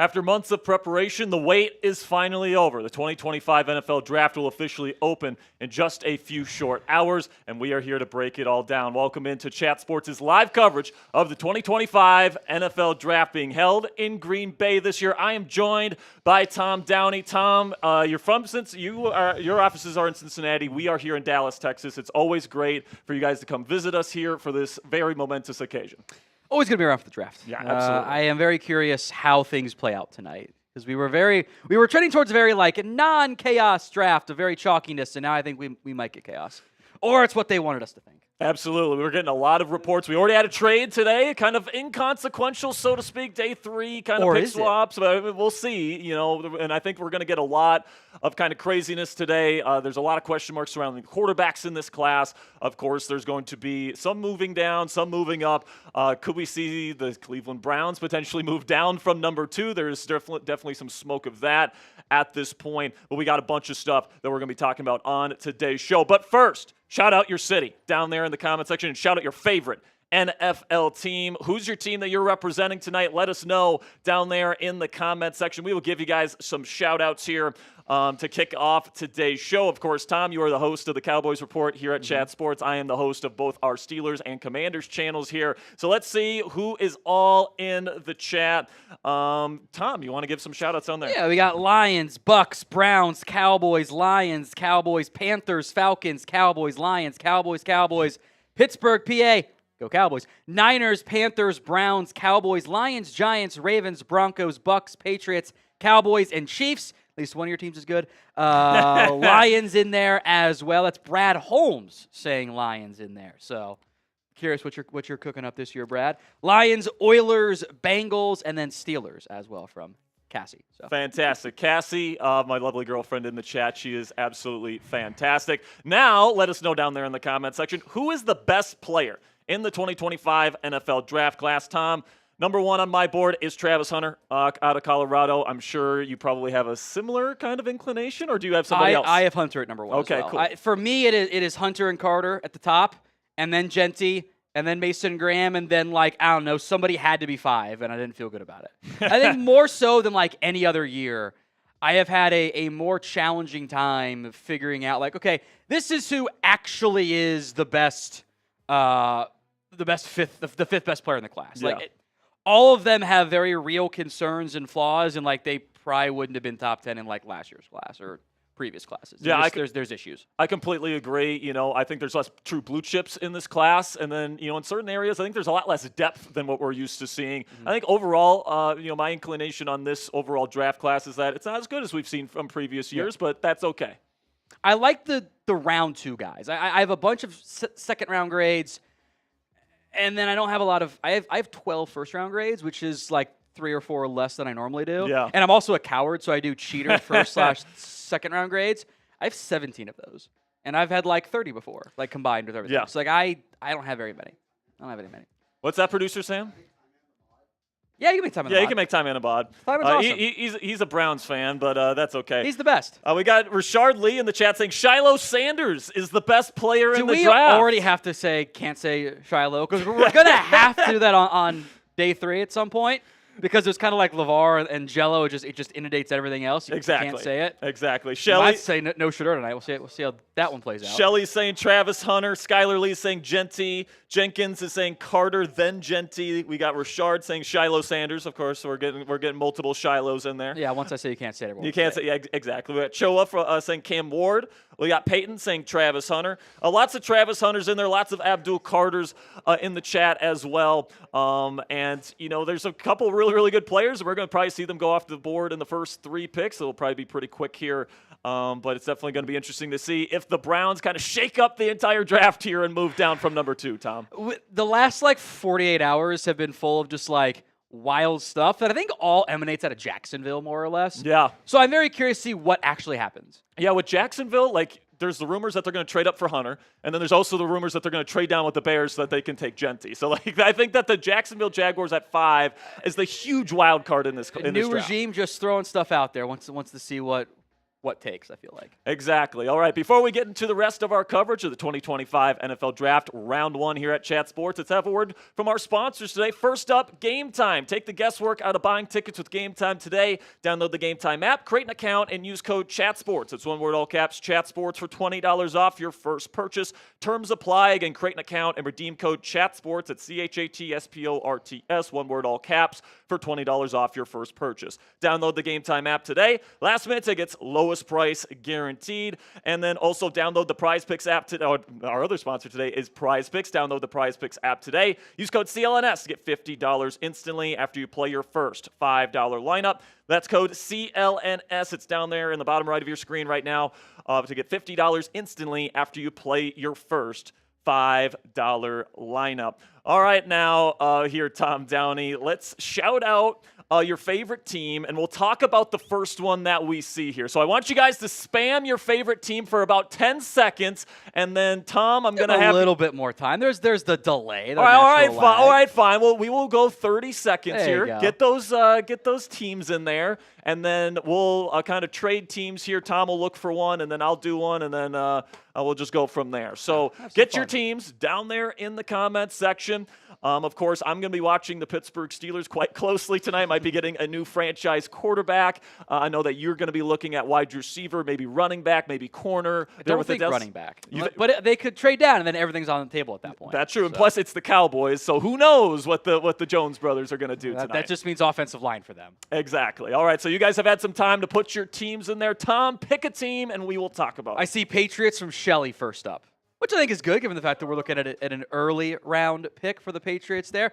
After months of preparation, the wait is finally over. The 2025 NFL Draft will officially open in just a few short hours, and we are here to break it all down. Welcome into Chat Sports' live coverage of the 2025 NFL Draft being held in Green Bay this year. I am joined by Tom Downey. Tom, you're from your offices are in Cincinnati. We are here in Dallas, Texas. It's always great for you guys to come visit us here for this very momentous occasion. Always going to be around for the draft. Yeah, absolutely. I am very curious how things play out tonight because we were trending towards a very non-chaos draft, a very chalkiness, and now I think we might get chaos, or it's what they wanted us to think. Absolutely. We were getting a lot of reports. We already had a trade today, kind of inconsequential, so to speak, day 3, kind of pick swaps. But we'll see, and I think we're going to get a lot of kind of craziness today. There's a lot of question marks surrounding the quarterbacks in this class. Of course, there's going to be some moving down, some moving up. Could we see the Cleveland Browns potentially move down from number 2? There's definitely some smoke of that at this point. But we got a bunch of stuff that we're going to be talking about on today's show. But first, shout out your city down there in the comment section and shout out your favorite NFL team. Who's your team that you're representing tonight? Let us know down there in the comment section. We will give you guys some shout outs here to kick off today's show. Of course, Tom, you are the host of the Cowboys Report here at Chat Sports. I am the host of both our Steelers and Commanders channels here. So let's see who is all in the chat. Tom, you want to give some shout outs on there? Yeah, we got Lions, Bucks, Browns, Cowboys, Lions, Cowboys, Panthers, Falcons, Cowboys, Lions, Cowboys, Pittsburgh, PA. Go Cowboys. Niners, Panthers, Browns, Cowboys, Lions, Giants, Ravens, Broncos, Bucks, Patriots, Cowboys, and Chiefs. At least one of your teams is good. Lions in there as well. That's Brad Holmes saying Lions in there. So curious what you're cooking up this year, Brad. Lions, Oilers, Bengals, and then Steelers as well from Cassie. So. Fantastic. Cassie, my lovely girlfriend in the chat, she is absolutely fantastic. Now, let us know down there in the comment section, who is the best player in the 2025 NFL Draft class? Tom, number 1 on my board is Travis Hunter out of Colorado. I'm sure you probably have a similar kind of inclination, or do you have somebody else? I have Hunter at number 1 Okay, as well. cool. For me, it is Hunter and Carter at the top, and then Genty, and then Mason Graham, and then, I don't know, somebody had to be 5, and I didn't feel good about it. I think more so than, any other year, I have had a more challenging time figuring out, okay, this is who actually is the best the fifth best player in the class. Yeah. All of them have very real concerns and flaws, and they probably wouldn't have been top 10 in last year's class or previous classes. Yeah, there's issues. I completely agree. I think there's less true blue chips in this class, and then in certain areas, I think there's a lot less depth than what we're used to seeing. I think overall, my inclination on this overall draft class is that it's not as good as we've seen from previous years, but that's okay. I like the round 2 guys. I have a bunch of second round grades. And then I don't have a lot of – I have 12 first-round grades, which is 3 or 4 less than I normally do. Yeah. And I'm also a coward, so I do cheater first/second-round grades. I have 17 of those. And I've had 30 before, combined with everything. Yeah. So I don't have very many. I don't have very many. What's that, producer Sam? Yeah, you can make time in the Yeah, you can make time in a bod. Simon's awesome. He's a Browns fan, but that's okay. He's the best. We got Rashard Lee in the chat saying Shiloh Sanders is the best player in the draft. Do we already have to can't say Shiloh? Because we're going to have to do that on day 3 at some point. Because it's kind of like LeVar and Jello. It just inundates everything else. You can't say it. Exactly. Shelly might say no shooter tonight. We'll see how that one plays out. Shelly's saying Travis Hunter. Skylar Lee's saying Genty. Jenkins is saying Carter, then Genty. We got Rashard saying Shiloh Sanders. Of course, we're getting multiple Shilohs in there. Yeah, once I say you can't say it, everyone. You can't say yeah, exactly. We got Choa saying Cam Ward. We got Peyton saying Travis Hunter. Lots of Travis Hunters in there. Lots of Abdul Carters in the chat as well. And there's a couple really, really good players. We're going to probably see them go off the board in the first 3 picks. It'll probably be pretty quick here. But it's definitely going to be interesting to see if the Browns kind of shake up the entire draft here and move down from number 2, Tom. The last 48 hours have been full of just wild stuff that I think all emanates out of Jacksonville, more or less. Yeah. So I'm very curious to see what actually happens. Yeah, with Jacksonville, there's the rumors that they're going to trade up for Hunter, and then there's also the rumors that they're going to trade down with the Bears so that they can take Genty. So, I think that the Jacksonville Jaguars at 5 is the huge wild card in this draft. New regime just throwing stuff out there. Wants to see what what takes, I feel like. Exactly. All right, before we get into the rest of our coverage of the 2025 NFL Draft Round 1 here at Chat Sports, let's have a word from our sponsors today. First up, Game Time. Take the guesswork out of buying tickets with Game Time today. Download the Game Time app, create an account, and use code ChatSports. It's one word, all caps, ChatSports for $20 off your first purchase. Terms apply. Again, create an account and redeem code ChatSports at ChatSports, one word, all caps, for $20 off your first purchase. Download the Game Time app today. Last minute tickets, lowest price guaranteed. And then also download the Prize Picks app today. Our other sponsor today is Prize Picks. Download the Prize Picks app today. Use code CLNS to get $50 instantly after you play your first $5 lineup. That's code CLNS. It's down there in the bottom right of your screen right now to get $50 instantly after you play your first $5 lineup. All right, now here, Tom Downey, let's shout out your favorite team, and we'll talk about the first one that we see here. So I want you guys to spam your favorite team for about 10 seconds, and then, Tom, I'm going to have a little bit more time. There's the delay. All right, fine. Well, we will go 30 seconds here. Get those teams in there, and then we'll kind of trade teams here. Tom will look for one, and then I'll do one, and then we'll just go from there. So get your teams down there in the comments section. Of course, I'm going to be watching the Pittsburgh Steelers quite closely tonight. Might be getting a new franchise quarterback. I know that you're going to be looking at wide receiver, maybe running back, maybe corner. I don't think running back. But they could trade down, and then everything's on the table at that point. That's true. And plus, it's the Cowboys, so who knows what the Jones brothers are going to do tonight. That just means offensive line for them. Exactly. All right, so you guys have had some time to put your teams in there. Tom, pick a team, and we will talk about it. I see Patriots from Shelley first up, which I think is good, given the fact that we're looking at it at an early round pick for the Patriots there.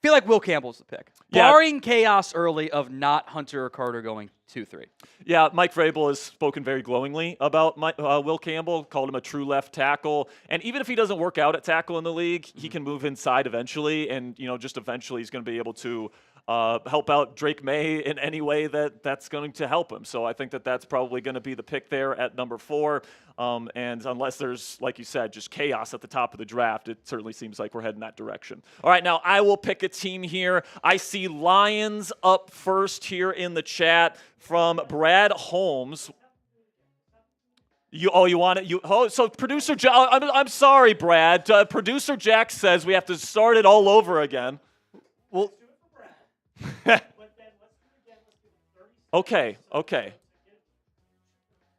Feel like Will Campbell's the pick. Yeah. Barring chaos early of not Hunter or Carter going 2-3. Yeah, Mike Vrabel has spoken very glowingly about Will Campbell, called him a true left tackle. And even if he doesn't work out at tackle in the league, he can move inside eventually. And, just eventually he's going to be able to help out Drake May in any way that's going to help him. So I think that's probably going to be the pick there at number 4. And unless there's, like you said, just chaos at the top of the draft, it certainly seems like we're heading that direction. All right, now I will pick a team here. I see Lions up first here in the chat from Brad Holmes. You want it? So producer Jack, I'm sorry, Brad. Producer Jack says we have to start it all over again. Well. Okay.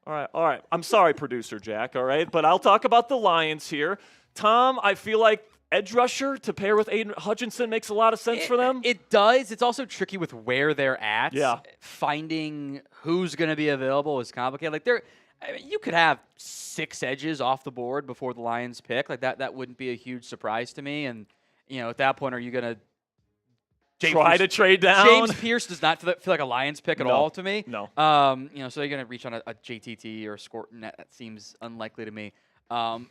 All right. I'm sorry, producer Jack, all right? But I'll talk about the Lions here. Tom, I feel like edge rusher to pair with Aiden Hutchinson makes a lot of sense for them. It does. It's also tricky with where they're at. Yeah. Finding who's going to be available is complicated. You could have 6 edges off the board before the Lions pick. Like that wouldn't be a huge surprise to me. And, at that point, are you going to try to trade down? James Pierce does not feel like a Lions pick at all to me. No. So you're going to reach on a JTT or a Scorton. That seems unlikely to me. I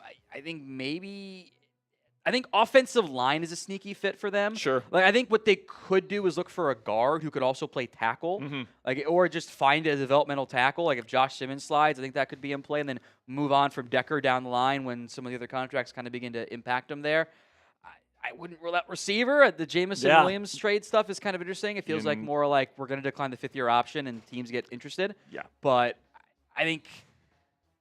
think offensive line is a sneaky fit for them. Sure. I think what they could do is look for a guard who could also play tackle, or just find a developmental tackle. If Josh Simmons slides, I think that could be in play, and then move on from Decker down the line when some of the other contracts kind of begin to impact them there. I wouldn't rule out receiver. The Jameson Williams trade stuff is kind of interesting. It feels like more like we're going to decline the 5th-year option and teams get interested. Yeah. But I think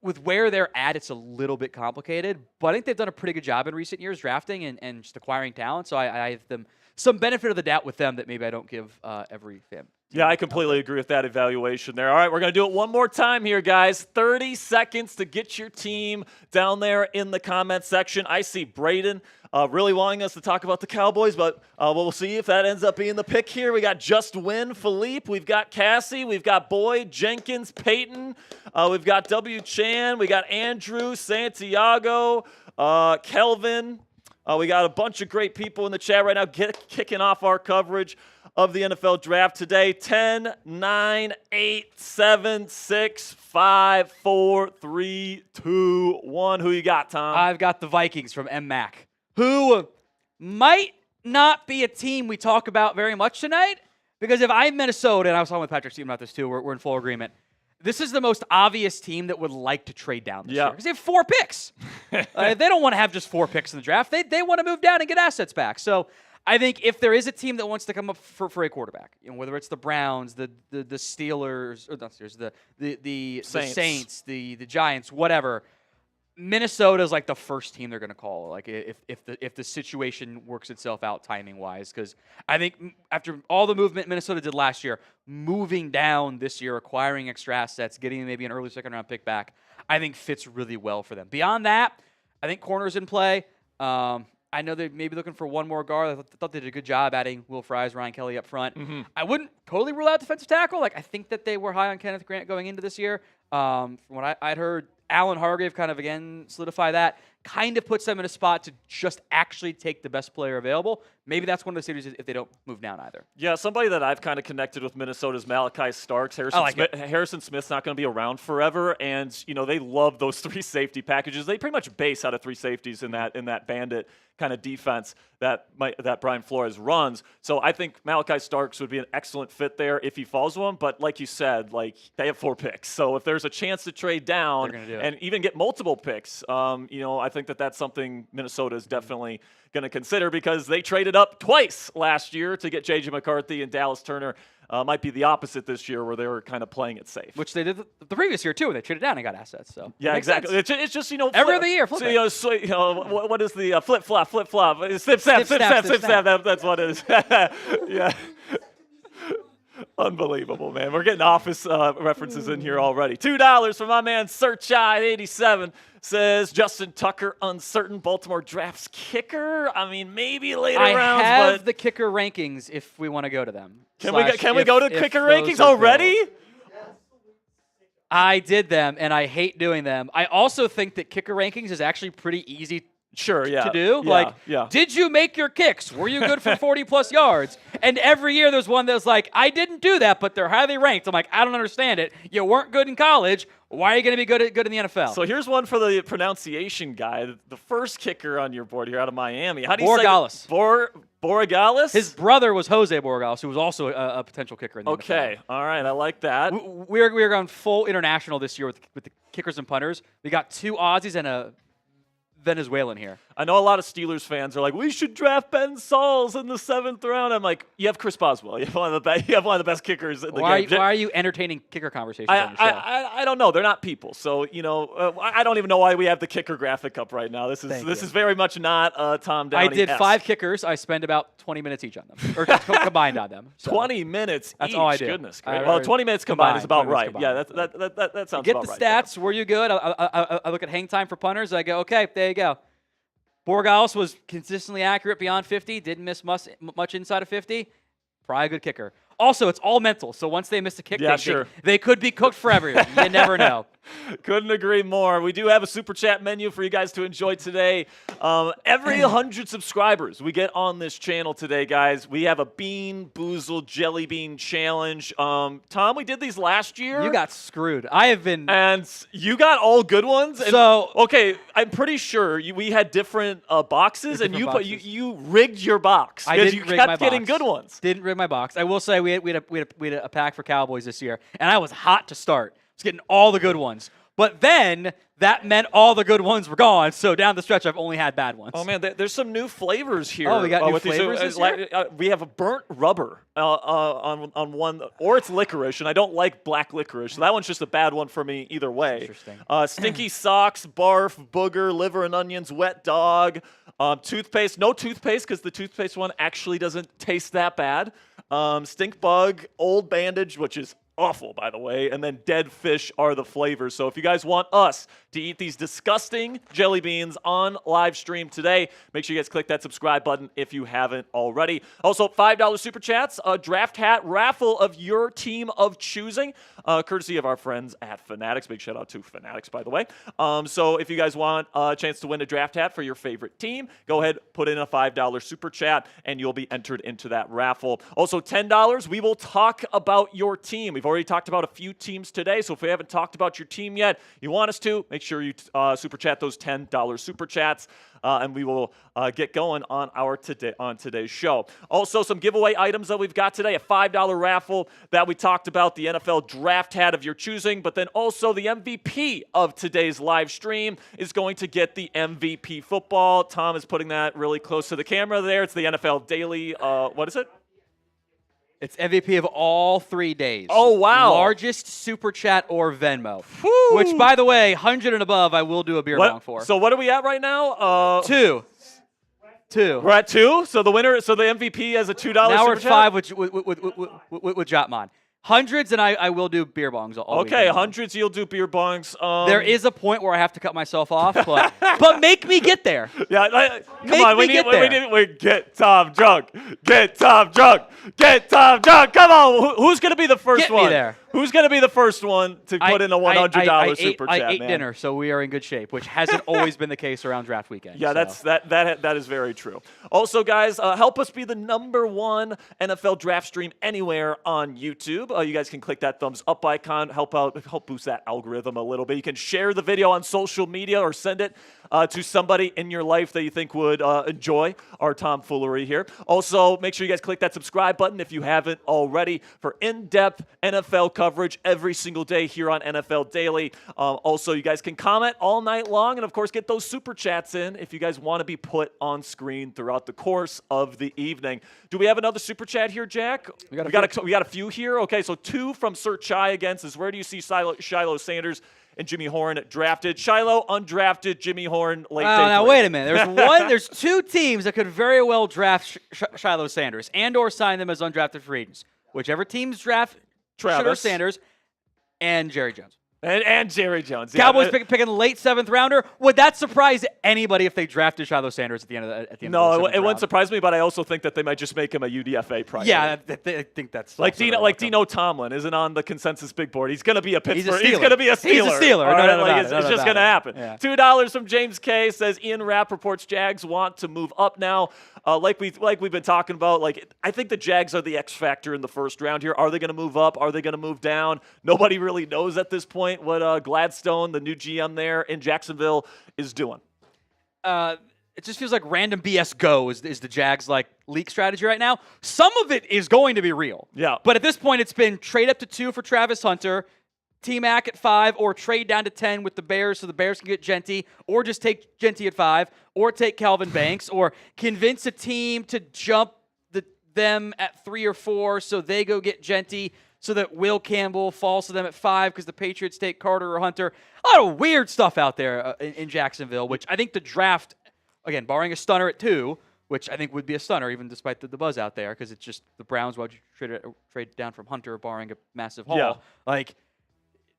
with where they're at, it's a little bit complicated. But I think they've done a pretty good job in recent years drafting and just acquiring talent. So I have them some benefit of the doubt with them that maybe I don't give every fan. Yeah, I completely agree with that evaluation there. All right, we're going to do it one more time here, guys. 30 seconds to get your team down there in the comment section. I see Braden really wanting us to talk about the Cowboys, but we'll see if that ends up being the pick here. We got Just Win, Philippe. We've got Cassie. We've got Boyd, Jenkins, Peyton. We've got W. Chan. We got Andrew, Santiago, Kelvin. We got a bunch of great people in the chat right now kicking off our coverage of the NFL Draft today. 10, 9, 8, 7, 6, 5, 4, 3, 2, 1. Who you got, Tom? I've got the Vikings from MMAC, who might not be a team we talk about very much tonight, because if I'm Minnesota, and I was talking with Patrick Stephen about this too, we're in full agreement. This is the most obvious team that would like to trade down this year, because they have 4 picks. They don't want to have just 4 picks in the draft. They want to move down and get assets back. So I think if there is a team that wants to come up for a quarterback, whether it's the Browns, the Steelers, or not Steelers, the Saints, the Giants, whatever, Minnesota's like the first team they're going to call. Like if the situation works itself out timing wise, because I think after all the movement Minnesota did last year, moving down this year, acquiring extra assets, getting maybe an early second round pick back, I think fits really well for them. Beyond that, I think corners in play. I know they may be looking for one more guard. I thought they did a good job adding Will Fries, Ryan Kelly up front. Mm-hmm. I wouldn't totally rule out defensive tackle. Like I think that they were high on Kenneth Grant going into this year. From what I'd heard, Alan Hargrave kind of, again, solidify that. Kind of puts them in a spot to just actually take the best player available. Maybe that's one of the series if they don't move down either. Yeah, somebody that I've kind of connected with Minnesota's Malachi Starks. Harrison Smith's not going to be around forever, and they love those 3 safety packages. They pretty much base out of 3 safeties in that bandit kind of defense that Brian Flores runs. So I think Malachi Starks would be an excellent fit there if he falls to him. But like you said, they have 4 picks. So if there's a chance to trade down and even get multiple picks, I think that's something Minnesota is definitely going to consider, because they traded up twice last year to get J.J. McCarthy and Dallas Turner. Might be the opposite this year, where they were kind of playing it safe. Which they did the previous year, too, when they traded down and got assets. So yeah, exactly. It's just, every other year, flip it. What is the flip-flop? Snip, snap. That's what it is. Yeah. Unbelievable, man. We're getting office references in here already. $2 from my man Searcheye87 says Justin Tucker uncertain Baltimore drafts kicker. I mean, maybe later rounds. I have the kicker rankings if we want to go to them. Can we go to kicker rankings already? I did them, and I hate doing them. I also think that kicker rankings is actually pretty easy to do. Did you make your kicks? Were you good for 40-plus yards? And every year there's one that's like, I didn't do that, but they're highly ranked. I'm like, I don't understand it. You weren't good in college. Why are you going to be good in the NFL? So here's one for the pronunciation guy. The first kicker on your board here out of Miami. How do you Borregales. say Borregales? His brother was Jose Borregales, who was also a potential kicker in the NFL. Okay, all right, I like that. We're going full international this year with the kickers and punters. We got 2 Aussies and a Venezuelan here. I know a lot of Steelers fans are like, we should draft Ben Sauls in the 7th round. I'm like, you have Chris Boswell. You have one of the best kickers in the game. Why are you entertaining kicker conversations on your show? I don't know. They're not people. So, I don't even know why we have the kicker graphic up right now. This is very much not Tom Downey. I did 5 kickers. I spend about 20 minutes each on them, or combined on them. So. 20 minutes That's each. all I do. Goodness. Well, 20 minutes combined is about right. Yeah, that sounds about right. You get the stats. Were you good? I look at hang time for punters. I go, okay, there you go. Borregales was consistently accurate beyond 50, didn't miss much inside of 50. Probably a good kicker. Also, it's all mental, so once they miss a kick, they could be cooked forever. You never know. Couldn't agree more. We do have a Super Chat menu for you guys to enjoy today. Every 100 subscribers we get on this channel today, guys, we have a Bean Boozled Jelly Bean Challenge. Tom, we did these last year. You got screwed. I have been. And you got all good ones? And, okay, I'm pretty sure we had different boxes, and you rigged your box. I didn't rig my box. You kept getting good ones. Didn't rig my box. I will say we had a pack for Cowboys this year, and I was hot to start. I was getting all the good ones. But then that meant all the good ones were gone. So down the stretch, I've only had bad ones. Oh, man, there's some new flavors here. Oh, we got new flavors this year? We have a burnt rubber on one, or it's licorice, and I don't like black licorice. So that one's just a bad one for me either way. Interesting. Stinky socks, barf, booger, liver and onions, wet dog, toothpaste. No toothpaste because the toothpaste one actually doesn't taste that bad. Stink bug, old bandage, which is awful, by the way, and then dead fish are the flavors. So if you guys want us to eat these disgusting jelly beans on live stream today, make sure you guys click that subscribe button if you haven't already. Also, $5 Super Chats, a draft hat raffle of your team of choosing, courtesy of our friends at Fanatics. Big shout out to Fanatics, by the way. So if you guys want a chance to win a draft hat for your favorite team, go ahead, put in a $5 Super Chat, and you'll be entered into that raffle. Also, $10, we will talk about your team. We've already talked about a few teams today, so if we haven't talked about your team yet, you want us to, make sure you super chat those $10 super chats, and we will get going on today's show. Also, some giveaway items that we've got today, a $5 raffle that we talked about, the NFL draft hat of your choosing, but then also the MVP of today's live stream is going to get the MVP football. Tom is putting that really close to the camera there. It's the NFL Daily, what is it? It's MVP of all 3 days. Oh, wow. Largest super chat or Venmo. Whew. Which, by the way, 100 and above, I will do a beer bong for. So what are we at right now? 2. We're at 2? So the MVP has a $2 now super we're at chat? 5 with Jotman. Hundreds, and I will do beer bongs all Okay, weekend. hundreds you'll do beer bongs. There is a point where I have to cut myself off, but make me get there. Yeah, Make me get there. We get Tom drunk. Get Tom drunk. Get Tom drunk. Come on. Who's going to be the first one? Get me there. Who's going to be the first one to put in a $100 super chat, I ate man? dinner, so we are in good shape, which hasn't always been the case around draft weekend. Yeah, so. that is very true. Also, guys, help us be the #1 NFL draft stream anywhere on YouTube. You guys can click that thumbs up icon, help boost that algorithm a little bit. You can share the video on social media or send it to somebody in your life that you think would enjoy our tomfoolery here. Also, make sure you guys click that subscribe button if you haven't already for in-depth NFL coverage every single day here on NFL Daily. Also, you guys can comment all night long and, of course, get those super chats in if you guys want to be put on screen throughout the course of the evening. Do we have another super chat here, Jack? We got a few here. Okay, so 2 from Sir Chai again says, where do you see Shiloh Sanders and Jimmy Horn drafted? Shiloh undrafted, Jimmy Horn late day. Now wait a minute. There's 2 teams that could very well draft Shiloh Sanders and/or sign them as undrafted free agents. Whichever teams draft Shiloh Sanders and Jerry Jones. And Jerry Jones. Cowboys picking late 7th rounder. Would that surprise anybody if they drafted Shiloh Sanders at the end of the seventh round? It wouldn't surprise me, but I also think that they might just make him a UDFA priority. Yeah, I think that's like Dino Tomlin isn't on the consensus big board. He's going to be a Pittsburgh. He's going to be a Steeler. He's a Steeler. It's just going to happen. Yeah. $2 from James K says Ian Rappaport's Jags want to move up now. Like we've been talking about, I think the Jags are the X factor in the first round here. Are they going to move up? Are they going to move down? Nobody really knows at this point what Gladstone, the new GM there in Jacksonville, is doing. It just feels like random BS go is the Jags leak strategy right now. Some of it is going to be real. Yeah. But at this point, it's been trade up to 2 for Travis Hunter, T-Mac at 5, or trade down to 10 with the Bears so the Bears can get Genty, or just take Genty at 5, or take Calvin Banks, or convince a team to jump them at 3 or 4 so they go get Genty so that Will Campbell falls to them at 5 because the Patriots take Carter or Hunter. A lot of weird stuff out there in Jacksonville, which I think the draft, again, barring a stunner at 2, which I think would be a stunner even despite the buzz out there because it's just the Browns, why'd you trade down from Hunter barring a massive haul? Yeah. I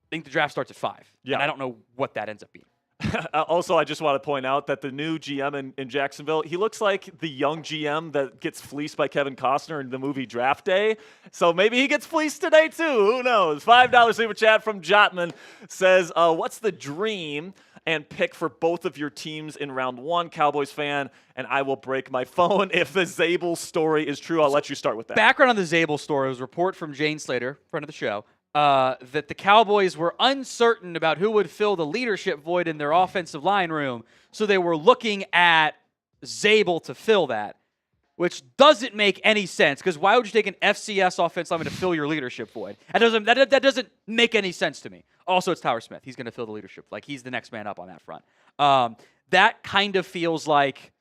think the draft starts at 5. Yeah. And I don't know what that ends up being. Also, I just want to point out that the new GM in Jacksonville, he looks like the young GM that gets fleeced by Kevin Costner in the movie Draft Day. So maybe he gets fleeced today, too. Who knows? $5 super chat from Jotman says, what's the dream and pick for both of your teams in round 1, Cowboys fan? And I will break my phone if the Zabel story is true. I'll let you start with that. Background on the Zabel story was a report from Jane Slater, friend of the show, that the Cowboys were uncertain about who would fill the leadership void in their offensive line room, so they were looking at Zabel to fill that, which doesn't make any sense, because why would you take an FCS offensive lineman to fill your leadership void? That doesn't make any sense to me. Also, it's Tyler Smith. He's going to fill the leadership. He's the next man up on that front. That kind of feels like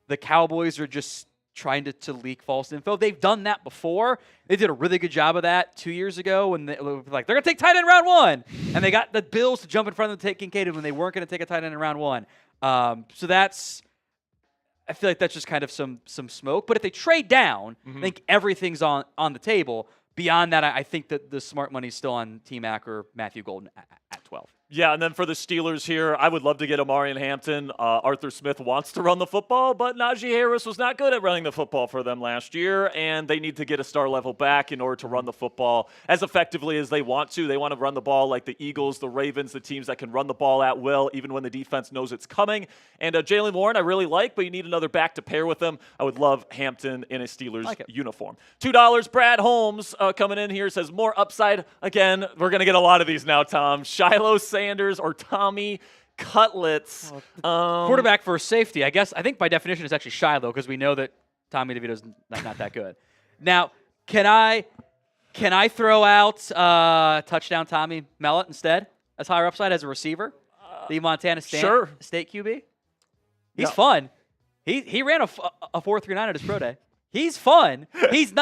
the Cowboys are just trying to leak false info. They've done that before. They did a really good job of that 2 years ago when they're going to take tight end round 1. And they got the Bills to jump in front of them to take Kincaid when they weren't going to take a tight end in round 1. So I feel like that's just kind of some smoke. But if they trade down, I think everything's on the table. Beyond that, I think that the smart money's still on T-Mac or Matthew Golden at 12. Yeah, and then for the Steelers here, I would love to get Amari and Hampton. Arthur Smith wants to run the football, but Najee Harris was not good at running the football for them last year, and they need to get a star level back in order to run the football as effectively as they want to. They want to run the ball like the Eagles, the Ravens, the teams that can run the ball at will, even when the defense knows it's coming. And Jaylen Warren, I really like, but you need another back to pair with him. I would love Hampton in a Steelers uniform. $2, Brad Holmes coming in here, says more upside. Again, we're going to get a lot of these now, Tom. Shiloh Sanders or Tommy Cutlets. Quarterback for safety, I guess. I think by definition it's actually Shiloh because we know that Tommy DeVito's not that good. Now, can I throw out touchdown Tommy Mellott instead as higher upside as a receiver? The Montana State QB? He's fun. He ran a 4.39 at his pro day. He's fun. He's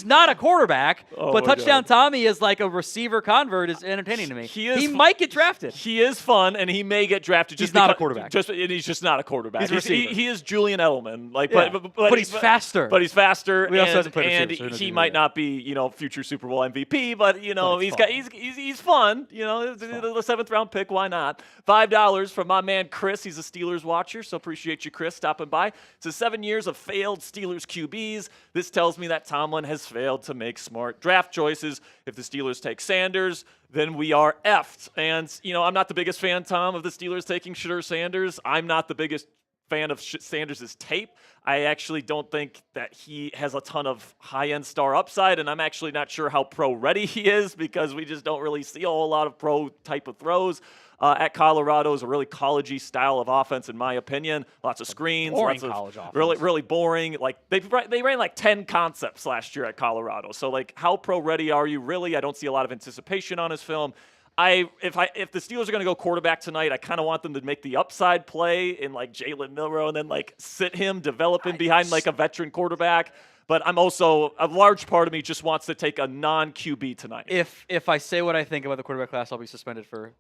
not a quarterback, but touchdown Tommy is like a receiver convert is entertaining to me. He might get drafted. He is fun, and he may get drafted. He's not a quarterback. He's just not a quarterback. He's a receiver. He is Julian Edelman. But he's faster. But he's faster. We also hasn't played and receiver, so he might not be future Super Bowl MVP, but he's fun. The 7th round pick. Why not? $5 from my man Chris. He's a Steelers watcher, so appreciate you, Chris, stopping by. It says 7 years of failed Steelers QBs. This tells me that Tomlin has failed to make smart draft choices. If the Steelers take Sanders, then we are effed. And, I'm not the biggest fan, Tom, of the Steelers taking Shedeur Sanders. I'm not the biggest fan of Sanders' tape. I actually don't think that he has a ton of high-end star upside, and I'm actually not sure how pro-ready he is because we just don't really see a whole lot of pro type of throws. At Colorado is a really college-y style of offense, in my opinion. Lots of screens, boring lots of college offense. really boring. Like they ran like 10 concepts last year at Colorado. So like, how pro-ready are you really? I don't see a lot of anticipation on his film. If the Steelers are going to go quarterback tonight, I kind of want them to make the upside play in like Jalen Milroe and then like sit him, develop him behind like a veteran quarterback. But I'm also, a large part of me just wants to take a non-QB tonight. If I say what I think about the quarterback class, I'll be suspended for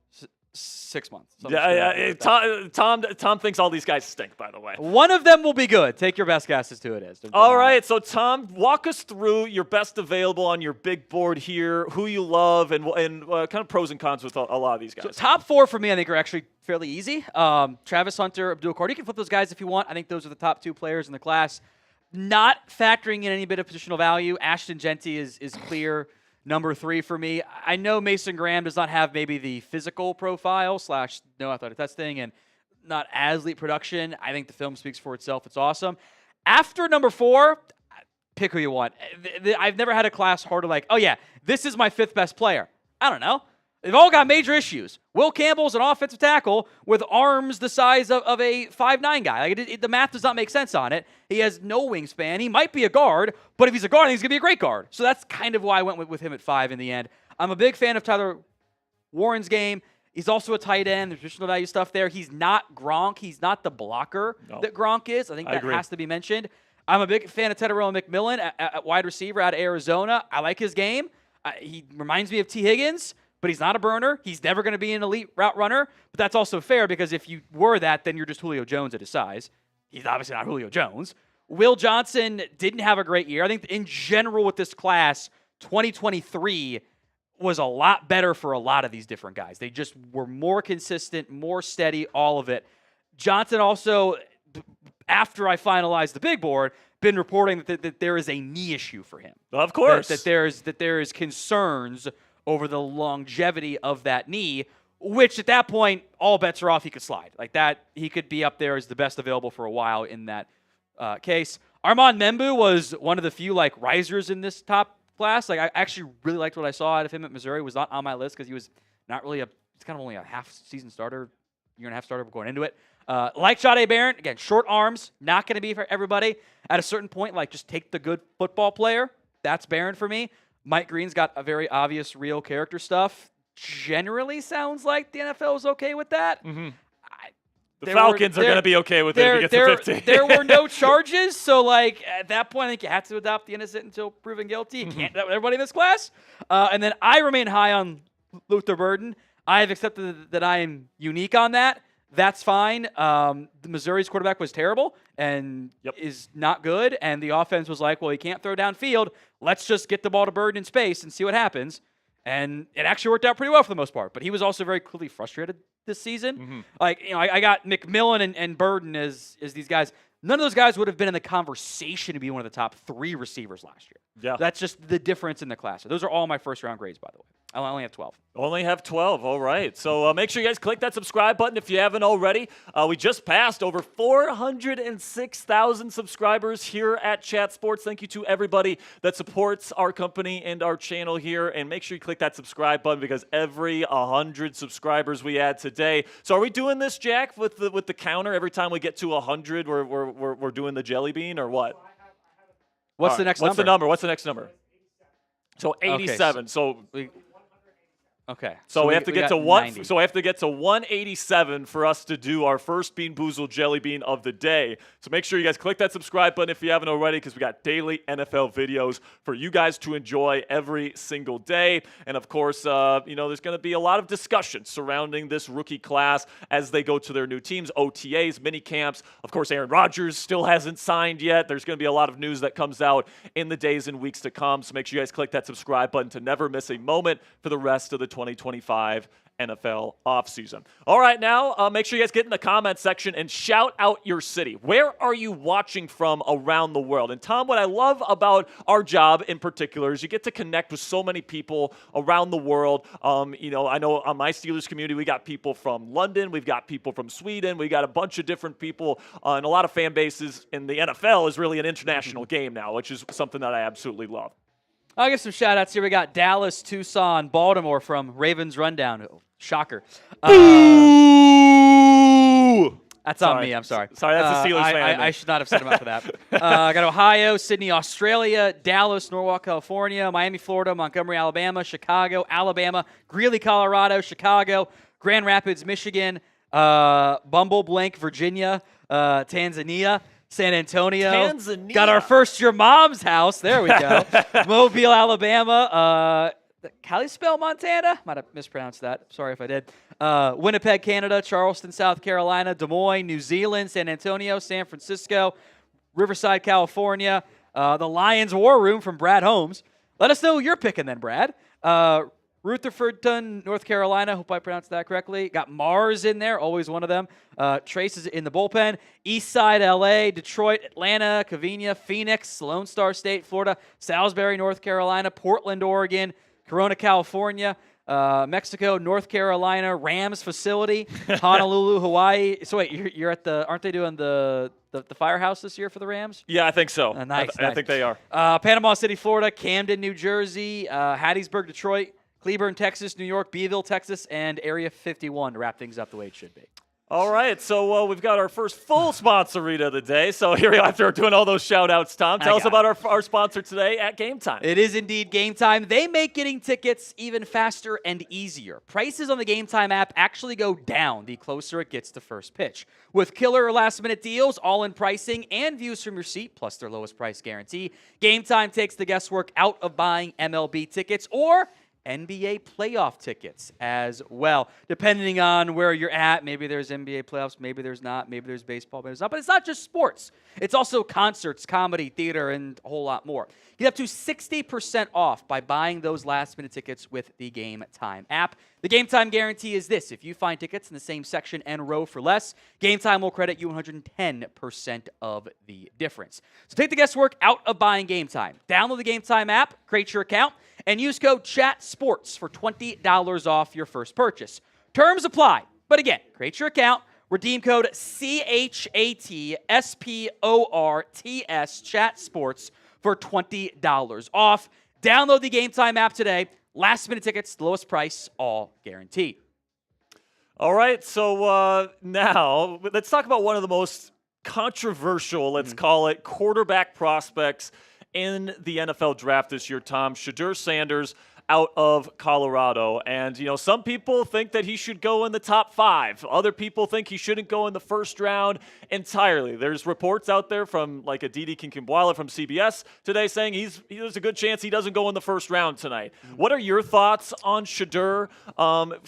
6 months. Tom thinks all these guys stink, by the way. One of them will be good. Take your best guess as to who it is. All right, so Tom, walk us through your best available on your big board here, who you love, and kind of pros and cons with a lot of these guys. So top 4 for me, I think, are actually fairly easy. Travis Hunter, Abdul Carter. You can flip those guys if you want. I think those are the top 2 players in the class. Not factoring in any bit of positional value, Ashton Genty is clear number 3 for me. I know Mason Graham does not have maybe the physical profile / no athletic testing and not as elite production. I think the film speaks for itself. It's awesome. After number 4, pick who you want. I've never had a class harder like, oh yeah, this is my 5th best player. I don't know. They've all got major issues. Will Campbell's an offensive tackle with arms the size of a 5'9" guy. Like the math does not make sense on it. He has no wingspan. He might be a guard, but if he's a guard, he's going to be a great guard. So that's kind of why I went with him at 5 in the end. I'm a big fan of Tyler Warren's game. He's also a tight end. There's positional value stuff there. He's not Gronk. He's not the blocker that Gronk is. I think that has to be mentioned. I'm a big fan of Teddarell McMillan at wide receiver out of Arizona. I like his game. He reminds me of T. Higgins. But he's not a burner. He's never going to be an elite route runner. But that's also fair because if you were that, then you're just Julio Jones at his size. He's obviously not Julio Jones. Will Johnson didn't have a great year. I think in general with this class, 2023 was a lot better for a lot of these different guys. They just were more consistent, more steady, all of it. Johnson also, after I finalized the big board, been reporting that there is a knee issue for him. Of course. That there is concerns over the longevity of that knee, which at that point, all bets are off. He could slide. Like that, he could be up there as the best available for a while in that case. Armand Membu was one of the few risers in this top class. I actually really liked what I saw out of him at Missouri. Was not on my list because he was not really he's kind of only a half-season starter, year and a half starter going into it. Like Jahdae Barrett, again, short arms, not going to be for everybody. At a certain point, just take the good football player. That's Barrett for me. Mike Green's got a very obvious real character stuff. Generally sounds like the NFL is okay with that. Mm-hmm. The Falcons are going to be okay with it if he gets to 50. There were no charges, so at that point, I think you have to adopt the innocent until proven guilty. You can't adopt everybody in this class. And then I remain high on Luther Burden. I have accepted that I am unique on that. That's fine. The Missouri's quarterback was terrible and is not good. And the offense was like, well, he can't throw downfield. Let's just get the ball to Burden in space and see what happens. And it actually worked out pretty well for the most part. But he was also very clearly frustrated this season. Mm-hmm. Like, I got McMillan and Burden as these guys. None of those guys would have been in the conversation to be one of the top 3 receivers last year. Yeah. That's just the difference in the class. So those are all my first-round grades, by the way. I only have 12. Only have 12. All right. So make sure you guys click that subscribe button if you haven't already. We just passed over 406,000 subscribers here at Chat Sports. Thank you to everybody that supports our company and our channel here. And make sure you click that subscribe button because every 100 subscribers we add today. So are we doing this, Jack, with the counter? Every time we get to 100, we're doing the jelly bean or what? What's the next number? What's the next number? So 87. Okay. So we have to get to 90. So we have to get to 187 for us to do our first Bean Boozled Jelly Bean of the day. So make sure you guys click that subscribe button if you haven't already, because we got daily NFL videos for you guys to enjoy every single day. And of course, there's going to be a lot of discussion surrounding this rookie class as they go to their new teams, OTAs, mini camps. Of course, Aaron Rodgers still hasn't signed yet. There's going to be a lot of news that comes out in the days and weeks to come. So make sure you guys click that subscribe button to never miss a moment for the rest of the 2025 NFL offseason. All right, now make sure you guys get in the comment section and shout out your city. Where are you watching from around the world? And Tom, what I love about our job in particular is you get to connect with so many people around the world. I know on my Steelers community, we got people from London, we've got people from Sweden, we got a bunch of different people, and a lot of fan bases in the NFL is really an international game now, which is something that I absolutely love. I'll give some shout-outs here. We got Dallas, Tucson, Baltimore from Ravens Rundown. Oh, shocker. That's on me. I'm sorry. Sorry, that's a Steelers fan. I should not have set him up for that. I got Ohio, Sydney, Australia, Dallas, Norwalk, California, Miami, Florida, Montgomery, Alabama, Chicago, Alabama, Greeley, Colorado, Chicago, Grand Rapids, Michigan, Bumble Blank, Virginia, Tanzania, San Antonio. Tanzania. Got our first Your Mom's House. There we go. Mobile, Alabama. Kalispell, Montana. Might have mispronounced that. Sorry if I did. Winnipeg, Canada. Charleston, South Carolina. Des Moines, New Zealand. San Antonio, San Francisco. Riverside, California. The Lions War Room from Brad Holmes. Let us know who you're picking then, Brad. Rutherfordton, North Carolina. Hope I pronounced that correctly. Got Mars in there, always one of them. Trace is in the bullpen. Eastside, LA, Detroit, Atlanta, Covina, Phoenix, Lone Star State, Florida, Salisbury, North Carolina, Portland, Oregon, Corona, California, Mexico, North Carolina, Rams facility, Honolulu, Hawaii. So wait, you're at aren't they doing the firehouse this year for the Rams? Yeah, I think so. Nice. I think they are. Panama City, Florida, Camden, New Jersey, Hattiesburg, Detroit, Cleburne, Texas, New York, Beeville, Texas, and Area 51 to wrap things up the way it should be. All right, so we've got our first full sponsor read of the day. So here we are after doing all those shout-outs, Tom. Tell us about our sponsor today at Game Time. It is indeed Game Time. They make getting tickets even faster and easier. Prices on the Game Time app actually go down the closer it gets to first pitch. With killer last-minute deals, all-in pricing, and views from your seat, plus their lowest price guarantee, Game Time takes the guesswork out of buying MLB tickets or NBA playoff tickets as well. Depending on where you're at, maybe there's NBA playoffs, maybe there's not, maybe there's baseball, maybe there's not. But it's not just sports. It's also concerts, comedy, theater, and a whole lot more. Get up to 60% off by buying those last-minute tickets with the Game Time app. The Game Time guarantee is this. If you find tickets in the same section and row for less, Game Time will credit you 110% of the difference. So take the guesswork out of buying Game Time. Download the Game Time app, create your account, and use code CHATSPORTS for $20 off your first purchase. Terms apply. But again, create your account, redeem code CHATSPORTS, CHATSPORTS, for $20 off. Download the Game Time app today. Last-minute tickets, the lowest price, all guaranteed. All right, so now let's talk about one of the most controversial, let's call it, quarterback prospects in the NFL draft this year, Tom. Shedeur Sanders out of Colorado. And, some people think that he should go in the top 5. Other people think he shouldn't go in the first round entirely. There's reports out there from like Aditi Kinkembwala from CBS today saying there's a good chance he doesn't go in the first round tonight. What are your thoughts on Shedeur?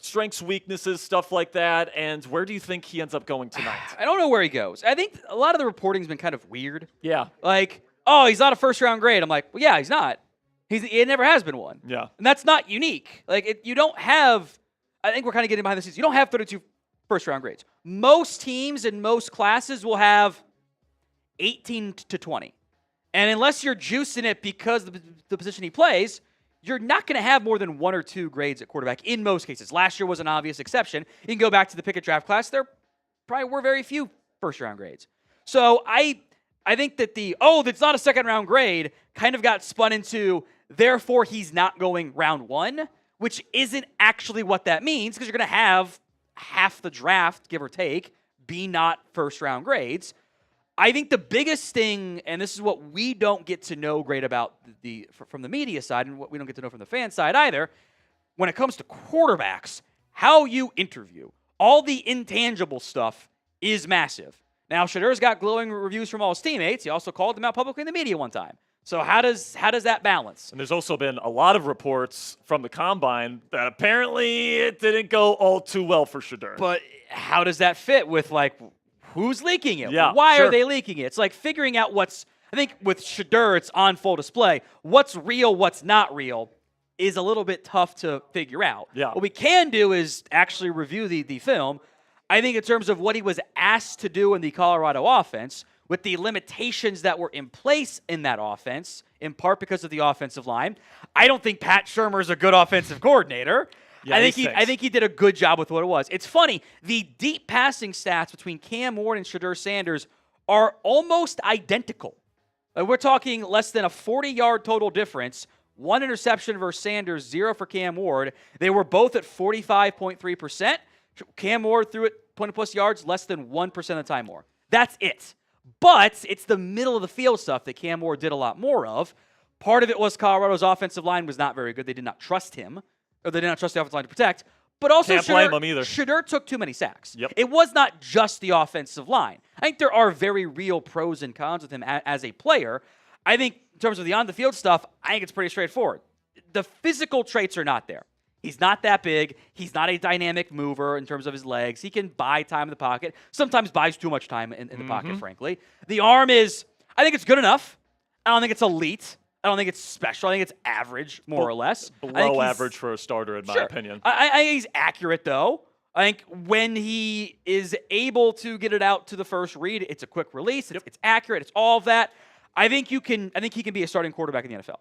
Strengths, weaknesses, stuff like that, and where do you think he ends up going tonight? I don't know where he goes. I think a lot of the reporting's been kind of weird. Yeah. Like, oh, he's not a first-round grade. I'm like, well, yeah, he's not. He never has been one. Yeah. And that's not unique. Like, you don't have, I think we're kind of getting behind the scenes. You don't have 32 first-round grades. Most teams in most classes will have 18 to 20. And unless you're juicing it because of the position he plays, you're not going to have more than 1 or 2 grades at quarterback in most cases. Last year was an obvious exception. You can go back to the pick and draft class. There probably were very few first-round grades. So I think that that's not a second-round grade kind of got spun into, therefore he's not going round 1, which isn't actually what that means, because you're going to have half the draft, give or take, be not first-round grades. I think the biggest thing, and this is what we don't get to know great about from the media side, and what we don't get to know from the fan side either, when it comes to quarterbacks, how you interview, all the intangible stuff is massive. Now, Shedur's got glowing reviews from all his teammates. He also called them out publicly in the media one time. So how does that balance? And there's also been a lot of reports from the Combine that apparently it didn't go all too well for Shedur. But how does that fit with, like, who's leaking it? Yeah, Why are they leaking it? It's like figuring out I think with Shedur, it's on full display. What's real, what's not real is a little bit tough to figure out. Yeah. What we can do is actually review the film. I think in terms of what he was asked to do in the Colorado offense, with the limitations that were in place in that offense, in part because of the offensive line, I don't think Pat Shurmur's a good offensive coordinator. Yeah, I think he did a good job with what it was. It's funny, the deep passing stats between Cam Ward and Shedur Sanders are almost identical. We're talking less than a 40-yard total difference. 1 interception versus Sanders, 0 for Cam Ward. They were both at 45.3%. Cam Ward threw it 20-plus yards less than 1% of the time more. That's it. But it's the middle of the field stuff that Cam Ward did a lot more of. Part of it was Colorado's offensive line was not very good. They did not trust him, or they did not trust the offensive line to protect. But also, can't blame him either. Shedur took too many sacks. Yep. It was not just the offensive line. I think there are very real pros and cons with him as a player. I think in terms of the on-the-field stuff, I think it's pretty straightforward. The physical traits are not there. He's not that big. He's not a dynamic mover in terms of his legs. He can buy time in the pocket. Sometimes buys too much time in the pocket, frankly. The arm is, I think it's good enough. I don't think it's elite. I don't think it's special. I think it's average, more or less. Below average for a starter, in my opinion. I think he's accurate, though. I think when he is able to get it out to the first read, it's a quick release. It's accurate. It's all of that. I think he can be a starting quarterback in the NFL.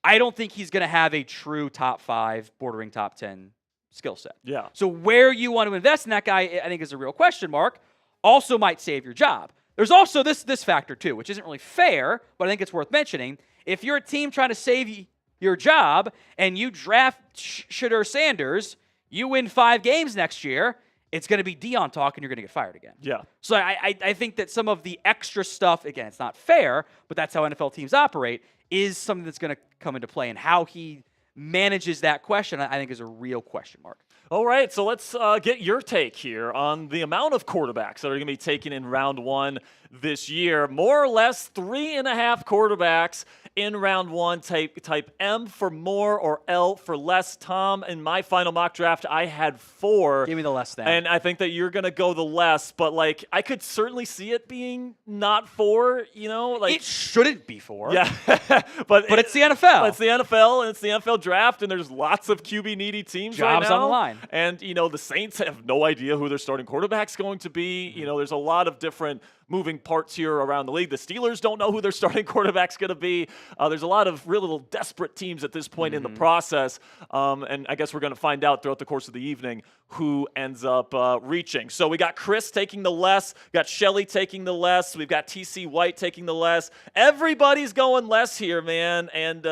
I don't think he's going to have a true top 5, bordering top 10 skill set. Yeah. So where you want to invest in that guy, I think, is a real question mark. Also might save your job. There's also this factor, too, which isn't really fair, but I think it's worth mentioning. If you're a team trying to save your job and you draft Shedur Sanders, you win 5 games next year, it's going to be Dion talk and you're going to get fired again. Yeah. So I think that some of the extra stuff, again, it's not fair, but that's how NFL teams operate, is something that's going to come into play. And how he manages that question, I think, is a real question mark. All right, so let's get your take here on the amount of quarterbacks that are going to be taken in round 1 this year. More or less 3.5 quarterbacks in round 1. Type M for more or L for less. Tom, in my final mock draft, I had 4. Give me the less then. And I think that you're going to go the less, but like I could certainly see it being not 4, like it shouldn't be 4. Yeah. but it's the NFL. It's the NFL, and it's the NFL draft, and there's lots of QB needy teams right now. Jobs on the line. And, the Saints have no idea who their starting quarterback's going to be. There's a lot of different moving parts here around the league. The Steelers don't know who their starting quarterback's going to be. There's a lot of real little desperate teams at this point in the process. And I guess we're going to find out throughout the course of the evening who ends up reaching. So we got Chris taking the less. We got Shelly taking the less. We've got TC White taking the less. Everybody's going less here, man. And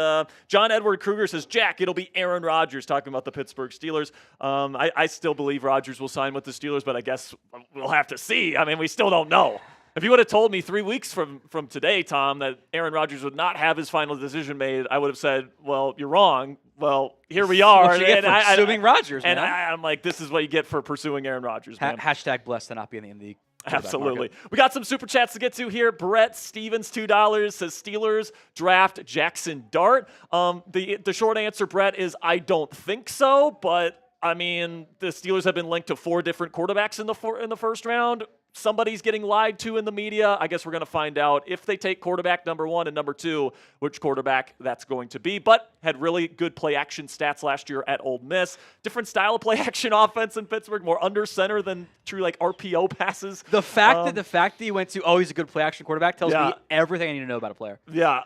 John Edward Kruger says, Jack, it'll be Aaron Rodgers, talking about the Pittsburgh Steelers. I still believe Rodgers will sign with the Steelers, but I guess we'll have to see. I mean, we still don't know. If you would have told me 3 weeks from today, Tom, that Aaron Rodgers would not have his final decision made, I would have said, well, you're wrong. Well, here we are. What you get for pursuing Rodgers, and man. I'm like, this is what you get for pursuing Aaron Rodgers, man. Hashtag blessed to not be in the Absolutely. market. We got some super chats to get to here. Brett Stevens, $2, says Steelers draft Jackson Dart. The short answer, Brett, is I don't think so, but I mean, the Steelers have been linked to 4 different quarterbacks in the first round. Somebody's getting lied to in the media. I guess we're going to find out if they take quarterback number 1 and number 2, which quarterback that's going to be. But had really good play-action stats last year at Ole Miss. Different style of play-action offense in Pittsburgh, more under center than true like RPO passes. The fact that you went to, he's a good play-action quarterback tells me everything I need to know about a player. Yeah.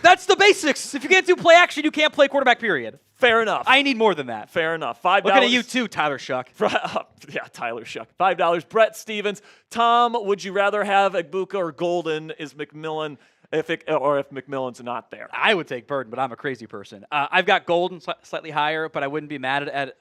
That's the basics. If you can't do play-action, you can't play quarterback, period. Fair enough. I need more than that. Fair enough. $5. Looking at you too, Tyler Shuck. Yeah, Tyler Shuck. $5. Brett Stevens. Tom, would you rather have Egbuka or Golden? Is McMillan... If McMillan's not there. I would take Burden, but I'm a crazy person. I've got Golden slightly higher, but I wouldn't be mad at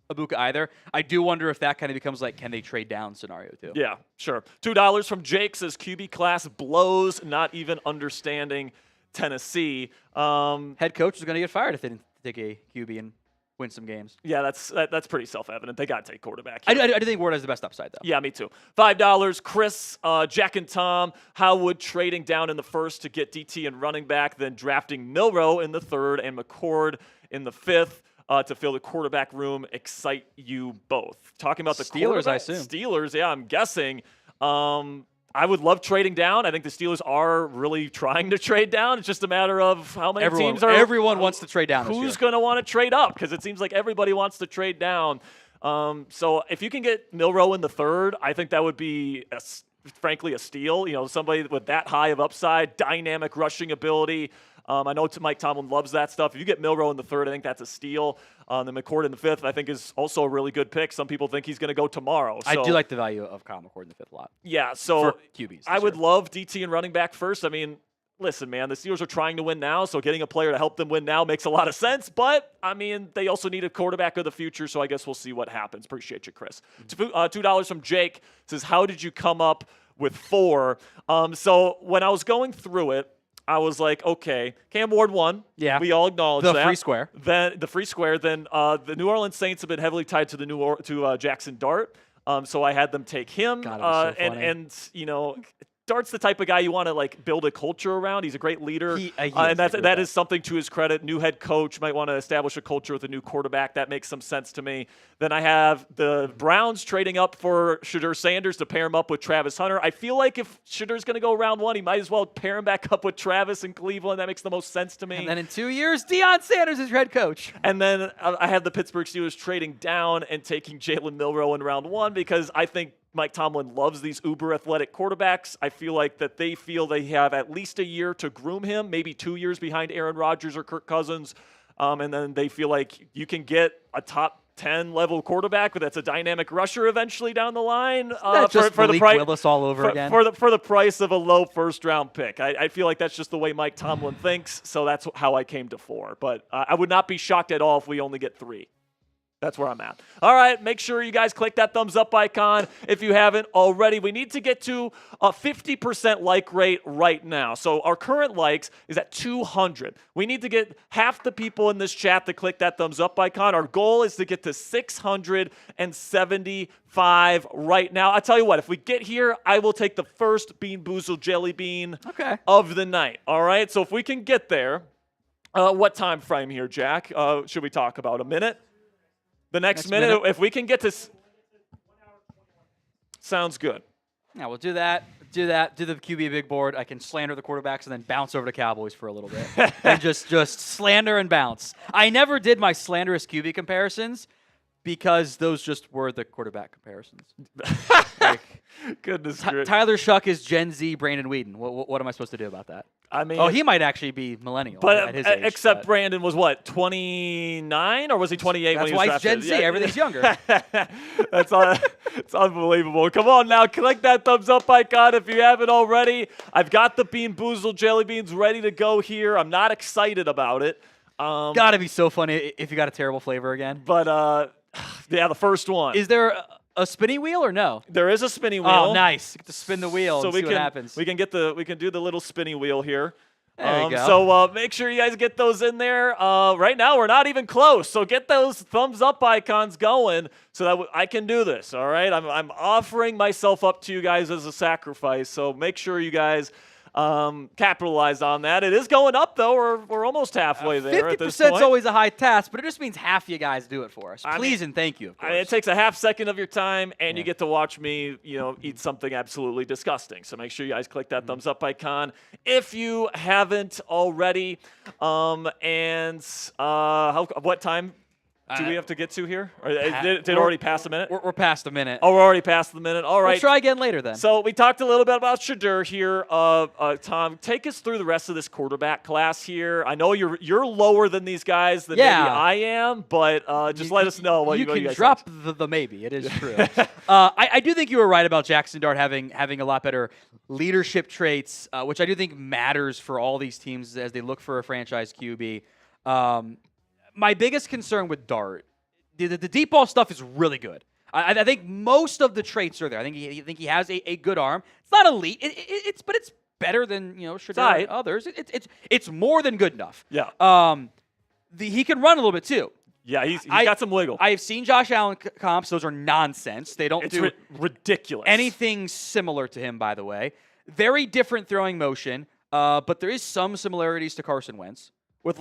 Egbuka either. I do wonder if that kind of becomes like, can they trade down scenario too? Yeah, sure. $2 from Jake says QB class blows, not even understanding Tennessee. Head coach is going to get fired if they didn't take a QB and win some games. Yeah, that's pretty self-evident. They got to take quarterback. I do think Ward has the best upside, though. Yeah, me too. $5. Chris, Jack and Tom, how would trading down in the first to get DT and running back, then drafting Milroe in the third and McCord in the fifth to fill the quarterback room excite you both? Talking about the Steelers, I assume. Steelers, yeah, I'm guessing. I would love trading down. I think the Steelers are really trying to trade down. It's just a matter of how many teams are. Everyone wants to trade down. Who's going to want to trade up? Because it seems like everybody wants to trade down. So if you can get Milroe in the third, I think that would be, frankly, a steal. You know, somebody with that high of upside, dynamic rushing ability. I know Mike Tomlin loves that stuff. If you get Milroe in the third, I think that's a steal. The McCord in the fifth, I think, is also a really good pick. Some people think he's going to go tomorrow. So, I do like the value of Kyle McCord in the fifth a lot. Yeah, so for QBs. I would love DT and running back first. I mean, listen, man, the Steelers are trying to win now, so getting a player to help them win now makes a lot of sense. But, I mean, they also need a quarterback of the future, so I guess we'll see what happens. Appreciate you, Chris. $2 from Jake says, how did you come up with 4? So when I was going through it, I was like, okay, Cam Ward won. Yeah, we all acknowledge the that. Free square. Then the free square. Then the New Orleans Saints have been heavily tied to Jackson Dart. So I had them take him. God, so and you know, Dart's the type of guy you want to like build a culture around. He's a great leader, and that is something to his credit. New head coach might want to establish a culture with a new quarterback. That makes some sense to me. Then I have the Browns trading up for Shadur Sanders to pair him up with Travis Hunter. I feel like if Shadur's going to go round 1, he might as well pair him back up with Travis in Cleveland. That makes the most sense to me. And then in 2 years, Deion Sanders is your head coach. And then I had the Pittsburgh Steelers trading down and taking Jalen Milroe in round 1 because I think Mike Tomlin loves these uber athletic quarterbacks. I feel like that they feel they have at least a year to groom him, maybe 2 years behind Aaron Rodgers or Kirk Cousins. And then they feel like you can get a top 10 level quarterback, but that's a dynamic rusher eventually down the line for the price Willis all over again. For the price of a low first round pick. I feel like that's just the way Mike Tomlin thinks. So that's how I came to 4. But I would not be shocked at all if we only get 3. That's where I'm at. All right, make sure you guys click that thumbs up icon if you haven't already. We need to get to a 50% like rate right now. So our current likes is at 200. We need to get half the people in this chat to click that thumbs up icon. Our goal is to get to 675 right now. I tell you what, if we get here, I will take the first Bean Boozled Jelly Bean of the night. All right, so if we can get there, what time frame here, Jack? Should we talk about a minute? The next minute, if we can get to... Sounds good. Yeah, we'll do that. Do the QB big board. I can slander the quarterbacks and then bounce over to Cowboys for a little bit. And just slander and bounce. I never did my slanderous QB comparisons because those just were the quarterback comparisons. Goodness. Tyler Shuck is Gen Z Brandon Whedon. What am I supposed to do about that? I mean, he mimight actually be millennial but at his age. Except Brandon was what, 29 or was he 28 when he was drafted? That's why he's Gen Z. Everything's younger. It's unbelievable. Come on now, click that thumbs up icon if you haven't already. I've got the Bean Boozled Jelly Beans ready to go here. I'm not excited about it. Gotta be so funny if you got a terrible flavor again. But yeah, the first one. Is there a spinning wheel or no? There is a spinning wheel. Oh, nice. Get to spin the wheel and see what happens. We can do the little spinning wheel here. There you go. So make sure you guys get those in there. Right now, we're not even close. So get those thumbs up icons going so that I can do this, all right? I'm offering myself up to you guys as a sacrifice. So make sure you guys capitalize on that. It is going up, though. We're almost halfway there at this 50% point. is always a high task, but it just means half you guys do it for us. Please and thank you, of course. It takes a half second of your time, and you get to watch me, eat something absolutely disgusting. So make sure you guys click that thumbs up icon if you haven't already. What time do we have to get to here? Or did it already pass a minute? We're past a minute. Oh, we're already past the minute. All right. We'll try again later then. So we talked a little bit about Shadur here. Tom, take us through the rest of this quarterback class here. I know you're lower than these guys than maybe I am, but just let us know what you guys think. You can drop the maybe. It is true. I do think you were right about Jackson Dart having a lot better leadership traits, which I do think matters for all these teams as they look for a franchise QB. My biggest concern with Dart, the deep ball stuff is really good. I think most of the traits are there. I think he has a good arm. It's not elite, but it's better than Shadur and others. It's more than good enough. Yeah. He can run a little bit too. Yeah, he's got some wiggle. I have seen Josh Allen comps. Those are nonsense. They don't do ridiculous anything similar to him. By the way, very different throwing motion, but there is some similarities to Carson Wentz with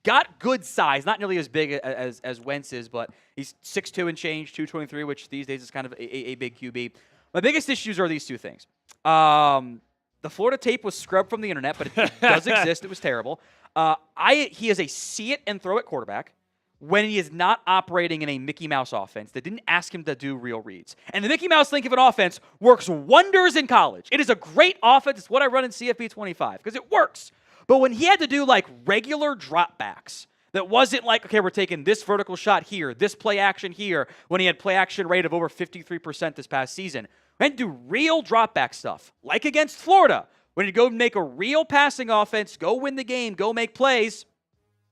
got good size, not nearly as big as Wentz is, but he's 6'2" and change, 223, which these days is kind of a big QB. My biggest issues are these two things. The Florida tape was scrubbed from the internet, but it does exist. It was terrible. He is a see-it-and-throw-it quarterback when he is not operating in a Mickey Mouse offense that didn't ask him to do real reads. And the Mickey Mouse link of an offense works wonders in college. It is a great offense. It's what I run in CFB 25 because it works. But when he had to do regular dropbacks, that wasn't okay, we're taking this vertical shot here, this play action here, when he had play action rate of over 53% this past season, we had to do real dropback stuff, like against Florida, when he'd go make a real passing offense, go win the game, go make plays.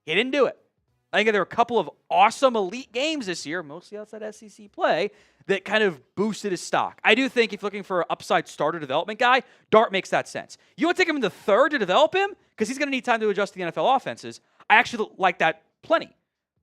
He didn't do it. I think there were a couple of awesome elite games this year, mostly outside SEC play, that kind of boosted his stock. I do think if you're looking for an upside starter development guy, Dart makes that sense. You want to take him in the third to develop him? Because he's going to need time to adjust to the NFL offenses. I actually like that plenty.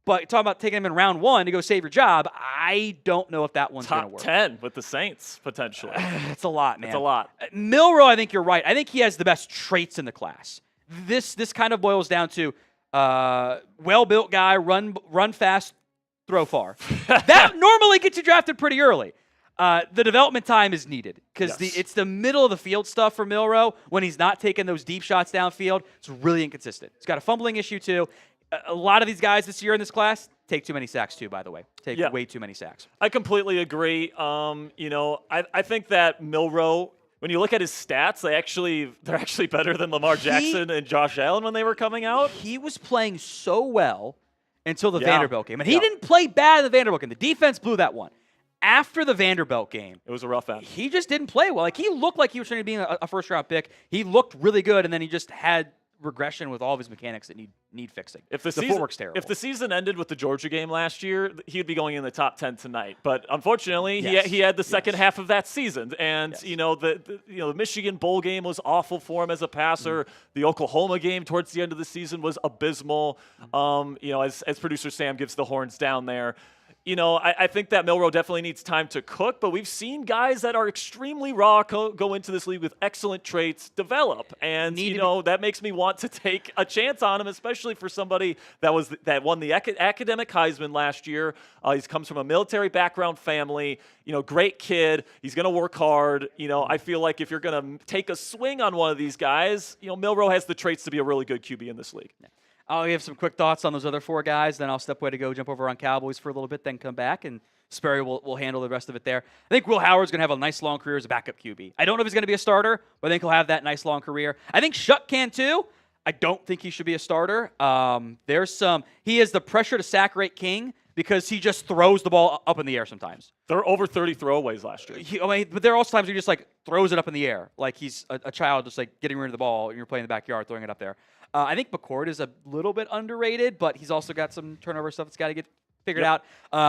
But talking about taking him in round one to go save your job, I don't know if that one's going to work. Top 10 with the Saints, potentially. It's a lot, man. It's a lot. Milroe, I think you're right. I think he has the best traits in the class. This kind of boils down to well-built guy, run fast, throw far. That normally gets you drafted pretty early. The development time is needed because it's the middle of the field stuff for Milroe when he's not taking those deep shots downfield. It's really inconsistent. He's got a fumbling issue too. A lot of these guys this year in this class take too many sacks too, by the way. Take way too many sacks. I completely agree. I think that Milroe, when you look at his stats, they're actually better than Lamar Jackson and Josh Allen when they were coming out. He was playing so well until the Vanderbilt game. And he didn't play bad in the Vanderbilt game. The defense blew that one. After the Vanderbilt game, it was a rough end. He just didn't play well. He looked like he was trying to be a first-round pick. He looked really good, and then he just had regression with all of his mechanics that need fixing. The footwork's terrible. If the season ended with the Georgia game last year, he'd be going in the top 10 tonight. But unfortunately, he had the second half of that season, and the Michigan bowl game was awful for him as a passer. The Oklahoma game towards the end of the season was abysmal. As producer Sam gives the horns down there. I think that Milroe definitely needs time to cook, but we've seen guys that are extremely raw go into this league with excellent traits develop. And, that makes me want to take a chance on him, especially for somebody that won the academic Heisman last year. He comes from a military background family, great kid. He's going to work hard. I feel like if you're going to take a swing on one of these guys, Milroe has the traits to be a really good QB in this league. Yeah. I'll give some quick thoughts on those other four guys, then I'll step away to go jump over on Cowboys for a little bit, then come back, and Sperry will handle the rest of it there. I think Will Howard's going to have a nice long career as a backup QB. I don't know if he's going to be a starter, but I think he'll have that nice long career. I think Shuck can too. I don't think he should be a starter. He is the pressure to sack rate king because he just throws the ball up in the air sometimes. There were over 30 throwaways last year. But there are also times where he just throws it up in the air, like he's a child just getting rid of the ball and you're playing in the backyard, throwing it up there. I think McCord is a little bit underrated, but he's also got some turnover stuff that's got to get figured out.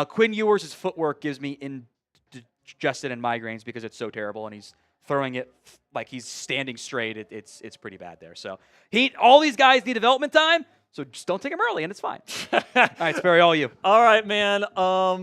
Quinn Ewers' footwork gives me indigestion and migraines because it's so terrible, and he's throwing it like he's standing straight. It's pretty bad there. So all these guys need development time, so just don't take them early, and it's fine. All right, Sperry, all you. All right, man.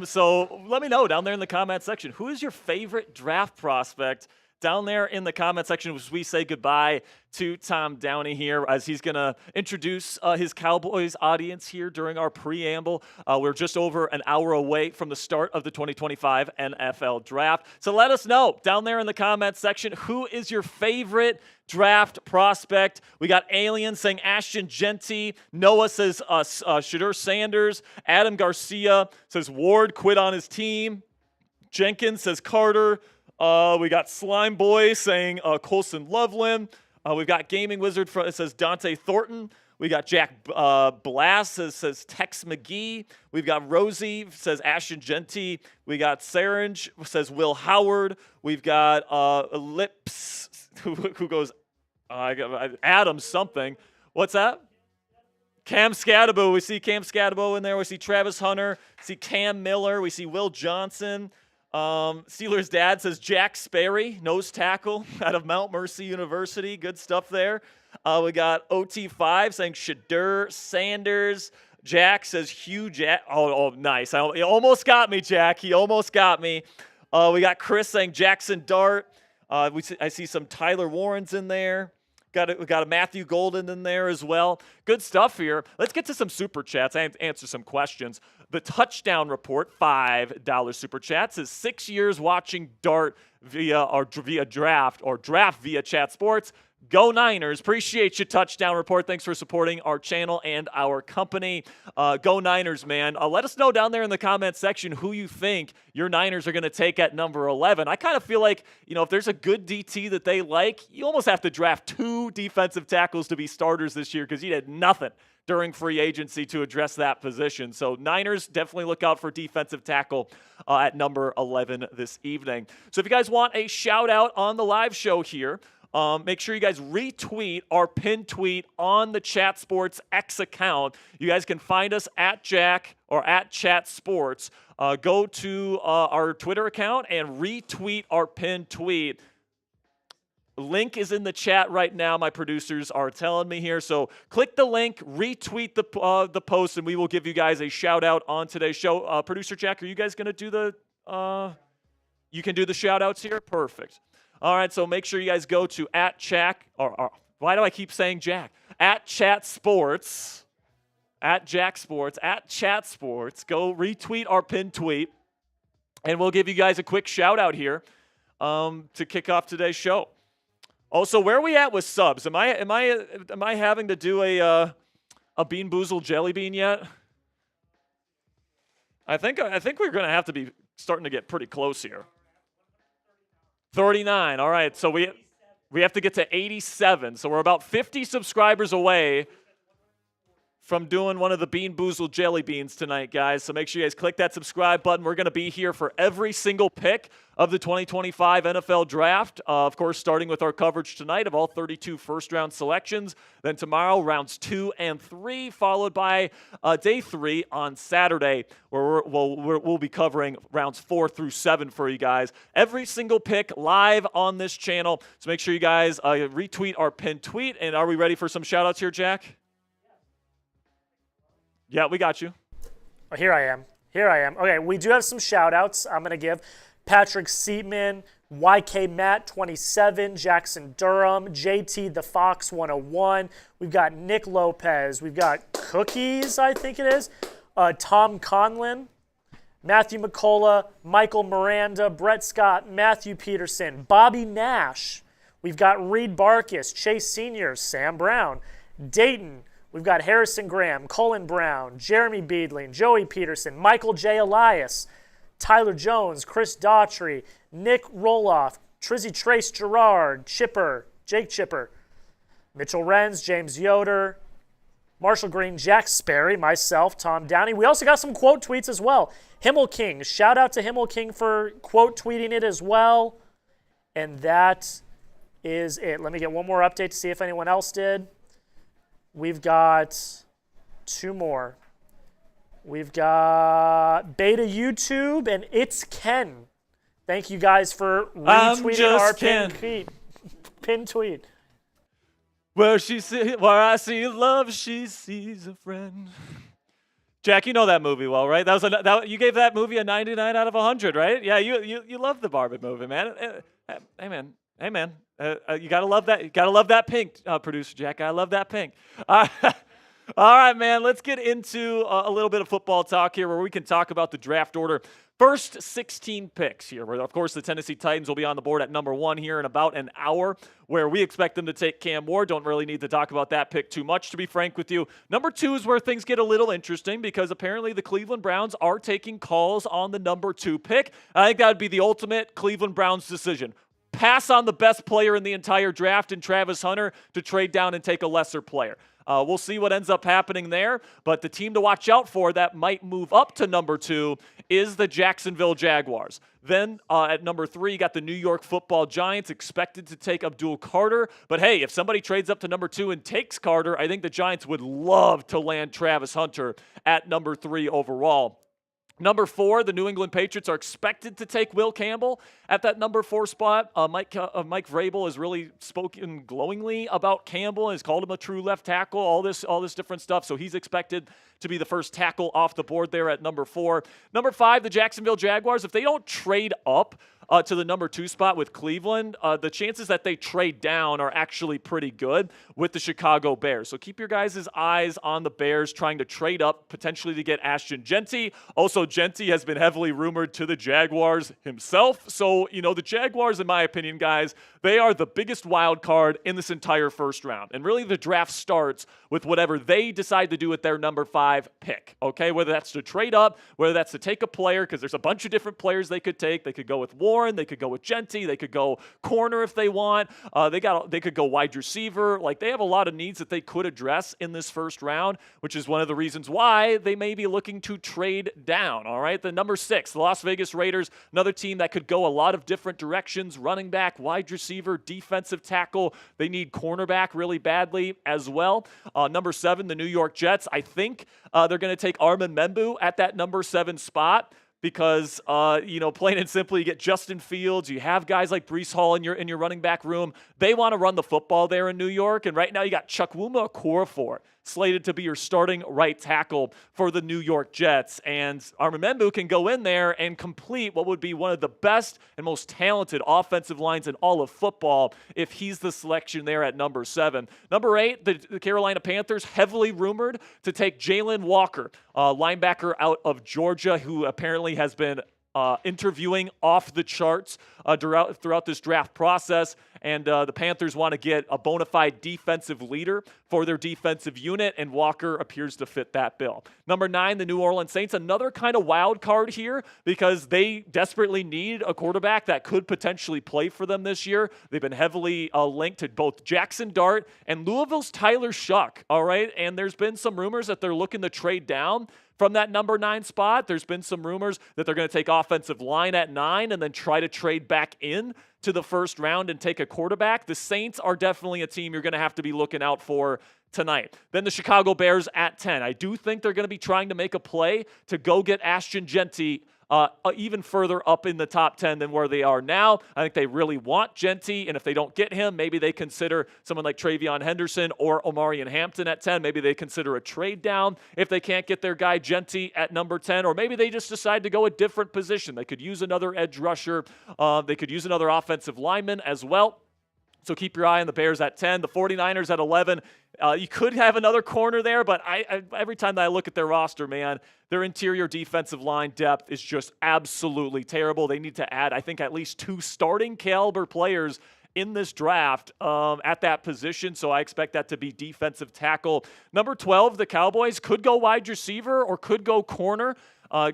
So let me know down there in the comment section, who is your favorite draft prospect down there in the comment section as we say goodbye to Tom Downey here as he's going to introduce his Cowboys audience here during our preamble. We're just over an hour away from the start of the 2025 NFL Draft. So let us know down there in the comment section, who is your favorite draft prospect? We got Alien saying Ashton Genty. Noah says Shadur Sanders. Adam Garcia says Ward quit on his team. Jenkins says Carter. We got Slime Boy saying Colson Loveland. We've got Gaming Wizard it says Dante Thornton. We got Jack Blast says Tex McGee. We've got Rosie says Ashton Genty. We got Sarange says Will Howard. We've got Lips who goes Adam something. What's that? Cam Scadabo. We see Cam Scadabo in there. We see Travis Hunter. We see Cam Miller. We see Will Johnson. Steelers dad says Jack Sperry, nose tackle out of Mount Mercy University. Good stuff there. We got OT5 saying Shadur Sanders. Jack says Hugh Jack. Oh, nice. He almost got me, Jack. He almost got me. We got Chris saying Jackson Dart. I see some Tyler Warrens in there. We got a Matthew Golden in there as well. Good stuff here. Let's get to some super chats and answer some questions. The touchdown report, $5 super chat, says 6 years watching Dart via draft or draft via Chat Sports. Go Niners. Appreciate you, touchdown report. Thanks for supporting our channel and our company. Go Niners, man. Let us know down there in the comment section who you think your Niners are going to take at number 11. I kind of feel like, if there's a good DT that they like, you almost have to draft 2 defensive tackles to be starters this year because you did nothing during free agency to address that position. So Niners, definitely look out for defensive tackle at number 11 this evening. So if you guys want a shout out on the live show here, make sure you guys retweet our pinned tweet on the Chat Sports X account. You guys can find us at Jack or at Chat Sports. Go to our Twitter account and retweet our pinned tweet. Link is in the chat right now. My producers are telling me here. So click the link, retweet the post, and we will give you guys a shout out on today's show. Producer Jack, are you guys going to do you can do the shout outs here? Perfect. All right, so make sure you guys go to at Jack, or why do I keep saying Jack? At Chat Sports, at Jack Sports, at Chat Sports. Go retweet our pinned tweet, and we'll give you guys a quick shout out here to kick off today's show. Also, where are we at with subs? Am I having to do a Bean Boozled Jelly Bean yet? I think we're going to have to be starting to get pretty close here. 39. All right, so we have to get to 87. So we're about 50 subscribers away from doing one of the Bean Boozled Jelly Beans tonight, guys. So make sure you guys click that subscribe button. We're going to be here for every single pick of the 2025 NFL Draft. Of course, starting with our coverage tonight of all 32 first-round selections. Then tomorrow, rounds 2 and 3, followed by day 3 on Saturday, where we'll be covering rounds 4 through 7 for you guys. Every single pick live on this channel. So make sure you guys retweet our pinned tweet. And are we ready for some shout-outs here, Jack? Yeah, we got you. Oh, here I am. Okay, we do have some shout-outs I'm going to give. Patrick Seatman, YK Matt 27, Jackson Durham, JT the Fox 101. We've got Nick Lopez. We've got Cookies, I think it is. Tom Conlin, Matthew McCullough, Michael Miranda, Brett Scott, Matthew Peterson, Bobby Nash. We've got Reed Barkus, Chase Sr., Sam Brown, Dayton. We've got Harrison Graham, Colin Brown, Jeremy Beedling, Joey Peterson, Michael J. Elias, Tyler Jones, Chris Daughtry, Nick Roloff, Trizzy Trace Gerard, Chipper, Jake Chipper, Mitchell Renz, James Yoder, Marshall Green, Jack Sperry, myself, Tom Downey. We also got some quote tweets as well. Himmel King, shout out to Himmel King for quote tweeting it as well. And that is it. Let me get one more update to see if anyone else did. We've got 2 more. We've got Beta YouTube and It's Ken. Thank you guys for retweeting our pinned tweet. Where I see love, she sees a friend. Jack, you know that movie well, right? You gave that movie a 99 out of 100, right? Yeah, you love the Barbie movie, man. Hey, man. Hey, man, you got to love that. You got to love that pink, producer Jack. I love that pink. All right, man, let's get into a little bit of football talk here where we can talk about the draft order. First 16 picks here, where, of course, the Tennessee Titans will be on the board at number 1 here in about an hour, where we expect them to take Cam Ward. Don't really need to talk about that pick too much, to be frank with you. Number 2 is where things get a little interesting because apparently the Cleveland Browns are taking calls on the number 2 pick. I think that would be the ultimate Cleveland Browns decision. Pass on the best player in the entire draft in Travis Hunter to trade down and take a lesser player. We'll see what ends up happening there, but the team to watch out for that might move up to number 2 is the Jacksonville Jaguars. Then at number 3, you got the New York Football Giants expected to take Abdul Carter. But hey, if somebody trades up to number 2 and takes Carter, I think the Giants would love to land Travis Hunter at number 3 overall. Number 4, the New England Patriots are expected to take Will Campbell at that number 4 spot. Mike Vrabel has really spoken glowingly about Campbell and has called him a true left tackle, all this different stuff. So he's expected to be the first tackle off the board there at number 4. Number 5, the Jacksonville Jaguars. If they don't trade up to the number 2 spot with Cleveland, the chances that they trade down are actually pretty good with the Chicago Bears. So keep your guys' eyes on the Bears trying to trade up potentially to get Ashton Jeanty. Also, Jeanty has been heavily rumored to the Jaguars himself. So, the Jaguars, in my opinion, guys, they are the biggest wild card in this entire first round. And really the draft starts with whatever they decide to do with their number 5 pick, okay? Whether that's to trade up, whether that's to take a player, because there's a bunch of different players they could take. They could go with Warren, they could go with Jeanty, they could go corner if they want. They could go wide receiver. Like, they have a lot of needs that they could address in this first round, which is one of the reasons why they may be looking to trade down, all right? The number 6, the Las Vegas Raiders, another team that could go a lot of different directions, running back, wide receiver, defensive tackle. They need cornerback really badly as well. Number 7, the New York Jets. I think they're going to take Armin Membu at that number 7 spot. Because, plain and simply, you get Justin Fields, you have guys like Breece Hall in your running back room. They want to run the football there in New York, and right now you got Chukwuma Okorafor slated to be your starting right tackle for the New York Jets. And Armin Membu can go in there and complete what would be one of the best and most talented offensive lines in all of football if he's the selection there at number 7. Number 8, the Carolina Panthers, heavily rumored to take Jalen Walker, linebacker out of Georgia, who apparently has been interviewing off the charts throughout this draft process. And the Panthers want to get a bona fide defensive leader for their defensive unit, and Walker appears to fit that bill. Number 9, the New Orleans Saints, another kind of wild card here because they desperately need a quarterback that could potentially play for them this year. They've been heavily linked to both Jackson Dart and Louisville's Tyler Shuck, all right? And there's been some rumors that they're looking to trade down from that number 9 spot. There's been some rumors that they're going to take offensive line at 9 and then try to trade back in to the first round and take a quarterback. The Saints are definitely a team you're going to have to be looking out for tonight. Then the Chicago Bears at 10. I do think they're going to be trying to make a play to go get Ashton Jeanty even further up in the top 10 than where they are now. I think they really want Jeanty, and if they don't get him, maybe they consider someone like Travion Henderson or Omarion Hampton at 10. Maybe they consider a trade down if they can't get their guy Jeanty at number 10, or maybe they just decide to go a different position. They could use another edge rusher. They could use another offensive lineman as well. So keep your eye on the Bears at 10. The 49ers at 11. You could have another corner there, but I every time that I look at their roster, man, their interior defensive line depth is just absolutely terrible. They need to add, I think, at least 2 starting caliber players in this draft at that position, so I expect that to be defensive tackle. Number 12, the Cowboys could go wide receiver or could go corner.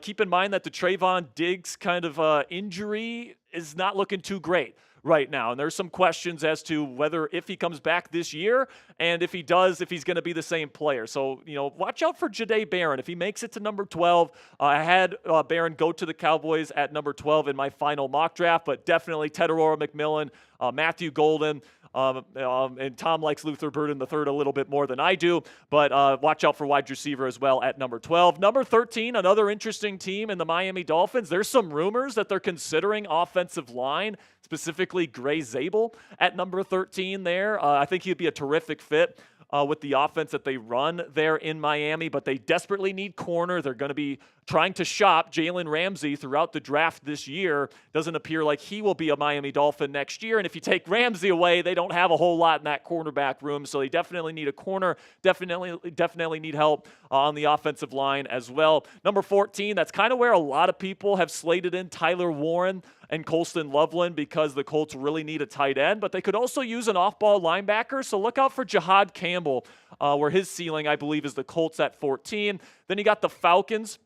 Keep in mind that the Trayvon Diggs kind of injury is not looking too great right now. And there's some questions as to whether if he comes back this year and if he does, if he's going to be the same player. So, watch out for Jahdae Barron. If he makes it to number 12, I had Barron go to the Cowboys at number 12 in my final mock draft, but definitely Tedorora McMillan, Matthew Golden, and Tom likes Luther Burden III a little bit more than I do, but watch out for wide receiver as well at number 12. Number 13, another interesting team in the Miami Dolphins. There's some rumors that they're considering offensive line, specifically Gray Zabel at number 13 there. I think he'd be a terrific fit with the offense that they run there in Miami, but they desperately need corner. They're going to be trying to shop Jalen Ramsey throughout the draft this year. Doesn't appear like he will be a Miami Dolphin next year. And if you take Ramsey away, they don't have a whole lot in that cornerback room. So they definitely need a corner, definitely need help on the offensive line as well. Number 14, that's kind of where a lot of people have slated in Tyler Warren and Colston Loveland because the Colts really need a tight end, but they could also use an off-ball linebacker. So look out for Jahad Campbell, where his ceiling, I believe, is the Colts at 14. Then you got the Falcons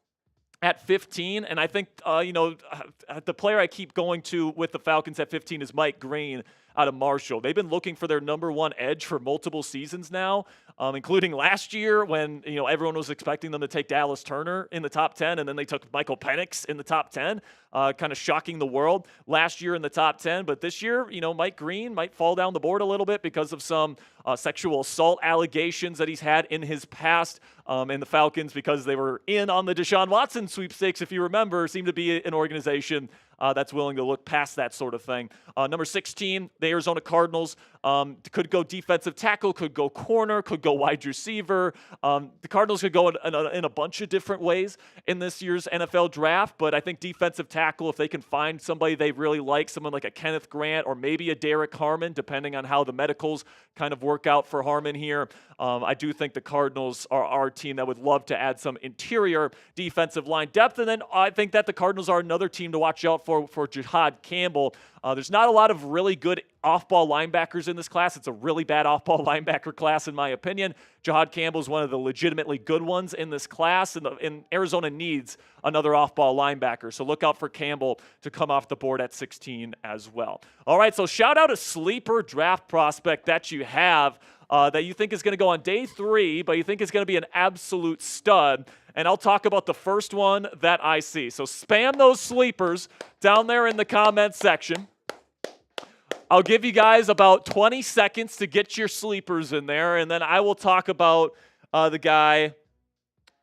at 15, and I think, the player I keep going to with the Falcons at 15 is Mike Green out of Marshall. They've been looking for their number one edge for multiple seasons now, including last year when, everyone was expecting them to take Dallas Turner in the top 10, and then they took Michael Penix in the top 10, kind of shocking the world last year in the top 10. But this year, Mike Green might fall down the board a little bit because of some sexual assault allegations that he's had in his past. And the Falcons, because they were in on the Deshaun Watson sweepstakes, if you remember, seem to be an organization that's willing to look past that sort of thing. Number 16, the Arizona Cardinals. Could go defensive tackle, could go corner, could go wide receiver. The Cardinals could go in a bunch of different ways in this year's NFL draft, but I think defensive tackle, if they can find somebody they really like, someone like a Kenneth Grant or maybe a Derek Harmon, depending on how the medicals kind of work out for Harmon here. I do think the Cardinals are our team that would love to add some interior defensive line depth. And then I think that the Cardinals are another team to watch out for Jahad Campbell. There's not a lot of really good off-ball linebackers in this class. It's a really bad off-ball linebacker class, in my opinion. Jahad Campbell is one of the legitimately good ones in this class, and Arizona needs another off-ball linebacker. So look out for Campbell to come off the board at 16 as well. All right, so shout out a sleeper draft prospect that you have that you think is going to go on day 3, but you think is going to be an absolute stud. And I'll talk about the first one that I see. So spam those sleepers down there in the comment section. I'll give you guys about 20 seconds to get your sleepers in there, and then I will talk about the guy.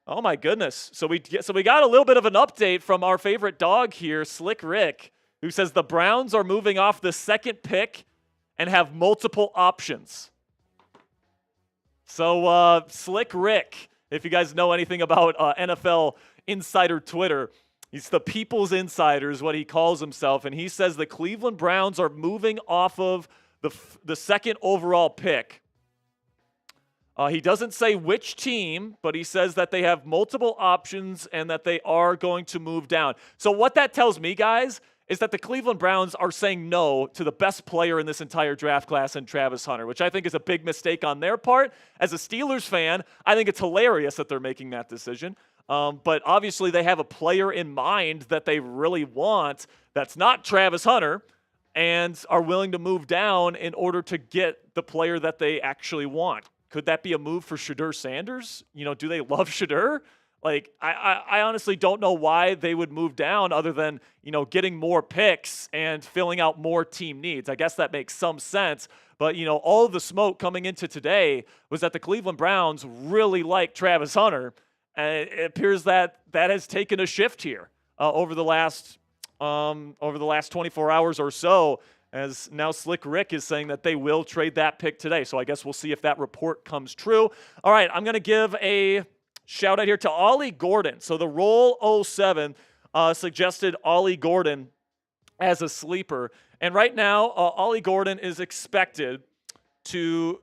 Oh, my goodness. So we got a little bit of an update from our favorite dog here, Slick Rick, who says the Browns are moving off the second pick and have multiple options. So Slick Rick, if you guys know anything about NFL Insider Twitter, he's the People's Insider is what he calls himself, and he says the Cleveland Browns are moving off of the second overall pick. He doesn't say which team, but he says that they have multiple options and that they are going to move down. So what that tells me, guys, is that the Cleveland Browns are saying no to the best player in this entire draft class in Travis Hunter, which I think is a big mistake on their part. As a Steelers fan, I think it's hilarious that they're making that decision. But obviously they have a player in mind that they really want that's not Travis Hunter and are willing to move down in order to get the player that they actually want. Could that be a move for Shedeur Sanders? Do they love Shedeur? I honestly don't know why they would move down other than, getting more picks and filling out more team needs. I guess that makes some sense. But, all of the smoke coming into today was that the Cleveland Browns really like Travis Hunter. And it appears that has taken a shift here over the last 24 hours or so, as now Slick Rick is saying that they will trade that pick today. So I guess we'll see if that report comes true. All right, I'm going to give a shout out here to Ollie Gordon. So the Roll 07 suggested Ollie Gordon as a sleeper. And right now, Ollie Gordon is expected to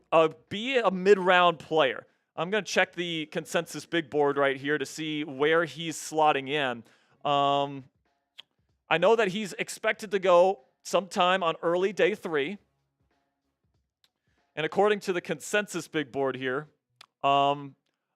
be a mid-round player. I'm going to check the consensus big board right here to see where he's slotting in. I know that he's expected to go sometime on early day 3. And according to the consensus big board here,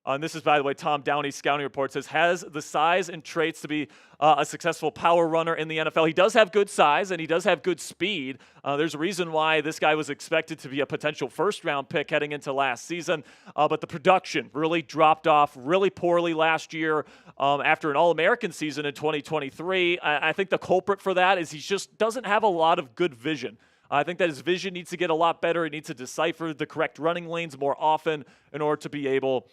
and this is, by the way, Tom Downey's scouting report, says has the size and traits to be a successful power runner in the NFL. He does have good size, and he does have good speed. There's a reason why this guy was expected to be a potential first-round pick heading into last season. But the production really dropped off really poorly last year after an All-American season in 2023. I think the culprit for that is he just doesn't have a lot of good vision. I think that his vision needs to get a lot better. He needs to decipher the correct running lanes more often in order to be able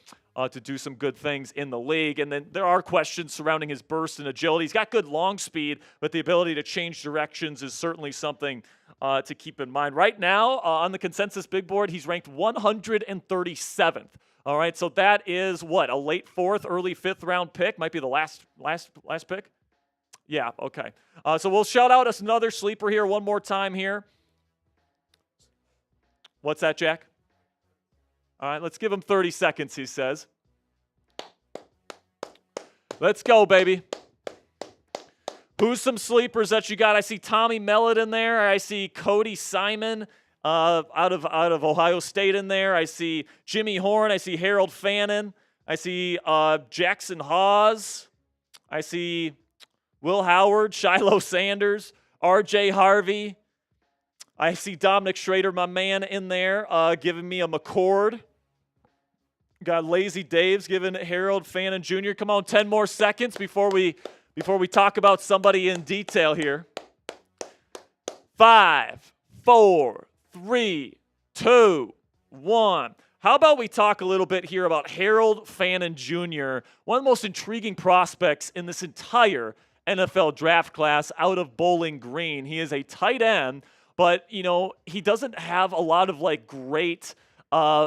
to do some good things in the league. And then there are questions surrounding his burst and agility. He's got good long speed, but the ability to change directions is certainly something to keep in mind. Right now, on the consensus big board, he's ranked 137th. All right, so that is what, a late 4th, early 5th round pick? Might be the last pick? Yeah, okay. So we'll shout out us another sleeper here one more time here. What's that, Jack? All right, let's give him 30 seconds, he says. Let's go, baby. Who's some sleepers that you got? I see Tommy Mellett in there. I see Cody Simon out of Ohio State in there. I see Jimmy Horn. I see Harold Fannin. I see Jackson Hawes. I see Will Howard, Shiloh Sanders, R.J. Harvey. I see Dominic Schrader, my man, in there, giving me a McCord. Got Lazy Dave's giving Harold Fannin Jr. Come on, 10 more seconds before we talk about somebody in detail here. 5, 4, 3, 2, 1. How about we talk a little bit here about Harold Fannin Jr., one of the most intriguing prospects in this entire NFL draft class out of Bowling Green. He is a tight end, but, he doesn't have a lot of, great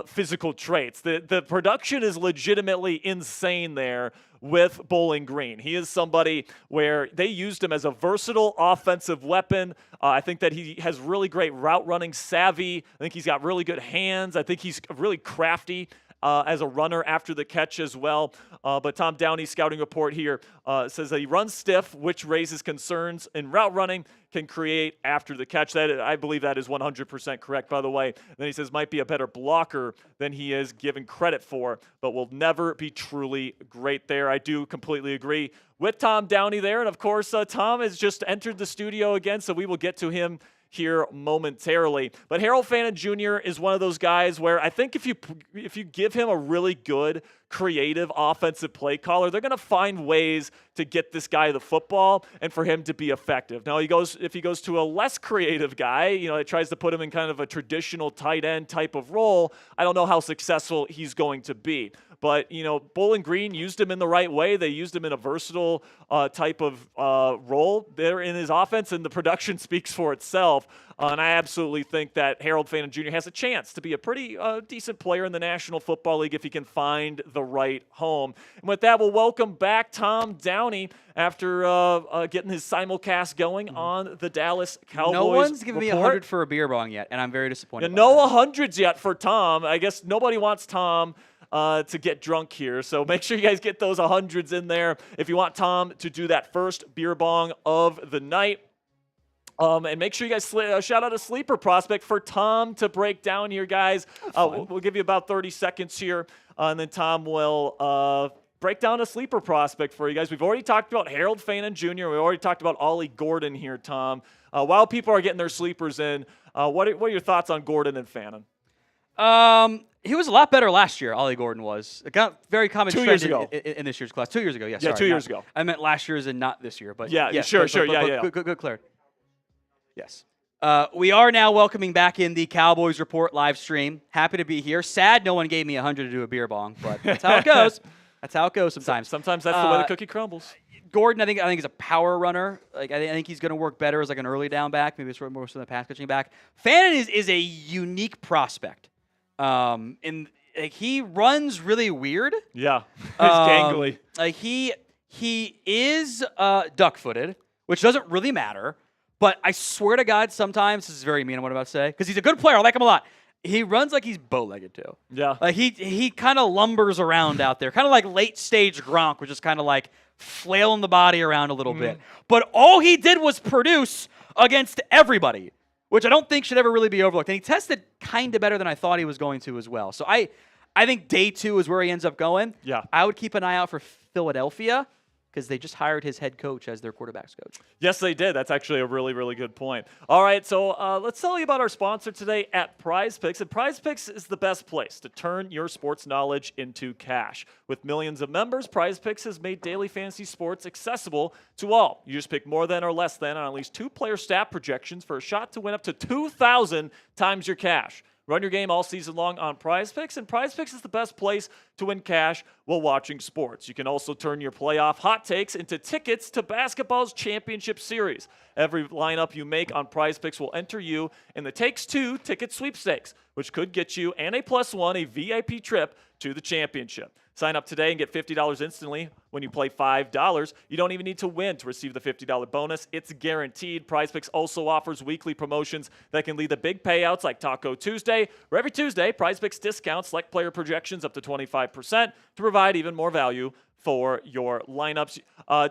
physical traits. The production is legitimately insane there with Bowling Green. He is somebody where they used him as a versatile offensive weapon. I think that he has really great route running savvy. I think he's got really good hands. I think he's really crafty as a runner after the catch as well. But Tom Downey's scouting report here says that he runs stiff, which raises concerns in route running, can create after the catch. I believe that is 100% correct, by the way. Then he says might be a better blocker than he is given credit for, but will never be truly great there. I do completely agree with Tom Downey there. And of course, Tom has just entered the studio again, so we will get to him here momentarily. But Harold Fannin Jr. is one of those guys where I think if you give him a really good, creative offensive play caller, they're going to find ways to get this guy the football and for him to be effective. Now, if he goes to a less creative guy, that tries to put him in kind of a traditional tight end type of role, I don't know how successful he's going to be. But, Bowling Green used him in the right way. They used him in a versatile type of role there in his offense, and the production speaks for itself. And I absolutely think that Harold Fannin Jr. has a chance to be a pretty decent player in the National Football League if he can find the right home. And with that, we'll welcome back Tom Downey after getting his simulcast going on the Dallas Cowboys. No one's given report. me 100 for a beer bong yet, and I'm very disappointed. No 100s yet for Tom. I guess nobody wants Tom to get drunk here. So make sure you guys get those 100s in there if you want Tom to do that first beer bong of the night. And make sure you guys shout out a sleeper prospect for Tom to break down here, guys. We'll give you about 30 seconds here, and then Tom will break down a sleeper prospect for you guys. We've already talked about Harold Fannin Jr. We already talked about Ollie Gordon here, Tom. While people are getting their sleepers in, what are your thoughts on Gordon and Fannin? He was a lot better last year, Ollie Gordon was. It got very common 2 years ago. In this year's class. 2 years ago, yes. Yeah, 2 years ago. I meant last year's and not this year. But yeah, yes, sure. Good clarity. Yes. We are now welcoming back in the Cowboys Report live stream. Happy to be here. Sad no one gave me 100 to do a beer bong, but that's how it goes. That's how it goes sometimes. Sometimes that's the way the cookie crumbles. Gordon, I think is a power runner. I think he's going to work better as an early down back, maybe sort of more so the pass catching back. Fannin is a unique prospect. He runs really weird. Yeah, he's gangly. He is duck-footed, which doesn't really matter. But I swear to God, sometimes, this is very mean what I'm about to say, because he's a good player. I like him a lot. He runs like he's bow-legged, too. Yeah. He kind of lumbers around out there, kind of like late-stage Gronk, which is kind of like flailing the body around a little bit. But all he did was produce against everybody, which I don't think should ever really be overlooked. And he tested kind of better than I thought he was going to as well. So I think day 2 is where he ends up going. Yeah. I would keep an eye out for Philadelphia, because they just hired his head coach as their quarterback's coach. Yes, they did. That's actually a really, really good point. All right, so let's tell you about our sponsor today at Prize Picks. And Prize Picks is the best place to turn your sports knowledge into cash. With millions of members, Prize Picks has made daily fantasy sports accessible to all. You just pick more than or less than on at least 2-player stat projections for a shot to win up to 2,000 times your cash. Run your game all season long on Prize Picks, and Prize Picks is the best place to win cash while watching sports. You can also turn your playoff hot takes into tickets to basketball's championship series. Every lineup you make on PrizePicks will enter you in the Takes Two ticket sweepstakes, which could get you and a +1 a VIP trip to the championship. Sign up today and get $50 instantly when you play $5. You don't even need to win to receive the $50 bonus. It's guaranteed. PrizePicks also offers weekly promotions that can lead to big payouts like Taco Tuesday, where every Tuesday, PrizePicks discounts select player projections up to 25% to provide even more value for your lineups.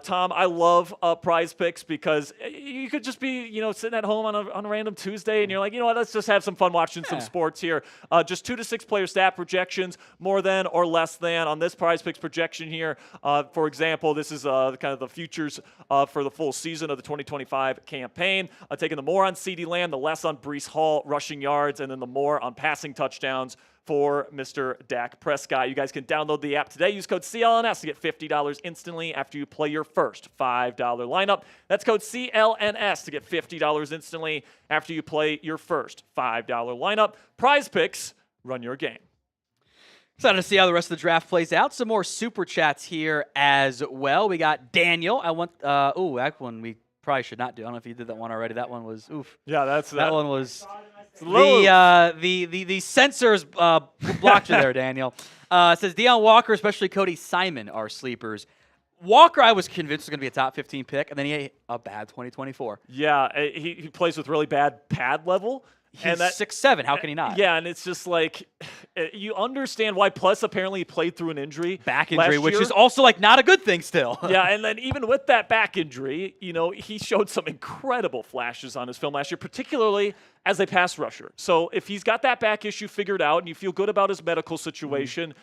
Tom, I love PrizePicks because you could just be, sitting at home on a random Tuesday and you're like, let's just have some fun watching some sports here. Just 2 to 6 player stat projections, more than or less than. On this PrizePicks projection here, for example, this is kind of the futures for the full season of the 2025 campaign. Taking the more on CeeDee Lamb, the less on Breece Hall rushing yards, and then the more on passing touchdowns for Mr. Dak Prescott. You guys can download the app today. Use code CLNS to get $50 instantly after you play your first $5 lineup. That's code CLNS to get $50 instantly after you play your first $5 lineup. PrizePicks, run your game. Excited to see how the rest of the draft plays out. Some more super chats here as well. We got Daniel. I want, that one we probably should not do. I don't know if you did that one already. That one was, oof. Yeah, that one was... The censors blocked you there, Daniel. It says Deion Walker, especially Cody Simon, are sleepers. Walker, I was convinced was going to be a top 15 pick, and then he had a bad 2024. Yeah, he plays with really bad pad level. He's 6'7". How can he not? Yeah, and it's just like you understand why. Plus, apparently, he played through an injury, back injury, which is also like not a good thing still. Yeah, and then even with that back injury, he showed some incredible flashes on his film last year, particularly as a pass rusher. So if he's got that back issue figured out, and you feel good about his medical situation.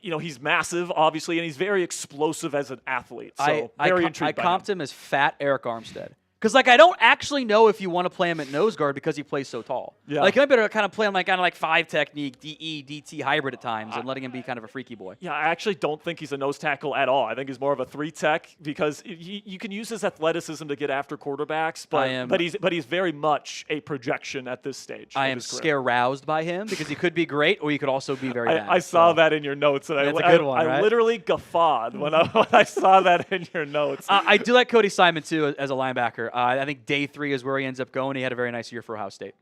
He's massive, obviously, and he's very explosive as an athlete. So very intrigued by him. I comped him as fat Eric Armstead. Because, I don't actually know if you want to play him at nose guard because he plays so tall. Yeah. You might better kind of play him kind of 5 technique, DE, DT hybrid at times and letting him be kind of a freaky boy. Yeah, I actually don't think he's a nose tackle at all. I think he's more of a 3 tech because you can use his athleticism to get after quarterbacks, but he's very much a projection at this stage. I am scare-roused by him because he could be great or he could also be very bad. I saw that in your notes. And that's a good one, right? I literally guffawed when I saw that in your notes. I do like Cody Simon, too, as a linebacker. I think day 3 is where he ends up going. He had a very nice year for Ohio State.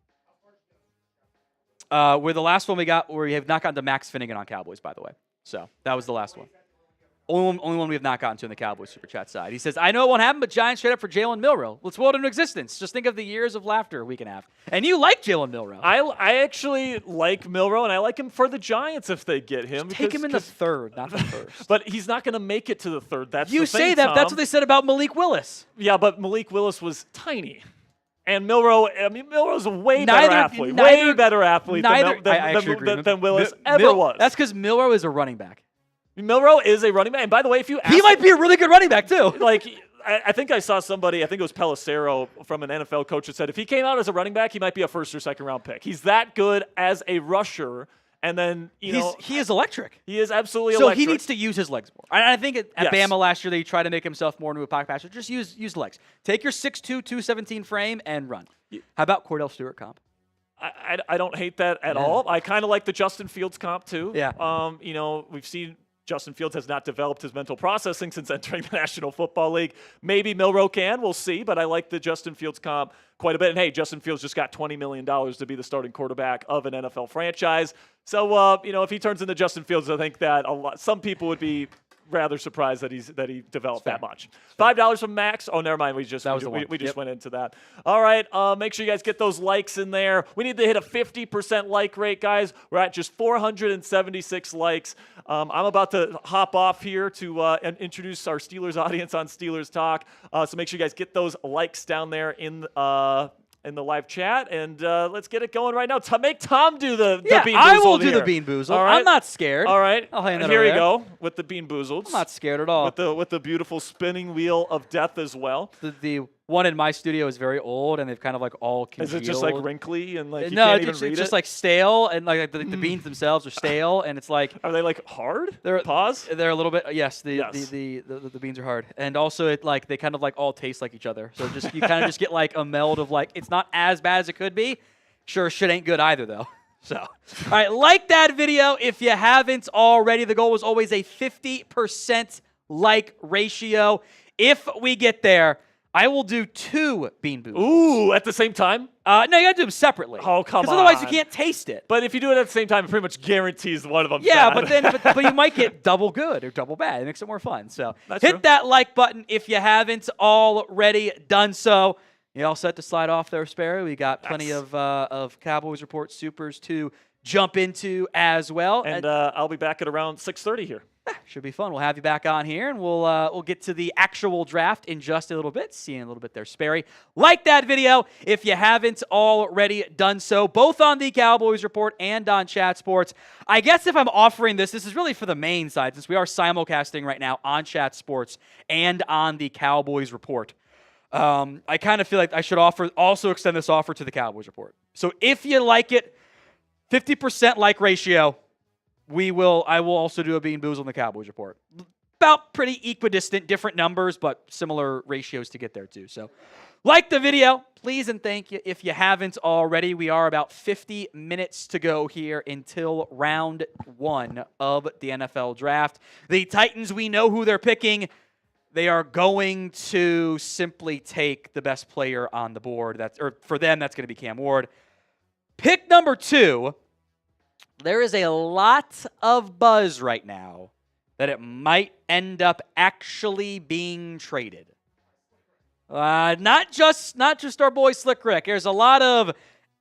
We're the last one we got where we have not gotten to Max Finnegan on Cowboys, by the way. So that was the last one. Only one we have not gotten to in the Cowboys Super Chat side. He says, I know it won't happen, but Giants straight up for Jalen Milroe. Let's will it into existence. Just think of the years of laughter we can have. And you like Jalen Milroe. I actually like Milroe, and I like him for the Giants if they get him. Take him in the 3rd, not the 1st. But he's not going to make it to the 3rd. That's you the say thing, that. Tom. That's what they said about Malik Willis. Yeah, but Malik Willis was tiny. And Milroe's a way better athlete than Willis ever was. That's because Milroe is a running back. Milroe is a running back. And by the way, if you ask he might be a really good running back, too. I think I saw somebody, I think it was Pelissero from an NFL coach that said if he came out as a running back, he might be a 1st or 2nd round pick. He's that good as a rusher. And then, he is electric. He is absolutely electric. So he needs to use his legs more. I think at Bama last year, they tried to make himself more into a pocket passer. Just use legs. Take your 6'2", 217 frame and run. How about Cordell Stewart comp? I don't hate that at all. I kind of like the Justin Fields comp, too. Yeah. We've seen Justin Fields has not developed his mental processing since entering the National Football League. Maybe Milroe can. We'll see. But I like the Justin Fields comp quite a bit. And, hey, Justin Fields just got $20 million to be the starting quarterback of an NFL franchise. So, if he turns into Justin Fields, I think that some people would be rather surprised that he developed that much. $5 from Max. Oh, never mind. We just went into that. All right. Make sure you guys get those likes in there. We need to hit a 50% like rate, guys. We're at just 476 likes. I'm about to hop off here to introduce our Steelers audience on Steelers Talk. So make sure you guys get those likes down there in the live chat, and let's get it going right now. Make Tom do the Bean Boozled. I will do the Bean Boozled. All right. I'm not scared. All right. I'll hand that Here we over go with the Bean Boozled. I'm not scared at all. With the beautiful spinning wheel of death as well. The one in my studio is very old, and they've kind of all congealed. Is it just wrinkly and you no, can't even read it? No, it's just stale, and the beans themselves are stale, and it's like. Are they hard? Pause. They're a little bit. Yes, the beans are hard, and also they kind of all taste like each other. So you kind of just get a meld of it's not as bad as it could be. Sure, shit ain't good either though. So, all right, like that video if you haven't already. The goal was always a 50% like ratio. If we get there, I will do 2 Bean Boozles. Ooh, at the same time? No, you got to do them separately. Oh, come on. Because otherwise you can't taste it. But if you do it at the same time, it pretty much guarantees one of them. Yeah, bad. but you might get double good or double bad. It makes it more fun. So That's hit true. that like button if you haven't already done so. You all set to slide off there, Sparrow? We got plenty of Cowboys Report supers to jump into as well. And I'll be back at around 6:30 here. Should be fun. We'll have you back on here, and we'll get to the actual draft in just a little bit. See you in a little bit there, Sperry. Like that video if you haven't already done so, both on the Cowboys Report and on Chat Sports. I guess if I'm offering this is really for the main side, since we are simulcasting right now on Chat Sports and on the Cowboys Report. I kind of feel like I should also extend this offer to the Cowboys Report. So if you like it, 50% like ratio, I will also do a Bean Boozle on the Cowboys Report. About pretty equidistant, different numbers, but similar ratios to get there too. So like the video, please and thank you if you haven't already. We are about 50 minutes to go here until round 1 of the NFL Draft. The Titans, we know who they're picking. They are going to simply take the best player on the board. For them, that's going to be Cam Ward. Pick number 2. There is a lot of buzz right now that it might end up actually being traded. Not just our boy Slick Rick. There's a lot of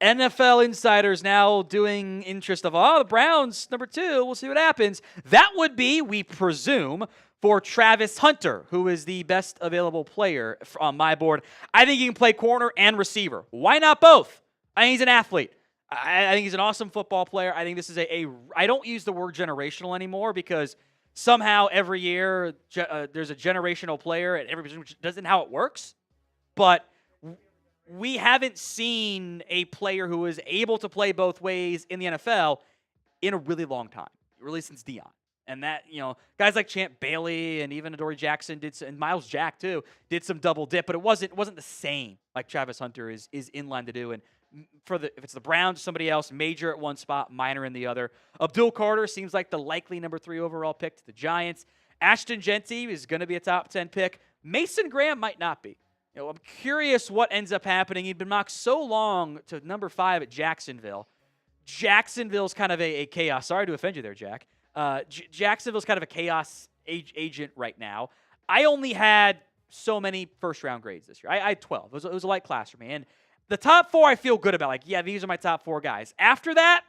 NFL insiders now doing interest of, the Browns, number 2, we'll see what happens. That would be, we presume, for Travis Hunter, who is the best available player on my board. I think he can play corner and receiver. Why not both? I think he's an athlete. I think he's an awesome football player. I think this is I don't use the word generational anymore because somehow every year there's a generational player at every position, which isn't how it works. But we haven't seen a player who is able to play both ways in the NFL in a really long time, really since Dion. And that, guys like Champ Bailey and even Adoree Jackson and Miles Jack too did some double dip, but it wasn't the same like Travis Hunter is in line to do. And if it's the Browns, somebody else, major at one spot, minor in the other. Abdul Carter seems like the likely number 3 overall pick to the Giants. Ashton Genty is going to be a top 10 pick. Mason Graham might not be. I'm curious what ends up happening. He'd been mocked so long to number 5 at Jacksonville. Jacksonville's kind of a chaos. Sorry to offend you there, Jack. Jacksonville's kind of a chaos agent right now. I only had so many first-round grades this year. I had 12. It was a light class for me. And the top 4 I feel good about. These are my top 4 guys. After that,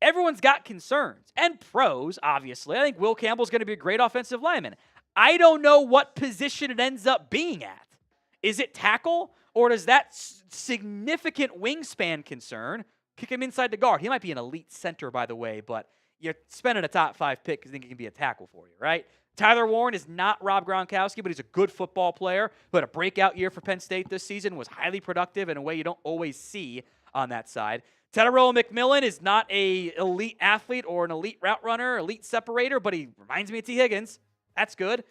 everyone's got concerns. And pros, obviously. I think Will Campbell's going to be a great offensive lineman. I don't know what position it ends up being at. Is it tackle? Or does that significant wingspan concern kick him inside the guard? He might be an elite center, by the way, but you're spending a top 5 pick because you think he can be a tackle for you, right? Tyler Warren is not Rob Gronkowski, but he's a good football player who had a breakout year for Penn State this season, was highly productive in a way you don't always see on that side. Tetairoa McMillan is not an elite athlete or an elite route runner, elite separator, but he reminds me of T. Higgins. That's good.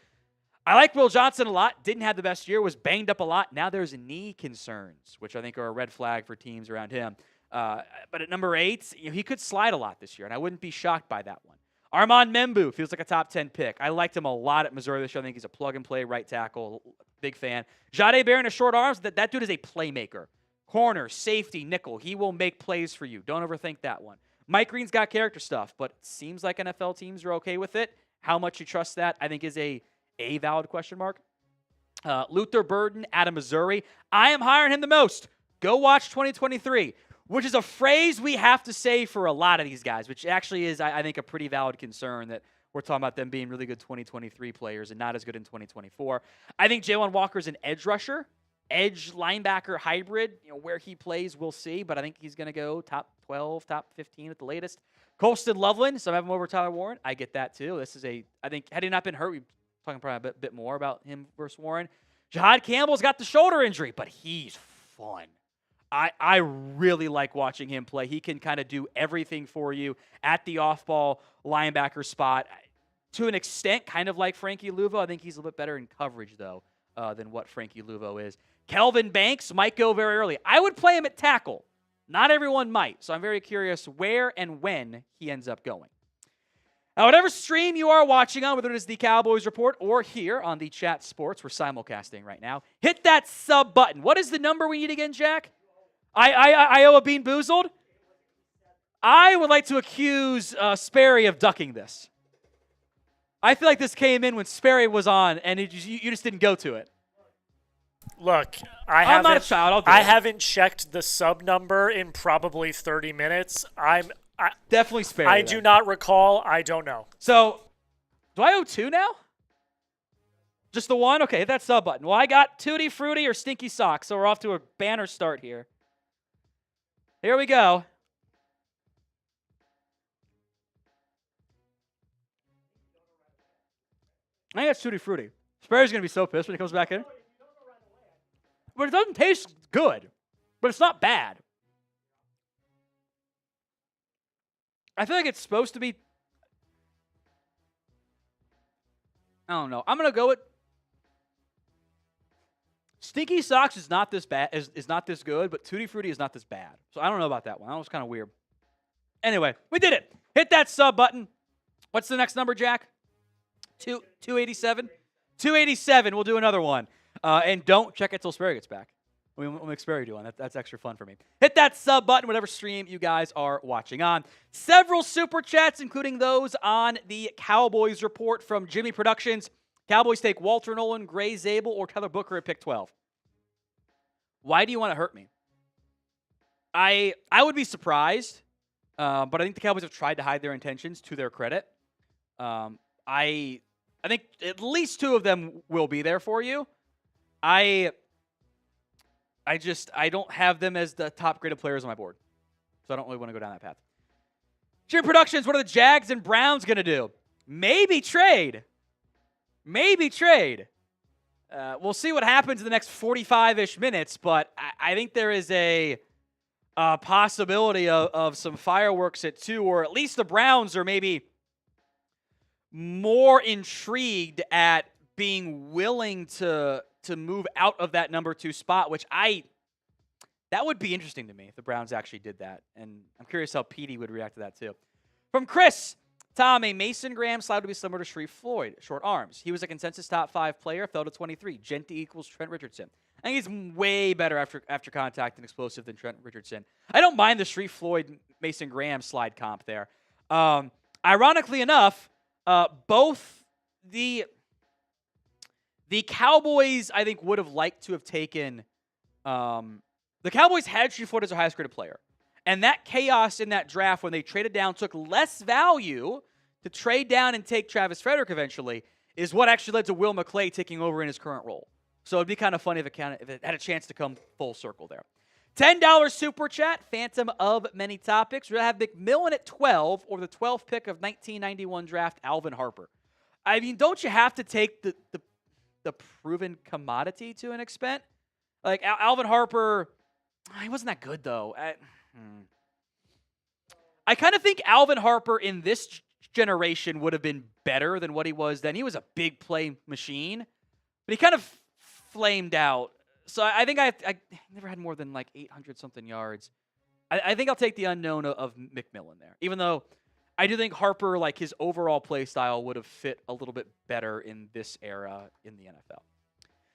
I like Will Johnson a lot. Didn't have the best year, was banged up a lot. Now there's knee concerns, which I think are a red flag for teams around him. But at number 8, he could slide a lot this year, and I wouldn't be shocked by that one. Armand Membu feels like a top 10 pick. I liked him a lot at Missouri this year. I think he's a plug-and-play right tackle. Big fan. Jahdae Barron has short arms. That dude is a playmaker. Corner, safety, nickel. He will make plays for you. Don't overthink that one. Mike Green's got character stuff, but it seems like NFL teams are okay with it. How much you trust that, I think, is a valid question mark. Luther Burden out of Missouri. I am hiring him the most. Go watch 2023. Which is a phrase we have to say for a lot of these guys, which actually is, I think, a pretty valid concern that we're talking about them being really good 2023 players and not as good in 2024. I think Jalen Walker's an edge rusher, edge linebacker hybrid. Where he plays, we'll see, but I think he's going to go top 12, top 15 at the latest. Colston Loveland, some have him over Tyler Warren. I get that, too. I think, had he not been hurt, we'd be talking probably a bit more about him versus Warren. Jahad Campbell's got the shoulder injury, but he's fun. I really like watching him play. He can kind of do everything for you at the off-ball linebacker spot. To an extent, kind of like Frankie Luvo. I think he's a little bit better in coverage, though, than what Frankie Luvo is. Kelvin Banks might go very early. I would play him at tackle, Not everyone might. So I'm very curious where and when he ends up going. Now, whatever stream you are watching on, whether it is the Cowboys Report or here on the Chat Sports, we're simulcasting right now, hit that sub button. What is the number we need again, Jack? Iowa Bean Boozled? I would like to accuse Sperry of ducking this. I feel like this came in when Sperry was on, and you just didn't go to it. Look, I'm not a child. I haven't checked the sub number in probably 30 minutes. Definitely Sperry. I do not recall. I don't know. So, do I owe 2 now? Just the 1? Okay, hit that sub button. Well, I got Tutti Frutti or Stinky Socks, so we're off to a banner start here. Here we go. I think that's Tutti Frutti. Sperry's going to be so pissed when he comes back in. But it doesn't taste good. But it's not bad. I feel like it's supposed to be... I don't know. I'm going to go with... Stinky Socks is not this bad, is not this good, but Tutti Frutti is not this bad. So I don't know about that one. That was kind of weird. Anyway, we did it. Hit that sub button. What's the next number, Jack? 287? 287. We'll do another one. And don't check it till Sperry gets back. We'll make Sperry do one. That's extra fun for me. Hit that sub button, whatever stream you guys are watching on. Several super chats, including those on the Cowboys Report from Jimmy Productions. Cowboys take Walter Nolan, Gray Zabel, or Tyler Booker at pick 12. Why do you want to hurt me? I would be surprised, but I think the Cowboys have tried to hide their intentions to their credit. I think at least 2 of them will be there for you. I don't have them as the top graded players on my board. So I don't really want to go down that path. Jimmy Productions, what are the Jags and Browns going to do? Maybe trade. We'll see what happens in the next 45-ish minutes, but I think there is a possibility of some fireworks at 2, or at least the Browns are maybe more intrigued at being willing to move out of that number 2 spot, which that would be interesting to me if the Browns actually did that. And I'm curious how Petey would react to that too. From Chris, Tom, a Mason Graham slide would be similar to Sharif Floyd, short arms. He was a consensus top 5 player, fell to 23. Genty equals Trent Richardson. I think he's way better after contact and explosive than Trent Richardson. I don't mind the Sharif Floyd Mason Graham slide comp there. Ironically enough, both the Cowboys, I think, would have liked to have taken the Cowboys had Sharif Floyd as their highest graded player. And that chaos in that draft when they traded down took less value to trade down and take Travis Frederick eventually is what actually led to Will McClay taking over in his current role. So it'd be kind of funny if it had a chance to come full circle there. $10 super chat, Phantom of Many Topics. We're going to have McMillan at 12 or the 12th pick of 1991 draft, Alvin Harper. I mean, don't you have to take the proven commodity to an extent? Like, Alvin Harper, he wasn't that good, though. I kind of think Alvin Harper in this generation would have been better than what he was then. He was a big play machine, but he kind of flamed out. So I think I never had more than like 800-something yards. I think I'll take the unknown of McMillan there, even though I do think Harper, like his overall play style, would have fit a little bit better in this era in the NFL.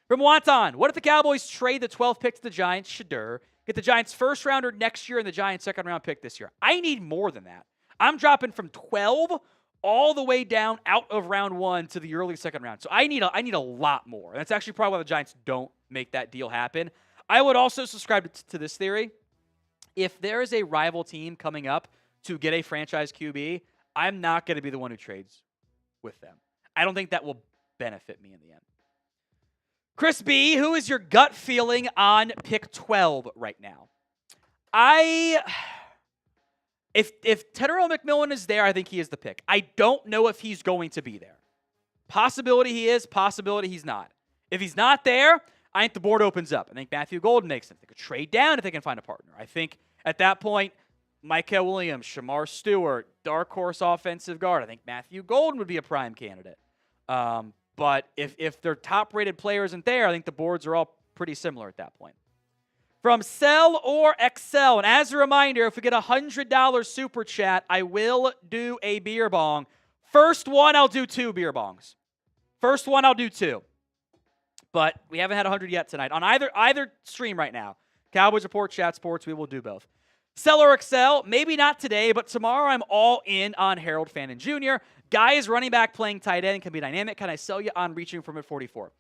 From Wanton, what if the Cowboys trade the 12th pick to the Giants, Shadur, get the Giants' first rounder next year and the Giants' second round pick this year? I need more than that. I'm dropping from 12 all the way down out of round 1 to the early second round. So I need a lot more. And that's actually probably why the Giants don't make that deal happen. I would also subscribe to this theory. If there is a rival team coming up to get a franchise QB, I'm not going to be the one who trades with them. I don't think that will benefit me in the end. Chris B., who is your gut feeling on pick 12 right now? If Tenero McMillan is there, I think he is the pick. I don't know if he's going to be there. Possibility he is, possibility he's not. If he's not there, I think the board opens up. I think Matthew Golden makes sense. They could trade down if they can find a partner. I think at that point, Micah Williams, Shamar Stewart, dark horse offensive guard. I think Matthew Golden would be a prime candidate. But if their top-rated player isn't there, I think the boards are all pretty similar at that point. from Sell or Excel. And as a reminder, if we get a $100 super chat, I will do a beer bong. First one, I'll do 2 beer bongs. First one, I'll do 2. But we haven't had 100 yet tonight on either stream right now. Cowboys Report, Chat Sports, we will do both. Sell or Excel, maybe not today, but tomorrow I'm all in on Harold Fannin Jr. Guy is running back playing tight end, can be dynamic. Can I sell you on reaching from at 44?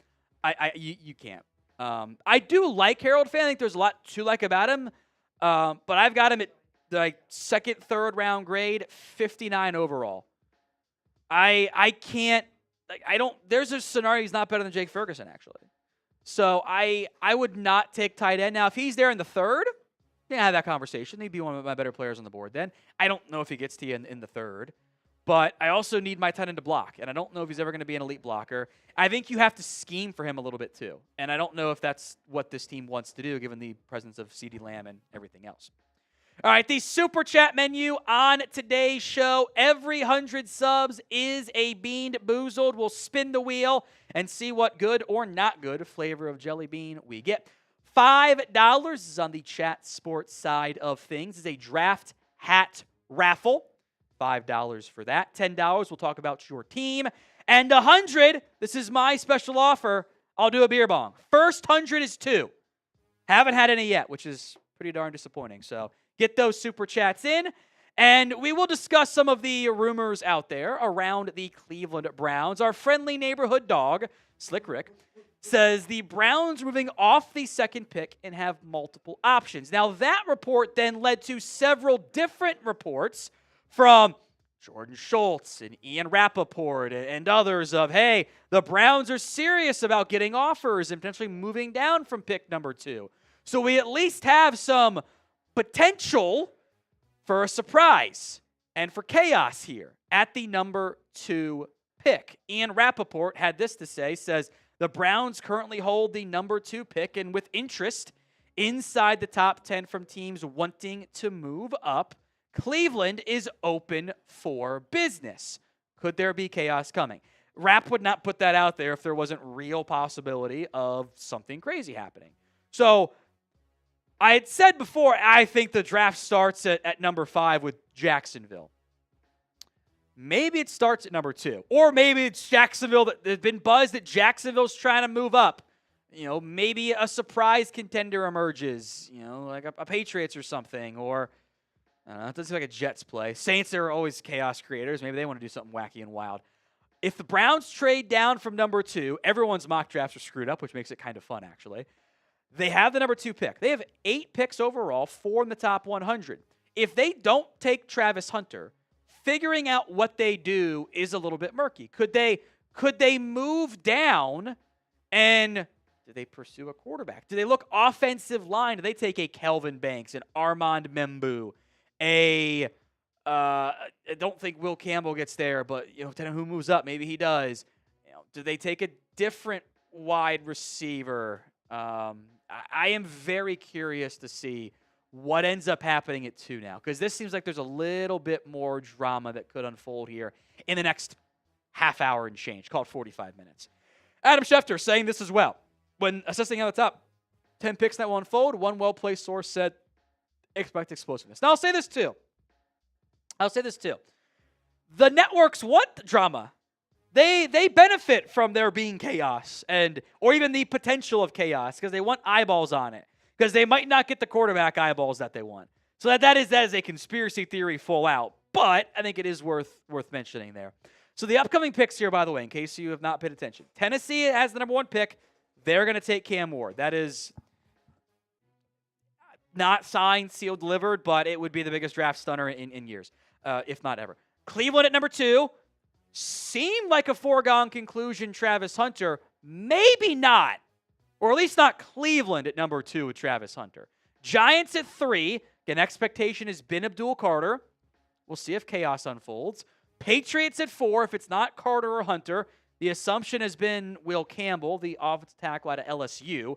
You can't. I do like Harold Fannin. I think there's a lot to like about him. But I've got him at the second, third round grade, 59 overall. I can't. There's a scenario he's not better than Jake Ferguson, actually. So I would not take tight end. Now, if he's there in the third, have that conversation. He'd be one of my better players on the board then. I don't know if he gets to you in the third. But I also need my tight end to block, and I don't know if he's ever going to be an elite blocker. I think you have to scheme for him a little bit too, and I don't know if that's what this team wants to do given the presence of CeeDee Lamb and everything else. All right, the Super Chat menu on today's show. Every 100 subs is a Beaned Boozled. We'll spin the wheel and see what good or not good flavor of jelly bean we get. $5 is on the Chat Sports side of things. It's a draft hat raffle. $5 for that. $10, we'll talk about your team. And $100, this is my special offer. I'll do a beer bong. First 100 is 2. Haven't had any yet, which is pretty darn disappointing. So get those super chats in. And we will discuss some of the rumors out there around the Cleveland Browns. Our friendly neighborhood dog, Slick Rick, says the Browns are moving off the second pick and have multiple options. Now, that report then led to several different reports from Jordan Schultz and Ian Rappaport and others of, hey, the Browns are serious about getting offers and potentially moving down from pick number 2. So we at least have some potential for a surprise and for chaos here at the number 2 pick. Ian Rappaport had this to say, says, the Browns currently hold the number 2 pick and with interest inside the top 10 from teams wanting to move up, Cleveland is open for business. Could there be chaos coming? Rapp would not put that out there if there wasn't real possibility of something crazy happening. So I had said before, I think the draft starts at number 5 with Jacksonville. Maybe it starts at number 2. Or maybe it's Jacksonville. There's been buzz that Jacksonville's trying to move up. Maybe a surprise contender emerges, like a Patriots or something, or I don't know, it doesn't seem like a Jets play. Saints are always chaos creators. Maybe they want to do something wacky and wild. If the Browns trade down from number 2, everyone's mock drafts are screwed up, which makes it kind of fun, actually. They have the number 2 pick. They have 8 picks overall, 4 in the top 100. If they don't take Travis Hunter, figuring out what they do is a little bit murky. Could they move down and do they pursue a quarterback? Do they look offensive line? Do they take a Kelvin Banks, an Armand Membu? I don't think Will Campbell gets there, but depending on who moves up, maybe he does. Do they take a different wide receiver? I am very curious to see what ends up happening at 2 now, because this seems like there's a little bit more drama that could unfold here in the next half hour and change, called 45 minutes. Adam Schefter saying this as well. When assessing on the top 10 picks that will unfold, one well-placed source said, expect explosiveness. Now, I'll say this too. The networks want drama. They benefit from there being chaos or even the potential of chaos because they want eyeballs on it because they might not get the quarterback eyeballs that they want. So that is a conspiracy theory full out, but I think it is worth mentioning there. So the upcoming picks here, by the way, in case you have not paid attention, Tennessee has the number 1 pick. They're going to take Cam Ward. That is not signed, sealed, delivered, but it would be the biggest draft stunner in years, if not ever. Cleveland at number 2. Seemed like a foregone conclusion, Travis Hunter. Maybe not. Or at least not Cleveland at number 2 with Travis Hunter. Giants at 3. Again, expectation has been Abdul Carter. We'll see if chaos unfolds. Patriots at 4. If it's not Carter or Hunter, the assumption has been Will Campbell, the offensive tackle out of LSU.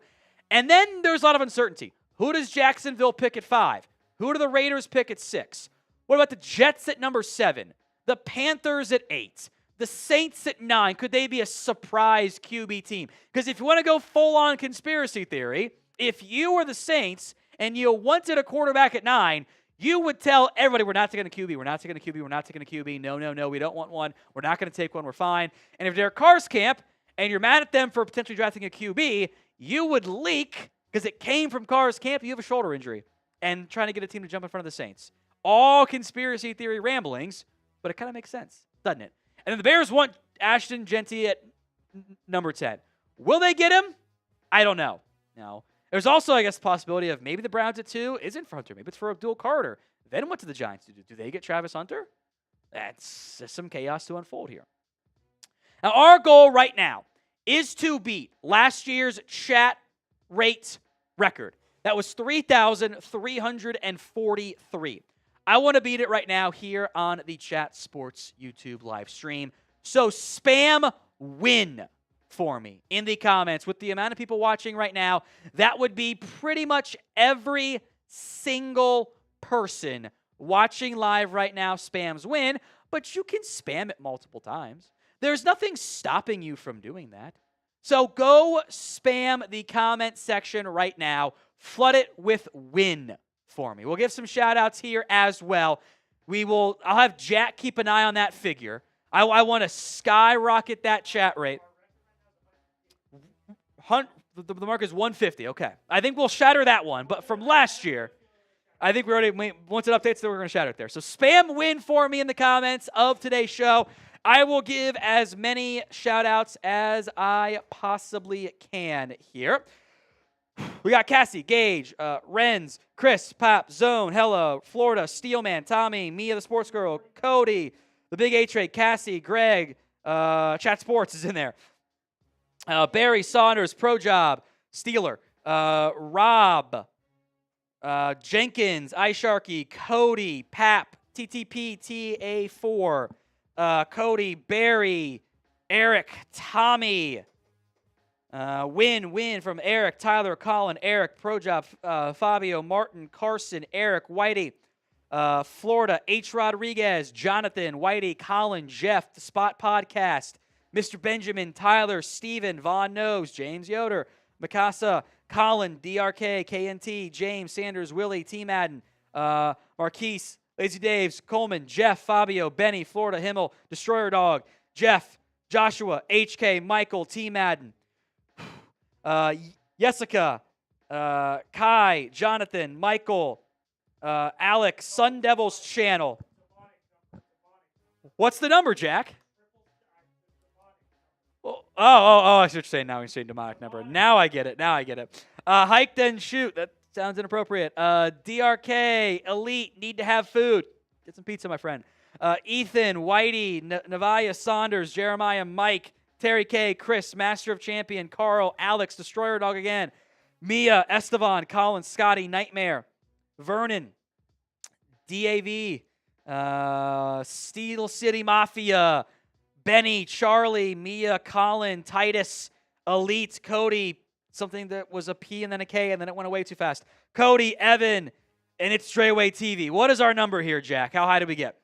And then there's a lot of uncertainty. Who does Jacksonville pick at 5? Who do the Raiders pick at 6? What about the Jets at number 7? The Panthers at 8? The Saints at 9? Could they be a surprise QB team? Because if you want to go full-on conspiracy theory, If you were the Saints and you wanted a quarterback at 9, you would tell everybody, we're not taking a QB, we're not taking a QB, we're not taking a QB. No, we don't want one. We're not going to take one. We're fine. And if Derek Carr's camp and you're mad at them for potentially drafting a QB, you would leak, because it came from Carr's camp, you have a shoulder injury and trying to get a team to jump in front of the Saints. All conspiracy theory ramblings, but it kind of makes sense, doesn't it? And then the Bears want Ashton Genty at number 10. Will they get him? I don't know. No. There's also, I guess, the possibility of maybe the Browns at 2 isn't for Hunter. Maybe it's for Abdul Carter. Then what do the Giants do? Do they get Travis Hunter? That's some chaos to unfold here. Now, our goal right now is to beat last year's chat rate record. That was 3,343. I want to beat it right now here on the Chat Sports YouTube live stream. So spam win for me in the comments. With the amount of people watching right now, that would be pretty much every single person watching live right now spams win, but you can spam it multiple times. There's nothing stopping you from doing that. So go spam the comment section right now. Flood it with win for me. We'll give some shout-outs here as well. I'll have Jack keep an eye on that figure. I want to skyrocket that chat rate. The mark is 150. Okay. I think we'll shatter that one. But from last year, I think we already, once it updates, then we're going to shatter it there. So spam win for me in the comments of today's show. I will give as many shout-outs as I possibly can here. We got Cassie, Gage, Renz, Chris, Pop, Zone, Hello, Florida, Steelman, Tommy, Mia the Sports Girl, Cody, the Big A-Trade, Cassie, Greg, Chat Sports is in there. Barry, Saunders, Pro Job, Steeler, Rob, Jenkins, iSharky, Cody, Pap, TTP, TA4, Cody, Barry, Eric, Tommy, Win from Eric, Tyler, Colin, Eric, Pro Job, Fabio, Martin, Carson, Eric, Whitey, Florida, H. Rodriguez, Jonathan, Whitey, Colin, Jeff, The Spot Podcast, Mr. Benjamin, Tyler, Steven, Vaughn Knows, James Yoder, Mikasa, Colin, DRK, KNT, James, Sanders, Willie, T. Madden, Marquise, Lazy Daves, Coleman, Jeff, Fabio, Benny, Florida, Himmel, Destroyer Dog, Jeff, Joshua, HK, Michael, T. Madden, Jessica, Kai, Jonathan, Michael, Alex, Sun Devils Channel. What's the number, Jack? I see what you're saying now. You're saying demonic number. Now I get it. Hike then shoot. That sounds inappropriate. DRK, Elite, need to have food. Get some pizza, my friend. Ethan, Whitey, Navaya, Saunders, Jeremiah, Mike, Terry K, Chris, Master of Champion, Carl, Alex, Destroyer Dog again, Mia, Esteban, Colin, Scotty, Nightmare, Vernon, DAV, Steel City Mafia, Benny, Charlie, Mia, Colin, Titus, Elite, Cody, something that was a P and then a K and then it went away too fast. Cody, Evan, and it's Strayway TV. What is our number here, Jack? How high did we get?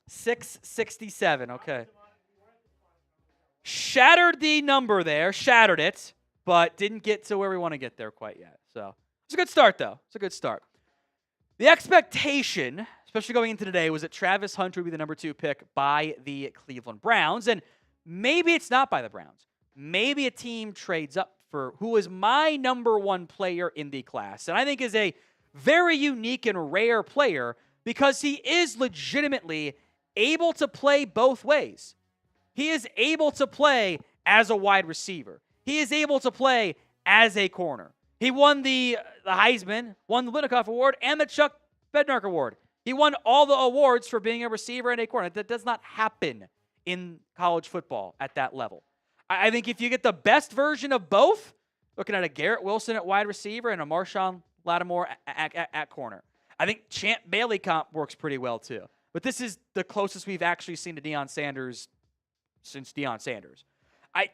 667, okay. Shattered the number there, shattered it, but didn't get to where we want to get there quite yet. So it's a good start, though. It's a good start. The expectation, especially going into today, was that Travis Hunter would be the number 2 pick by the Cleveland Browns, and maybe it's not by the Browns. Maybe a team trades up for who is my number 1 player in the class, and I think is a very unique and rare player because he is legitimately able to play both ways. He is able to play as a wide receiver. He is able to play as a corner. He won the Heisman, won the Linikoff Award, and the Chuck Bednarik Award. He won all the awards for being a receiver and a corner. That does not happen in college football at that level. I think if you get the best version of both, looking at a Garrett Wilson at wide receiver and a Marshawn Lattimore at corner. I think Champ Bailey comp works pretty well too. But this is the closest we've actually seen to Deion Sanders since Deion Sanders. I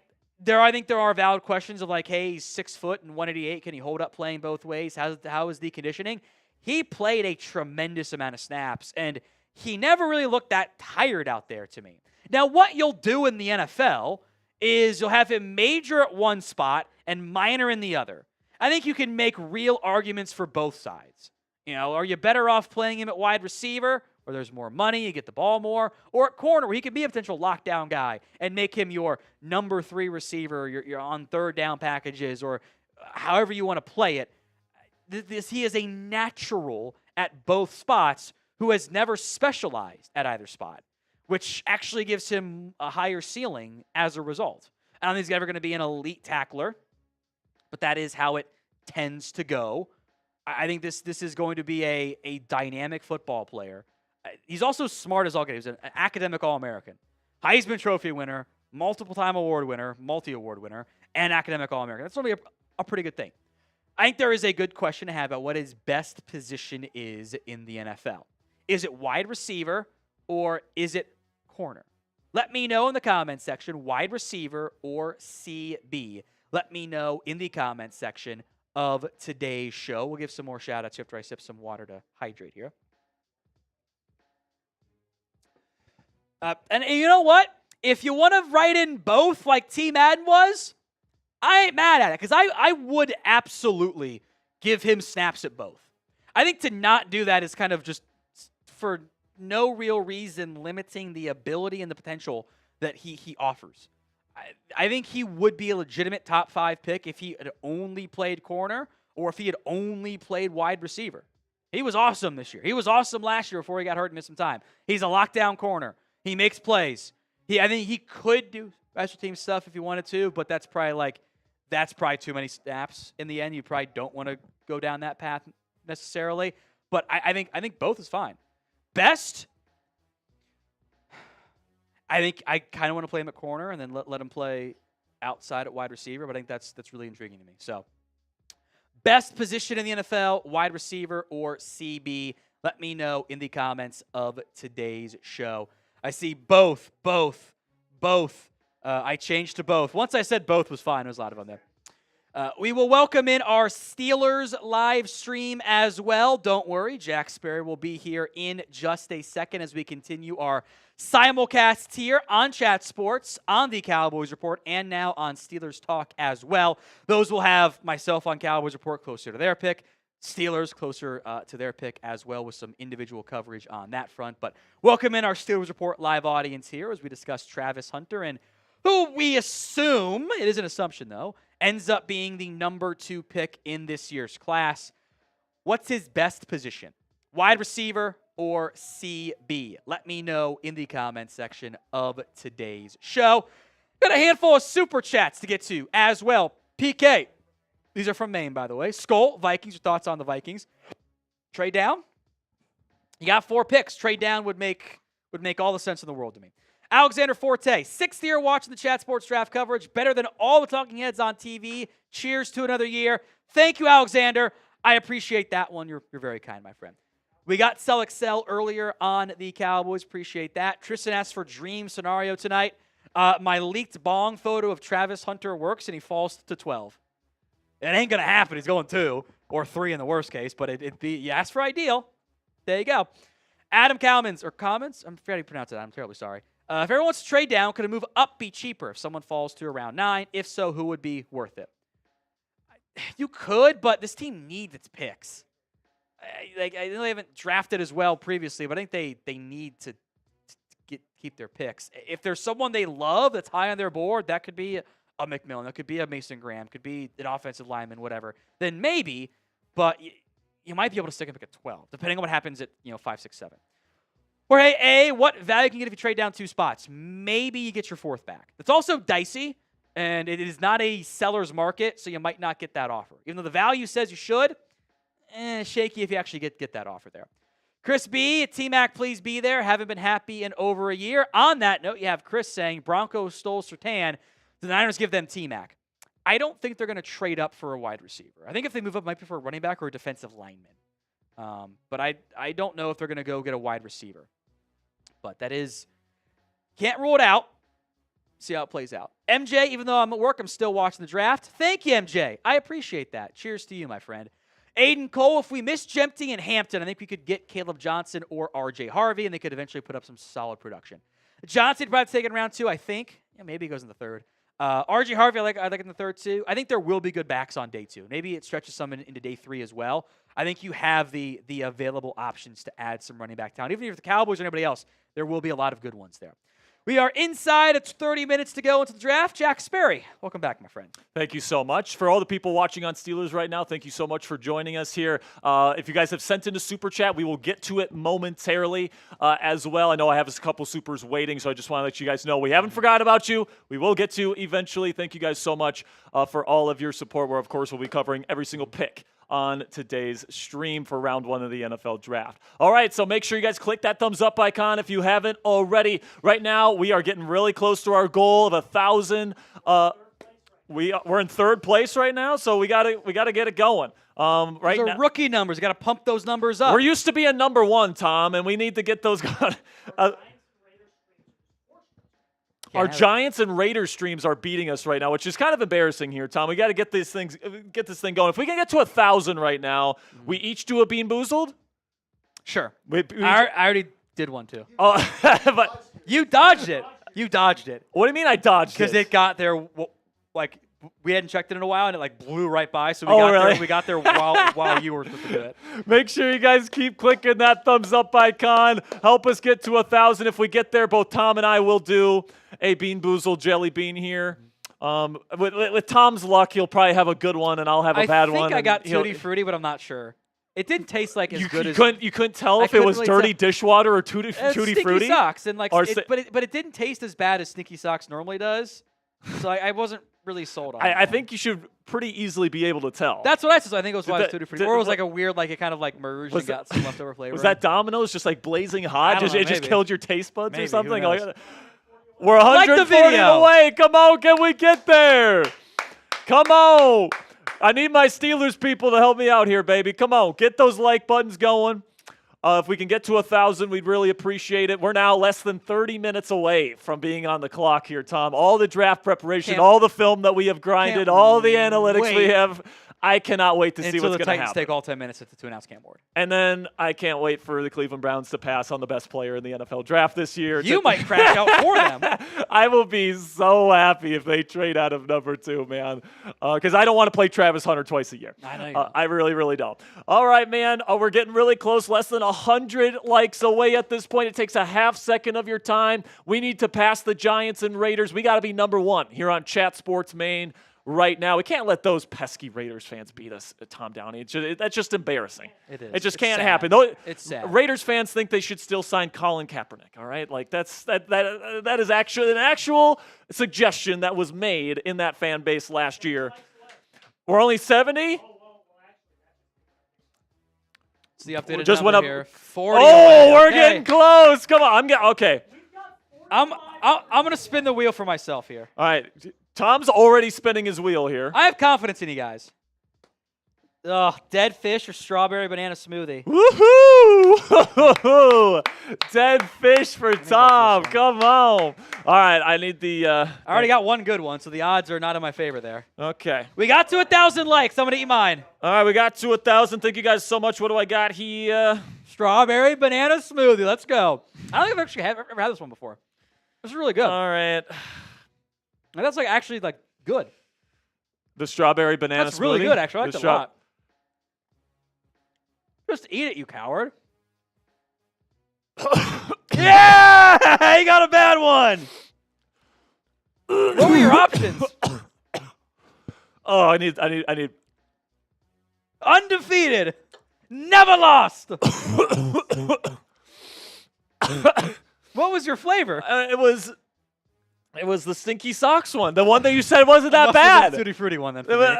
think there are valid questions of like, hey, he's 6 foot and 188. Can he hold up playing both ways? How is the conditioning? He played a tremendous amount of snaps, and he never really looked that tired out there to me. Now, what you'll do in the NFL is you'll have him major at one spot and minor in the other. I think you can make real arguments for both sides. Are you better off playing him at wide receiver, where there's more money, you get the ball more, or at corner, where he could be a potential lockdown guy and make him your number 3 receiver, your on third down packages, or however you want to play it. He is a natural at both spots who has never specialized at either spot, which actually gives him a higher ceiling as a result. I don't think he's ever going to be an elite tackler, but that is how it tends to go. I think this is going to be a dynamic football player. He's also smart as all get. He's an academic All-American, Heisman Trophy winner, multiple-time award winner, multi-award winner, and academic All-American. That's only a pretty good thing. I think there is a good question to have about what his best position is in the NFL. Is it wide receiver or is it corner? Let me know in the comments section, wide receiver or CB. Let me know in the comments section of today's show. We'll give some more shout-outs after I sip some water to hydrate here. And you know what? If you want to write in both like T. Madden was, I ain't mad at it, because I would absolutely give him snaps at both. I think to not do that is kind of just for no real reason limiting the ability and the potential that he offers. I think he would be a legitimate top 5 pick if he had only played corner or if he had only played wide receiver. He was awesome this year. He was awesome last year before he got hurt and missed some time. He's a lockdown corner. He makes plays. I think he could do special team stuff if he wanted to, but that's probably too many snaps in the end. You probably don't want to go down that path necessarily. But I think both is fine. Best, I think I kind of want to play him at corner and then let him play outside at wide receiver, but I think that's really intriguing to me. So, best position in the NFL, wide receiver or CB? Let me know in the comments of today's show. I see both. I changed to both. Once I said both was fine. There was a lot of them there. We will welcome in our Steelers live stream as well. Don't worry, Jack Sperry will be here in just a second as we continue our simulcasts here on Chat Sports, on the Cowboys Report, and now on Steelers Talk as well. Those will have myself on Cowboys Report closer to their pick, Steelers closer to their pick as well, with some individual coverage on that front. But welcome in our Steelers Report live audience here as we discuss Travis Hunter, and who we assume, it is an assumption though, ends up being the number 2 pick in this year's class. What's his best position? Wide receiver or CB? Let me know in the comments section of today's show. Got a handful of super chats to get to as well. PK. These are from Maine, by the way. Skull, Vikings, your thoughts on the Vikings? Trade down? You got 4 picks. Trade down would make all the sense in the world to me. Alexander Forte, 6th year watching the Chat Sports draft coverage. Better than all the talking heads on TV. Cheers to another year. Thank you, Alexander. I appreciate that one. You're very kind, my friend. We got Sell Excel earlier on the Cowboys. Appreciate that. Tristan asked for dream scenario tonight. My leaked bong photo of Travis Hunter works, and he falls to 12. It ain't going to happen. He's going 2 or 3 in the worst case, but you asked for ideal. There you go. Adam Commons, I'm forgetting how to pronounce it. I'm terribly sorry. If everyone wants to trade down, could a move up be cheaper if someone falls to around 9? If so, who would be worth it? You could, but this team needs its picks. I know they haven't drafted as well previously, but I think they need to keep their picks. If there's someone they love that's high on their board, that could be a McMillan, that could be a Mason Graham, could be an offensive lineman, whatever, then maybe, but you might be able to stick a pick at 12, depending on what happens at 5, 6, 7. Or hey, what value can you get if you trade down 2 spots? Maybe you get your 4th back. It's also dicey, and it is not a seller's market, so you might not get that offer. Even though the value says you should, shaky if you actually get that offer there. Chris B, T-Mac, please be there. Haven't been happy in over a year. On that note, you have Chris saying Broncos stole Surtain. The Niners give them T-Mac. I don't think they're going to trade up for a wide receiver. I think if they move up, it might be for a running back or a defensive lineman. But I don't know if they're going to go get a wide receiver. But that is, can't rule it out. See how it plays out. MJ, even though I'm at work, I'm still watching the draft. Thank you, MJ. I appreciate that. Cheers to you, my friend. Aiden Cole, if we miss Jempty and Hampton, I think we could get Caleb Johnson or RJ Harvey, and they could eventually put up some solid production. Johnson probably taken round 2, I think. Yeah, maybe he goes in the 3rd. RJ Harvey, I like in the third too. I think there will be good backs on day 2. Maybe it stretches some into day 3 as well. I think you have the available options to add some running back talent. Even if the Cowboys or anybody else, there will be a lot of good ones there. We are inside. It's 30 minutes to go into the draft. Jack Sperry, welcome back, my friend. Thank you so much. For all the people watching on Steelers right now, thank you so much for joining us here. If you guys have sent in a super chat, we will get to it momentarily as well. I know I have a couple supers waiting, so I just want to let you guys know we haven't forgot about you. We will get to eventually. Thank you guys so much for all of your support, where, of course, we'll be covering every single pick on today's stream for round 1 of the NFL draft. All right, so make sure you guys click that thumbs up icon if you haven't already. Right now, we are getting really close to our goal of 1,000. We're in third place right now, so we gotta get it going. Right those are now, rookie numbers. Got to pump those numbers up. we're used to being number 1, Tom, and we need to get those going. Our Giants and Raiders streams are beating us right now, which is kind of embarrassing here, Tom. We got to get this thing going. If we can get to 1,000 right now, we each do a Bean Boozled. Sure. I I already did one too. Oh, but You dodged it. You dodged it. what do you mean I dodged Because it? it got there, like, we hadn't checked it in a while, and it, like, blew right by. So we got there while you were supposed to do it. Make sure you guys keep clicking that thumbs up icon. Help us get to 1,000. If we get there, both Tom and I will do a Bean Boozled jelly bean here. With Tom's luck, he'll probably have a good one, and I'll have a bad one. I think I got Tutti Frutti, but I'm not sure. It didn't taste like as good as... You couldn't tell if it was dirty dishwater or Tutti Frutti? Stinky Socks. And like, but it didn't taste as bad as Stinky Socks normally does. So I wasn't really sold on it. I think you should pretty easily be able to tell. That's what I said. So I think it was why it was Tutti Frutti. Or it was like a weird, like it kind of like merged and got some leftover flavor. Was that Domino's just like blazing hot? It just killed your taste buds or something? We're Like the 140 video. away. Come on, can we get there? Come on. I need my Steelers people to help me out here, baby. Come on, get those like buttons going. If we can get to 1,000, we'd really appreciate it. We're now less than 30 minutes away from being on the clock here, Tom. All the draft preparation, all the film that we have grinded, all the analytics we have. I cannot wait to see what's going to happen. Until the Titans take all 10 minutes at the 2.5 Cam Ward. And then I can't wait for the Cleveland Browns to pass on the best player in the NFL draft this year. You might crash out for them. I will be so happy if they trade out of number 2, man. Because I don't want to play Travis Hunter twice a year. I know you don't. I really, really don't. All right, man. We're getting really close. Less than 100 likes away at this point. It takes a half second of your time. We need to pass the Giants and Raiders. We got to be number 1 here on Chat Sports Main right now. We can't let those pesky Raiders fans beat us, Tom Downey. That's just embarrassing. It is. It just It's can't sad. happen. It's sad. Raiders fans think they should still sign Colin Kaepernick, all right? Like that is actually an actual suggestion that was made in that fan base last year. We're only 70? It's the updated Just number went up. here. 40 Oh, away. we're Okay. getting close. Come on. Okay. I'm going to spin the wheel for myself here. All right. Tom's already spinning his wheel here. I have confidence in you guys. Oh, dead fish or strawberry banana smoothie. Woohoo! Dead fish for Tom. Come on. All right, I need the. I already got one good one, so the odds are not in my favor there. Okay. We got to 1,000 likes. I'm going to eat mine. All right, we got to 1,000. Thank you guys so much. What do I got here? Strawberry banana smoothie. Let's go. I don't think I've actually ever had this one before. This is really good. All right. And that's like actually like good. The strawberry banana That's really smoothie? good, actually. I like The it a lot. Just eat it, you coward. Yeah! You got a bad one. What were your options? Oh, I need. Undefeated. Never lost. What was your flavor? It was the Stinky Socks one. The one that you said wasn't that Must have been bad. the Tutti Frutti one then. For me.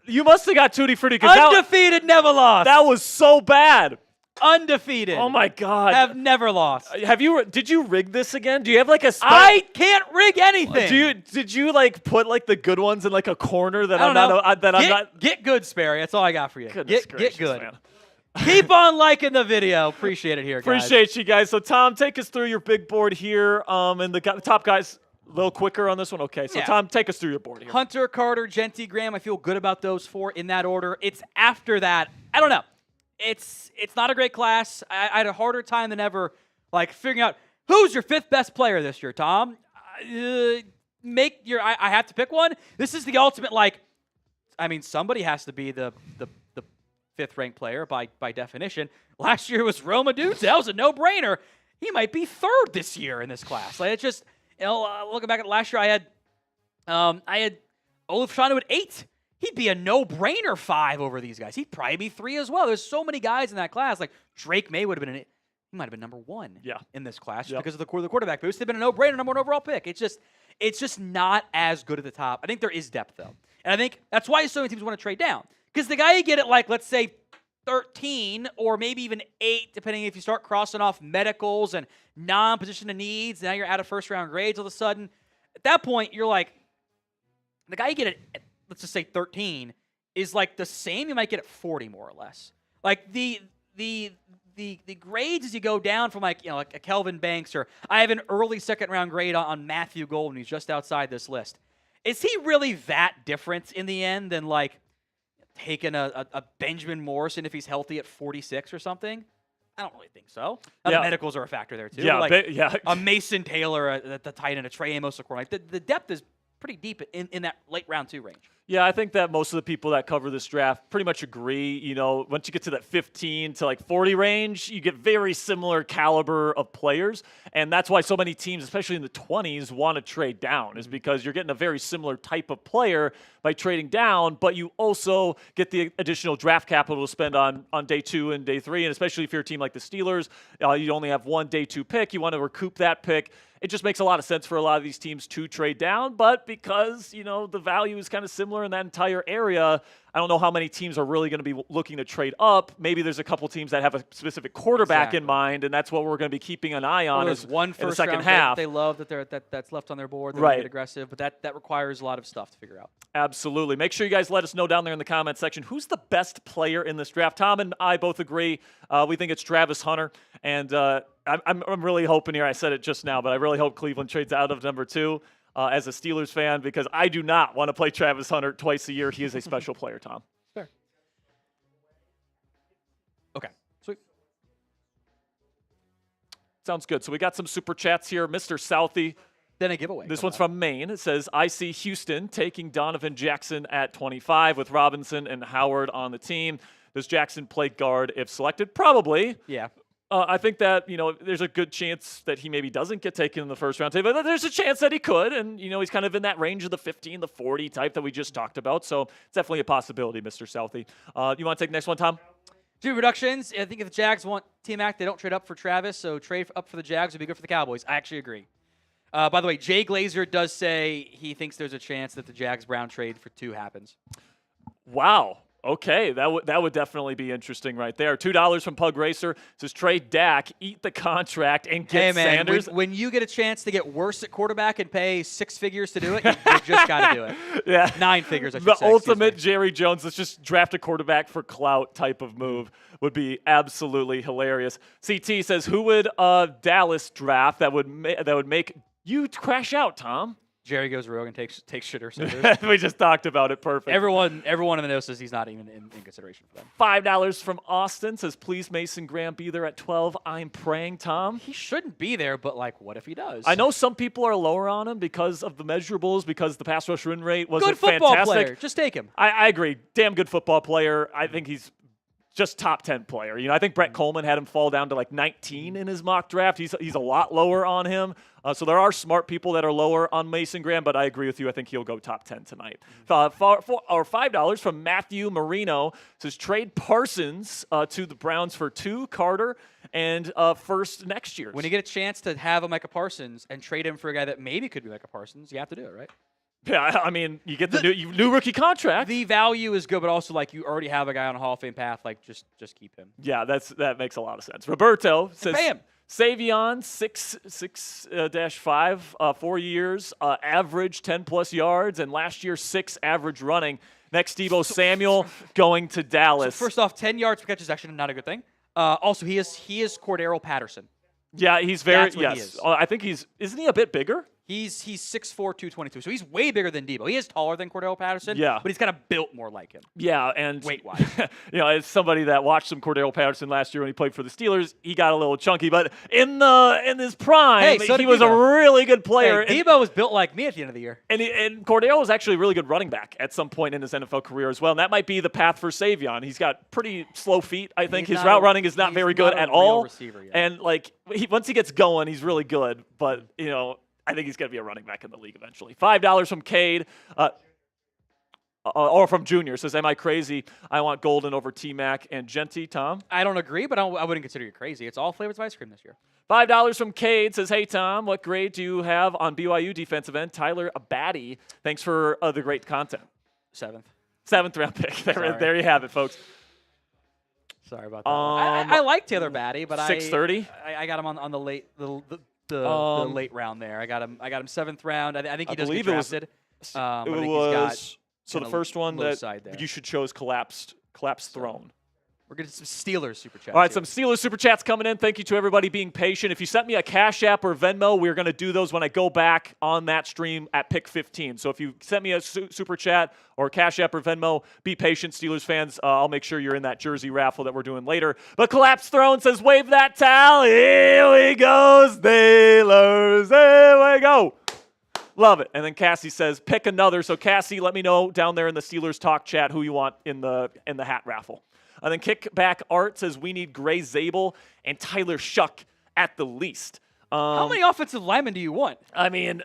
You must have got Tutti Frutti. Undefeated, never lost. That was so bad. Undefeated. Oh my God. Have never lost. Did you rig this again? Do you have like a I can't rig anything. Did you like put like the good ones in like a corner that I I'm don't know. not I'm not Get good, Sperry. That's all I got for you. Goodness Get gracious, good. man. Keep on liking the video. Appreciate it here, guys. Appreciate you guys. So Tom, take us through your big board here. And the top guys a little quicker on this one. Okay. So Yeah. Tom, take us through your board here. Hunter, Carter, Genty, Graham. I feel good about those 4 in that order. It's after that. I don't know. It's not a great class. I had a harder time than ever, like figuring out who's your 5th best player this year. Tom, I have to pick one. This is the ultimate, somebody has to be the 5th-ranked player by definition. Last year was Roma Dutz. That was a no-brainer. He might be 3rd this year in this class. It's just, looking back at last year, I had Olaf Schanu at 8. He'd be a no-brainer 5 over these guys. He'd probably be 3 as well. There's so many guys in that class. Like Drake May would have been he might have been number 1 in this class because of the quarterback boost. They've been a no-brainer number 1 overall pick. It's just not as good at the top. I think there is depth, though. And I think that's why so many teams want to trade down. Because the guy you get at, let's say, 13 or maybe even 8, depending if you start crossing off medicals and non-position of needs, now you're out of first-round grades all of a sudden. At that point, you're like, the guy you get at, let's just say 13, is the same you might get at 40, more or less. The grades as you go down from like a Kelvin Banks, or I have an early 2nd-round grade on Matthew Golden, who's just outside this list. Is he really that different in the end than taking a Benjamin Morrison if he's healthy at 46 or something? I don't really think so. The medicals are a factor there too. A Mason Taylor at the tight end, a Trey Amos at corner. The depth is pretty deep in that late round 2 range. Yeah, I think that most of the people that cover this draft pretty much agree. Once you get to that 15 to 40 range, you get very similar caliber of players. And that's why so many teams, especially in the 20s, want to trade down, is because you're getting a very similar type of player by trading down, but you also get the additional draft capital to spend on day 2 and day 3. And especially if you're a team like the Steelers, you only have one day 2 pick. You want to recoup that pick. It just makes a lot of sense for a lot of these teams to trade down, but because, the value is kind of similar in that entire area, I don't know how many teams are really going to be looking to trade up. Maybe there's a couple teams that have a specific quarterback in mind, and that's what we're going to be keeping an eye on there's one in the second half. They love that's left on their board. They're get aggressive, but that requires a lot of stuff to figure out. Absolutely. Make sure you guys let us know down there in the comment section who's the best player in this draft. Tom and I both agree. We think it's Travis Hunter, and I'm really hoping here. I said it just now, but I really hope Cleveland trades out of number 2 as a Steelers fan, because I do not want to play Travis Hunter twice a year. He is a special player, Tom. Fair. Okay. Sweet. Sounds good. So we got some super chats here. Mr. Southey. Then a giveaway. This one's from Maine. It says, I see Houston taking Donovan Jackson at 25 with Robinson and Howard on the team. Does Jackson play guard if selected? Probably. Yeah. I think that, there's a good chance that he maybe doesn't get taken in the first round, but there's a chance that he could. And, he's kind of in that range of the 15, the 40 type that we just talked about. So it's definitely a possibility, Mr. Southey. You want to take the next one, Tom? 2 reductions. I think if the Jags want T-Mac, they don't trade up for Travis. So trade up for the Jags would be good for the Cowboys. I actually agree. By the way, Jay Glazer does say he thinks there's a chance that the Jags-Brown trade for 2 happens. Wow. Okay, that would definitely be interesting right there. $2 from Pug Racer says trade Dak, eat the contract, and get Sanders. When you get a chance to get worse at quarterback and pay 6 figures to do it, you just got to do it. Yeah, 9 figures. I should the say. Ultimate Jerry Jones. Let's just draft a quarterback for clout type of move would be absolutely hilarious. CT says, who would Dallas draft that would make you crash out, Tom? Jerry goes rogue and takes shitter. We just talked about it. Perfect. Everyone in the know says he's not even in consideration for them. $5 from Austin says, please Mason Graham be there at 12. I'm praying, Tom. He shouldn't be there, but what if he does? I know some people are lower on him because of the measurables, because the pass rush win rate wasn't good football fantastic. Player. Just take him. I agree. Damn good football player. I think he's just top 10 player. I think Brett Coleman had him fall down to 19 in his mock draft. He's a lot lower on him. So there are smart people that are lower on Mason Graham, but I agree with you. I think he'll go top 10 tonight. $5 from Matthew Marino says trade Parsons to the Browns for 2, Carter, and first next year. When you get a chance to have a Micah Parsons and trade him for a guy that maybe could be Micah Parsons, you have to do it, right? Yeah, I mean, you get the new rookie contract. The value is good, but also you already have a guy on a Hall of Fame path. Just keep him. Yeah, that makes a lot of sense. Roberto says, pay him. Savion 6-5, 4 years, average 10+ yards, and last year 6 average running. Next, Deebo Samuel going to Dallas. So first off, 10 yards per catch is actually not a good thing. Also, he is Cordero Patterson. Yeah, he's very That's what he is. I think isn't he a bit bigger? He's 6'4", 222, so he's way bigger than Debo. He is taller than Cordell Patterson, yeah, but he's kind of built more like him. Yeah, and weight-wise. As somebody that watched some Cordell Patterson last year when he played for the Steelers, he got a little chunky, but in his prime, he was a really good player. Hey, Debo was built like me at the end of the year. And Cordell was actually a really good running back at some point in his NFL career as well, and that might be the path for Savion. He's got pretty slow feet, I think. His route running is not very good at all. And once he gets going, he's really good, but I think he's going to be a running back in the league eventually. $5 from Cade, or from Junior. Says, am I crazy? I want Golden over T-Mac and Genty. Tom? I don't agree, but I wouldn't consider you crazy. It's all flavors of ice cream this year. $5 from Cade. Says, hey, Tom, what grade do you have on BYU defensive end Tyler Abadi? Thanks for the great content. 7th. 7th round pick. There you have it, folks. Sorry about that. I like Taylor Batty, but 630. I got him on the late the late round there. I got him 7th round. I think he does get drafted. It was so the first one that you should show is collapsed throne. We're getting some Steelers super chats. All right, some Steelers super chats coming in. Thank you to everybody being patient. If you sent me a Cash App or Venmo, we're going to do those when I go back on that stream at pick 15. So if you sent me a super chat or Cash App or Venmo, be patient, Steelers fans. I'll make sure you're in that jersey raffle that we're doing later. But Collapsed Throne says, wave that towel. Here we go, Steelers. Here we go. Love it. And then Cassie says, pick another. So Cassie, let me know down there in the Steelers talk chat who you want in the hat raffle. And then Kickback Art says, we need Gray Zabel and Tyler Shuck at the least. How many offensive linemen do you want? I mean,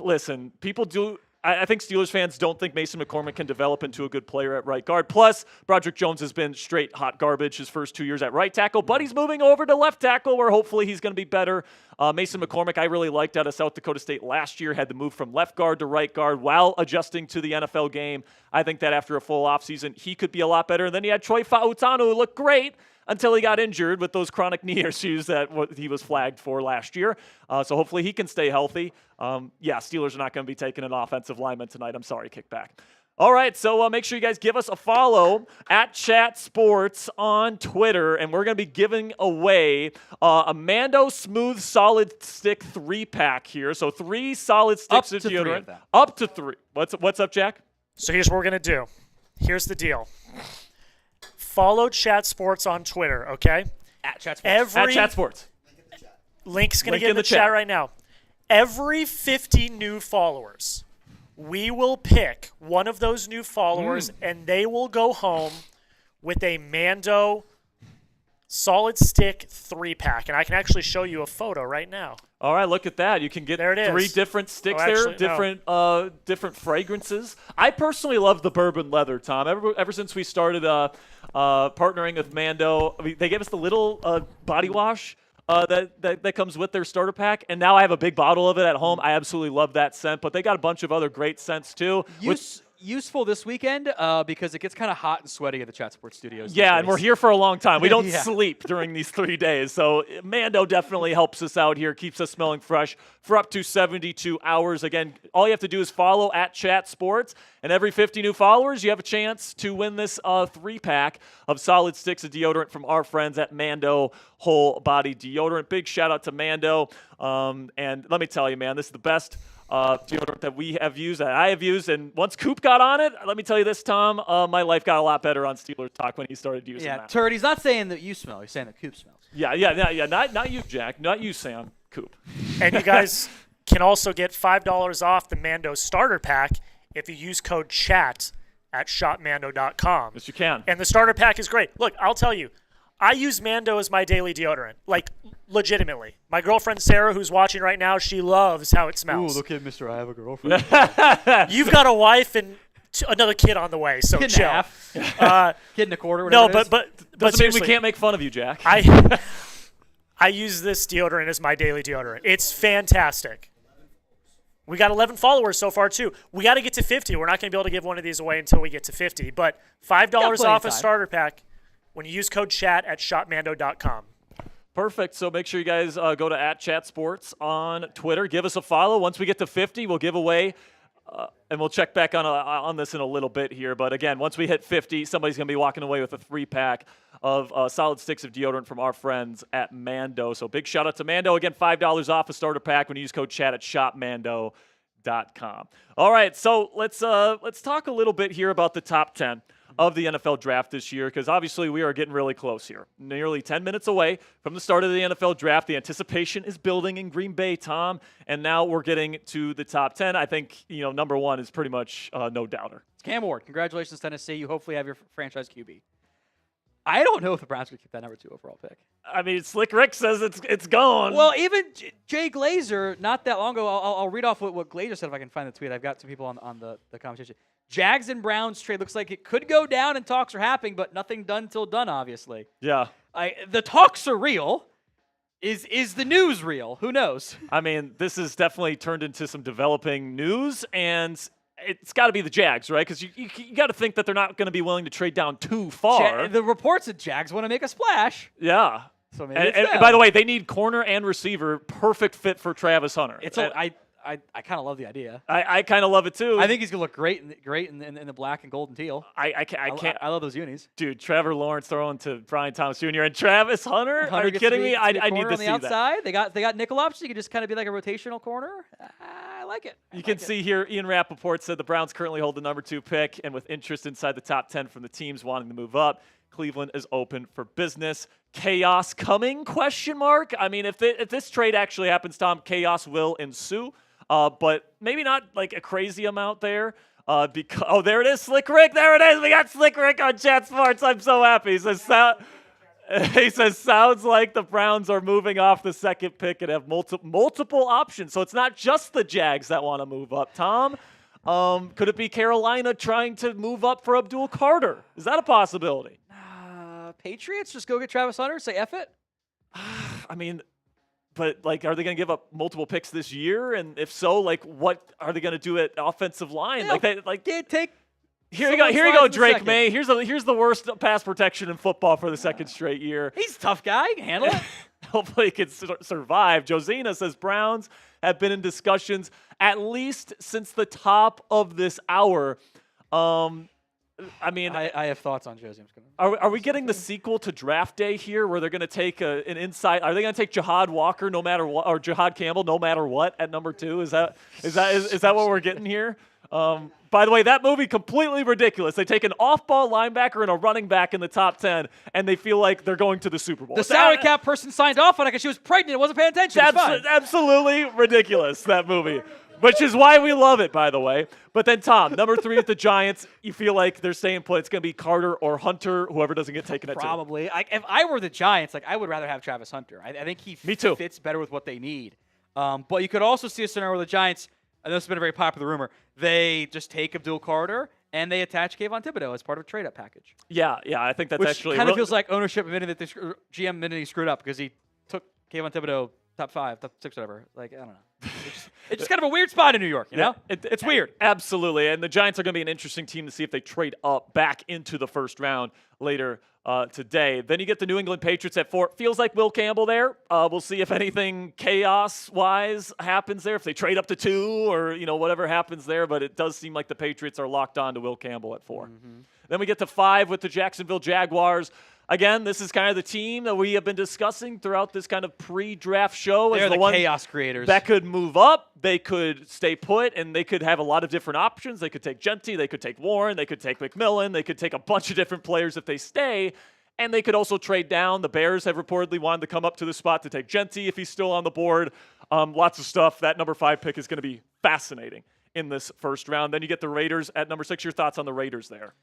listen, people do. I think Steelers fans don't think Mason McCormick can develop into a good player at right guard. Plus, Broderick Jones has been straight hot garbage his first 2 years at right tackle, but he's moving over to left tackle where hopefully he's going to be better. Mason McCormick, I really liked out of South Dakota State last year, had to move from left guard to right guard while adjusting to the NFL game. I think that after a full offseason, he could be a lot better. And then you had Troy Fautanu, who looked great until he got injured with those chronic knee issues that he was flagged for last year. So hopefully he can stay healthy. Steelers are not going to be taking an offensive lineman tonight. I'm sorry, Kickback. All right, so make sure you guys give us a follow at Chat Sports on Twitter, and we're going to be giving away a Mando Smooth Solid Stick 3-pack here. So 3 solid sticks of deodorant. Up to 3. What's up, Jack? So here's what we're going to do. Here's the deal. Follow Chat Sports on Twitter, okay? At Chat Sports. At Chat Sports. Link's going to get in the chat right now. Every 50 new followers, we will pick one of those new followers, and they will go home with a Mando Solid Stick 3-pack. And I can actually show you a photo right now. All right, look at that. You can get 3 different sticks different fragrances. I personally love the bourbon leather, Tom. Ever since we started partnering with Mando, they gave us the little body wash that comes with their starter pack, and now I have a big bottle of it at home. I absolutely love that scent, but they got a bunch of other great scents too. Useful this weekend because it gets kind of hot and sweaty at the Chat Sports studios. Yeah, and we're here for a long time. We don't sleep during these 3 days. So Mando definitely helps us out here, keeps us smelling fresh for up to 72 hours. Again, all you have to do is follow at Chat Sports, and every 50 new followers, you have a chance to win this 3-pack of solid sticks of deodorant from our friends at Mando Whole Body Deodorant. Big shout out to Mando. And let me tell you, man, this is the best deodorant that we have used, that I have used, and once Coop got on it, let me tell you this, Tom, my life got a lot better on Steelers Talk when he started using that. Yeah, Turd, he's not saying that you smell, he's saying that Coop smells. Yeah, not you, Jack, not you, Sam, Coop. And you guys can also get $5 off the Mando starter pack if you use code CHAT at shopmando.com. Yes, you can. And the starter pack is great. Look, I'll tell you, I use Mando as my daily deodorant, like legitimately. My girlfriend Sarah, who's watching right now, she loves how it smells. Ooh, look at Mr. I have a girlfriend. You've got a wife and another kid on the way, so kid chill. And a half. Kid and a quarter. No, but doesn't mean we can't make fun of you, Jack. I use this deodorant as my daily deodorant. It's fantastic. We got 11 followers so far, too. We got to get to 50. We're not going to be able to give one of these away until we get to 50. But $5 off a starter pack when you use code CHAT at shopmando.com. Perfect. So make sure you guys go to @ChatSports on Twitter. Give us a follow. Once we get to 50, we'll give away And we'll check back on this in a little bit here. But again, once we hit 50, somebody's going to be walking away with a 3-pack of solid sticks of deodorant from our friends at Mando. So big shout out to Mando. Again, $5 off a starter pack when you use code chat at shopmando.com. All right, so let's talk a little bit here about the top 10 of the NFL draft this year, because obviously we are getting really close here. Nearly 10 minutes away from the start of the NFL draft. The anticipation is building in Green Bay, Tom, and now we're getting to the top 10. I think, number one is pretty much no doubter. It's Cam Ward. Congratulations, Tennessee. You hopefully have your franchise QB. I don't know if the Browns will keep that number 2 overall pick. I mean, Slick Rick says it's gone. Well, even Jay Glazer, not that long ago, I'll read off what Glazer said if I can find the tweet. I've got some people on the conversation. Jags and Browns trade looks like it could go down and talks are happening, but nothing done till done, obviously. Yeah. The talks are real. Is the news real? Who knows? I mean, this has definitely turned into some developing news, and it's got to be the Jags, right? Because you got to think that they're not going to be willing to trade down too far. The reports that Jags want to make a splash. Yeah. So maybe and by the way, they need corner and receiver. Perfect fit for Travis Hunter. I kind of love the idea. I kind of love it too. I think he's gonna look great in the black and gold and teal. I can't. I love those unis. Dude, Trevor Lawrence throwing to Brian Thomas Jr. and Travis Hunter. Are you kidding me? I need to see that. Outside. They got nickel ups. So you can just kind of be like a rotational corner. I like it. You can see here, Ian Rappaport said the Browns currently hold the number 2 pick, and with interest inside the top 10 from the teams wanting to move up, Cleveland is open for business. Chaos coming? ? I mean, if this trade actually happens, Tom, chaos will ensue. But maybe not like a crazy amount there. Because there it is, Slick Rick. There it is. We got Slick Rick on Chat Sports. I'm so happy. He says sounds like the Browns are moving off the 2nd pick and have multiple options. So it's not just the Jags that want to move up. Tom, could it be Carolina trying to move up for Abdul Carter? Is that a possibility? Patriots just go get Travis Hunter. Say F it. I mean. But, are they going to give up multiple picks this year? And if so, what are they going to do at offensive line? Here you go, Drake May. Here's the worst pass protection in football for the 2nd straight year. He's a tough guy. He can handle it. Hopefully he can survive. Josina says Browns have been in discussions at least since the top of this hour. I mean, I have thoughts on Josie. Are we getting the sequel to Draft Day here, where they're going to take an inside? Are they going to take Jahad Walker no matter what, or Jahad Campbell no matter what at number 2? Is that what we're getting here? By the way, that movie completely ridiculous. They take an off-ball linebacker and a running back in the top 10, and they feel like they're going to the Super Bowl. The salary cap person signed off on it because she was pregnant and wasn't paying attention. Absolutely ridiculous, that movie. Which is why we love it, by the way. But then, Tom, number 3 at the Giants, you feel like they're staying put. It's going to be Carter or Hunter, whoever doesn't get taken at 2. Probably. If I were the Giants, I would rather have Travis Hunter. I think he fits better with what they need. But you could also see a scenario where the Giants, and this has been a very popular rumor, they just take Abdul Carter and they attach Kayvon Thibodeau as part of a trade-up package. Yeah, I think that's actually kind of feels like ownership admitting that the GM admitting he screwed up because he took Kayvon Thibodeau top 5, top 6, whatever. I don't know. It's just kind of a weird spot in New York, you know? It's weird. Absolutely. And the Giants are going to be an interesting team to see if they trade up back into the 1st round later today. Then you get the New England Patriots at 4. Feels like Will Campbell there. We'll see if anything chaos-wise happens there, if they trade up to 2 or, whatever happens there. But it does seem like the Patriots are locked on to Will Campbell at 4. Mm-hmm. Then we get to 5 with the Jacksonville Jaguars. Again, this is kind of the team that we have been discussing throughout this kind of pre-draft show. They're the chaos creators. That could move up, they could stay put, and they could have a lot of different options. They could take Genty, they could take Warren, they could take McMillan, they could take a bunch of different players if they stay, and they could also trade down. The Bears have reportedly wanted to come up to the spot to take Genty if he's still on the board. Lots of stuff. That number 5 pick is going to be fascinating in this 1st round. Then you get the Raiders at number 6. Your thoughts on the Raiders there?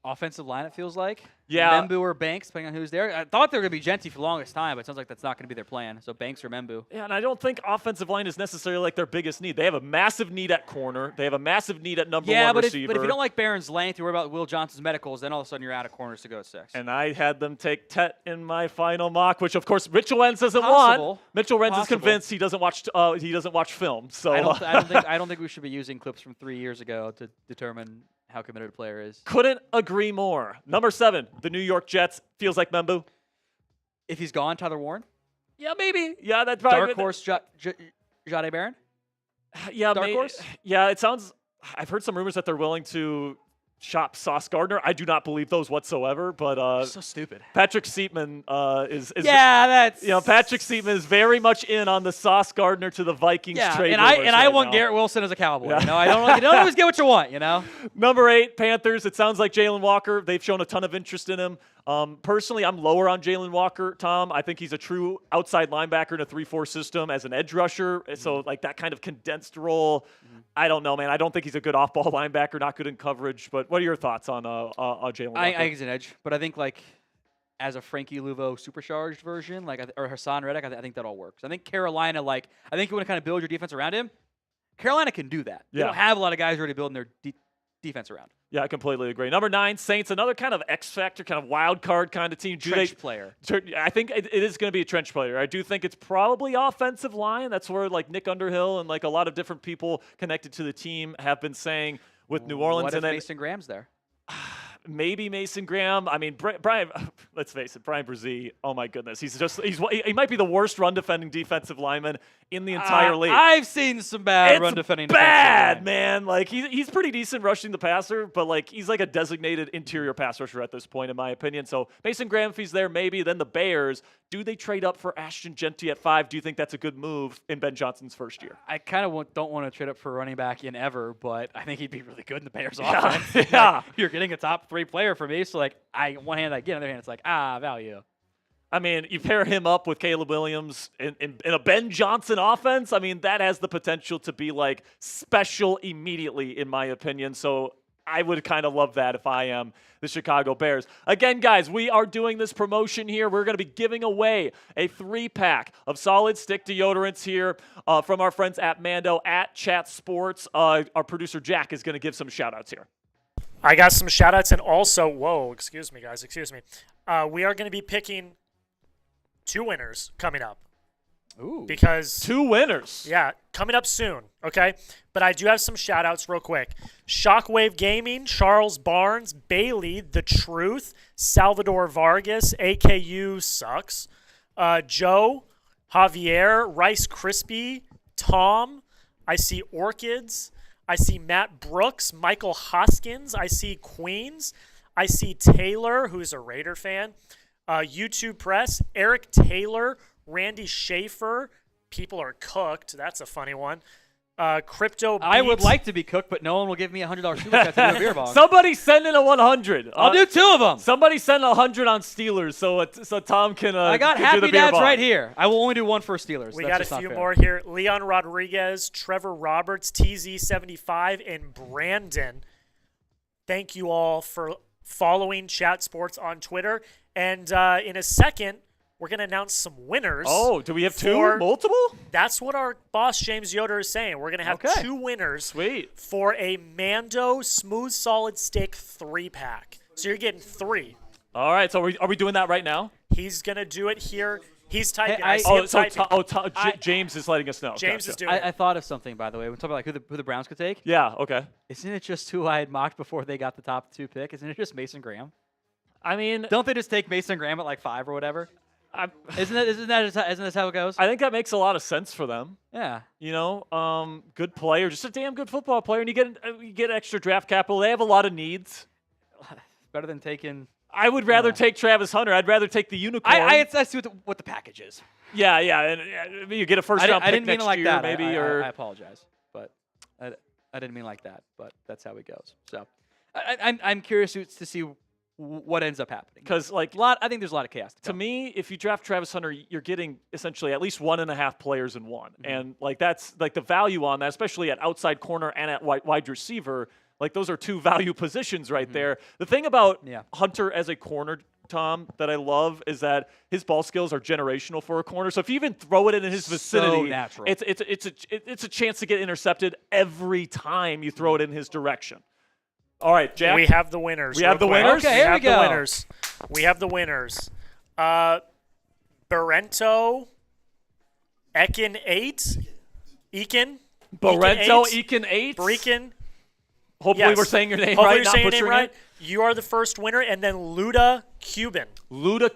Offensive line, it feels like. Yeah. Membu or Banks, depending on who's there. I thought they were going to be Genty for the longest time, but it sounds like that's not going to be their plan. So Banks or Membu. Yeah, and I don't think offensive line is necessarily like their biggest need. They have a massive need at corner. They have a massive need at number 1 receiver. Yeah, but if you don't like Barron's length, you worry about Will Johnson's medicals, then all of a sudden you're out of corners to go at 6. And I had them take Tet in my final mock, which of course Mitchell Wentz doesn't want. Mitchell Wentz is convinced he doesn't watch film. So I don't think we should be using clips from 3 years ago to determine how committed a player is. Couldn't agree more. Number 7, the New York Jets. Feels like Membu. If he's gone, Tyler Warren? Yeah, maybe. Yeah, that's probably Dark horse, Jade Barron? Yeah, Dark horse? Yeah, it sounds. I've heard some rumors that they're willing to shop Sauce Gardner. I do not believe those whatsoever, but so stupid. Patrick Seatman is that's Patrick Seatman is very much in on the Sauce Gardner to the Vikings trade. And I want Garrett Wilson as a Cowboy. Yeah. I don't always get what you want. Number 8, Panthers. It sounds like Jalen Walker. They've shown a ton of interest in him. Personally, I'm lower on Jalen Walker, Tom. I think he's a true outside linebacker in a 3-4 system as an edge rusher. So, like, that kind of condensed role, I don't know, man. I don't think he's a good off-ball linebacker, not good in coverage. But what are your thoughts on Jalen Walker? I think he's an edge, but I think, like, as a Frankie Luvo supercharged version, or Hassan Reddick, I think that all works. I think Carolina, I think you want to kind of build your defense around him. Carolina can do that. They don't have a lot of guys already building their defense around. Yeah, I completely agree. Number 9, Saints, another kind of X-factor, kind of wild card kind of team. Trench player. I think it is going to be a trench player. I do think it's probably offensive line. That's where like Nick Underhill and like a lot of different people connected to the team have been saying with New Orleans. What if and then Mason Graham's there? Maybe Mason Graham. I mean, Brian. Let's face it, Brian Brzee. Oh my goodness, he might be the worst run defending defensive lineman in the entire league. I've seen some bad run defending. Bad man. Like he's pretty decent rushing the passer, but like he's like a designated interior pass rusher at this point, in my opinion. So Mason Graham, if he's there, maybe. Then the Bears. Do they trade up for Ashton Genty at 5? Do you think that's a good move in Ben Johnson's first year? I kind of don't want to trade up for a running back in ever, but I think he'd be really good in the Bears offense. Yeah. You're getting a top 3 player for me, so like one hand I get, on the other hand it's like value. I mean, you pair him up with Caleb Williams in a Ben Johnson offense. I mean, that has the potential to be like special immediately, in my opinion. So I would kind of love that if I am the Chicago Bears. Again, guys, we are doing this promotion here. We're going to be giving away a 3-pack of solid stick deodorants here from our friends at Mando at Chat Sports. Our producer Jack is going to give some shout-outs here. I got some shout-outs, and also, excuse me, guys, we are going to be picking 2 winners coming up. Ooh. Because 2 winners. Yeah, coming up soon, okay? But I do have some shout-outs real quick. Shockwave Gaming, Charles Barnes, Bailey, The Truth, Salvador Vargas, AKU Sucks, Joe, Javier, Rice Crispy, Tom, I see Orchids, I see Matt Brooks, Michael Hoskins, I see Queens, I see Taylor, who's a Raider fan, YouTube Press, Eric Taylor, Randy Schaefer, People Are Cooked. That's a funny one. Crypto Beats. I would like to be cooked, but no one will give me $100 super chat to do a beer bong. Somebody send in a 100. I'll do 2 of them. Somebody send 100 on Steelers so Tom can I got can Happy do the beer Dads bong. Right here. I will only do 1 for Steelers. We That's got a few fair. more here. Leon Rodriguez, Trevor Roberts, TZ75, and Brandon. Thank you all for following Chat Sports on Twitter. And in a second, we're going to announce some winners. Oh, do we have 2? Multiple? That's what our boss, James Yoder, is saying. We're going to have 2 winners. Sweet. For a Mando Smooth Solid Stick 3-pack. So you're getting 3. All right, so are we doing that right now? He's going to do it here. He's typing. James is letting us know. James is doing it. I thought of something, by the way. We're talking about like who the Browns could take. Yeah, okay. Isn't it just who I had mocked before they got the top 2 pick? Isn't it just Mason Graham? I mean, don't they just take Mason Graham at like 5 or whatever? Isn't this how it goes? I think that makes a lot of sense for them. Yeah. You know, good player, just a damn good football player, and you get extra draft capital. They have a lot of needs. Better than taking. I would rather take Travis Hunter. I'd rather take the unicorn. I see what the package is. Yeah, and you get a first round pick next year, that. maybe. I apologize, but I didn't mean like that. But that's how it goes. So I'm curious to see what ends up happening. Because I think there's a lot of chaos. To me, if you draft Travis Hunter, you're getting essentially at least 1.5 players in one. Mm-hmm. And that's like the value on that, especially at outside corner and at wide receiver. Like those are 2 value positions right there. The thing about Hunter as a corner, Tom, that I love is that his ball skills are generational for a corner. So if you even throw it in his vicinity, natural. It's a chance to get intercepted every time you throw it in his direction. All right, Jack. We have the winners. We have the winners? Okay, here we go. We have the winners. Barento, Ekin 8, Ekin. Barento, Ekin 8. Breakin. Hopefully we're saying your name Hopefully right. You're not saying your name butchering right. it. You are the first winner, and then Luda Cuban.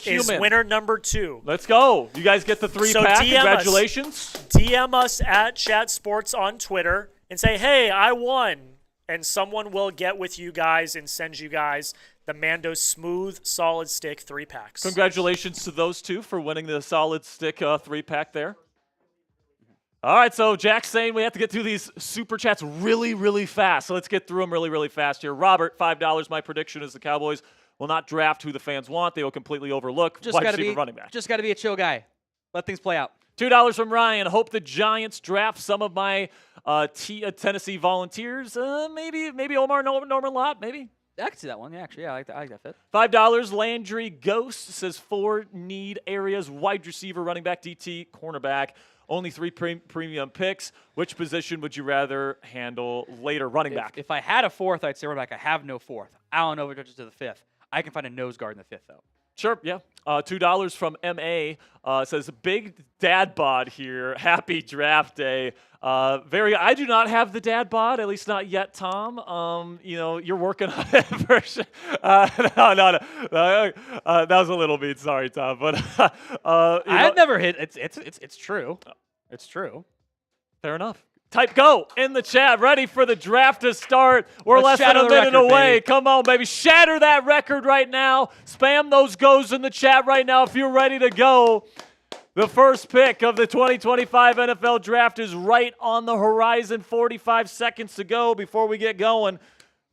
Is winner number 2. Let's go. You guys get the 3-pack. Congratulations. DM us at Chat Sports on Twitter and say, hey, I won. and someone will get with you guys and send you guys the Mando Smooth Solid Stick 3-packs. Congratulations to those two for winning the Solid Stick 3-pack there. All right, so Jack's saying we have to get through these super chats really, really fast. So let's get through them really, really fast here. Robert, $5. My prediction is the Cowboys will not draft who the fans want. They will completely overlook wide receiver running back. Just got to be a chill guy. Let things play out. $2 from Ryan. Hope the Giants draft some of my Tennessee Volunteers. Maybe Omar Norman Lott, maybe. I can see that one. Yeah, actually, yeah, I like that fit. $5. Landry Ghost says 4 need areas: wide receiver, running back, DT, cornerback. Only 3 premium picks. Which position would you rather handle later? Running back. If I had a 4th, I'd say running back. I have no 4th. Allen overjudges to the 5th. I can find a nose guard in the 5th, though. Sure, yeah. $2 from MA says, big dad bod here. Happy draft day. I do not have the dad bod, at least not yet, Tom. You're working on it for sure. No. That was a little mean. Sorry, Tom. But I've never hit. It's true. It's true. Fair enough. Type go in the chat. Ready for the draft to start. We're Let's less than a minute away. Baby. Come on, baby. Shatter that record right now. Spam those goes in the chat right now if you're ready to go. The first pick of the 2025 NFL Draft is right on the horizon. 45 seconds to go before we get going.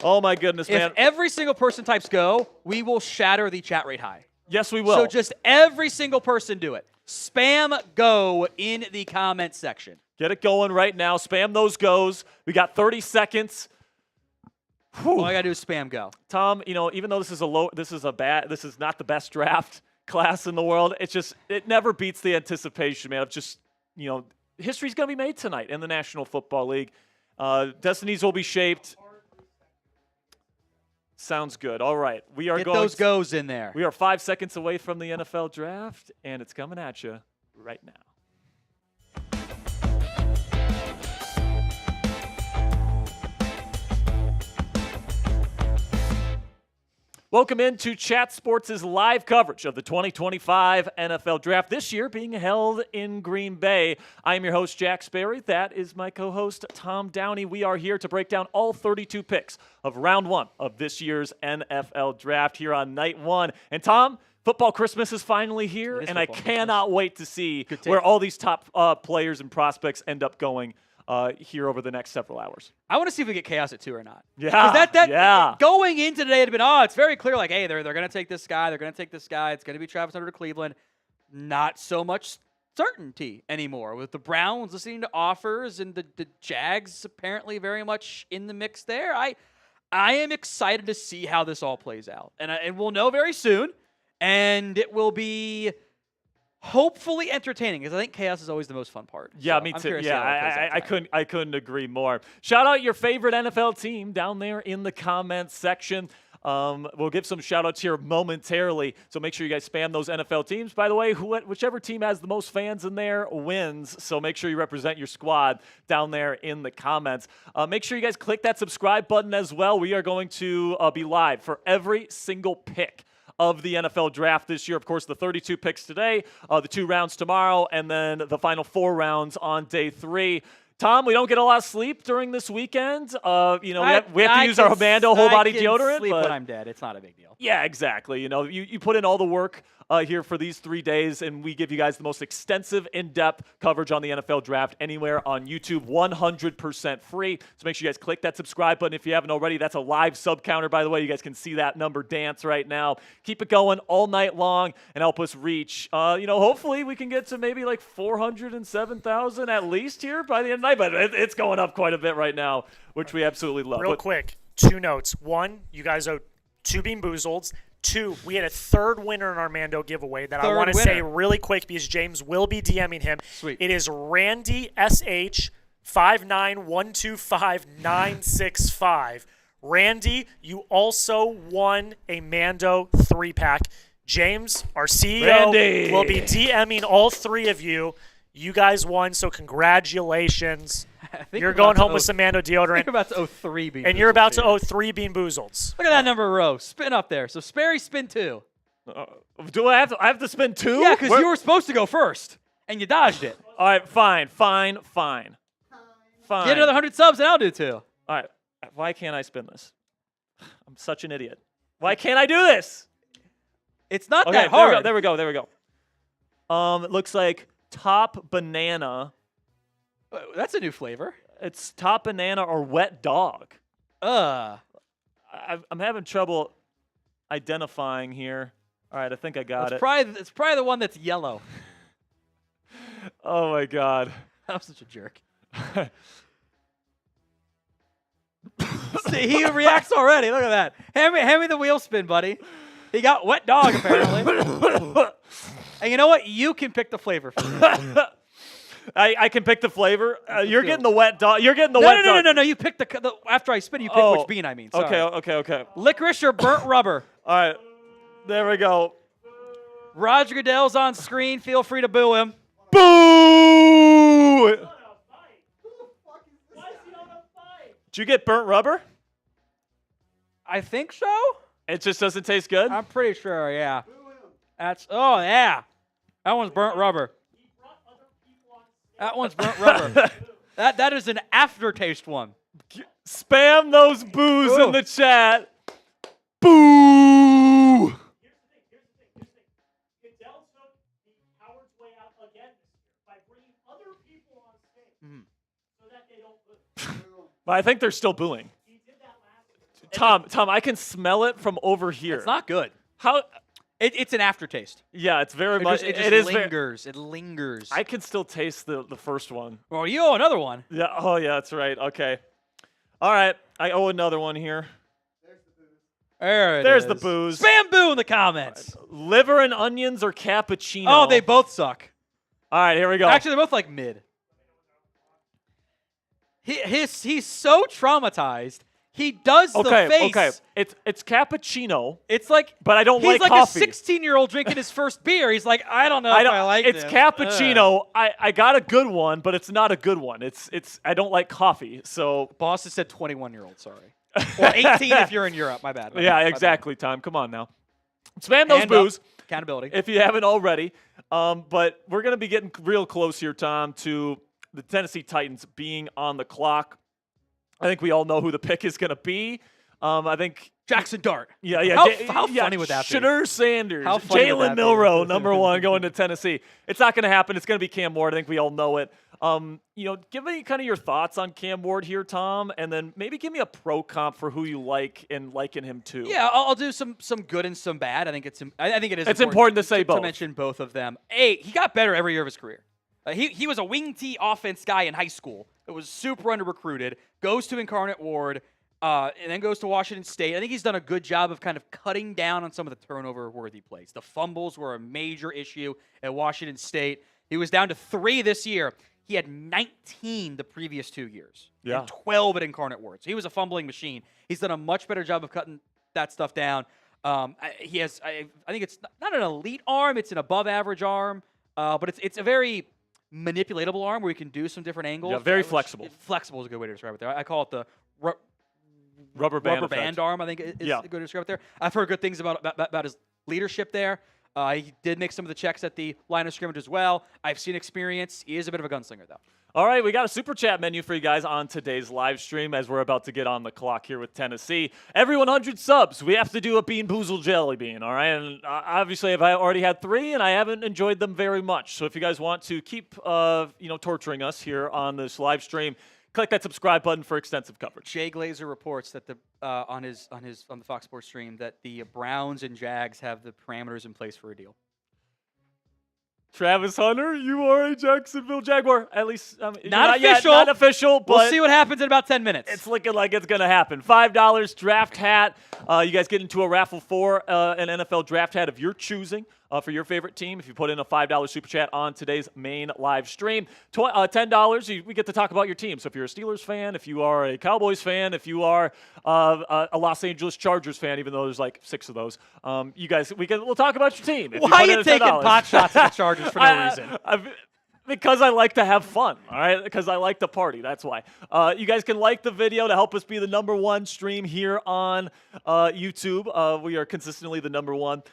Oh, my goodness, man. If every single person types go, we will shatter the chat rate high. Yes, we will. So just every single person do it. Spam go in the comment section. Get it going right now. Spam those goes. We got 30 seconds. Whew. All I gotta do is spam go. Tom, even though this is not the best draft class in the world, it never beats the anticipation, man, of just, history's gonna be made tonight in the National Football League. Destinies will be shaped. Sounds good. All right. Get those goes in there. We are 5 seconds away from the NFL Draft, and it's coming at you right now. Welcome into Chat Sports' live coverage of the 2025 NFL Draft, this year being held in Green Bay. I am your host, Jack Sperry. That is my co-host, Tom Downey. We are here to break down all 32 picks of round 1 of this year's NFL Draft here on night 1. And Tom, football Christmas is finally here, and I cannot wait to see where all these top players and prospects end up going here over the next several hours. I want to see if we get chaos at 2 or not. Yeah. Going into today, it had been, it's very clear, like, hey, they're going to take this guy. They're going to take this guy. It's going to be Travis Hunter to Cleveland. Not so much certainty anymore with the Browns listening to offers and the Jags apparently very much in the mix there. I am excited to see how this all plays out. And we'll know very soon. And it will be hopefully entertaining, because I think chaos is always the most fun part. Yeah, so me I'm too. Yeah, I couldn't agree more. Shout out your favorite NFL team down there in the comments section. We'll give some shout outs here momentarily, so make sure you guys spam those NFL teams. By the way, whichever team has the most fans in there wins, so make sure you represent your squad down there in the comments. Make sure you guys click that subscribe button as well. We are going to be live for every single pick of the NFL Draft this year. Of course, the 32 picks today, the 2 rounds tomorrow, and then the final 4 rounds on day 3. Tom, we don't get a lot of sleep during this weekend. We have to use our Mando whole body deodorant. Sleep when I'm dead. It's not a big deal. Yeah, exactly. You put in all the work here for these 3 days, and we give you guys the most extensive, in-depth coverage on the NFL Draft anywhere on YouTube, 100% free. So make sure you guys click that subscribe button if you haven't already. That's a live sub counter, by the way. You guys can see that number dance right now. Keep it going all night long and help us reach, hopefully we can get to maybe like 407,000 at least here by the end of the night, but it's going up quite a bit right now, which we absolutely love. Real quick, 2 notes. 1, you guys owe 2 Bean Boozleds. 2, we had a 3rd winner in our Mando giveaway that I want to say really quick because James will be DMing him. Sweet. It is Randy SH 59125 Randy, you also won a Mando 3-pack. James, our CEO, will be DMing all 3 of you. You guys won, so congratulations. You're going home with some Mando deodorant. You're about to owe 3 Bean Boozleds. And you're about to owe 3 Bean Boozleds. Look at that number of rows. Spin up there. So Sperry, spin 2. Do I have to spin 2? Yeah, because you were supposed to go first, and you dodged it. All right, fine. Get another 100 subs, and I'll do 2. All right. Why can't I spin this? I'm such an idiot. Why can't I do this? It's not that hard. There we go. It looks like top banana. That's a new flavor. It's top banana or wet dog. Uh. I'm having trouble identifying here. All right, I think I got it. It's probably the one that's yellow. Oh my God. I'm such a jerk. See, he reacts already. Look at that. Hand me the wheel spin, buddy. He got wet dog, apparently. And you know what? You can pick the flavor for me. I can pick the flavor. You're getting the wet dog. You're getting the wet dog. No. You pick the after I spin, you pick which bean I mean. Sorry. Okay. Licorice or burnt rubber? All right. There we go. Roger Goodell's on screen. Feel free to boo him. Boo! Did you get burnt rubber? I think so. It just doesn't taste good? I'm pretty sure, yeah. Yeah. That one's burnt rubber. That one's burnt rubber. That is an aftertaste one. Spam those boos in the chat. Boo! Here's the thing. Goodell took the coward's way out again by bringing other people on stage so that they don't lose. But I think they're still booing. He did that last year. Tom, I can smell it from over here. It's not good. How? It's an aftertaste. Yeah, it's very much. It just lingers. It lingers. I can still taste the first one. Well, you owe another one. Yeah. Oh, yeah. That's right. Okay. All right. I owe another one here. There's the booze. Spam boo in the comments. Liver and onions or cappuccino? Oh, they both suck. All right. Here we go. Actually, they're both like mid. He's so traumatized. He does the face. Okay. It's cappuccino. It's like, but I don't like coffee. He's like coffee. a 16-year-old drinking his first beer. He's like, I don't know if I like It's this. cappuccino. I got a good one, but it's not a good one. It's I don't like coffee. So Boss has said 21-year-old. Sorry, or 18 if you're in Europe. My bad. Yeah, exactly. Tom, come on now. Spam those boos. Accountability. If you haven't already. But we're gonna be getting real close here, Tom, to the Tennessee Titans being on the clock. I think we all know who the pick is going to be. I think Jackson Dart. Yeah. How funny would that be? Shedeur Sanders. How funny would Jalen that be? Milroe, number one, going to Tennessee. It's not going to happen. It's going to be Cam Ward. I think we all know it. Give me kind of your thoughts on Cam Ward here, Tom, and then maybe give me a pro comp for who you like and liking him too. Yeah, I'll do some good and some bad. I think it is. It's important to say both. To mention both of them. He got better every year of his career. He was a wing T offense guy in high school. It was super under-recruited. Goes to Incarnate Ward, and then goes to Washington State. I think he's done a good job of kind of cutting down on some of the turnover-worthy plays. The fumbles were a major issue at Washington State. He was down to 3 this year. He had 19 the previous 2 years. Yeah. And 12 at Incarnate Ward. So he was a fumbling machine. He's done a much better job of cutting that stuff down. He has, I think it's not an elite arm. It's an above-average arm. But it's a very manipulatable arm where you can do some different angles. Yeah, very flexible. Flexible is a good way to describe it there. I call it the rubber band arm, I think is a good way to describe it there. I've heard good things about his leadership there. He did make some of the checks at the line of scrimmage as well. I've seen experience. He is a bit of a gunslinger, though. All right, we got a super chat menu for you guys on today's live stream as we're about to get on the clock here with Tennessee. Every 100 subs, we have to do a Bean Boozled Jelly Bean, all right? And obviously, I've already had 3, and I haven't enjoyed them very much. So if you guys want to keep, torturing us here on this live stream, click that subscribe button for extensive coverage. Jay Glazer reports that on the Fox Sports stream that the Browns and Jags have the parameters in place for a deal. Travis Hunter, you are a Jacksonville Jaguar. At least not official. Yet, not official, but we'll see what happens in about 10 minutes. It's looking like it's going to happen. $5 draft hat. You guys get into a raffle for an NFL draft hat of your choosing for your favorite team. If you put in a $5 super chat on today's main live stream, $10, we get to talk about your team. So if you're a Steelers fan, if you are a Cowboys fan, if you are a Los Angeles Chargers fan, even though there's like 6 of those, you guys, we'll talk about your team. Why are you taking pot shots at the Chargers for no reason? Because I like to have fun, all right? Because I like to party, that's why. You guys can like the video to help us be the #1 stream here on YouTube. We are consistently the #1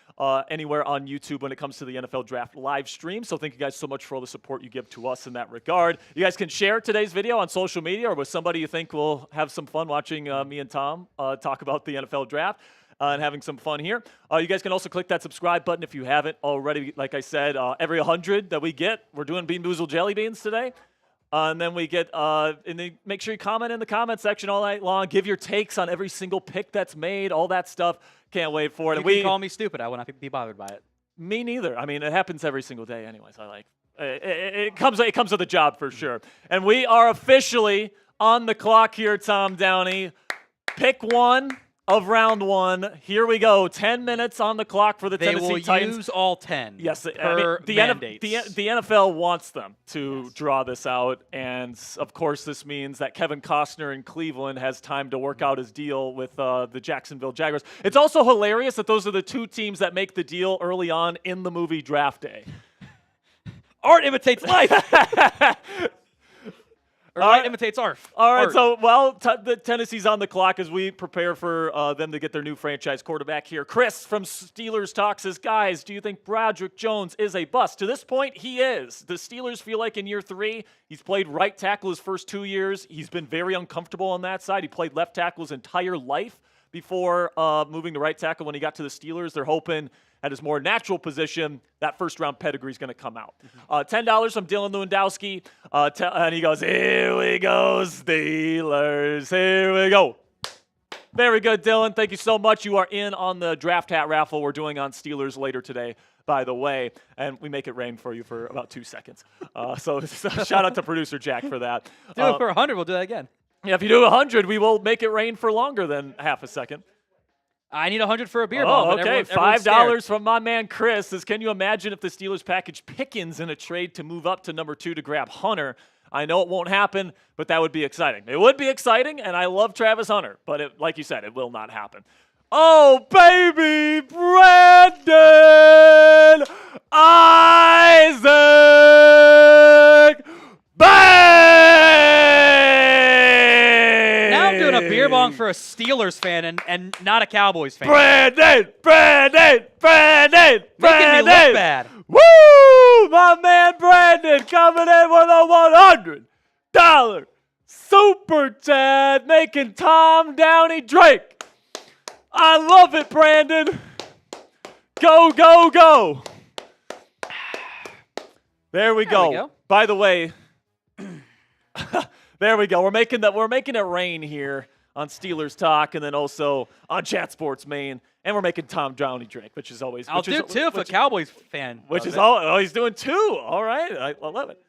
anywhere on YouTube when it comes to the NFL Draft live stream. So thank you guys so much for all the support you give to us in that regard. You guys can share today's video on social media or with somebody you think will have some fun watching me and Tom talk about the NFL Draft. And having some fun here. You guys can also click that subscribe button if you haven't already. Like I said, every 100 that we get, we're doing Bean Boozled Jelly Beans today. And then we get, and then make sure you comment in the comment section all night long. Give your takes on every single pick that's made, all that stuff. Can't wait for it. You can call me stupid. I will not be bothered by it. Me neither. I mean, it happens every single day anyways. It comes with the job for sure. And we are officially on the clock here, Tom Downey. Pick one of round one. Here we go. 10 minutes on the clock for the Tennessee Titans. They will use all 10. Yes, per the mandates. the NFL wants them to draw this out, and of course, this means that Kevin Costner in Cleveland has time to work out his deal with the Jacksonville Jaguars. It's also hilarious that those are the two teams that make the deal early on in the movie Draft Day. Art imitates life. Or light imitates art. All right, so, the Tennessee's on the clock as we prepare for them to get their new franchise quarterback here. Chris from Steelers Talk says, guys, do you think Broderick Jones is a bust? To this point, he is. The Steelers feel like in year 3, he's played right tackle his first 2 years. He's been very uncomfortable on that side. He played left tackle his entire life before moving to right tackle when he got to the Steelers. They're hoping at his more natural position, that first-round pedigree is going to come out. $10 from Dylan Lewandowski, and he goes, here we go, Steelers, here we go. Very good, Dylan. Thank you so much. You are in on the draft hat raffle we're doing on Steelers later today, by the way, and we make it rain for you for about 2 seconds. So shout out to producer Jack for that. Do it for 100, we'll do that again. Yeah, if you do 100, we will make it rain for longer than half a second. I need 100 for a beer bong. Okay. $5 from my man Chris says, can you imagine if the Steelers package Pickens in a trade to move up to number 2 to grab Hunter? I know it won't happen, but that would be exciting. It would be exciting, and I love Travis Hunter, but like you said, it will not happen. Oh, baby, Brandon Isaac Bang! Now I'm doing a beer bong for a Steelers fan and not a Cowboys fan. Brandon! Making me look bad. Woo! My man Brandon coming in with a $100 super chat, making Tom Downey Drake. I love it, Brandon. Go, go, go. There we go. By the way, there we go. We're making it rain here on Steelers Talk, and then also on Chat Sports Main, and we're making Tom Downey drink, which is always. I'll do two if a Cowboys fan. Which is all. Oh, he's doing 2. All right, I love it.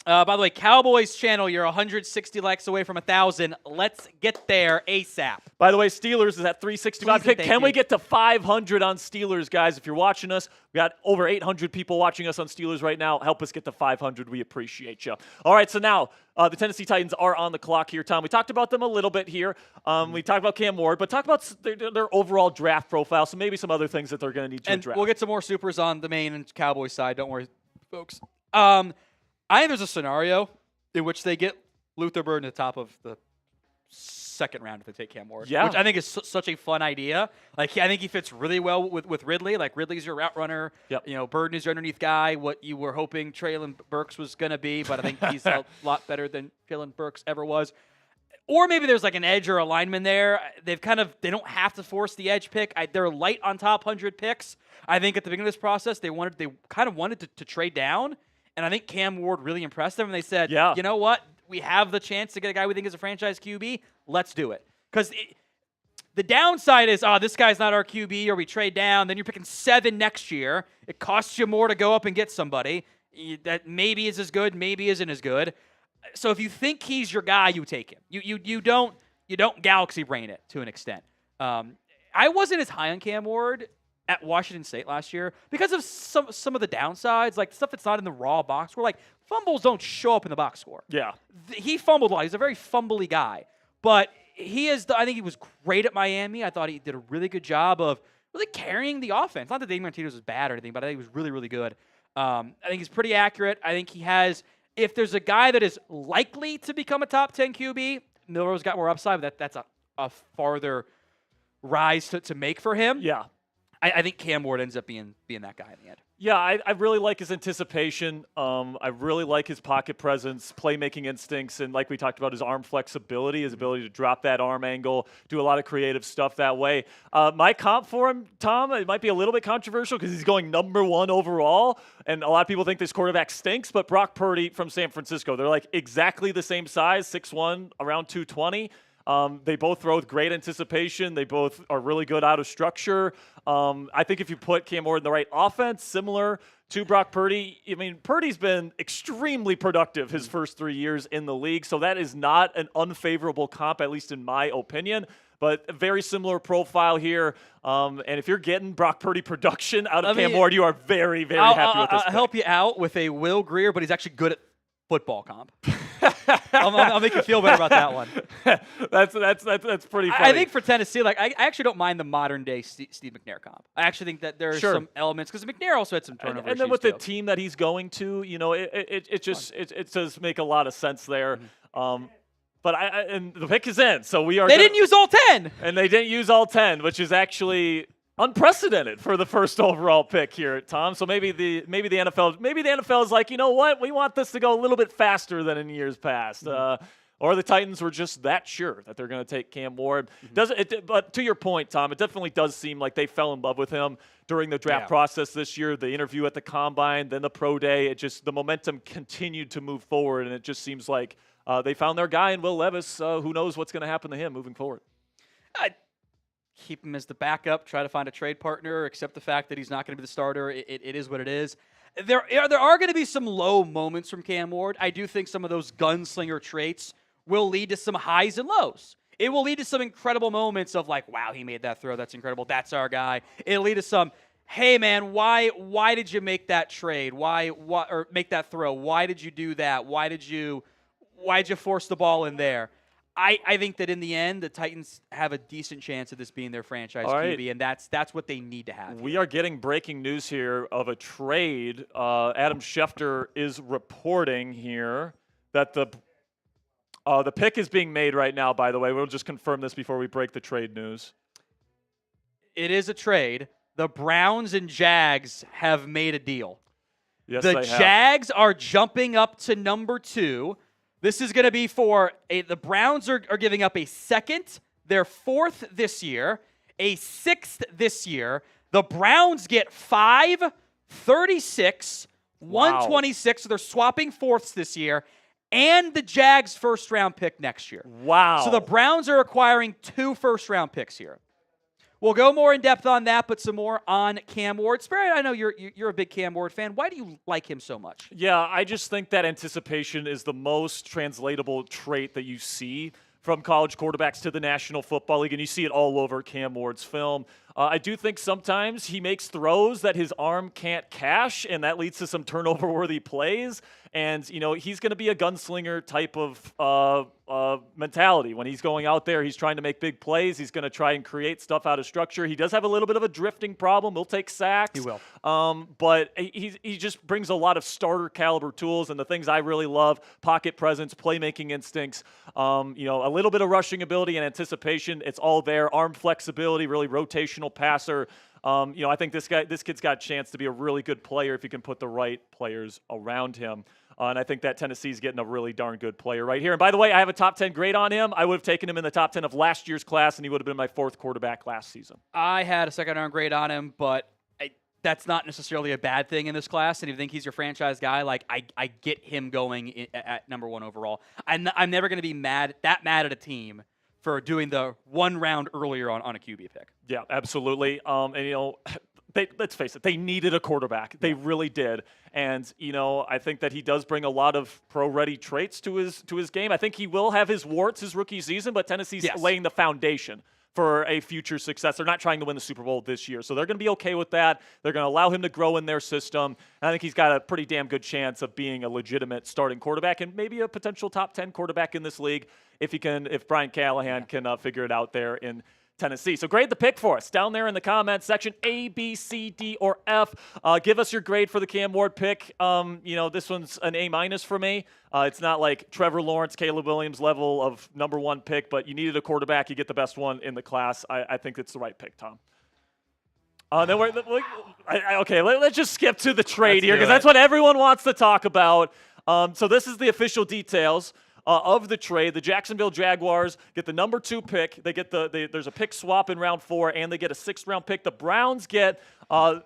By the way, Cowboys channel, you're 160 likes away from 1,000. Let's get there ASAP. By the way, Steelers is at 365. Can we get to 500 on Steelers, guys? If you're watching us, we got over 800 people watching us on Steelers right now. Help us get to 500. We appreciate you. All right, so now the Tennessee Titans are on the clock here, Tom. We talked about them a little bit here. We talked about Cam Ward, but talk about their overall draft profile, so maybe some other things that they're going to need to draft. We'll get some more supers on the main and Cowboys side. Don't worry, folks. I think there's a scenario in which they get Luther Bird in the top of the second round if they take Cam Ward. Yeah. Which I think is such a fun idea. Like, I think he fits really well with Ridley. Like, Ridley's your route runner. Yep. You know, Burden is your underneath guy, what you were hoping Traylon Burks was going to be, but I think he's a lot better than Traylon Burks ever was. Or maybe there's like an edge or a lineman there. They don't have to force the edge pick. They're light on top 100 picks. I think at the beginning of this process, they kind of wanted to trade down. And I think Cam Ward really impressed them. And they said, you know what? We have the chance to get a guy we think is a franchise QB. Let's do it. Because the downside is, this guy's not our QB, or we trade down. Then you're picking 7 next year. It costs you more to go up and get somebody that maybe is as good, maybe isn't as good. So if you think he's your guy, you take him. You don't galaxy brain it to an extent. I wasn't as high on Cam Ward at Washington State last year because of some of the downsides, like stuff that's not in the raw box score. Like, fumbles don't show up in the box score. Yeah. He fumbled a lot. He's a very fumbly guy. But I think he was great at Miami. I thought he did a really good job of really carrying the offense. Not that Dave Martinez was bad or anything, but I think he was really, really good. I think he's pretty accurate. I think he has, if there's a guy that is likely to become a top 10 QB, Milroe's got more upside, but that's a farther rise to make for him. Yeah. I think Cam Ward ends up being that guy in the end. Yeah, I really like his anticipation. I really like his pocket presence, playmaking instincts, and like we talked about, his arm flexibility, his ability to drop that arm angle, do a lot of creative stuff that way. My comp for him, Tom, it might be a little bit controversial because he's going number 1 overall, and a lot of people think this quarterback stinks, but Brock Purdy from San Francisco, they're like exactly the same size, 6'1", around 220. They both throw with great anticipation. They both are really good out of structure. I think if you put Cam Ward in the right offense, similar to Brock Purdy, I mean, Purdy's been extremely productive his first 3 years in the league, so that is not an unfavorable comp, at least in my opinion. But a very similar profile here. And if you're getting Brock Purdy production out of Cam Ward, you are very, very happy with this. I'll help you out with a Will Grier, but he's actually good at football comp. I'll make you feel better about that one. That's pretty funny. I think for Tennessee, like I actually don't mind the modern day Steve McNair comp. I actually think that there's some elements because McNair also had some turnover and then with too. the team that he's going to, you know, it does make a lot of sense there. But and the pick is in, so we are. They didn't use all 10, and they didn't use all 10, which is actually unprecedented for the first overall pick here, Tom. So maybe the NFL is like, you know what, we want this to go a little bit faster than in years past. Or the Titans were just that sure that they're going to take Cam Ward. But to your point, Tom, it definitely does seem like they fell in love with him during the draft process this year, the interview at the Combine, then the Pro Day. The momentum continued to move forward, and it just seems like they found their guy in Will Levis. Who knows what's going to happen to him moving forward? Keep him as the backup, try to find a trade partner, accept the fact that he's not going to be the starter. It is what it is. There are going to be some low moments from Cam Ward. I do think some of those gunslinger traits will lead to some highs and lows. It will lead to some incredible moments of like, wow, he made that throw. That's incredible. That's our guy. It'll lead to some, hey, man, why did you make that trade? Or make that throw? Why did you do that? Why did you force the ball in there? I think that in the end, the Titans have a decent chance of this being their franchise QB, and that's what they need to have. We are getting breaking news here of a trade. Adam Schefter is reporting here that the pick is being made right now, by the way. We'll just confirm this before we break the trade news. It is a trade. The Browns and Jags have made a deal. Yes, the Jags are jumping up to number 2. This is going to be for the Browns are giving up a second, their 4th this year, a 6th this year. The Browns get 5, 36, 126. So they're swapping 4ths this year, and the Jags' first-round pick next year. Wow. So the Browns are acquiring 2 first-round picks here. We'll go more in depth on that, but some more on Cam Ward. Spirit, I know you're a big Cam Ward fan. Why do you like him so much? Yeah, I just think that anticipation is the most translatable trait that you see from college quarterbacks to the National Football League, and you see it all over Cam Ward's film. I do think sometimes he makes throws that his arm can't cash, and that leads to some turnover-worthy plays. And, you know, he's going to be a gunslinger type of mentality. When he's going out there, he's trying to make big plays. He's going to try and create stuff out of structure. He does have a little bit of a drifting problem. He'll take sacks. He will. But he just brings a lot of starter-caliber tools, and the things I really love, pocket presence, playmaking instincts, you know, a little bit of rushing ability and anticipation. It's all there. Arm flexibility, really rotational passer. You know, I think this kid's got a chance to be a really good player if you can put the right players around him. And I think that Tennessee's getting a really darn good player right here. And by the way, I have a top 10 grade on him. I would have taken him in the top 10 of last year's class, and he would have been my 4th quarterback last season. I had a second-round grade on him, but that's not necessarily a bad thing in this class. And if you think he's your franchise guy, like I get him going at number 1 overall. I'm never going to be mad at a team for doing the 1 round earlier on a QB pick. Yeah, absolutely. And, you know, let's face it, they needed a quarterback. They really did. And, you know, I think that he does bring a lot of pro-ready traits to his game. I think he will have his warts his rookie season, but Tennessee's laying the foundation for a future success. They're not trying to win the Super Bowl this year, so they're going to be okay with that. They're going to allow him to grow in their system. And I think he's got a pretty damn good chance of being a legitimate starting quarterback and maybe a potential top 10 quarterback in this league if Brian Callahan can figure it out there in Tennessee. So grade the pick for us down there in the comments section, A, B, C, D, or F. Give us your grade for the Cam Ward pick. This one's an A- for me. It's not like Trevor Lawrence, Caleb Williams level of number 1 pick, but you needed a quarterback. You get the best one in the class. I think it's the right pick, Tom. Let's just skip to the trade here because that's what everyone wants to talk about. So this is the official details of the trade. The Jacksonville Jaguars get the number 2 pick. They get there's a pick swap in round 4, and they get a 6th-round pick. The Browns get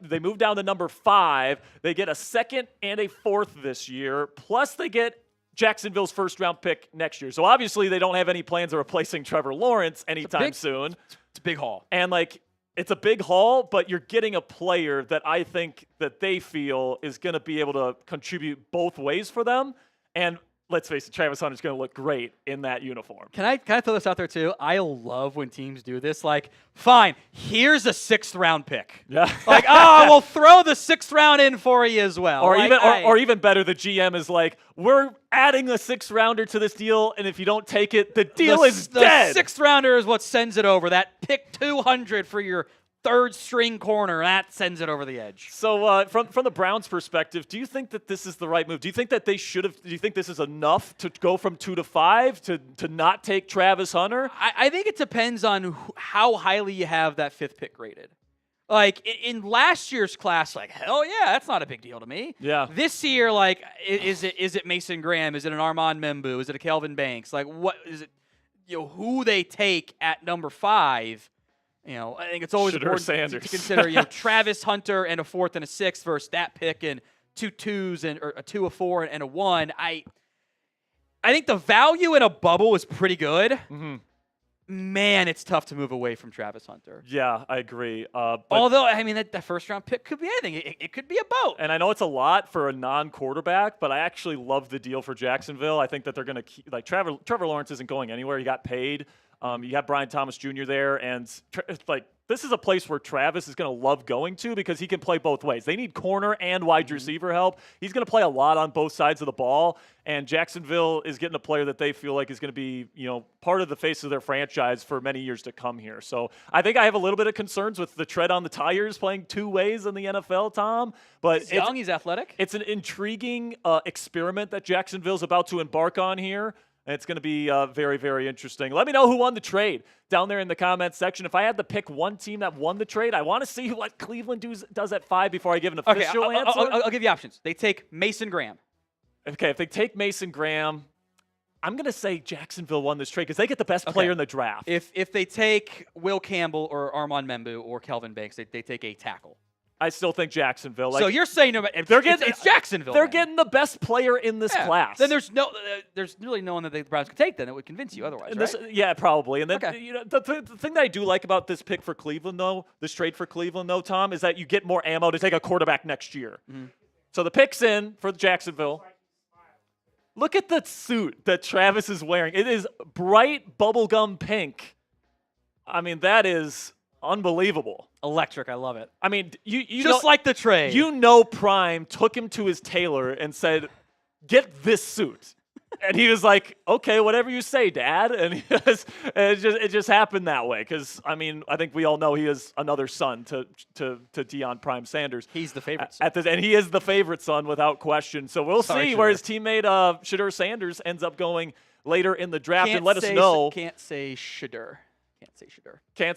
they move down to number 5. They get a 2nd and a 4th this year. Plus, they get Jacksonville's 1st-round pick next year. So obviously, they don't have any plans of replacing Trevor Lawrence anytime soon. It's a big haul. And it's a big haul, but you're getting a player that I think that they feel is going to be able to contribute both ways for them. And let's face it, Travis Hunter's going to look great in that uniform. Can I throw this out there too? I love when teams do this. Fine, here's a 6th-round pick. Yeah. We'll throw the 6th round in for you as well. Or even better, the GM is like, we're adding a 6th-rounder to this deal, and if you don't take it, the deal is dead. The 6th rounder is what sends it over. That pick 200 for your 3rd-string corner, that sends it over the edge. So from the Browns' perspective, do you think that this is the right move? Do you think that they should have? Do you think this is enough to go from 2 to 5 to not take Travis Hunter? I think it depends on how highly you have that 5th pick graded. In last year's class, hell yeah, that's not a big deal to me. Yeah. This year, is it Mason Graham? Is it an Armand Membu? Is it a Kelvin Banks? What is it? Who they take at number 5? I think it's always important to consider, Travis Hunter and a 4th and a 6th versus that pick and 2 2s or a 2, a 4, and a 1. I think the value in a bubble is pretty good. Mm-hmm. Man, it's tough to move away from Travis Hunter. Yeah, I agree. Although, that 1st-round pick could be anything. It could be a boat. And I know it's a lot for a non-quarterback, but I actually love the deal for Jacksonville. I think that they're going to keep Trevor Lawrence isn't going anywhere. He got paid. You have Brian Thomas Jr. there, and this is a place where Travis is going to love going to because he can play both ways. They need corner and wide receiver help. He's going to play a lot on both sides of the ball, and Jacksonville is getting a player that they feel like is going to be, part of the face of their franchise for many years to come here. So I think I have a little bit of concerns with the tread on the tires playing 2 ways in the NFL, Tom. But he's young, he's athletic. It's an intriguing experiment that Jacksonville's about to embark on here. And it's going to be very, very interesting. Let me know who won the trade down there in the comments section. If I had to pick one team that won the trade, I want to see what Cleveland does at 5 before I give an official answer. I'll give you options. They take Mason Graham. Okay, if they take Mason Graham, I'm going to say Jacksonville won this trade because they get the best player in the draft. If they take Will Campbell or Armand Membu or Kelvin Banks, they take a tackle. I still think Jacksonville. So you're saying it's Jacksonville. They're getting the best player in this class. Then there's really no one that the Browns could take. Then it would convince you otherwise, right? Yeah, probably. And then the thing that I do like about this pick for Cleveland, though, this trade for Cleveland, though, Tom, is that you get more ammo to take a quarterback next year. Mm-hmm. So the pick's in for Jacksonville. Look at the suit that Travis is wearing. It is bright bubblegum pink. That is unbelievable. Electric. I love it. You just like the trade. Prime took him to his tailor and said, "Get this suit," and he was like, "Okay, whatever you say, Dad." And it just happened that way because I think we all know he is another son to Deion Prime Sanders. He's the favorite son. And he is the favorite son without question. So we'll see where his teammate Shadur Sanders ends up going later in the draft, and let us know. Can't say Shadur. Can't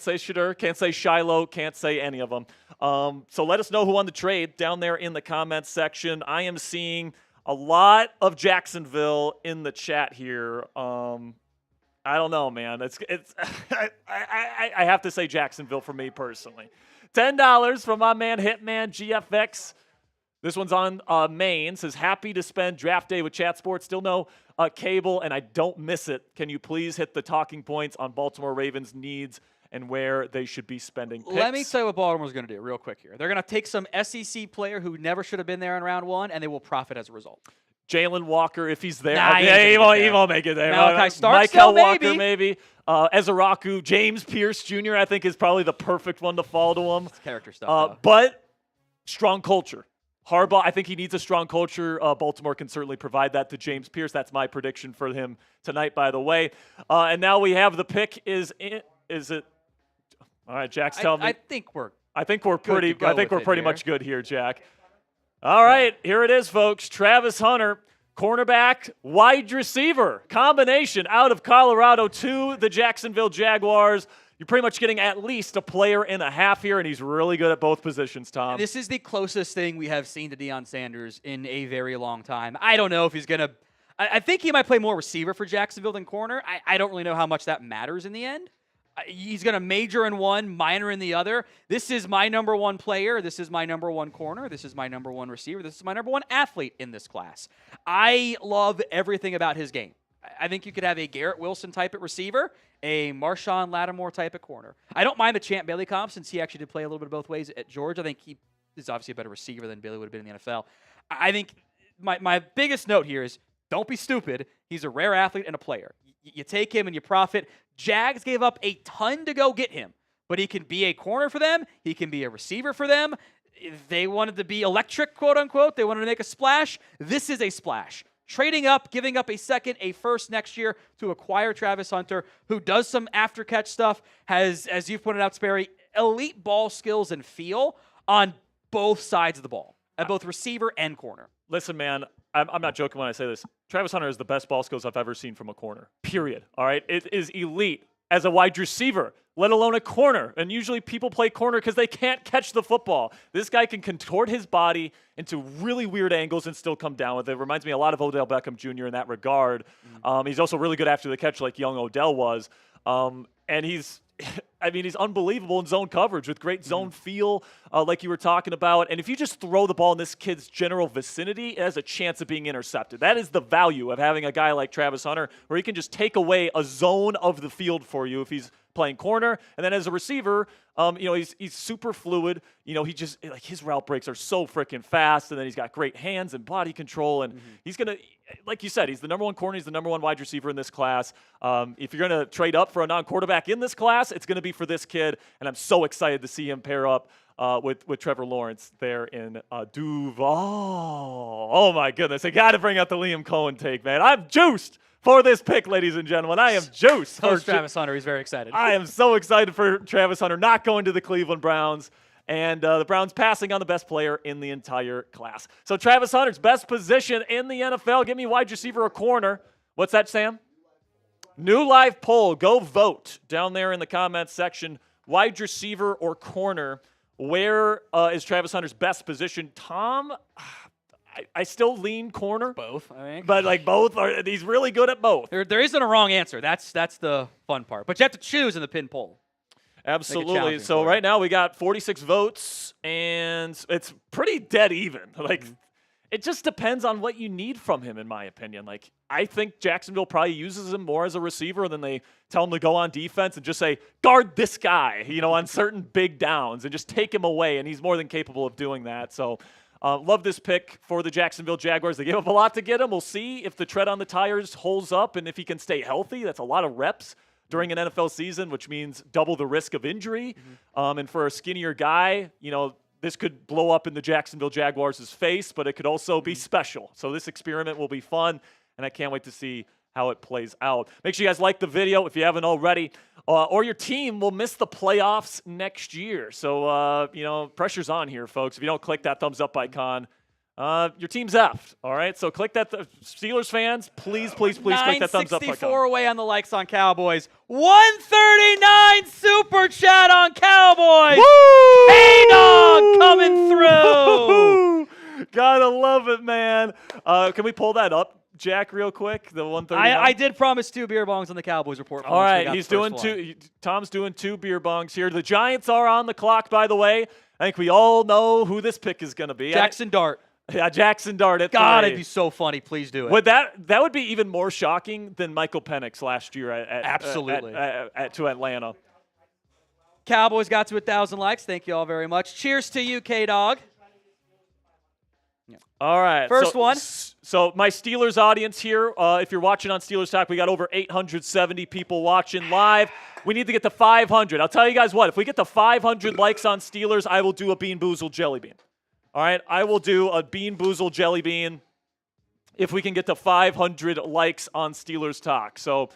say Shadur. Can't say Shiloh. Can't say any of them. So let us know who won the trade down there in the comments section. I am seeing a lot of Jacksonville in the chat here. I don't know, man. I have to say Jacksonville for me personally. $10 from my man Hitman GFX. This one's on Maine. Says, happy to spend draft day with Chat Sports. Still no cable, and I don't miss it. Can you please hit the talking points on Baltimore Ravens' needs and where they should be spending picks? Let me tell you what Baltimore's going to do real quick here. They're going to take some SEC player who never should have been there in round 1, and they will profit as a result. Jalen Walker, if he's there. He won't make it there. Malachi Starks, Michael Walker, maybe. Ezeraku, James Pierce Jr., I think, is probably the perfect one to fall to him. It's character stuff, but strong culture. Harbaugh, I think he needs a strong culture. Baltimore can certainly provide that to James Pierce. That's my prediction for him tonight, by the way. And now we have the pick. Is it All right, Jack's telling me. I think we're pretty much good here, Jack. All right, here it is, folks. Travis Hunter, cornerback, wide receiver, combination out of Colorado to the Jacksonville Jaguars. You're pretty much getting at least a player and a half here, and he's really good at both positions, Tom. This is the closest thing we have seen to Deion Sanders in a very long time. I don't know if he's going to – I think he might play more receiver for Jacksonville than corner. I don't really know how much that matters in the end. He's going to major in one, minor in the other. This is my number one player. This is my number one corner. This is my number one receiver. This is my number one athlete in this class. I love everything about his game. I think you could have a Garrett Wilson type at receiver, a Marshawn Lattimore type at corner. I don't mind the Champ Bailey comp since he actually did play a little bit of both ways at Georgia. I think he is obviously a better receiver than Bailey would have been in the NFL. I think my biggest note here is don't be stupid. He's a rare athlete and a player. You take him and you profit. Jags gave up a ton to go get him, but he can be a corner for them. He can be a receiver for them. If they wanted to be electric, quote unquote, they wanted to make a splash. This is a splash. Trading up, giving up a second, a first next year to acquire Travis Hunter, who does some after-catch stuff, has, as you've pointed out, Sperry, elite ball skills and feel on both sides of the ball, at both receiver and corner. Listen, man, I'm not joking when I say this. Travis Hunter is the best ball skills I've ever seen from a corner, period. All right? It is elite as a wide receiver, let alone a corner. And usually people play corner because they can't catch the football. This guy can contort his body into really weird angles and still come down with it. Reminds me a lot of Odell Beckham Jr. in that regard. He's also really good after the catch like young Odell was. And he's unbelievable in zone coverage with great zone feel, like you were talking about. And if you just throw the ball in this kid's general vicinity, it has a chance of being intercepted. That is the value of having a guy like Travis Hunter, where he can just take away a zone of the field for you if he's playing corner. And then as a receiver, he's super fluid. He just, like, his route breaks are so freaking fast, and then he's got great hands and body control, and he's going to, like you said, he's the number one corner, he's the number one wide receiver in this class. If you're going to trade up for a non-quarterback in this class, it's going to be for this kid, and I'm so excited to see him pair up with Trevor Lawrence there in Duval. Oh, my goodness. I got to bring out the Liam Cohen take, man. I'm juiced for this pick, ladies and gentlemen. I am juiced. So Travis Hunter. He's very excited. I am so excited for Travis Hunter not going to the Cleveland Browns, and the Browns passing on the best player in the entire class. So Travis Hunter's best position in the NFL. Give me wide receiver or corner. What's that, Sam? New live poll. Go vote down there in the comments section. Wide receiver or corner. Where is Travis Hunter's best position? Tom, I still lean corner. Both, I think. But he's really good at both. There isn't a wrong answer. That's the fun part. But you have to choose in the pin poll. Absolutely. So right now we got 46 votes, and it's pretty dead even. It just depends on what you need from him, in my opinion. I think Jacksonville probably uses him more as a receiver, and then they tell him to go on defense and just say, guard this guy, on certain big downs, and just take him away, and he's more than capable of doing that. So love this pick for the Jacksonville Jaguars. They gave up a lot to get him. We'll see if the tread on the tires holds up and if he can stay healthy. That's a lot of reps during an NFL season, which means double the risk of injury. And for a skinnier guy, this could blow up in the Jacksonville Jaguars' face, but it could also be special. So this experiment will be fun, and I can't wait to see how it plays out. Make sure you guys like the video if you haven't already, or your team will miss the playoffs next year. So, pressure's on here, folks. If you don't click that thumbs up icon, your team's effed, all right? So click that. Steelers fans, please click that thumbs up icon. 964 away on the likes on Cowboys. 139 super chat on Cowboys. Woo! K-Dog coming through. Gotta love it, man. Can we pull that up, Jack, real quick? The 139. I did promise 2 beer bongs on the Cowboys report. All right, he's doing 2. Tom's doing 2 beer bongs here. The Giants are on the clock, by the way. I think we all know who this pick is going to be. Jackson Dart. Yeah, Jackson Dart at 3. God, it'd be so funny. Please do it. Would that would be even more shocking than Michael Penix last year Absolutely. To Atlanta. Cowboys got to 1,000 likes. Thank you all very much. Cheers to you, K-Dog. All right. First one. So my Steelers audience here, if you're watching on Steelers Talk, we got over 870 people watching live. We need to get to 500. I'll tell you guys what. If we get to 500 likes on Steelers, I will do a Bean Boozled Jelly Bean. All right? I will do a Bean Boozled Jelly Bean if we can get to 500 likes on Steelers Talk. So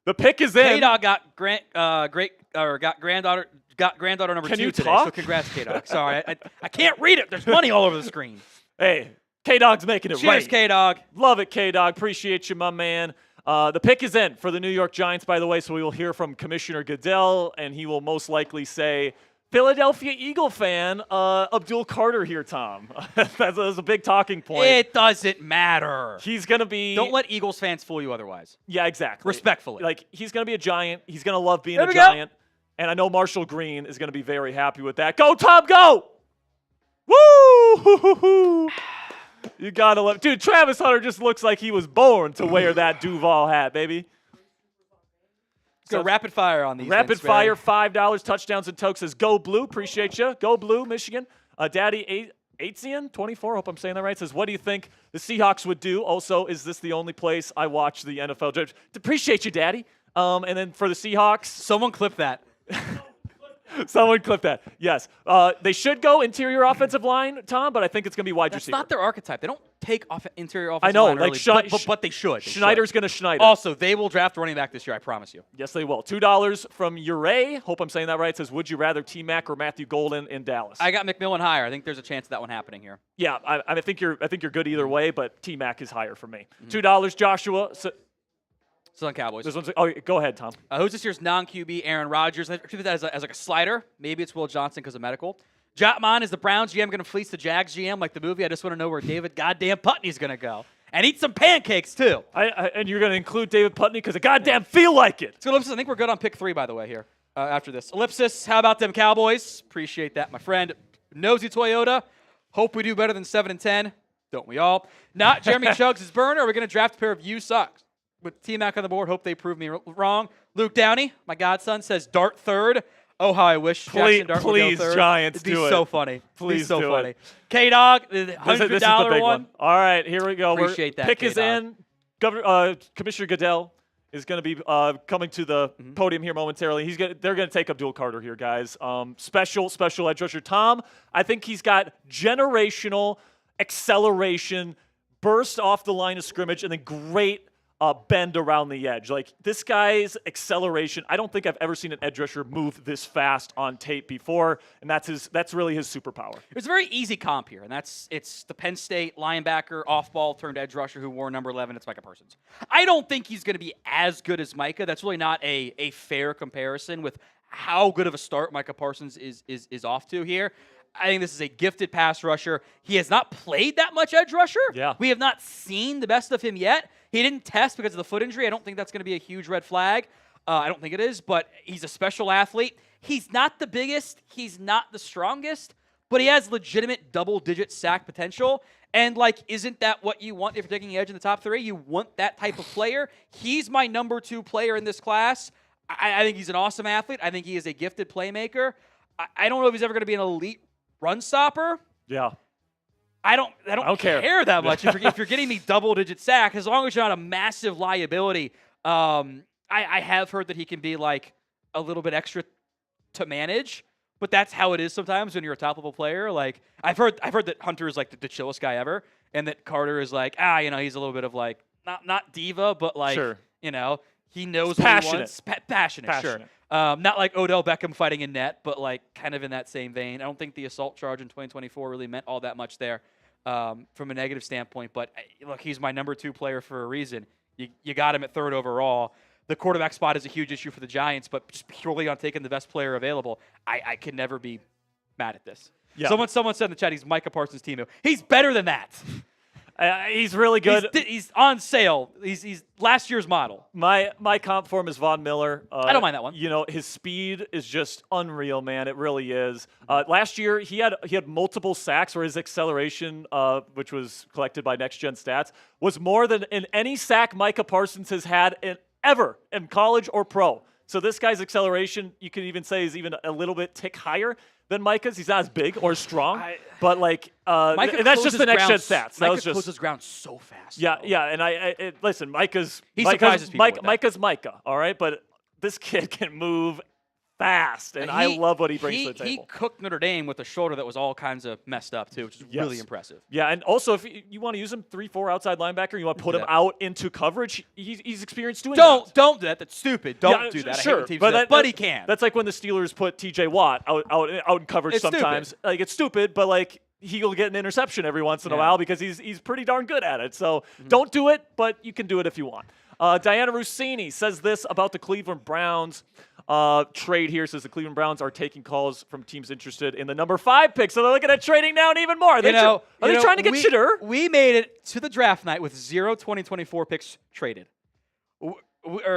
the pick is in. K-Dog got granddaughter got granddaughter number Can 2 you today, talk? so congrats, K-Dog. Sorry, I can't read it. There's money all over the screen. Hey, K-Dog's making it Cheers, right. K-Dog. Love it, K-Dog. Appreciate you, my man. The pick is in for the New York Giants, by the way, so we will hear from Commissioner Goodell, and he will most likely say, Philadelphia Eagle fan, Abdul Carter here, Tom. that's a big talking point. It doesn't matter. He's going to be... Don't let Eagles fans fool you otherwise. Yeah, exactly. Respectfully. Like, he's going to be a Giant. He's going to love being There a we go. Giant. And I know Marshall Green is going to be very happy with that. Go, Tom, go! Woo! You got to love... Dude, Travis Hunter just looks like he was born to wear that Duval hat, baby. Let's go rapid fire on these. Rapid fire, $5. Touchdowns and Toke says, go Blue. Appreciate you. Go Blue, Michigan. Daddy Aitzian, 24, hope I'm saying that right, says, what do you think the Seahawks would do? Also, is this the only place I watch the NFL draft? Appreciate you, Daddy. And then for the Seahawks. Someone clip that. Someone clip that. Yes. They should go interior offensive line, Tom, but I think it's going to be wide That's receiver. not their archetype. They don't take interior offensive I know, line like early, but they should. Schneider's going to Schneider. Also, they will draft running back this year, I promise you. Yes, they will. $2 from Ure. Hope I'm saying that right. Says, would you rather T-Mac or Matthew Golden in Dallas? I got McMillan higher. I think there's a chance of that one happening here. Yeah, I think you're good either way, but T-Mac is higher for me. $2, Joshua. Southern Cowboys. This one's, go ahead, Tom. Who's this year's non-QB? Aaron Rodgers. I treat that as like a slider. Maybe it's Will Johnson because of medical. Jotman, is the Browns GM going to fleece the Jags GM like the movie? I just want to know where David goddamn Putney's going to go. And eat some pancakes, too. And you're going to include David Putney because I goddamn feel like it. So, Ellipsis, I think we're good on pick 3, by the way, here after this. Ellipsis, how about them Cowboys? Appreciate that, my friend. Nosy Toyota, hope we do better than 7-10. Don't we all? Not Jeremy Chugs' burner. Are we going to draft a pair of you sucks? With T-Mac on the board, hope they prove me wrong. Luke Downey, my godson, says Dart third. Oh, how I wish Jackson Dart would go third. Giants, It'd be do it. so funny. Please so do funny. it. K-Dog, the This is the $100 big one. All right, here we go. Appreciate that, Pick is K-Dog. in. Commissioner Goodell is going to be coming to the podium here momentarily. They're going to take Abdul Carter here, guys. Special edge rusher. Tom, I think he's got generational acceleration, burst off the line of scrimmage, and then great bend around the edge. Like, this guy's acceleration, I don't think I've ever seen an edge rusher move this fast on tape before, and that's really his superpower. It's a very easy comp here, and it's the Penn State linebacker, off-ball turned edge rusher who wore number 11. It's Micah Parsons. I don't think he's going to be as good as Micah. That's really not a fair comparison with how good of a start Micah Parsons is off to here. I think this is a gifted pass rusher. He has not played that much edge rusher. Yeah. We have not seen the best of him yet. He didn't test because of the foot injury. I don't think that's going to be a huge red flag. I don't think it is, but he's a special athlete. He's not the biggest. He's not the strongest, but he has legitimate double-digit sack potential. And, isn't that what you want if you're taking the edge in the top 3? You want that type of player. He's my number 2 player in this class. I think he's an awesome athlete. I think he is a gifted playmaker. I don't know if he's ever going to be an elite run stopper. Yeah. I don't care that much if you're getting me double-digit sack, as long as you're not a massive liability. I have heard that he can be a little bit extra to manage, but that's how it is sometimes when you're a top-level player. I've heard that Hunter is the chillest guy ever, and that Carter is he's a little bit of not diva, but sure. He knows He's what he wants. Passionate, sure. Not like Odell Beckham fighting in net, but kind of in that same vein. I don't think the assault charge in 2024 really meant all that much there from a negative standpoint. But look, he's my number 2 player for a reason. You got him at 3rd overall. The quarterback spot is a huge issue for the Giants, but just purely on taking the best player available, I can never be mad at this. Yeah. Someone said in the chat he's Micah Parsons' team. He's better than that. He's really good. He's on sale. He's last year's model. My comp for him is Von Miller. I don't mind that one. His speed is just unreal, man. It really is. Last year he had multiple sacks where his acceleration, which was collected by Next Gen Stats, was more than in any sack Micah Parsons has had ever in college or pro. So this guy's acceleration, you can even say, is even a little bit tick higher than Micah's. He's not as big or strong, but and that's just the Next Gen Stats. Micah closes ground so fast. Yeah, yeah, and listen, surprises people with that. Micah's Micah, all right, but this kid can move fast, and I love what he brings to the table. He cooked Notre Dame with a shoulder that was all kinds of messed up, too, which is really impressive. Yeah, and also, if you want to use him 3-4 outside linebacker, you want to put him out into coverage, he's experienced doing that. Don't do that. That's stupid. Don't do that. Sure, but he can. That's like when the Steelers put T.J. Watt out in coverage sometimes. Stupid. Like, it's stupid, but, like, he'll get an interception every once in a while because he's pretty darn good at it. So don't do it, but you can do it if you want. Diana Rossini says this about the Cleveland Browns trade here. Says the Cleveland Browns are taking calls from teams interested in the number 5 pick. So they're looking at trading down even more. Are they trying to get Shedeur? We made it to the draft night with 0 2024 picks traded. Or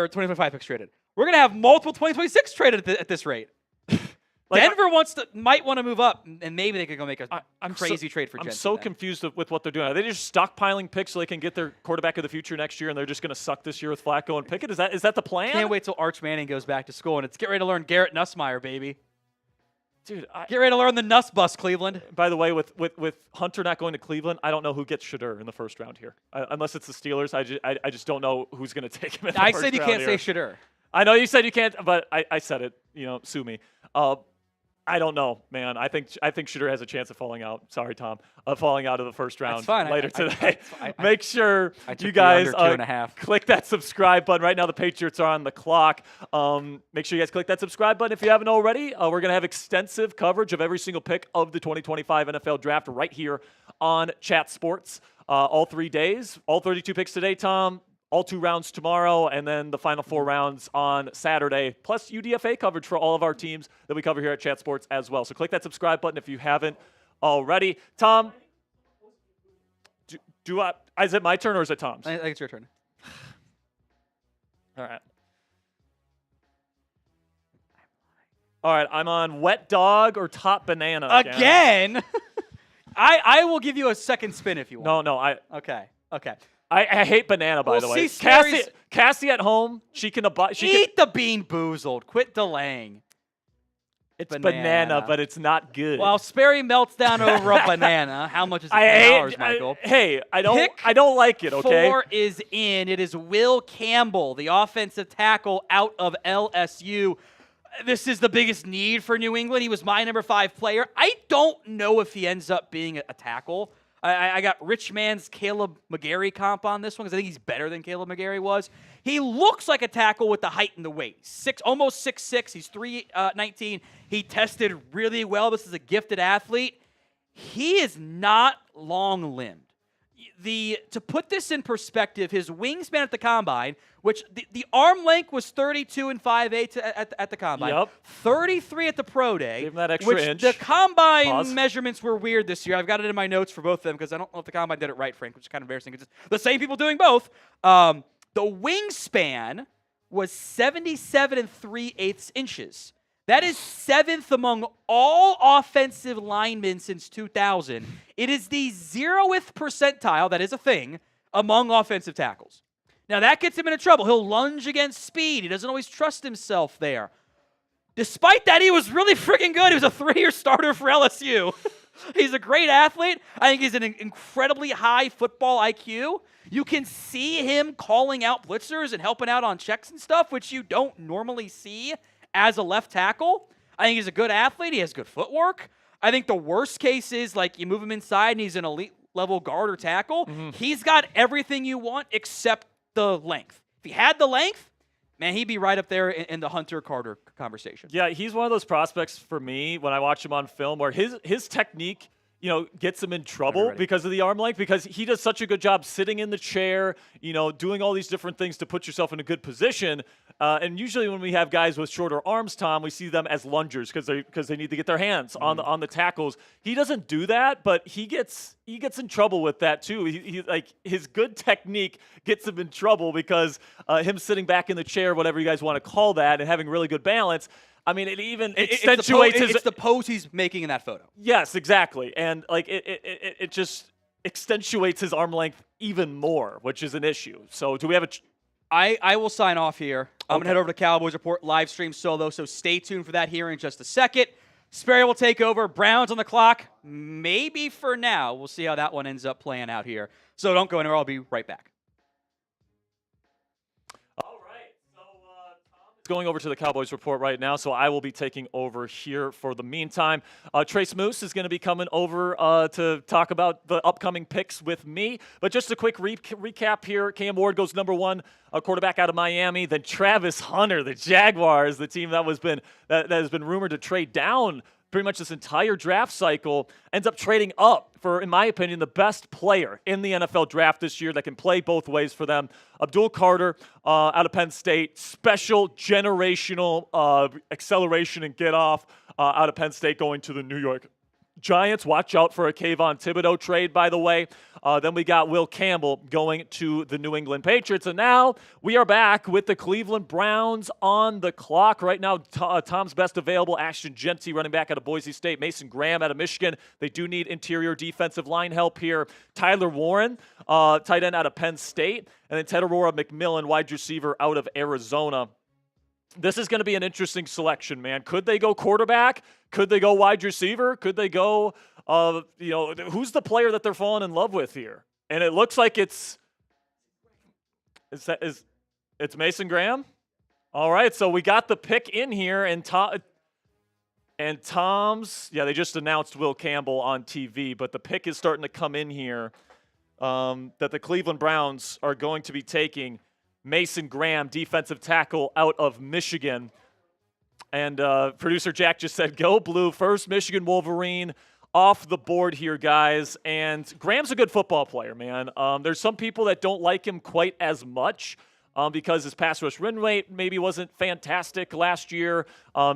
2025 picks traded. We're going to have multiple 2026 traded at this rate. Denver might want to move up, and maybe they could go make a crazy trade for Jensen. I'm so confused with what they're doing. Are they just stockpiling picks so they can get their quarterback of the future next year, and they're just going to suck this year with Flacco and Pickett? Is that the plan? Can't wait till Arch Manning goes back to school, and it's get ready to learn Garrett Nussmeier, baby. Dude, get ready to learn the Nuss bus, Cleveland. By the way, with Hunter not going to Cleveland, I don't know who gets Shedeur in the first round here. Unless it's the Steelers, I just don't know who's going to take him in the first round. I said you can't say Shedeur. I know you said you can't, but I said it. Sue me. I don't know, man. I think Shedeur has a chance of falling out. Sorry, Tom. Falling out of the first round later today. Make sure you guys click that subscribe button. Right now, the Patriots are on the clock. Make sure you guys click that subscribe button if you haven't already. We're going to have extensive coverage of every single pick of the 2025 NFL Draft right here on Chat Sports all 3 days. All 32 picks today, Tom. All 2 rounds tomorrow, and then the final 4 rounds on Saturday, plus UDFA coverage for all of our teams that we cover here at Chat Sports as well. So click that subscribe button if you haven't already. Tom, is it my turn or is it Tom's? I think it's your turn. All right, I'm on Wet Dog or Top Banana. Again? I will give you a second spin if you want. No. Okay. I hate banana, by the way. Cassie at home, she can eat the bean boozled. Quit delaying. It's banana, but it's not good. While Sperry melts down over a banana, how much is it $10, Michael? I don't like it, okay? 4 is in. It is Will Campbell, the offensive tackle out of LSU. This is the biggest need for New England. He was my number 5 player. I don't know if he ends up being a tackle. I got Rich Man's Caleb McGarry comp on this one because I think he's better than Caleb McGarry was. He looks like a tackle with the height and the weight. Almost 6'6". He's 319. He tested really well. This is a gifted athlete. He is not long-limbed. To put this in perspective, his wingspan at the combine, which the arm length was 32 and 5/8 at the combine, 33 at the pro day. Give him that extra which inch. The combine measurements were weird this year. I've got it in my notes for both of them because I don't know if the combine did it right, Frank, which is kind of embarrassing because it's the same people doing both. The wingspan was 77 and 3/8 inches. That is 7th among all offensive linemen since 2000. It is the 0th percentile, that is a thing, among offensive tackles. Now, that gets him into trouble. He'll lunge against speed. He doesn't always trust himself there. Despite that, he was really freaking good. He was a 3-year starter for LSU. He's a great athlete. I think he's an incredibly high football IQ. You can see him calling out blitzers and helping out on checks and stuff, which you don't normally see as a left tackle. I think he's a good athlete. He has good footwork. I think the worst case is like you move him inside and he's an elite level guard or tackle. He's got everything you want except the length. If he had the length, man, he'd be right up there in the Hunter-Carter conversation. Yeah, he's one of those prospects for me when I watch him on film where his technique gets him in trouble because of the arm length, because he does such a good job sitting in the chair, doing all these different things to put yourself in a good position. And usually when we have guys with shorter arms, Tom, we see them as lungers because they need to get their hands on the tackles. He doesn't do that, but he gets in trouble with that too. He his good technique gets him in trouble because him sitting back in the chair, whatever you guys want to call that, and having really good balance. I mean, it accentuates it's the pose he's making in that photo. Yes, exactly. And it just accentuates his arm length even more, which is an issue. So do we have I will sign off here. I'm going to head over to Cowboys Report live stream solo, so stay tuned for that here in just a second. Sperry will take over. Browns on the clock. Maybe for now. We'll see how that one ends up playing out here. So don't go anywhere. I'll be right back. All right. So Tom going over to the Cowboys report right now, so I will be taking over here for the meantime. Trace Moose is going to be coming over to talk about the upcoming picks with me. But just a quick recap here. Cam Ward goes number 1, quarterback out of Miami. Then Travis Hunter, the Jaguars, the team that has been rumored to trade down pretty much this entire draft cycle, ends up trading up for, in my opinion, the best player in the NFL draft this year that can play both ways for them. Abdul Carter out of Penn State, special generational acceleration and get off out of Penn State going to the New York Giants. Watch out for a Kayvon Thibodeau trade, by the way. Then we got Will Campbell going to the New England Patriots. And now we are back with the Cleveland Browns on the clock. Right now, Tom's best available, Ashton Jeanty, running back out of Boise State. Mason Graham out of Michigan. They do need interior defensive line help here. Tyler Warren, tight end out of Penn State. And then Ted Aurora McMillan, wide receiver out of Arizona. This is going to be an interesting selection, man. Could they go quarterback? Could they go wide receiver? Could they go, who's the player that they're falling in love with here? And it looks like it's Mason Graham. All right, so we got the pick in here, and Tom's, they just announced Will Campbell on TV, but the pick is starting to come in here that the Cleveland Browns are going to be taking Mason Graham, defensive tackle out of Michigan. And producer Jack just said, go blue, first Michigan Wolverine off the board here, guys. And Graham's a good football player, man. There's some people that don't like him quite as much because his pass rush win rate maybe wasn't fantastic last year.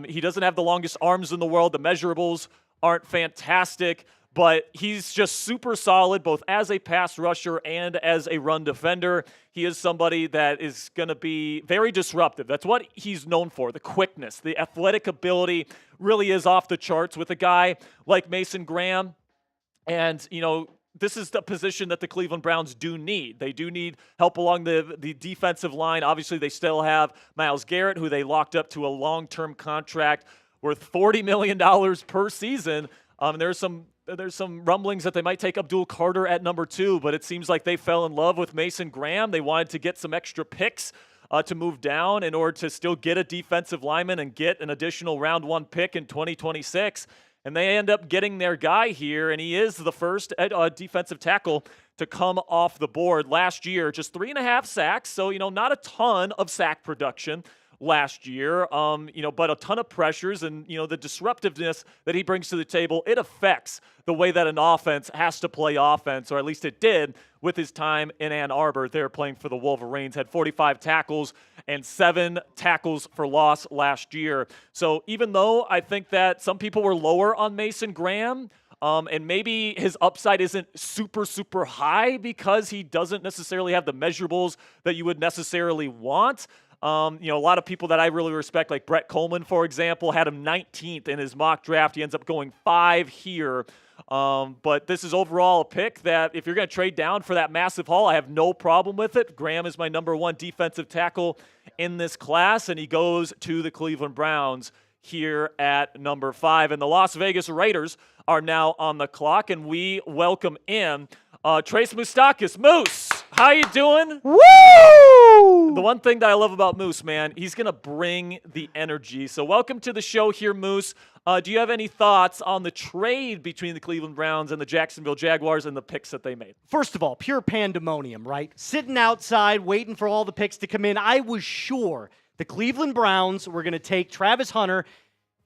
He doesn't have the longest arms in the world. The measurables aren't fantastic. But he's just super solid, both as a pass rusher and as a run defender. He is somebody that is going to be very disruptive. That's what he's known for, the quickness, the athletic ability really is off the charts with a guy like Mason Graham. And, this is the position that the Cleveland Browns do need. They do need help along the defensive line. Obviously, they still have Myles Garrett, who they locked up to a long-term contract worth $40 million per season. There's some rumblings that they might take Abdul Carter at number 2, but it seems like they fell in love with Mason Graham. They wanted to get some extra picks to move down in order to still get a defensive lineman and get an additional round 1 pick in 2026. And they end up getting their guy here, and he is the first defensive tackle to come off the board. Last year, just 3.5 sacks, so, not a ton of sack production last year, but a ton of pressures and, the disruptiveness that he brings to the table, it affects the way that an offense has to play offense, or at least it did with his time in Ann Arbor. They're playing for the Wolverines, had 45 tackles and 7 tackles for loss last year. So even though I think that some people were lower on Mason Graham, and maybe his upside isn't super, super high because he doesn't necessarily have the measurables that you would necessarily want. A lot of people that I really respect, like Brett Coleman, for example, had him 19th in his mock draft. He ends up going 5 here. But this is overall a pick that if you're going to trade down for that massive haul, I have no problem with it. Graham is my number 1 defensive tackle in this class, and he goes to the Cleveland Browns here at number 5. And the Las Vegas Raiders are now on the clock, and we welcome in Trace Moustakis. Moose, how you doing? Woo! The one thing that I love about Moose, man, he's going to bring the energy. So welcome to the show here, Moose. Do you have any thoughts on the trade between the Cleveland Browns and the Jacksonville Jaguars and the picks that they made? First of all, pure pandemonium, right? Sitting outside, waiting for all the picks to come in. I was sure the Cleveland Browns were going to take Travis Hunter.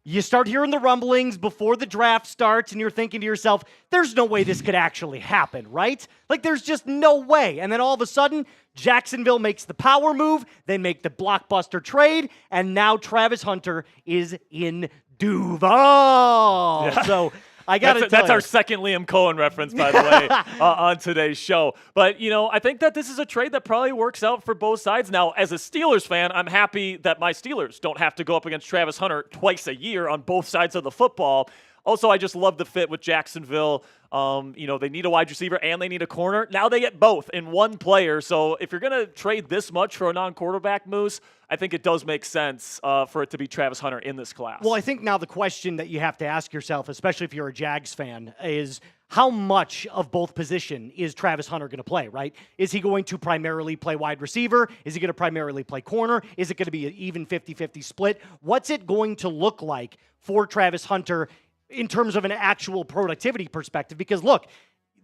You start hearing the rumblings before the draft starts, and you're thinking to yourself, there's no way this could actually happen, right? Like, there's just no way. And then all of a sudden, Jacksonville makes the power move, they make the blockbuster trade, and now Travis Hunter is in Duval. Yeah. So I got to tell that's you. our second Liam Cohen reference, by the way, on today's show. But, I think that this is a trade that probably works out for both sides. Now, as a Steelers fan, I'm happy that my Steelers don't have to go up against Travis Hunter twice a year on both sides of the football. Also, I just love the fit with Jacksonville. They need a wide receiver and they need a corner. Now they get both in one player. So if you're going to trade this much for a non-quarterback, Moose, I think it does make sense for it to be Travis Hunter in this class. Well, I think now the question that you have to ask yourself, especially if you're a Jags fan, is how much of both position is Travis Hunter going to play, right? Is he going to primarily play wide receiver? Is he going to primarily play corner? Is it going to be an even 50-50 split? What's it going to look like for Travis Hunter in terms of an actual productivity perspective? Because, look,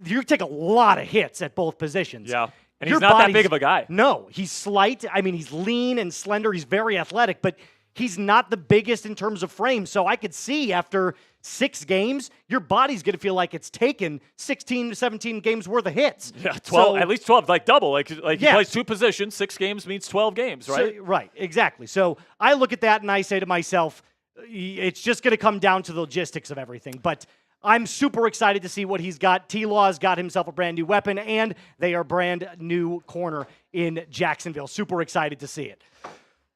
you take a lot of hits at both positions. Yeah, and he's not that big of a guy. No, he's slight. I mean, he's lean and slender. He's very athletic, but he's not the biggest in terms of frame. So I could see after 6 games, your body's going to feel like it's taken 16 to 17 games worth of hits. Yeah, 12, at least 12, like double. Like he plays 2 positions, 6 games means 12 games, right? So, right, exactly. So I look at that and I say to myself, it's just going to come down to the logistics of everything. But I'm super excited to see what he's got. T-Law's got himself a brand new weapon, and they are brand new corner in Jacksonville. Super excited to see it.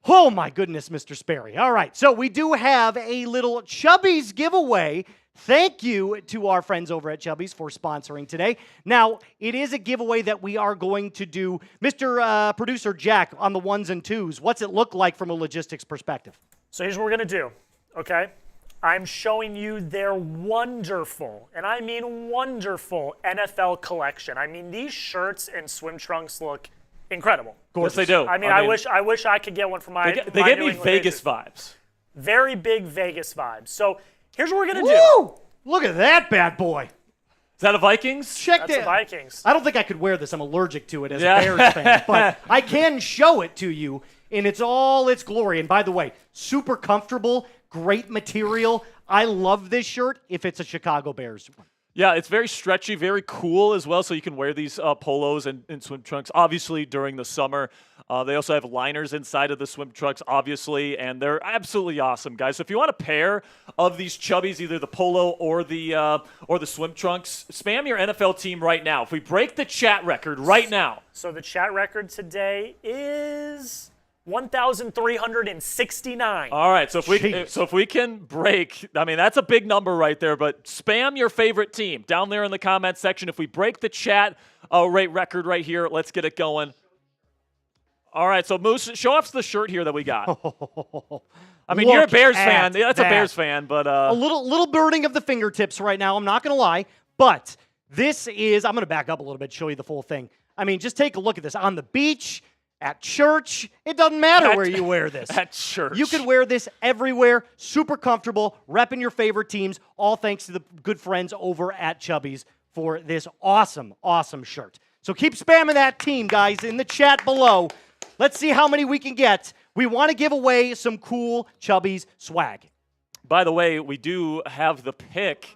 Oh, my goodness, Mr. Sperry. All right, so we do have a little Chubby's giveaway. Thank you to our friends over at Chubby's for sponsoring today. Now, it is a giveaway that we are going to do. Mr. Producer Jack, on the 1s and 2s, what's it look like from a logistics perspective? So here's what we're going to do, okay? I'm showing you their wonderful, and I mean wonderful, NFL collection. I mean, these shirts and swim trunks look incredible. Yes, they do. I mean, I wish I could get one for my. They my give New me England Vegas Patriots. vibes. Very big Vegas vibes. So here's what we're gonna Woo! do. Look at that bad boy. Is that a Vikings? Check That's the that. Vikings. I don't think I could wear this. I'm allergic to it as a Bears fan, but I can show it to you in all its glory. And by the way, super comfortable, great material. I love this shirt if it's a Chicago Bears one. Yeah, it's very stretchy, very cool as well, so you can wear these polos and swim trunks, obviously, during the summer. They also have liners inside of the swim trunks, obviously, and they're absolutely awesome, guys. So if you want a pair of these Chubbies, either the polo or the swim trunks, spam your NFL team right now. If we break the chat record right now. So the chat record today is 1,369. All right, so if we can break, I mean, that's a big number right there, but spam your favorite team down there in the comment section. If we break the chat rate record right here, let's get it going. All right, so Moose, show off the shirt here that we got. I mean, you're a Bears fan. Yeah, that's a Bears fan, but a little burning of the fingertips right now. I'm not going to lie, but this is. I'm going to back up a little bit, show you the full thing. I mean, just take a look at this on the beach. At church, it doesn't matter where you wear this. At church. You can wear this everywhere, super comfortable, repping your favorite teams, all thanks to the good friends over at Chubby's for this awesome, awesome shirt. So keep spamming that team, guys, in the chat below. Let's see how many we can get. We want to give away some cool Chubby's swag. By the way, we do have the pick.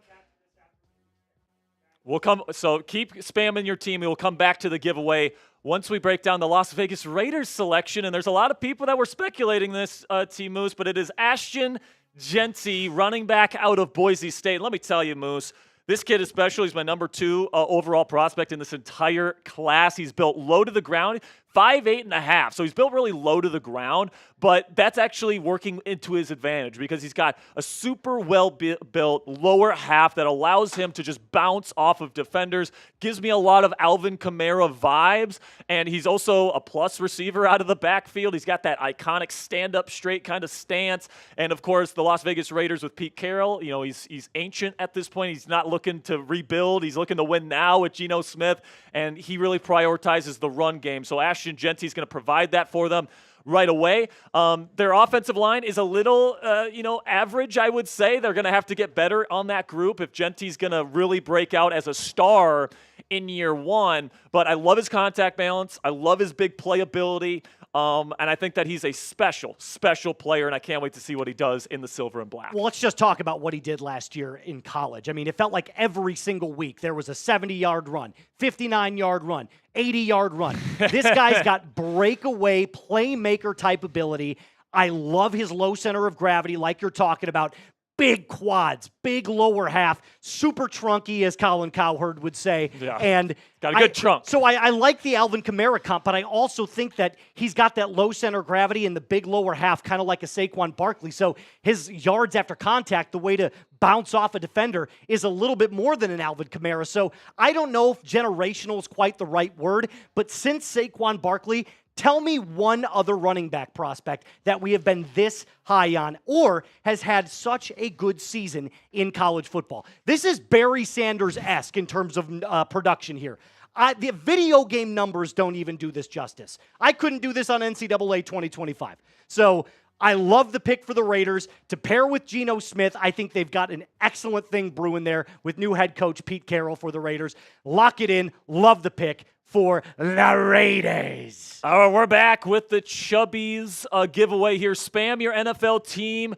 So keep spamming your team. We'll come back to the giveaway once we break down the Las Vegas Raiders selection. And there's a lot of people that were speculating this, Team Moose, but it is Ashton Jeanty, running back out of Boise State. Let me tell you, Moose, this kid is special. He's my number 2 overall prospect in this entire class. He's built low to the ground, 5'8.5". So he's built really low to the ground, but that's actually working into his advantage because he's got a super well-built lower half that allows him to just bounce off of defenders. Gives me a lot of Alvin Kamara vibes, and he's also a plus receiver out of the backfield. He's got that iconic stand-up straight kind of stance. And, of course, the Las Vegas Raiders with Pete Carroll, you know, he's ancient at this point. He's not looking to rebuild. He's looking to win now with Geno Smith, and he really prioritizes the run game. So Ashton Jeanty is going to provide that for them right away. Their offensive line is a little, average, I would say. They're going to have to get better on that group if Genty's going to really break out as a star in year 1. But I love his contact balance. I love his big playability. And I think that he's a special, special player, and I can't wait to see what he does in the silver and black. Well, let's just talk about what he did last year in college. I mean, it felt like every single week there was a 70-yard run, 59-yard run, 80-yard run. This guy's got breakaway, playmaker type ability. I love his low center of gravity like you're talking about. Big quads, big lower half, super trunky, as Colin Cowherd would say. Yeah. And got a good trunk. So I like the Alvin Kamara comp, but I also think that he's got that low center of gravity and the big lower half, kind of like a Saquon Barkley. So his yards after contact, the way to bounce off a defender, is a little bit more than an Alvin Kamara. So I don't know if generational is quite the right word, but since Saquon Barkley Tell me one other running back prospect that we have been this high on or has had such a good season in college football. This is Barry Sanders-esque in terms of production here. The video game numbers don't even do this justice. I couldn't do this on NCAA 2025. So I love the pick for the Raiders. To pair with Geno Smith, I think they've got an excellent thing brewing there with new head coach Pete Carroll for the Raiders. Lock it in. Love the pick for the Raiders. All right, we're back with the Chubbies giveaway here. Spam your NFL team.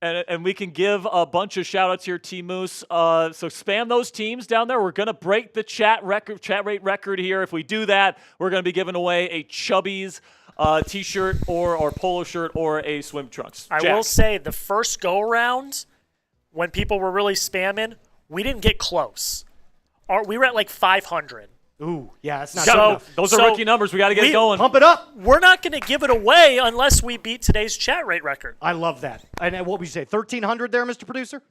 And we can give a bunch of shout-outs here, T Moose. So spam those teams down there. We're going to break the chat rate record here. If we do that, we're going to be giving away a Chubbies T-shirt or polo shirt or a swim trunks. I will say the first go-around, when people were really spamming, we didn't get close. We were at like 500. Ooh, yeah, that's not So- good enough. Those are rookie numbers. We got to get it going. Pump it up. We're not going to give it away unless we beat today's chat rate record. I love that. And what would you say, 1,300 there, Mr. Producer?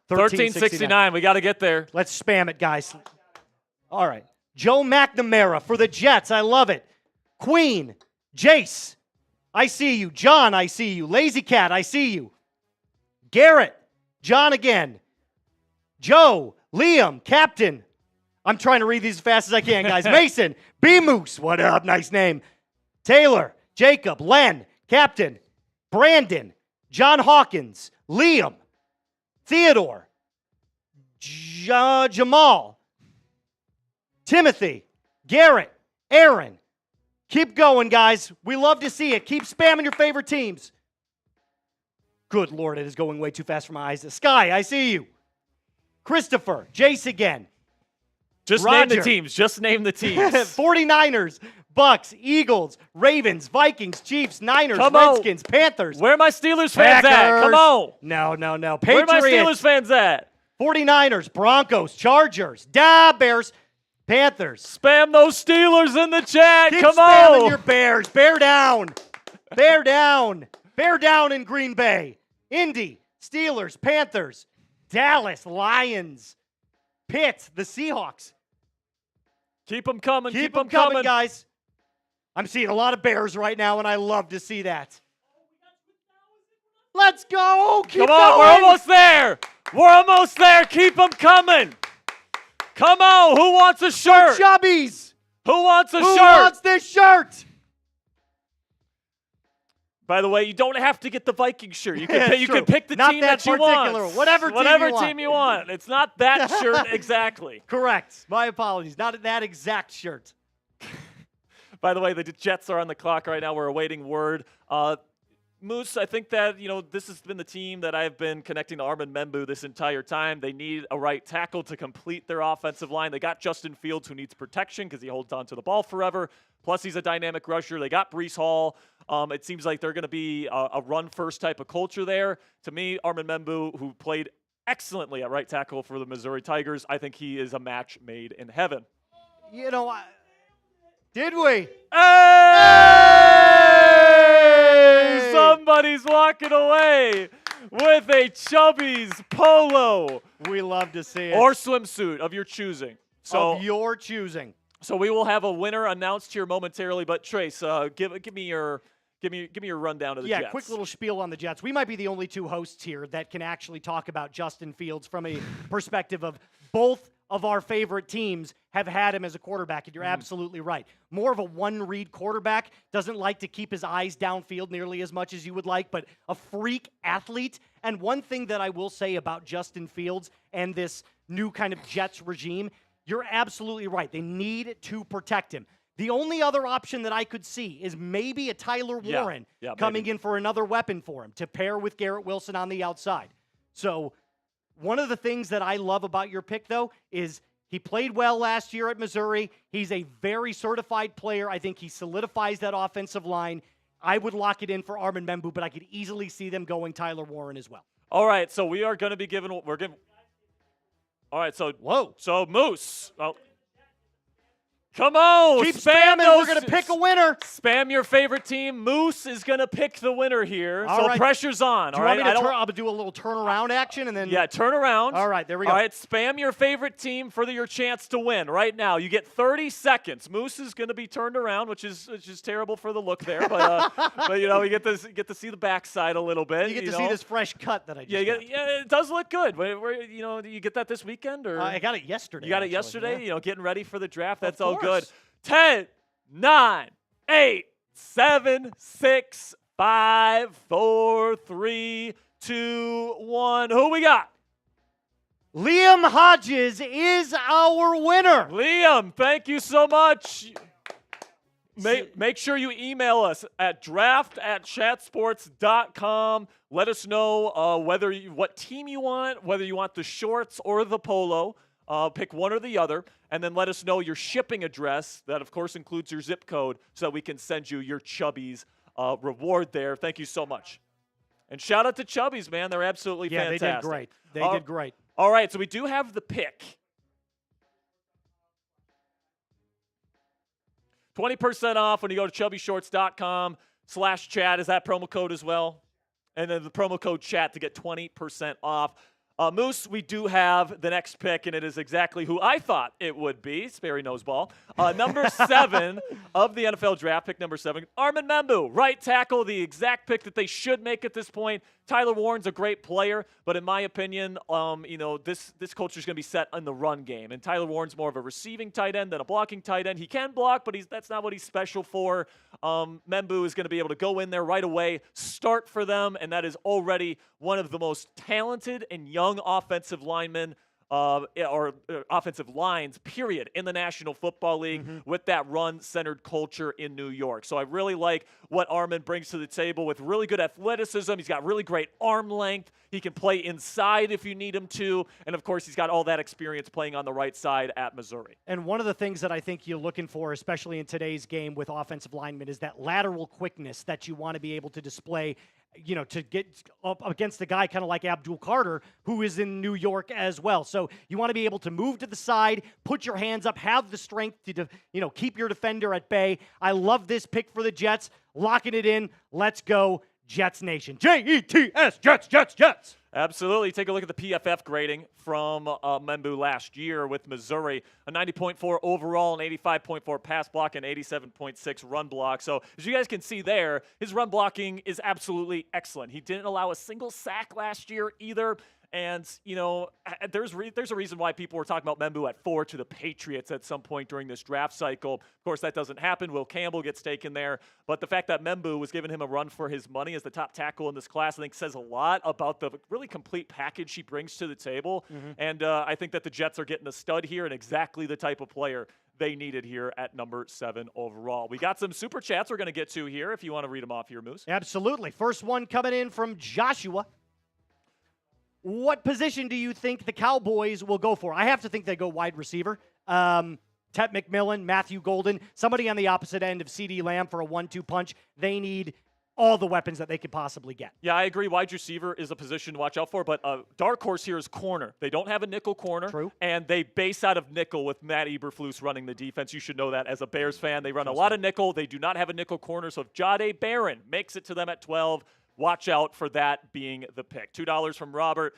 1369. We got to get there. Let's spam it, guys. All right. Joe McNamara for the Jets. I love it. Queen. Jace. I see you. John, I see you. Lazy Cat, I see you. Garrett. John again. Joe. Liam. Captain. I'm trying to read these as fast as I can, guys. Mason. B-Moose. What up? Nice name. Taylor. Jacob. Len. Captain. Brandon. John Hawkins. Liam. Theodore. Jamal. Timothy. Garrett. Aaron. Keep going, guys. We love to see it. Keep spamming your favorite teams. Good Lord, it is going way too fast for my eyes. Sky, I see you. Christopher. Jace again. Just Roger. name the teams. Just name the teams. 49ers. Bucks. Eagles. Ravens. Vikings. Chiefs. Niners. Come on. Redskins. Panthers. Where are my Steelers fans at? Packers. Come on. No. Where are Patriots. my Steelers fans at? 49ers. Broncos. Chargers. Bears. Panthers. Spam those Steelers in the chat. Keep Come spamming on. your Bears. Bear down. Bear down. Bear down in Green Bay. Indy. Steelers. Panthers. Dallas. Lions. Pitt. The Seahawks. Keep them coming. Keep them coming, guys. I'm seeing a lot of Bears right now, and I love to see that. Let's go. Keep Come on. going. We're almost there. We're almost there. Keep them coming. Come on. Who wants a shirt? Chubbies. Who wants a Who shirt? wants this shirt? By the way, you don't have to get the Viking shirt. You can, Yeah, you true. can pick the Not team that that you particular want. one. Whatever team you want. It's not that shirt exactly. Correct. My apologies. Not that exact shirt. By the way, the Jets are on the clock right now. We're awaiting word. Moose, I think that, this has been the team that I've been connecting to Armin Membu this entire time. They need a right tackle to complete their offensive line. They got Justin Fields, who needs protection because he holds on to the ball forever. Plus, he's a dynamic rusher. They got Breece Hall. It seems like they're going to be a run-first type of culture there. To me, Armin Membu, who played excellently at right tackle for the Missouri Tigers, I think he is a match made in heaven. Did we? Hey! Somebody's walking away with a Chubbies polo. We love to see it. Or swimsuit of your choosing. Of your choosing. So we will have a winner announced here momentarily. But Trace, give me your rundown of the Jets. Yeah, quick little spiel on the Jets. We might be the only two hosts here that can actually talk about Justin Fields from a perspective of both of our favorite teams have had him as a quarterback, and you're absolutely right. More of a one-read quarterback, doesn't like to keep his eyes downfield nearly as much as you would like, but a freak athlete. And one thing that I will say about Justin Fields and this new kind of Jets regime, you're absolutely right. They need to protect him. The only other option that I could see is maybe a Tyler Warren coming in for another weapon for him to pair with Garrett Wilson on the outside. So one of the things that I love about your pick, though, is he played well last year at Missouri. He's a very certified player. I think he solidifies that offensive line. I would lock it in for Armin Membu, but I could easily see them going Tyler Warren as well. All right, so we are going to be giving. All right, so whoa, so Moose. Oh. Come on, Keep spam spamming. those. We're going to pick a winner. Spam your favorite team. Moose is going to pick the winner here. All so right. pressure's on. Do you want me to I'll do a little turnaround action and then. Yeah, turn around. All right, there we go. All right, spam your favorite team for your chance to win right now. You get 30 seconds. Moose is going to be turned around, which is terrible for the look there, but but we get to see the backside a little bit. You get to see this fresh cut that I just got. Yeah, it does look good. You get that this weekend or I got it yesterday. You got it actually, yesterday. yeah. Getting ready for the draft. That's Of all course. good. 10, 9, 8, 7, 6, 5, 4, 3, 2, 1. Who we got? Liam Hodges is our winner. Liam, thank you so much. Make sure you email us at draft@chatsports.com. Let us know what team you want, whether you want the shorts or the polo. Pick one or the other, and then let us know your shipping address. That, of course, includes your zip code, so that we can send you your Chubbies reward there. Thank you so much. And shout out to Chubbies, man. They're absolutely fantastic. They did great. They did great. All right, so we do have the pick. 20% off when you go to chubbyshorts.com/chat. Is that promo code as well? And then the promo code chat to get 20% off. Moose, we do have the next pick, and it is exactly who I thought it would be. Sperry Noseball. Number 7 of the NFL draft, pick number 7. Armin Membu, right tackle, the exact pick that they should make at this point. Tyler Warren's a great player, but in my opinion, this culture is going to be set on the run game. And Tyler Warren's more of a receiving tight end than a blocking tight end. He can block, but that's not what he's special for. Membu is going to be able to go in there right away, start for them, and that is already one of the most talented and young offensive linemen or offensive lines, period, in the National Football League with that run-centered culture in New York. So I really like what Armin brings to the table with really good athleticism. He's got really great arm length. He can play inside if you need him to. And, of course, he's got all that experience playing on the right side at Missouri. And one of the things that I think you're looking for, especially in today's game with offensive linemen, is that lateral quickness that you want to be able to display, to get up against a guy kind of like Abdul Carter, who is in New York as well. So you want to be able to move to the side, put your hands up, have the strength to, keep your defender at bay. I love this pick for the Jets. Locking it in. Let's go, Jets Nation. Jets, Jets, Jets, Jets. Absolutely. Take a look at the PFF grading from Membu last year with Missouri. A 90.4 overall, an 85.4 pass block, and 87.6 run block. So as you guys can see there, his run blocking is absolutely excellent. He didn't allow a single sack last year either. And, there's a reason why people were talking about Membu at 4 to the Patriots at some point during this draft cycle. Of course, that doesn't happen. Will Campbell gets taken there. But the fact that Membu was giving him a run for his money as the top tackle in this class, I think says a lot about the really complete package he brings to the table. And I think that the Jets are getting a stud here and exactly the type of player they needed here at number 7 overall. We got some super chats we're going to get to here if you want to read them off here, Moose. Absolutely. First one coming in from Joshua. What position do you think the Cowboys will go for? I have to think they go wide receiver. Ted McMillan, Matthew Golden, somebody on the opposite end of CeeDee Lamb for a 1-2 punch. They need all the weapons that they could possibly get. Yeah, I agree. Wide receiver is a position to watch out for, but dark horse here is corner. They don't have a nickel corner. True. And they base out of nickel with Matt Eberflus running the defense. You should know that as a Bears fan. They run a lot of nickel. They do not have a nickel corner, so if Jahdae Barron makes it to them at 12, watch out for that being the pick. $2 from Robert.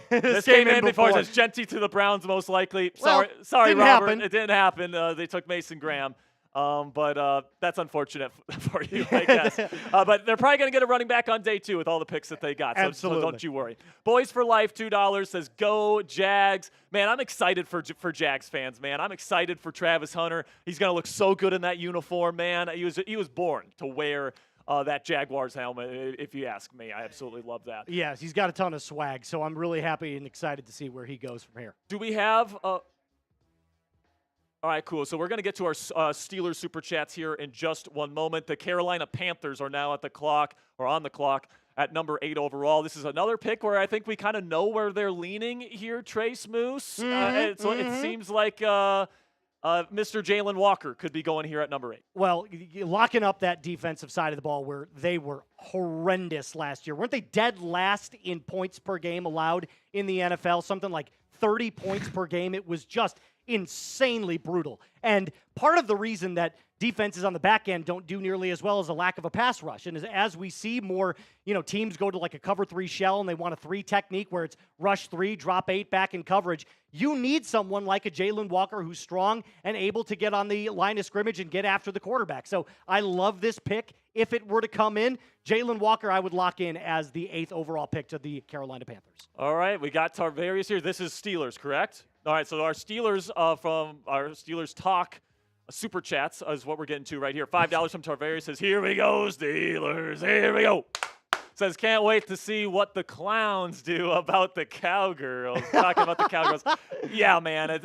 This came in before. It says Genty to the Browns, most likely. Sorry, didn't Robert. happen. It didn't happen. They took Mason Graham. But that's unfortunate for you, I guess. But they're probably going to get a running back on day 2 with all the picks that they got. So don't you worry. Boys for Life, $2 says, go Jags. Man, I'm excited for Jags fans, man. I'm excited for Travis Hunter. He's going to look so good in that uniform, man. He was born to wear that Jaguars helmet, if you ask me. I absolutely love that. Yes, he's got a ton of swag, so I'm really happy and excited to see where he goes from here. Do we have all right, cool. So we're going to get to our Steelers Super Chats here in just one moment. The Carolina Panthers are now on the clock at number 8 overall. This is another pick where I think we kind of know where they're leaning here, Trace Moose. It seems like Mr. Jalen Walker could be going here at number 8. Well, locking up that defensive side of the ball where they were horrendous last year. Weren't they dead last in points per game allowed in the NFL? Something like 30 points per game. It was just insanely brutal. And part of the reason that defenses on the back end don't do nearly as well as a lack of a pass rush. And as we see more, teams go to like a cover 3 shell and they want a 3 technique where it's rush 3, drop 8 back in coverage, you need someone like a Jalen Walker who's strong and able to get on the line of scrimmage and get after the quarterback. So I love this pick. If it were to come in, Jalen Walker, I would lock in as the 8th overall pick to the Carolina Panthers. All right, we got Tarvarius here. This is Steelers, correct? All right, so our Steelers from our Steelers Talk Super Chats is what we're getting to right here. $5 from Tarvarius says, here we go, Steelers, here we go. Says, can't wait to see what the clowns do about the Cowgirls. Talking about the Cowgirls. Yeah, man,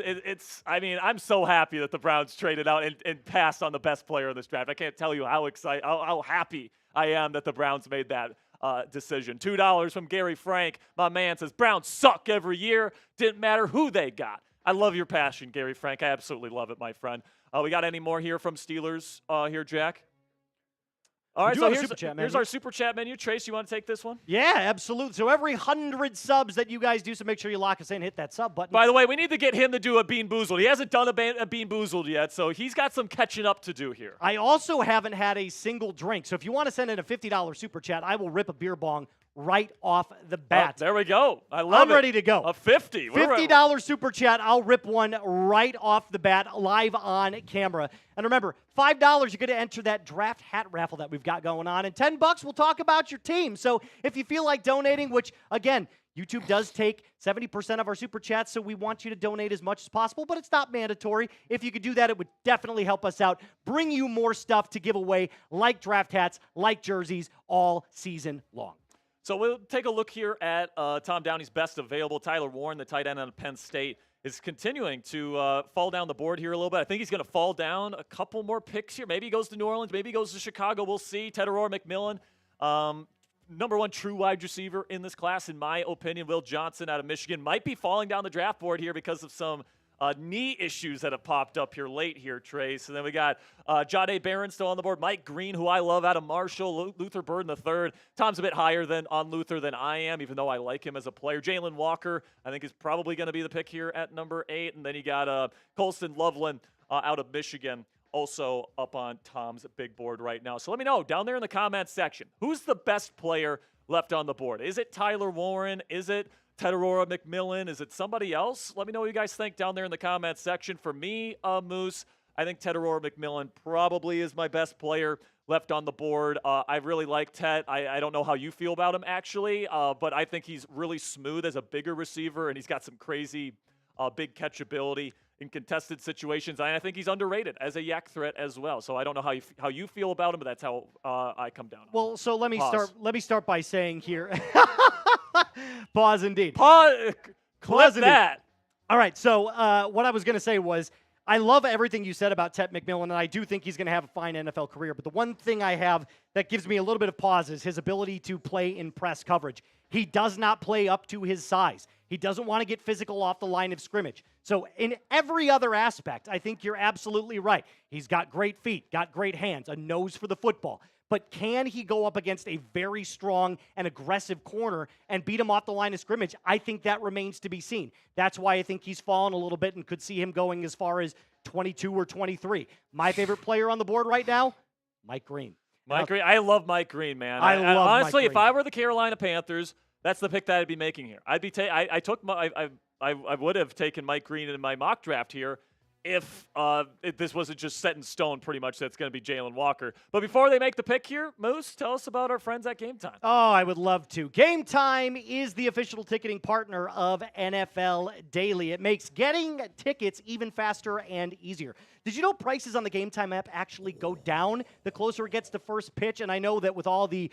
I'm so happy that the Browns traded out and passed on the best player in this draft. I can't tell you how happy I am that the Browns made that decision. $2 from Gary Frank. My man says, Browns suck every year. Didn't matter who they got. I love your passion, Gary Frank. I absolutely love it, my friend. We got any more here from Steelers here, Jack? All right, so here's our Super Chat menu. Trace, you want to take this one? Yeah, absolutely. So every 100 subs that you guys do, so make sure you lock us in, hit that sub button. By the way, we need to get him to do a Bean Boozled. He hasn't done a Bean Boozled yet, so he's got some catching up to do here. I also haven't had a single drink. So if you want to send in a $50 Super Chat, I will rip a beer bong right off the bat. Oh, there we go. I'm ready to go. A 50. $50 Super Chat. I'll rip one right off the bat live on camera. And remember, $5, you're going to enter that draft hat raffle that we've got going on. And $10, we'll talk about your team. So if you feel like donating, which, again, YouTube does take 70% of our Super Chats, so we want you to donate as much as possible, but it's not mandatory. If you could do that, it would definitely help us out, bring you more stuff to give away, like draft hats, like jerseys, all season long. So we'll take a look here at Tom Downey's best available. Tyler Warren, the tight end out of Penn State, is continuing to fall down the board here a little bit. I think he's going to fall down a couple more picks here. Maybe he goes to New Orleans. Maybe he goes to Chicago. We'll see. Teteroa McMillan, number 1 true wide receiver in this class, in my opinion. Will Johnson out of Michigan might be falling down the draft board here because of some knee issues that have popped up here late here, Trace. And then we got Jahdae Barron still on the board. Mike Green, who I love, out of Marshall. Luther Burden III. Tom's a bit higher on Luther than I am, even though I like him as a player. Jalen Walker, I think, is probably going to be the pick here at number 8. And then you got Colston Loveland out of Michigan, also up on Tom's big board right now. So let me know down there in the comments section, who's the best player left on the board? Is it Tyler Warren? Is it Teteroa McMillan? Is it somebody else? Let me know what you guys think down there in the comments section. For me, Moose, I think Teteroa McMillan probably is my best player left on the board. I really like Tet. I don't know how you feel about him, actually, but I think he's really smooth as a bigger receiver, and he's got some crazy big catchability in contested situations. And I think he's underrated as a yak threat as well. So I don't know how you feel about him, but that's how I come down on Well, so let me start by saying here. Pause indeed. Clip that. All right, so what I was going to say was I love everything you said about Tet McMillan, and I do think he's going to have a fine NFL career. But the one thing I have that gives me a little bit of pause is his ability to play in press coverage. He does not play up to his size. He doesn't want to get physical off the line of scrimmage. So in every other aspect, I think you're absolutely right. He's got great feet, got great hands, a nose for the football. But can he go up against a very strong and aggressive corner and beat him off the line of scrimmage? I think that remains to be seen. That's why I think he's fallen a little bit and could see him going as far as 22 or 23. My favorite player on the board right now, Mike Green. Mike Green. I love Mike Green, man. Honestly, if I were the Carolina Panthers, that's the pick that I'd be making here. I would have taken Mike Green in my mock draft here if this wasn't just set in stone pretty much that's going to be Jalen Walker. But before they make the pick here, Moose, tell us about our friends at Game Time. Oh, I would love to. Game Time is the official ticketing partner of NFL Daily. It makes getting tickets even faster and easier. Did you know prices on the Game Time app actually go down the closer it gets to first pitch? And I know that with all the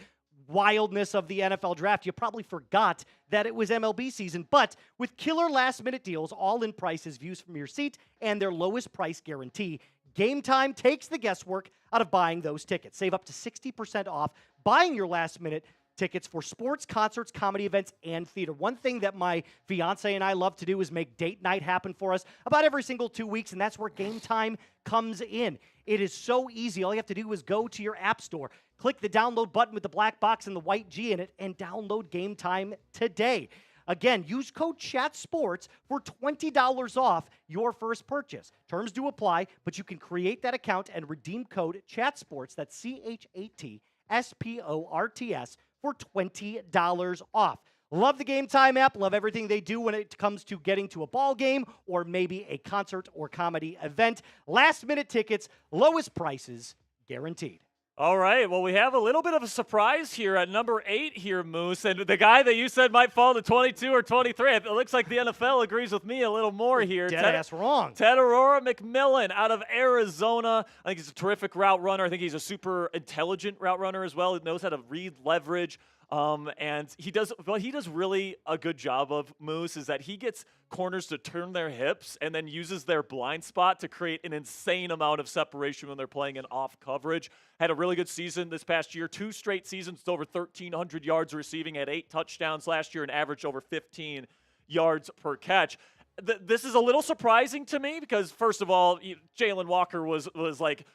wildness of the NFL draft, you probably forgot that it was MLB season. But with killer last-minute deals, all-in prices, views from your seat, and their lowest price guarantee, Game Time takes the guesswork out of buying those tickets. Save up to 60% off buying your last-minute tickets for sports, concerts, comedy events, and theater. One thing that my fiance and I love to do is make date night happen for us about every single 2 weeks, and that's where Game Time comes in. It is so easy. All you have to do is go to your app store, click the download button with the black box and the white G in it, and download Game Time today. Again, use code CHATSPORTS for $20 off your first purchase. Terms do apply, but you can create that account and redeem code CHATSPORTS, that's CHATSPORTS, for $20 off. Love the Game Time app. Love everything they do when it comes to getting to a ball game or maybe a concert or comedy event. Last-minute tickets, lowest prices, guaranteed. All right, well, we have a little bit of a surprise here at number 8 here, Moose. And the guy that you said might fall to 22 or 23, it looks like the NFL agrees with me a little more here. Dead-ass wrong. Tetairoa McMillan out of Arizona. I think he's a terrific route runner. I think he's a super intelligent route runner as well. He knows how to read leverage. And he does really a good job of, Moose, is that he gets corners to turn their hips and then uses their blind spot to create an insane amount of separation when they're playing in off coverage. Had a really good season this past year, 2 straight seasons with over 1,300 yards receiving, had 8 touchdowns last year and averaged over 15 yards per catch. This is a little surprising to me because, first of all, Jalen Walker was like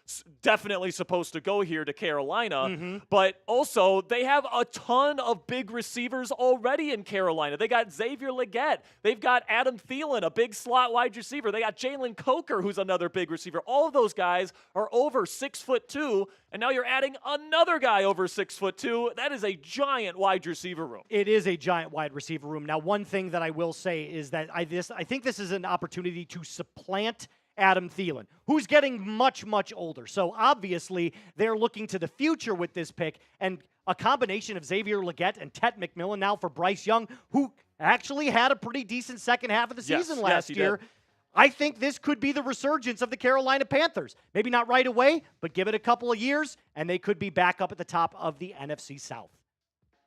definitely supposed to go here to Carolina, but also they have a ton of big receivers already in Carolina. They got Xavier Legette. They've got Adam Thielen, a big slot wide receiver. They got Jalen Coker, who's another big receiver. All of those guys are over 6'2", and now you're adding another guy over 6'2". That is a giant wide receiver room. It is a giant wide receiver room. Now, one thing that I will say is that I think this is an opportunity to supplant Adam Thielen, who's getting much, much older. So obviously, they're looking to the future with this pick, and a combination of Xavier Legette and Tet McMillan now for Bryce Young, who actually had a pretty decent second half of the season last year. Did. I think this could be the resurgence of the Carolina Panthers. Maybe not right away, but give it a couple of years, and they could be back up at the top of the NFC South.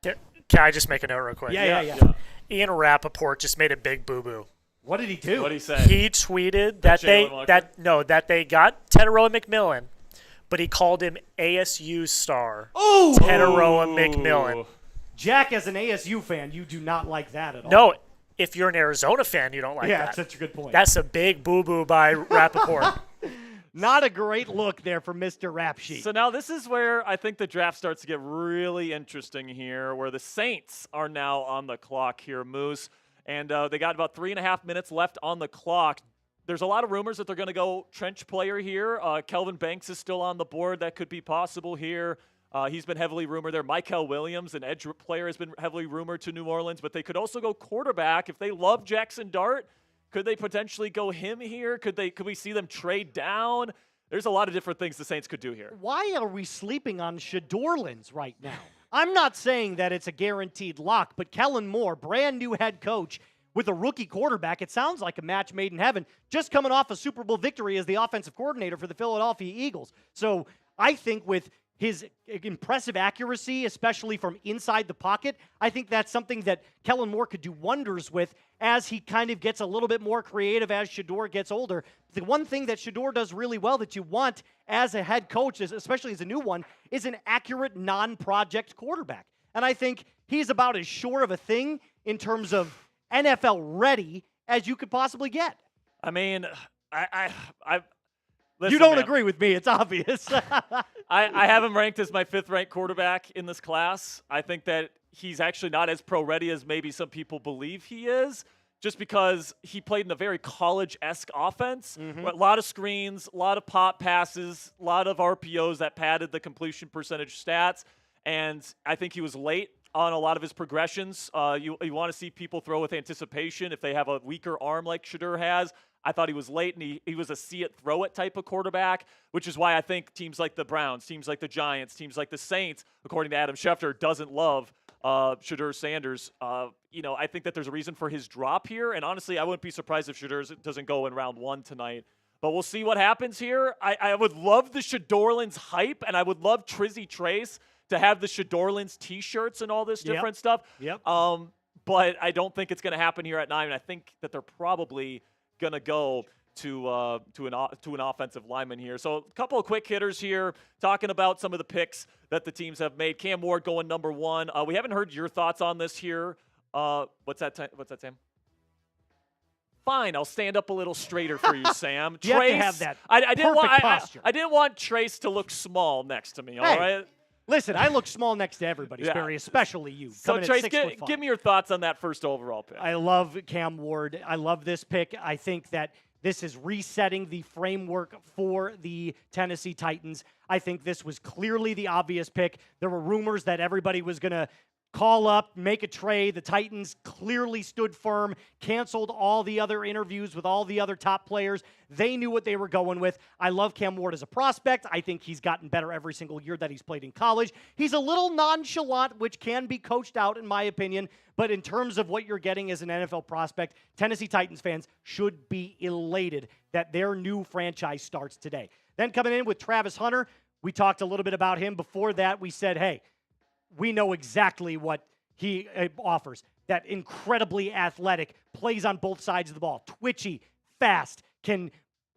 Can I just make a note real quick? Yeah. Ian Rappaport just made a big boo-boo. What did he do? What did he say? He tweeted that they got Tetairoa McMillan, but he called him ASU star. Oh, Tetairoa McMillan. Jack, as an ASU fan, you do not like that at all. No, if you're an Arizona fan, you don't like that. Yeah, that's such a good point. That's a big boo-boo by Rappaport. Not a great look there for Mr. Rap Sheet. So now this is where I think the draft starts to get really interesting here, where the Saints are now on the clock here, Moose. And they got about 3.5 minutes left on the clock. There's a lot of rumors that they're going to go trench player here. Kelvin Banks is still on the board. That could be possible here. He's been heavily rumored there. Michael Williams, an edge player, has been heavily rumored to New Orleans. But they could also go quarterback. If they love Jackson Dart, could they potentially go him here? Could we see them trade down? There's a lot of different things the Saints could do here. Why are we sleeping on Shadorlins right now? I'm not saying that it's a guaranteed lock, but Kellen Moore, brand new head coach with a rookie quarterback, it sounds like a match made in heaven, just coming off a Super Bowl victory as the offensive coordinator for the Philadelphia Eagles. So I think with his impressive accuracy, especially from inside the pocket, I think that's something that Kellen Moore could do wonders with as he kind of gets a little bit more creative as Shador gets older. The one thing that Shador does really well that you want as a head coach, especially as a new one, is an accurate non-project quarterback. And I think he's about as sure of a thing in terms of NFL ready as you could possibly get. I mean, listen, you don't man. agree with me. It's obvious. I have him ranked as my 5th-ranked quarterback in this class. I think that he's actually not as pro-ready as maybe some people believe he is, just because he played in a very college-esque offense. A lot of screens, a lot of pop passes, a lot of RPOs that padded the completion percentage stats, and I think he was late on a lot of his progressions. You want to see people throw with anticipation if they have a weaker arm like Shador has. I thought he was late, and he was a see-it-throw-it type of quarterback, which is why I think teams like the Browns, teams like the Giants, teams like the Saints, according to Adam Schefter, doesn't love Shador Sanders. I think that there's a reason for his drop here, and honestly, I wouldn't be surprised if Shador doesn't go in round 1 tonight. But we'll see what happens here. I would love the Shadorlins hype, and I would love Trizzy Trace to have the Shadorlins T-shirts and all this different stuff. But I don't think it's going to happen here at 9, and I think that they're probably going to go to an offensive lineman here. So a couple of quick hitters here, talking about some of the picks that the teams have made. Cam Ward going number 1. We haven't heard your thoughts on this here. What's that, Sam? Fine, I'll stand up a little straighter for you, Sam. You Trace, have to have that I didn't perfect posture. I didn't want Trace to look small next to me. All right. Listen, I look small next to everybody, Yeah. Sperry, especially you. So, coming at Trace, 6'5". give me your thoughts on that first overall pick. I love Cam Ward. I love this pick. I think that this is resetting the framework for the Tennessee Titans. I think this was clearly the obvious pick. There were rumors that everybody was going to call up, make a trade. The Titans clearly stood firm, canceled all the other interviews with all the other top players. They knew what they were going with. I love Cam Ward as a prospect. I think he's gotten better every single year that he's played in college. He's a little nonchalant, which can be coached out, in my opinion. But in terms of what you're getting as an NFL prospect, Tennessee Titans fans should be elated that their new franchise starts today. Then coming in with Travis Hunter, we talked a little bit about him. Before that, we said, hey, we know exactly what he offers. That incredibly athletic, plays on both sides of the ball, twitchy, fast, can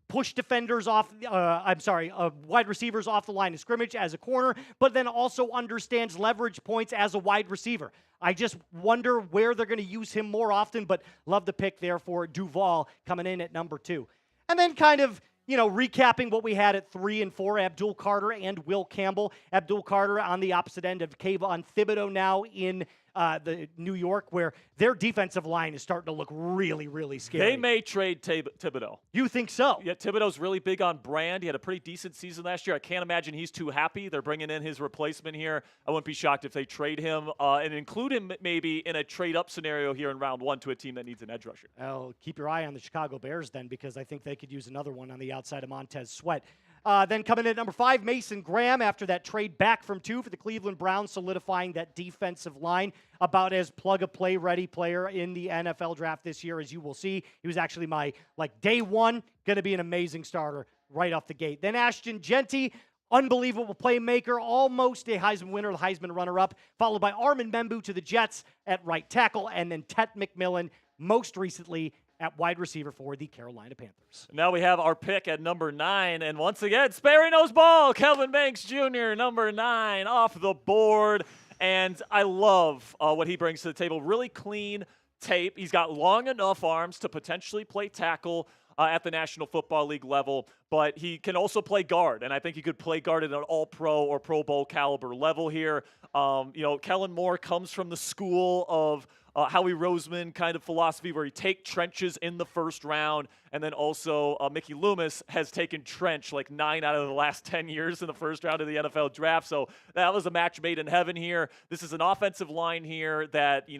push defenders off, wide receivers off the line of scrimmage as a corner, but then also understands leverage points as a wide receiver. I just wonder where they're going to use him more often, but love the pick there for Duval coming in at number 2. And then kind of, recapping what we had at 3 and 4, Abdul Carter and Will Campbell. Abdul Carter on the opposite end of Kayvon Thibodeau now in the New York, where their defensive line is starting to look really, really scary. They may trade Thibodeau. You think so? Yeah, Thibodeau's really big on brand. He had a pretty decent season last year. I can't imagine he's too happy. They're bringing in his replacement here. I wouldn't be shocked if they trade him and include him maybe in a trade-up scenario here in round 1 to a team that needs an edge rusher. Well, keep your eye on the Chicago Bears then, because I think they could use another one on the outside of Montez Sweat. Then coming in at number 5, Mason Graham, after that trade back from 2 for the Cleveland Browns, solidifying that defensive line. About as plug-and-play ready player in the NFL draft this year as you will see. He was actually my, day 1, going to be an amazing starter right off the gate. Then Ashton Genty, unbelievable playmaker, almost a Heisman winner, the Heisman runner-up, followed by Armin Membu to the Jets at right tackle, and then Tet McMillan, most recently at wide receiver for the Carolina Panthers. Now we have our pick at number 9, and once again, Sperry knows ball. Kelvin Banks Jr., number 9, off the board. And I love what he brings to the table. Really clean tape. He's got long enough arms to potentially play tackle at the National Football League level, but he can also play guard, and I think he could play guard at an all-pro or Pro Bowl caliber level here. Kellen Moore comes from the school of Howie Roseman kind of philosophy where you take trenches in the first round, and then also Mickey Loomis has taken trench 9 out of the last 10 years in the first round of the NFL draft. So that was a match made in heaven here. This is an offensive line here that,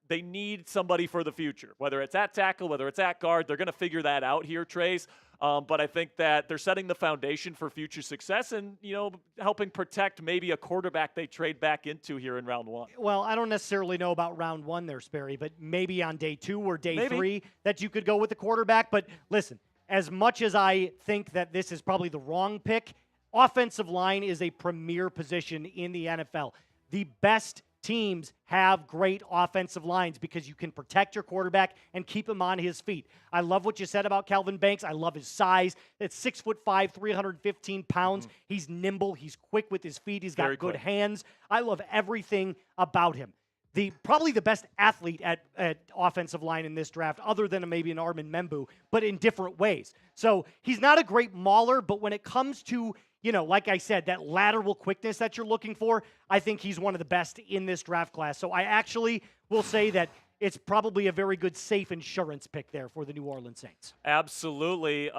they need somebody for the future, whether it's at tackle, whether it's at guard. They're going to figure that out here, Trace. But I think that they're setting the foundation for future success and, helping protect maybe a quarterback they trade back into here in round 1. Well, I don't necessarily know about round 1 there, Sperry, but maybe on day 2 or day 3 that you could go with the quarterback. But listen, as much as I think that this is probably the wrong pick, offensive line is a premier position in the NFL. The best teams have great offensive lines because you can protect your quarterback and keep him on his feet. I love what you said about Kelvin Banks. I love his size. It's 6'5", 315 pounds. He's nimble. He's quick with his feet. He's got good hands. I love everything about him. Probably the best athlete at offensive line in this draft, other than maybe an Armin Membu, but in different ways. So he's not a great mauler, but when it comes to, like I said, that lateral quickness that you're looking for, I think he's one of the best in this draft class. So I actually will say that it's probably a very good safe insurance pick there for the New Orleans Saints. Absolutely.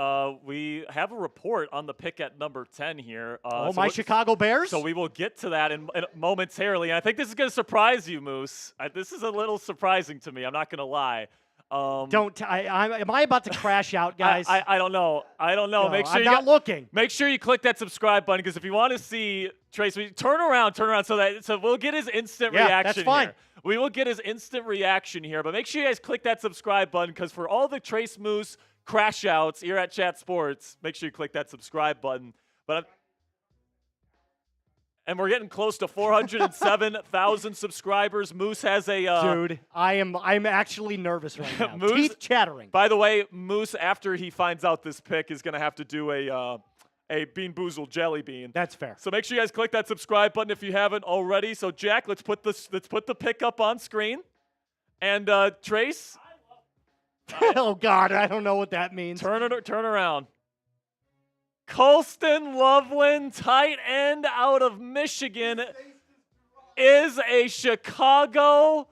We have a report on the pick at number 10 here. Chicago Bears? So we will get to that in momentarily. And I think this is going to surprise you, Moose. This is a little surprising to me. I'm not going to lie. Am I about to crash out, guys? I don't know. No, Make sure I'm not looking. Make sure you click that subscribe button, because if you want to see Trace, turn around so we'll get his instant reaction. That's fine. Here. We will get his instant reaction here, but make sure you guys click that subscribe button, because for all the Trace Moose crash outs here at Chat Sports, make sure you click that subscribe button. And we're getting close to 407,000 subscribers. Moose has a dude. I'm actually nervous right now. Moose, teeth chattering. By the way, Moose, after he finds out this pick, is going to have to do a Bean Boozled jelly bean. That's fair. So make sure you guys click that subscribe button if you haven't already. So Jack, let's put the pick up on screen. And Trace. Oh God, I don't know what that means. Turn around. Colston Loveland, tight end out of Michigan, is a Chicago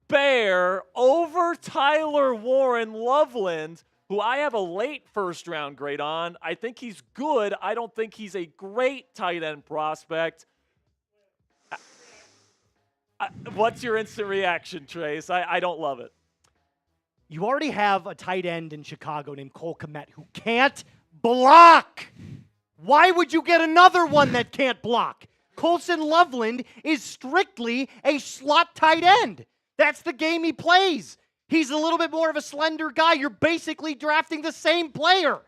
Bear over Tyler Warren. Loveland, who I have a late first-round grade on. I think he's good. I don't think he's a great tight end prospect. What's your instant reaction, Trace? I don't love it. You already have a tight end in Chicago named Cole Kmet who can't block. Why would you get another one that can't block? Colston Loveland is strictly a slot tight end. That's the game he plays. He's a little bit more of a slender guy. You're basically drafting the same player.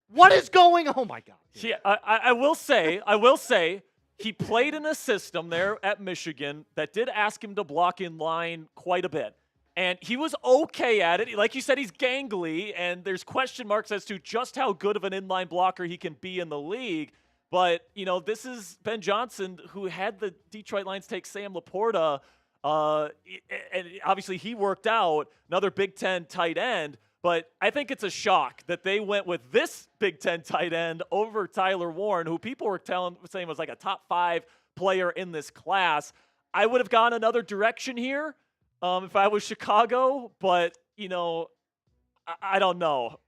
What is going on? Oh, my God. Yeah, I will say, he played in a system there at Michigan that did ask him to block in line quite a bit. And he was okay at it. Like you said, he's gangly, and there's question marks as to just how good of an inline blocker he can be in the league. But, this is Ben Johnson, who had the Detroit Lions take Sam Laporta, and obviously he worked out, another Big Ten tight end. But I think it's a shock that they went with this Big Ten tight end over Tyler Warren, who people were saying was like a top 5 player in this class. I would have gone another direction here. If I was Chicago, but, I don't know.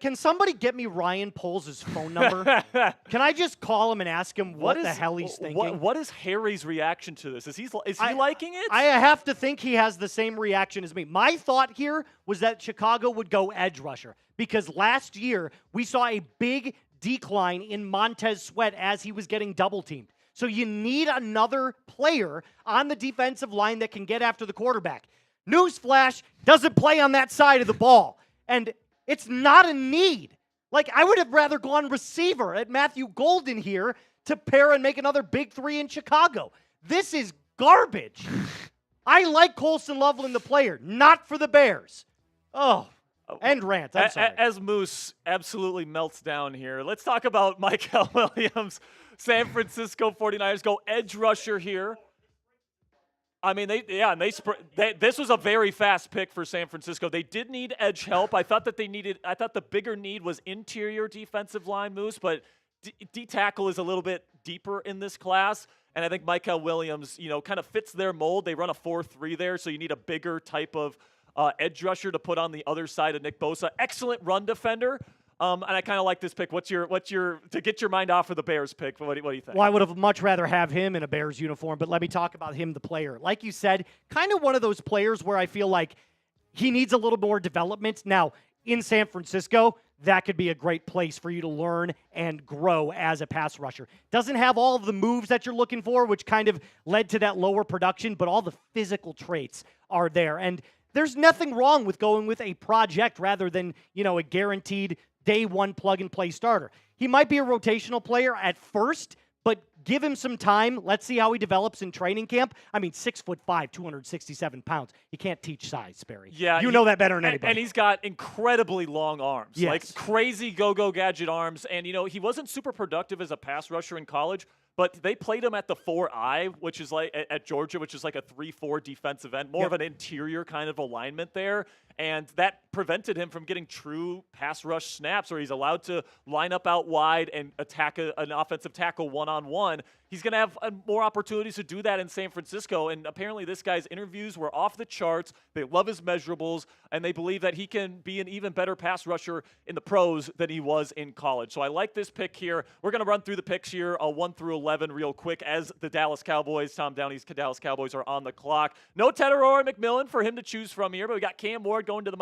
Can somebody get me Ryan Poles' phone number? Can I just call him and ask him what the hell he's thinking? What is Harry's reaction to this? Is he liking it? I have to think he has the same reaction as me. My thought here was that Chicago would go edge rusher because last year we saw a big decline in Montez Sweat as he was getting double teamed. So you need another player on the defensive line that can get after the quarterback. Newsflash, doesn't play on that side of the ball. And it's not a need. Like, I would have rather gone receiver at Matthew Golden here to pair and make another big 3 in Chicago. This is garbage. I like Colston Loveland, the player, not for the Bears. Oh, end rant. I'm sorry. As Moose absolutely melts down here, let's talk about Michael Williams. San Francisco 49ers go edge rusher here. I mean, this was a very fast pick for San Francisco. They did need edge help. I thought the bigger need was interior defensive line, Moose, but D-tackle is a little bit deeper in this class. And I think Michael Williams, kind of fits their mold. They run a 4-3 there, so you need a bigger type of edge rusher to put on the other side of Nick Bosa. Excellent run defender. And I kind of like this pick. What's your to get your mind off of the Bears pick? What do you think? Well, I would have much rather have him in a Bears uniform, but let me talk about him, the player. Like you said, kind of one of those players where I feel like he needs a little more development. Now, in San Francisco, that could be a great place for you to learn and grow as a pass rusher. Doesn't have all of the moves that you're looking for, which kind of led to that lower production, but all the physical traits are there. And there's nothing wrong with going with a project rather than, a guaranteed day one plug-and-play starter. He might be a rotational player at first, but give him some time. Let's see how he develops in training camp. I mean, 6'5", 267 pounds. You can't teach size, Sperry. Yeah, you know that better than anybody. And he's got incredibly long arms, yes. Like crazy go-go gadget arms. And, he wasn't super productive as a pass rusher in college, but they played him at the 4I, which is like at Georgia, which is like a 3-4 defensive end, more of an interior kind of alignment there. And that prevented him from getting true pass rush snaps where he's allowed to line up out wide and attack an offensive tackle one-on-one. He's going to have more opportunities to do that in San Francisco. And apparently this guy's interviews were off the charts. They love his measurables, and they believe that he can be an even better pass rusher in the pros than he was in college. So I like this pick here. We're going to run through the picks here, 1 through 11 real quick as the Dallas Cowboys, Tom Downey's Dallas Cowboys are on the clock. No Tedoror McMillan for him to choose from here, but we got Cam Ward going to the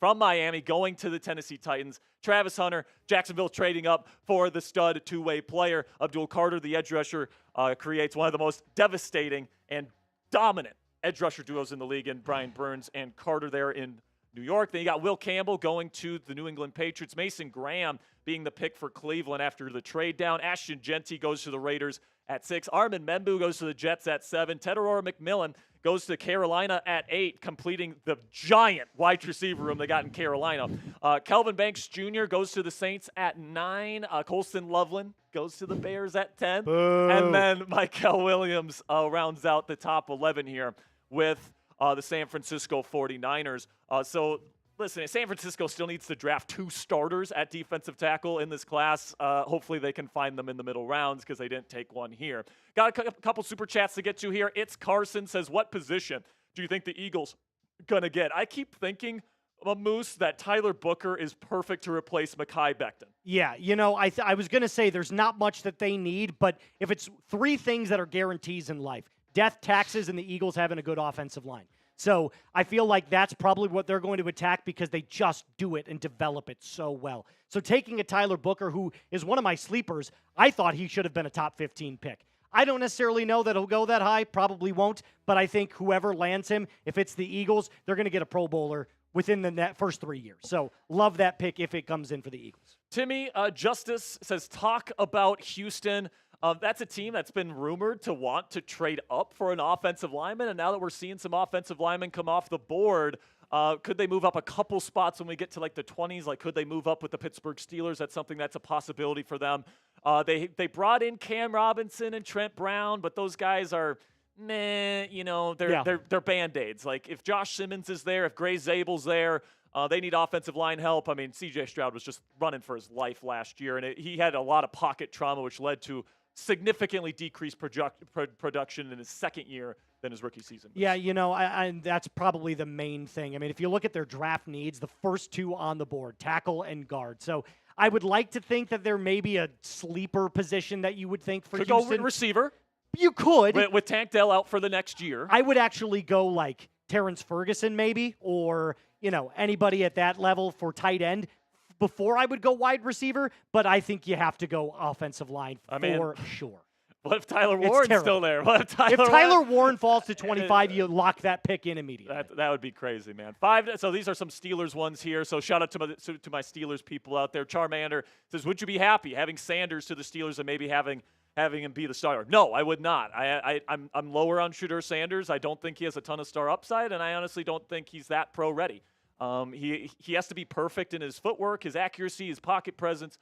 from Miami going to the Tennessee Titans. Travis Hunter, Jacksonville trading up for the stud two-way player. Abdul Carter, the edge rusher, creates one of the most devastating and dominant edge rusher duos in the league, and Brian Burns and Carter there in New York. Then you got Will Campbell going to the New England Patriots. Mason Graham being the pick for Cleveland after the trade down. Ashton Genty goes to the Raiders at 6. Armin Membu goes to the Jets at 7. Tedoror McMillan goes to Carolina at 8, completing the giant wide receiver room they got in Carolina. Kelvin Banks Jr. goes to the Saints at 9. Colston Loveland goes to the Bears at 10. Boo. And then Michael Williams rounds out the top 11 here with the San Francisco 49ers. So listen, San Francisco still needs to draft 2 starters at defensive tackle in this class. Hopefully they can find them in the middle rounds because they didn't take one here. Got a couple super chats to get to here. It's Carson says, what position do you think the Eagles going to get? I keep thinking, Moose, that Tyler Booker is perfect to replace Mekhi Becton. Yeah, I was going to say there's not much that they need, but if it's 3 things that are guarantees in life, death, taxes, and the Eagles having a good offensive line. So I feel like that's probably what they're going to attack because they just do it and develop it so well. So taking a Tyler Booker, who is one of my sleepers, I thought he should have been a top 15 pick. I don't necessarily know that he'll go that high, probably won't, but I think whoever lands him, if it's the Eagles, they're going to get a Pro Bowler within the first 3 years. So love that pick if it comes in for the Eagles. Timmy Justice says, talk about Houston. That's a team that's been rumored to want to trade up for an offensive lineman, and now that we're seeing some offensive linemen come off the board, could they move up a couple spots when we get to like the 20s? Like, could they move up with the Pittsburgh Steelers? That's something that's a possibility for them. They brought in Cam Robinson and Trent Brown, but those guys are meh. They're Band-Aids. Like, if Josh Simmons is there, if Gray Zabel's there, they need offensive line help. I mean, C.J. Stroud was just running for his life last year, and he had a lot of pocket trauma, which led to significantly decreased production in his second year than his rookie season. Yeah, and that's probably the main thing. I mean, if you look at their draft needs, the first 2 on the board, tackle and guard. So I would like to think that there may be a sleeper position that you would think for Houston. Could go receiver. You could. With Tank Dell out for the next year. I would actually go like Terrence Ferguson maybe, or, anybody at that level for tight end before I would go wide receiver, but I think you have to go offensive line for sure. What if Tyler Warren's still there? What if Tyler Warren falls to 25, you lock that pick in immediately. That would be crazy, man. 5. So these are some Steelers ones here. So shout out to my Steelers people out there. Charmander says, would you be happy having Sanders to the Steelers and maybe having him be the starter? No, I would not. I'm lower on Shedeur Sanders. I don't think he has a ton of star upside, and I honestly don't think he's that pro ready. He has to be perfect in his footwork, his accuracy, his pocket presence,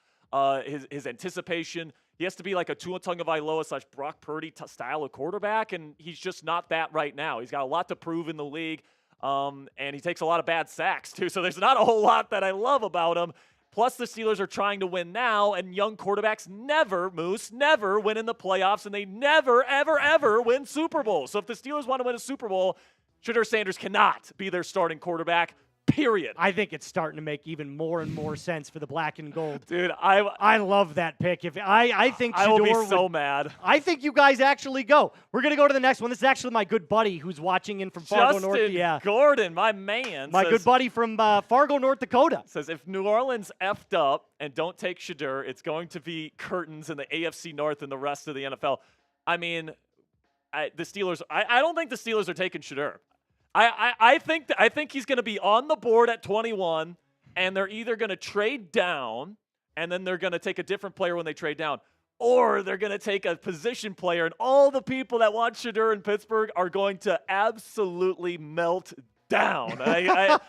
his anticipation. He has to be like a Tua Tagovailoa / Brock Purdy style of quarterback, and he's just not that right now. He's got a lot to prove in the league, and he takes a lot of bad sacks too. So there's not a whole lot that I love about him. Plus, the Steelers are trying to win now, and young quarterbacks never win in the playoffs, and they never, ever, ever win Super Bowls. So if the Steelers want to win a Super Bowl, Shedeur Sanders cannot be their starting quarterback. Period. I think it's starting to make even more and more sense for the black and gold. Dude, I love that pick. I think Shedeur I will be so mad. I think you guys actually go. We're gonna go to the next one. This is actually my good buddy who's watching in from Fargo, North. Yeah, Gordon, my man. My good buddy from Fargo, North Dakota. Says if New Orleans effed up and don't take Shedeur, it's going to be curtains in the AFC North and the rest of the NFL. I mean, the Steelers. I don't think the Steelers are taking Shedeur. I think he's going to be on the board at 21, and they're either going to trade down, and then they're going to take a different player when they trade down, or they're going to take a position player, and all the people that want Shedeur in Pittsburgh are going to absolutely melt down. I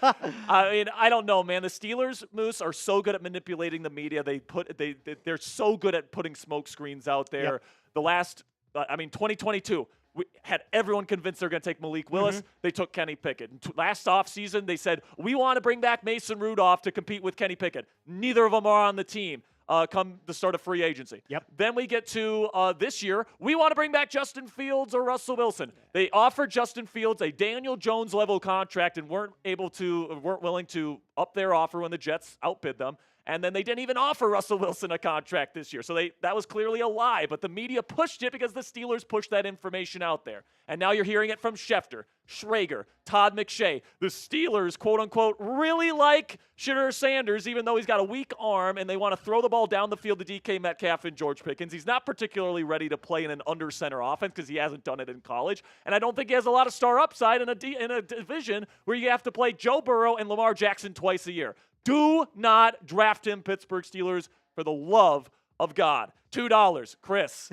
mean, I don't know, man. The Steelers, Moose, are so good at manipulating the media. They're so good at putting smoke screens out there. Yep. 2022. We had everyone convinced they're going to take Malik Willis. Mm-hmm. They took Kenny Pickett. Last offseason, they said, we want to bring back Mason Rudolph to compete with Kenny Pickett. Neither of them are on the team come the start of free agency. Yep. Then we get to this year. We want to bring back Justin Fields or Russell Wilson. They offered Justin Fields a Daniel Jones-level contract and weren't willing to up their offer when the Jets outbid them. And then they didn't even offer Russell Wilson a contract this year. So that was clearly a lie. But the media pushed it because the Steelers pushed that information out there. And now you're hearing it from Schefter, Schrager, Todd McShay. The Steelers, quote-unquote, really like Shedeur Sanders, even though he's got a weak arm, and they want to throw the ball down the field to DK Metcalf and George Pickens. He's not particularly ready to play in an under-center offense because he hasn't done it in college. And I don't think he has a lot of star upside in a division where you have to play Joe Burrow and Lamar Jackson twice a year. Do not draft him, Pittsburgh Steelers, for the love of God. $2. Chris,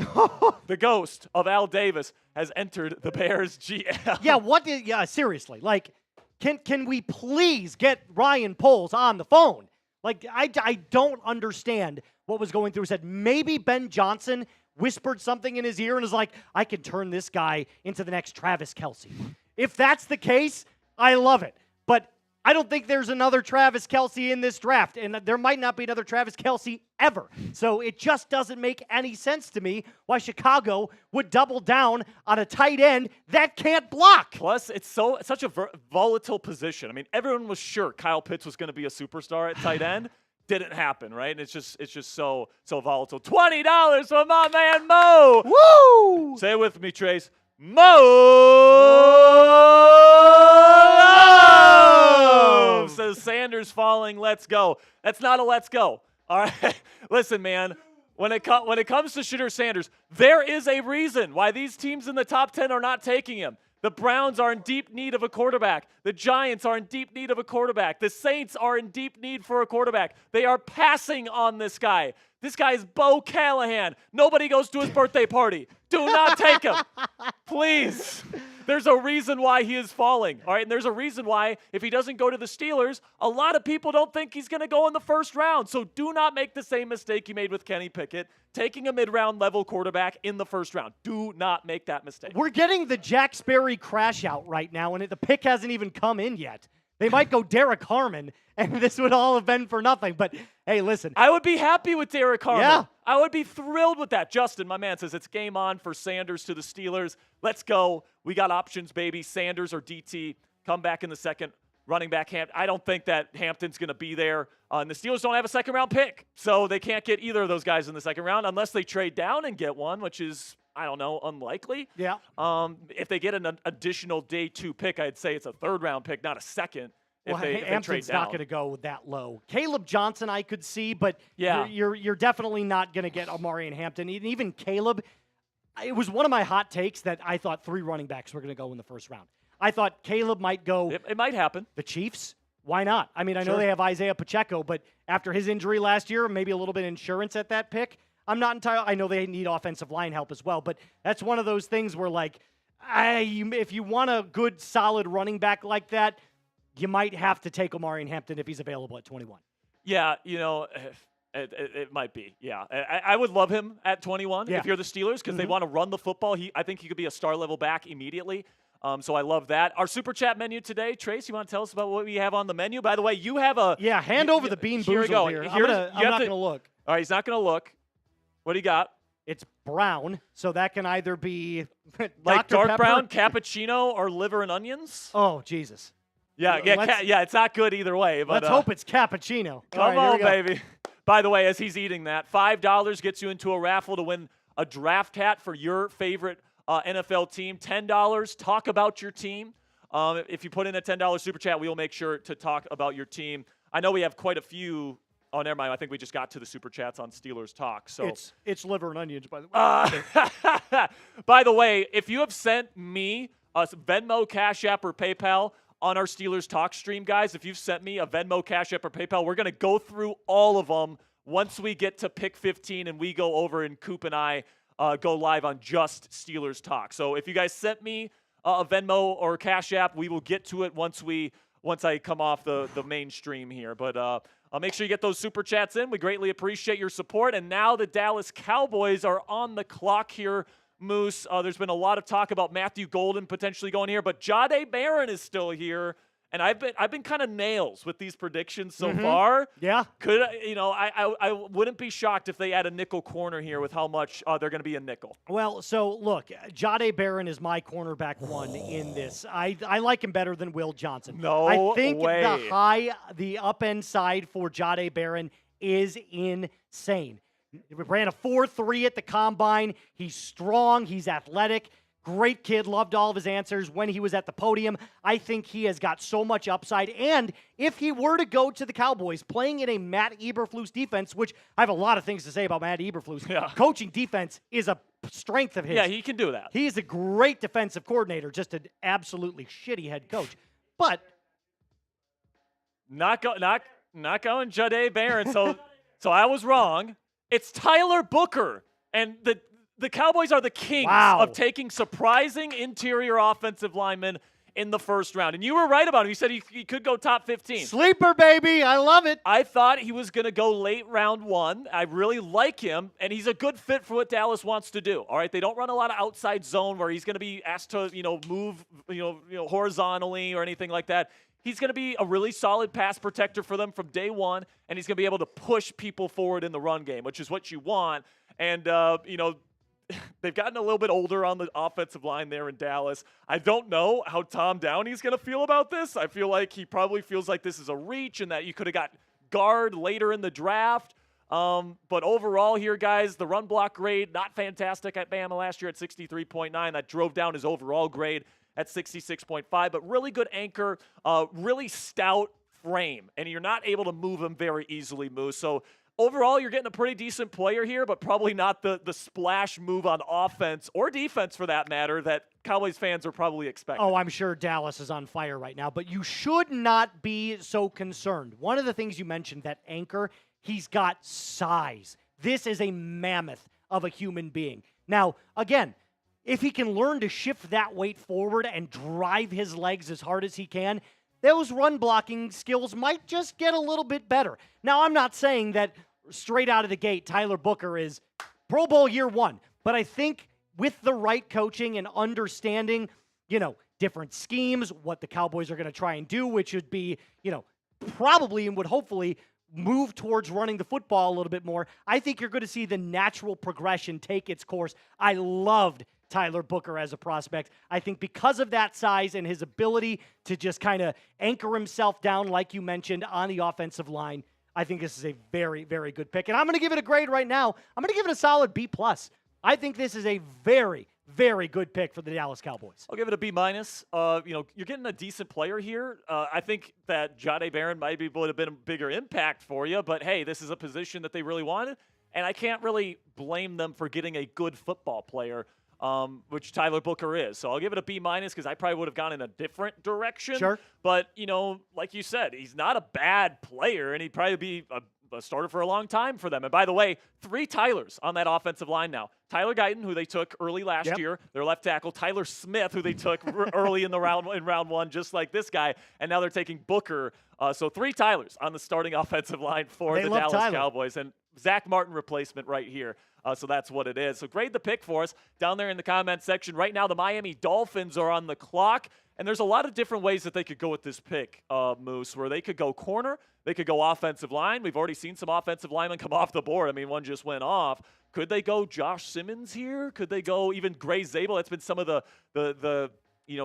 the ghost of Al Davis, has entered the Bears GM. Yeah, seriously. Like, can we please get Ryan Poles on the phone? Like, I don't understand what was going through his head. Maybe Ben Johnson whispered something in his ear and is like, I can turn this guy into the next Travis Kelce. If that's the case, I love it. But I don't think there's another Travis Kelce in this draft, and there might not be another Travis Kelce ever. So it just doesn't make any sense to me why Chicago would double down on a tight end that can't block. Plus, it's such a volatile position. I mean, everyone was sure Kyle Pitts was going to be a superstar at tight end. Didn't happen, right? And it's just so volatile. $20 for my man Mo. Woo! Say it with me, Trace. Mo says Sanders falling. Let's go. That's not a let's go. All right. Listen, man. When it comes to Shedeur Sanders, there is a reason why these teams in the top 10 are not taking him. The Browns are in deep need of a quarterback. The Giants are in deep need of a quarterback. The Saints are in deep need for a quarterback. They are passing on this guy. This guy is Bo Callahan. Nobody goes to his birthday party. Do not take him. Please. There's a reason why he is falling. All right, and there's a reason why if he doesn't go to the Steelers, a lot of people don't think he's going to go in the first round. So do not make the same mistake you made with Kenny Pickett, taking a mid-round level quarterback in the first round. Do not make that mistake. We're getting the Jack Sperry crash out right now, and the pick hasn't even come in yet. They might go Derek Harmon, and this would all have been for nothing. But, hey, listen. I would be happy with Derek Harmon. Yeah. I would be thrilled with that. Justin, my man, says it's game on for Sanders to the Steelers. Let's go. We got options, baby. Sanders or DT. Come back in the second. Running back Hampton. I don't think that Hampton's going to be there. And the Steelers don't have a second-round pick, so they can't get either of those guys in the second round unless they trade down and get one, which is, I don't know, unlikely. Yeah. If they get an additional day 2 pick, I'd say it's a third-round pick, not a second. Well, Hampton's not going to go that low. Caleb Johnson, I could see, but yeah. you're definitely not going to get Amari and Hampton. And even Caleb, it was one of my hot takes that I thought 3 running backs were going to go in the first round. I thought Caleb might go. It might happen. The Chiefs? Why not? I mean, I know they have Isaiah Pacheco, but after his injury last year, maybe a little bit of insurance at that pick. I'm not entirely. I know they need offensive line help as well, but that's one of those things where, like, if you want a good, solid running back like that, you might have to take Omari and Hampton if he's available at 21. Yeah, it might be. Yeah, I would love him at 21 if you're the Steelers because they want to run the football. I think he could be a star-level back immediately. So I love that. Our Super Chat menu today, Trace, you want to tell us about what we have on the menu? By the way, you have a... Yeah, hand over the bean boozled here. I'm not going to look. All right, he's not going to look. What do you got? It's brown, so that can either be like dark Pepper. Brown, cappuccino, or liver and onions? Oh, Jesus. Yeah, it's not good either way. But, let's hope it's cappuccino. Come on, baby. By the way, as he's eating that, $5 gets you into a raffle to win a draft hat for your favorite NFL team. $10, talk about your team. If you put in a $10 Super Chat, we will make sure to talk about your team. I know we have quite a few. Oh, never mind. I think we just got to the Super Chats on Steelers Talk. So it's liver and onions, by the way. By the way, if you have sent me a Venmo, Cash App, or PayPal on our Steelers Talk stream, guys, if you've sent me a Venmo, Cash App, or PayPal, we're going to go through all of them once we get to pick 15 and we go over and Coop and I go live on just Steelers Talk. So if you guys sent me a Venmo or Cash App, we will get to it once I come off the main stream here. But I'll make sure you get those Super Chats in. We greatly appreciate your support. And now the Dallas Cowboys are on the clock here, Moose. There's been a lot of talk about Matthew Golden potentially going here, but Jahdae Barron is still here. And I've been kind of nails with these predictions so far. Yeah. I wouldn't be shocked if they add a nickel corner here with how much they're going to be a nickel. Well, so look, Jahdae Barron is my cornerback one in this. I like him better than Will Johnson. No I think way. the up end side for Jahdae Barron is insane. He ran a 4.3 at the combine. He's strong. He's athletic. Great kid, loved all of his answers when he was at the podium. I think he has got so much upside. And if he were to go to the Cowboys, playing in a Matt Eberflus defense, which I have a lot of things to say about Matt Eberflus, coaching defense is a strength of his. Yeah, he can do that. He is a great defensive coordinator, just an absolutely shitty head coach. But not going Jahdae Barron. So I was wrong. It's Tyler Booker, and the Cowboys are the kings of taking surprising interior offensive linemen in the first round. And you were right about him. You said he could go top 15. Sleeper, baby. I love it. I thought he was going to go late round 1. I really like him, and he's a good fit for what Dallas wants to do. All right, they don't run a lot of outside zone where he's going to be asked to, move, horizontally or anything like that. he's going to be a really solid pass protector for them from day one, and he's going to be able to push people forward in the run game, which is what you want. And, they've gotten a little bit older on the offensive line there in Dallas. I don't know how Tom Downey's going to feel about this. I feel like he probably feels like this is a reach and that you could have got guard later in the draft. But overall here, guys, the run block grade, not fantastic at Bama last year at 63.9. That drove down his overall grade at 66.5, but really good anchor, really stout frame, and you're not able to move him very easily, Moose. So overall, you're getting a pretty decent player here, but probably not the splash move on offense or defense, for that matter, that Cowboys fans are probably expecting. Oh, I'm sure Dallas is on fire right now, but you should not be so concerned. One of the things you mentioned, that anchor, he's got size. This is a mammoth of a human being. Now, again, if he can learn to shift that weight forward and drive his legs as hard as he can, those run blocking skills might just get a little bit better. Now, I'm not saying that straight out of the gate, Tyler Booker is Pro Bowl year one, but I think with the right coaching and understanding, different schemes, what the Cowboys are going to try and do, which would be, probably and would hopefully move towards running the football a little bit more, I think you're going to see the natural progression take its course. I loved Tyler Booker as a prospect. I think because of that size and his ability to just kind of anchor himself down, like you mentioned, on the offensive line, I think this is a very, very good pick. And I'm going to give it a grade right now. I'm going to give it a solid B+. I think this is a very, very good pick for the Dallas Cowboys. I'll give it a B-. You're getting a decent player here. I think that Jahdae Barron might would have been a bigger impact for you, but hey, this is a position that they really wanted, and I can't really blame them for getting a good football player, which Tyler Booker is. So I'll give it a B- because I probably would have gone in a different direction. Sure. But, like you said, he's not a bad player, and he'd probably be a starter for a long time for them. And by the way, 3 Tylers on that offensive line now. Tyler Guyton, who they took early last year, their left tackle. Tyler Smith, who they took early in round one, just like this guy. And now they're taking Booker. So 3 Tylers on the starting offensive line for the Dallas Cowboys. And Zach Martin replacement right here. So that's what it is. So grade the pick for us down there in the comment section. Right now, the Miami Dolphins are on the clock. And there's a lot of different ways that they could go with this pick, Moose, where they could go corner, they could go offensive line. We've already seen some offensive linemen come off the board. I mean, one just went off. Could they go Josh Simmons here? Could they go even Gray Zabel? That's been some of the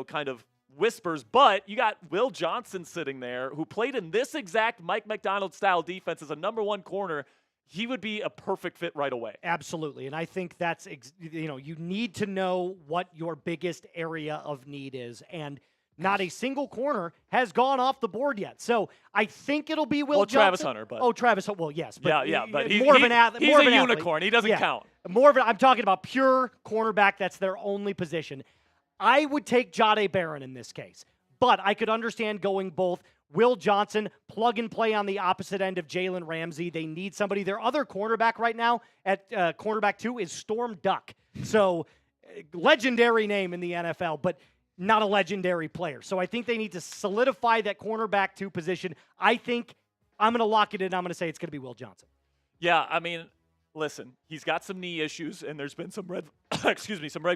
kind of whispers. But you got Will Johnson sitting there, who played in this exact Mike Macdonald-style defense as a number 1 corner. He would be a perfect fit right away. Absolutely. And I think that's, you need to know what your biggest area of need is. And not a single corner has gone off the board yet. So I think it'll be Will Johnson. Travis Hunter. But Travis Hunter. Well, yes. But yeah. But he's more of an athlete. He's a unicorn. He doesn't count. I'm talking about pure cornerback. That's their only position. I would take Jahdae Barron in this case. But I could understand going both Will Johnson, plug and play on the opposite end of Jalen Ramsey. They need somebody. Their other cornerback right now at cornerback 2 is Storm Duck. So legendary name in the NFL, but not a legendary player. So I think they need to solidify that cornerback 2 position. I think I'm going to lock it in. I'm going to say it's going to be Will Johnson. Yeah, I mean, listen, he's got some knee issues, and there's been some red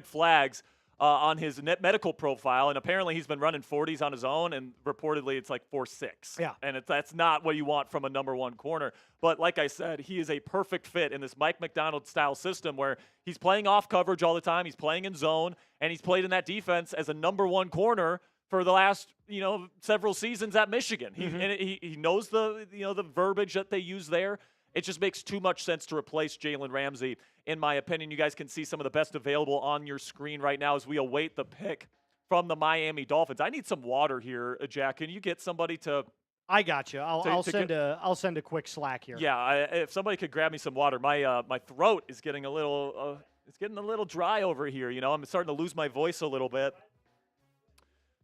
flags on his medical profile, and apparently he's been running 40s on his own, and reportedly it's like 4.6. Yeah. And that's not what you want from a number 1 corner. But like I said, he is a perfect fit in this Mike Macdonald-style system where he's playing off coverage all the time, he's playing in zone, and he's played in that defense as a number 1 corner for the last, several seasons at Michigan. He knows the verbiage that they use there. It just makes too much sense to replace Jalen Ramsey, in my opinion. You guys can see some of the best available on your screen right now as we await the pick from the Miami Dolphins. I need some water here, Jack. Can you get somebody to? I got you. I'll send a quick Slack here. Yeah, if somebody could grab me some water, my throat is getting a little dry over here. I'm starting to lose my voice a little bit.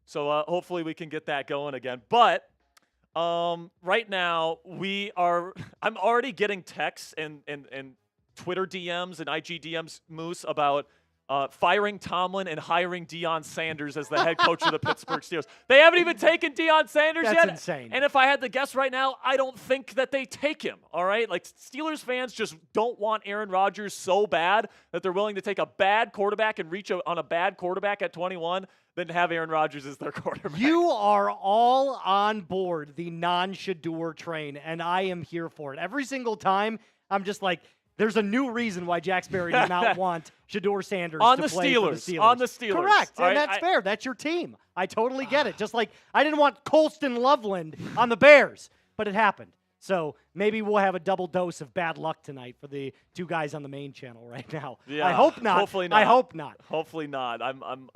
So hopefully we can get that going again. But right now I'm already getting texts and Twitter DMs and IG DMs, Moose, about firing Tomlin and hiring Deion Sanders as the head coach of the Pittsburgh Steelers. They haven't even taken Deion Sanders yet. That's insane. And if I had to guess right now, I don't think that they take him, all right? Like, Steelers fans just don't want Aaron Rodgers so bad that they're willing to take a bad quarterback and reach on a bad quarterback at 21 than have Aaron Rodgers as their quarterback. You are all on board the non-Shador train, and I am here for it. Every single time, I'm just like, there's a new reason why Jack Sperry did not want Shador Sanders on to the play Steelers. for the Steelers. On the Steelers. Correct, All and right, that's fair. That's your team. I totally get it. Just like I didn't want Colston Loveland on the Bears, but it happened. So maybe we'll have a double dose of bad luck tonight for the two guys on the main channel right now. Yeah, I hope not. Hopefully not. I hope not. Hopefully not. I'm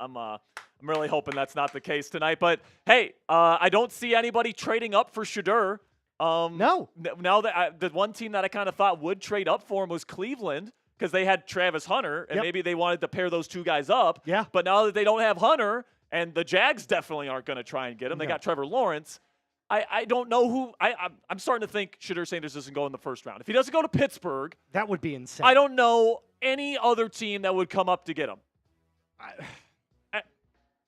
really hoping that's not the case tonight. But hey, I don't see anybody trading up for Shador. No. Now that the one team that I kind of thought would trade up for him was Cleveland because they had Travis Hunter, and maybe they wanted to pair those two guys up. Yeah. But now that they don't have Hunter, and the Jags definitely aren't going to try and get him, they got Trevor Lawrence. I don't know who. I'm starting to think Shador Sanders doesn't go in the first round. If he doesn't go to Pittsburgh, That would be insane. I don't know any other team that would come up to get him.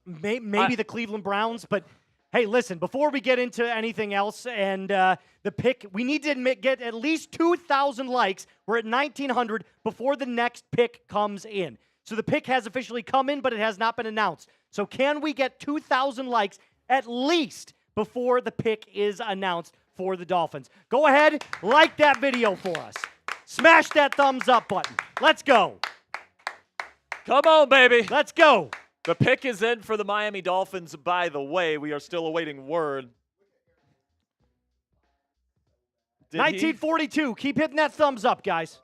Maybe the Cleveland Browns, but hey, listen, before we get into anything else and the pick, we need to get at least 2,000 likes. We're at 1,900 before the next pick comes in. So the pick has officially come in, but it has not been announced. So can we get 2,000 likes at least before the pick is announced for the Dolphins? Go ahead, like that video for us. Smash that thumbs up button. Let's go. Come on, baby. Let's go. The pick is in for the Miami Dolphins, by the way. We are still awaiting word. 1942. Keep hitting that thumbs up, guys.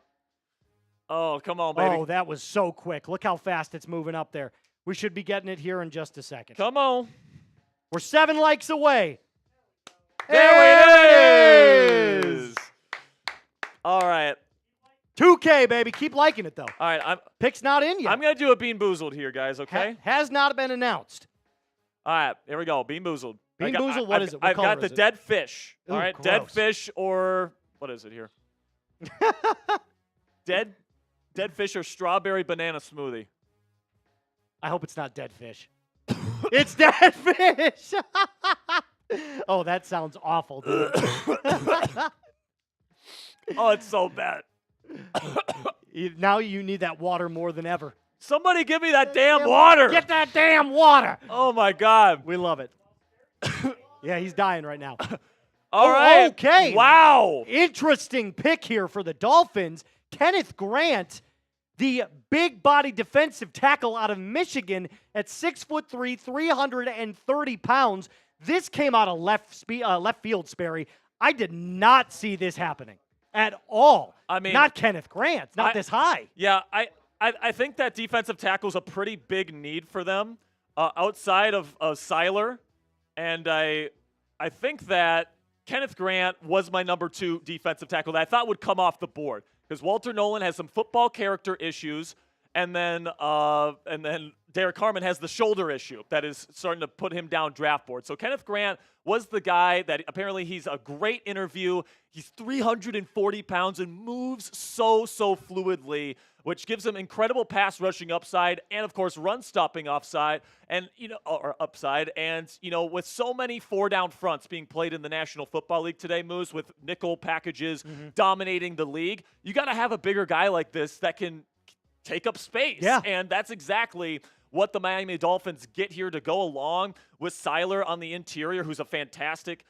Oh, come on, baby. Oh, that was so quick. Look how fast it's moving up there. We should be getting it here in just a second. Come on. We're 7 likes away. There it is. All right. 2K, baby. Keep liking it, though. All right. Pick's not in yet. I'm going to do a Bean Boozled here, guys, okay? Has not been announced. All right. Here we go. Bean Boozled. Bean Boozled, what is it? What I've color got the is it? dead fish. Ooh, all right. gross. Dead fish or what is it here? Dead fish or strawberry banana smoothie. I hope it's not dead fish. It's dead fish. Oh, that sounds awful, dude. Oh, it's so bad. Now you need that water more than ever. Somebody give me that damn water. Get that damn water. Oh, my God. We love it. Yeah, he's dying right now. All right. Okay. Wow. Interesting pick here for the Dolphins. Kenneth Grant, the big body defensive tackle out of Michigan at 6'3", 330 pounds. This came out of left field, Sperry. I did not see this happening at all. I mean, not Kenneth Grant, not this high. Yeah, I think that defensive tackle is a pretty big need for them outside of Seiler. And I think that Kenneth Grant was my number 2 defensive tackle that I thought would come off the board because Walter Nolan has some football character issues, and then Derek Harmon has the shoulder issue that is starting to put him down draft board. So Kenneth Grant was the guy that apparently he's a great interview. He's 340 pounds and moves so fluidly, which gives him incredible pass rushing upside and, of course, run stopping upside and, or upside. And, with so many 4-down fronts being played in the National Football League today, Moose, with nickel packages dominating the league, you got to have a bigger guy like this that can take up space. Yeah. And that's exactly what the Miami Dolphins get here to go along with Seiler on the interior, who's a fantastic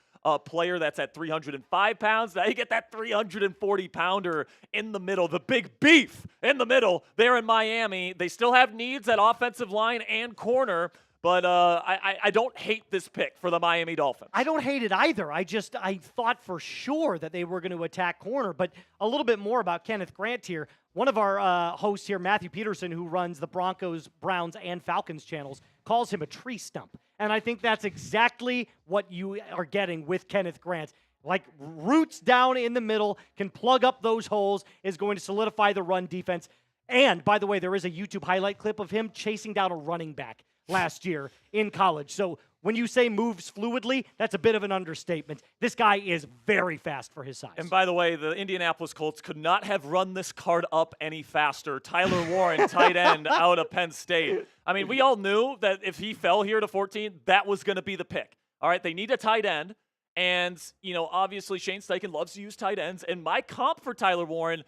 player that's at 305 pounds. Now you get that 340-pounder in the middle, the big beef in the middle there in Miami. They still have needs at offensive line and corner, but I don't hate this pick for the Miami Dolphins. I don't hate it either. I thought for sure that they were going to attack corner, but a little bit more about Kenneth Grant here. One of our hosts here, Matthew Peterson, who runs the Broncos, Browns, and Falcons channels, calls him a tree stump. And I think that's exactly what you are getting with Kenneth Grant. Like roots down in the middle, can plug up those holes, is going to solidify the run defense. And, by the way, there is a YouTube highlight clip of him chasing down a running back last year in college. So when you say moves fluidly, that's a bit of an understatement. This guy is very fast for his size. And by the way, the Indianapolis Colts could not have run this card up any faster. Tyler Warren, tight end out of Penn State. I mean, we all knew that if he fell here to 14, that was going to be the pick. All right, they need a tight end. And, obviously Shane Steichen loves to use tight ends. And my comp for Tyler Warren,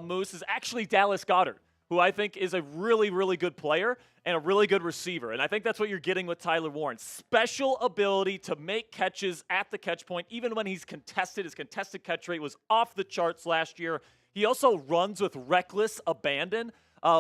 Moose, is actually Dallas Goedert, who I think is a really, really good player and a really good receiver. And I think that's what you're getting with Tyler Warren. Special ability to make catches at the catch point, even when he's contested. His contested catch rate was off the charts last year. He also runs with reckless abandon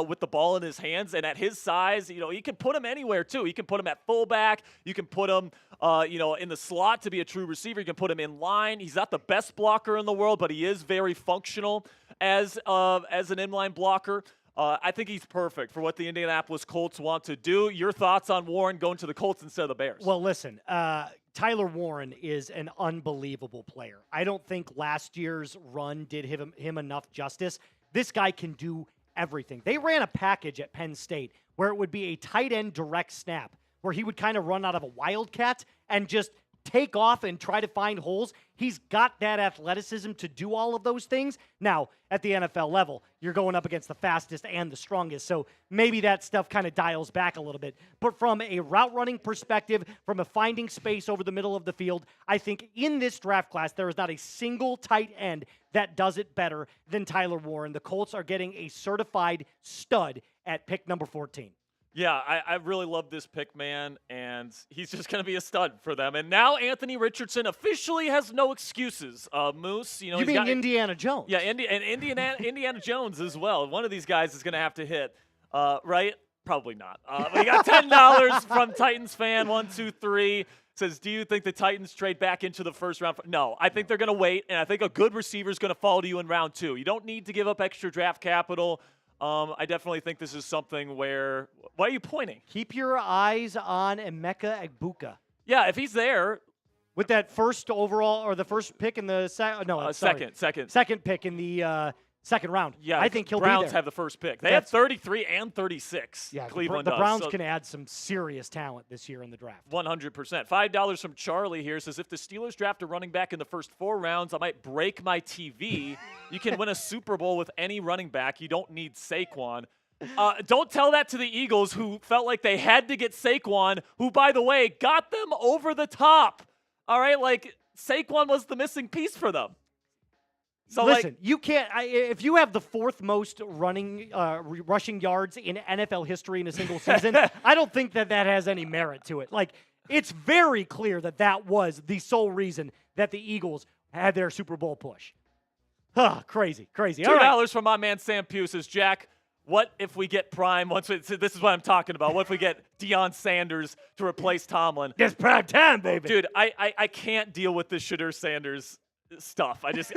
with the ball in his hands. And at his size, you can put him anywhere, too. You can put him at fullback. You can put him, in the slot to be a true receiver. You can put him in line. He's not the best blocker in the world, but he is very functional as an inline blocker. I think he's perfect for what the Indianapolis Colts want to do. Your thoughts on Warren going to the Colts instead of the Bears? Well, listen, Tyler Warren is an unbelievable player. I don't think last year's run did him enough justice. This guy can do everything. They ran a package at Penn State where it would be a tight end direct snap, where he would kind of run out of a wildcat and just take off and try to find holes. He's got that athleticism to do all of those things. Now, at the NFL level, you're going up against the fastest and the strongest, so maybe that stuff kind of dials back a little bit. But from a route running perspective, from a finding space over the middle of the field, I think in this draft class, there is not a single tight end that does it better than Tyler Warren. The Colts are getting a certified stud at pick number 14. Yeah, I really love this pick, man, and he's just going to be a stud for them. And now Anthony Richardson officially has no excuses. Moose, you mean Indiana Jones? Yeah, and Indiana Jones as well. One of these guys is going to have to hit, right? Probably not. We got $10 from Titans fan 123. Says, do you think the Titans trade back into the first round? No, I think they're going to wait, and I think a good receiver is going to fall to you in round 2. You don't need to give up extra draft capital. I definitely think this is something where – why are you pointing? Keep your eyes on Emeka Egbuka. Yeah, if he's there. With that first overall – or the first pick in the second pick in the second round. Yeah, I think he'll Browns be there. have the first pick. They have 33 and 36. Yeah, Cleveland the does. Browns can add some serious talent this year in the draft. 100%. $5 from Charlie here says, if the Steelers draft a running back in the first 4 rounds, I might break my TV. You can win a Super Bowl with any running back. You don't need Saquon. Don't tell that to the Eagles, who felt like they had to get Saquon, who, by the way, got them over the top. All right, Saquon was the missing piece for them. So listen, you can't. If you have the 4th most rushing yards in NFL history in a single season, I don't think that has any merit to it. It's very clear that was the sole reason that the Eagles had their Super Bowl push. Crazy. $2 from my man Sam Pugh says, Jack, what if we get prime? This is what I'm talking about. What if we get Deion Sanders to replace Tomlin? It's prime time, baby. Dude, I can't deal with this Shadur Sanders stuff. I just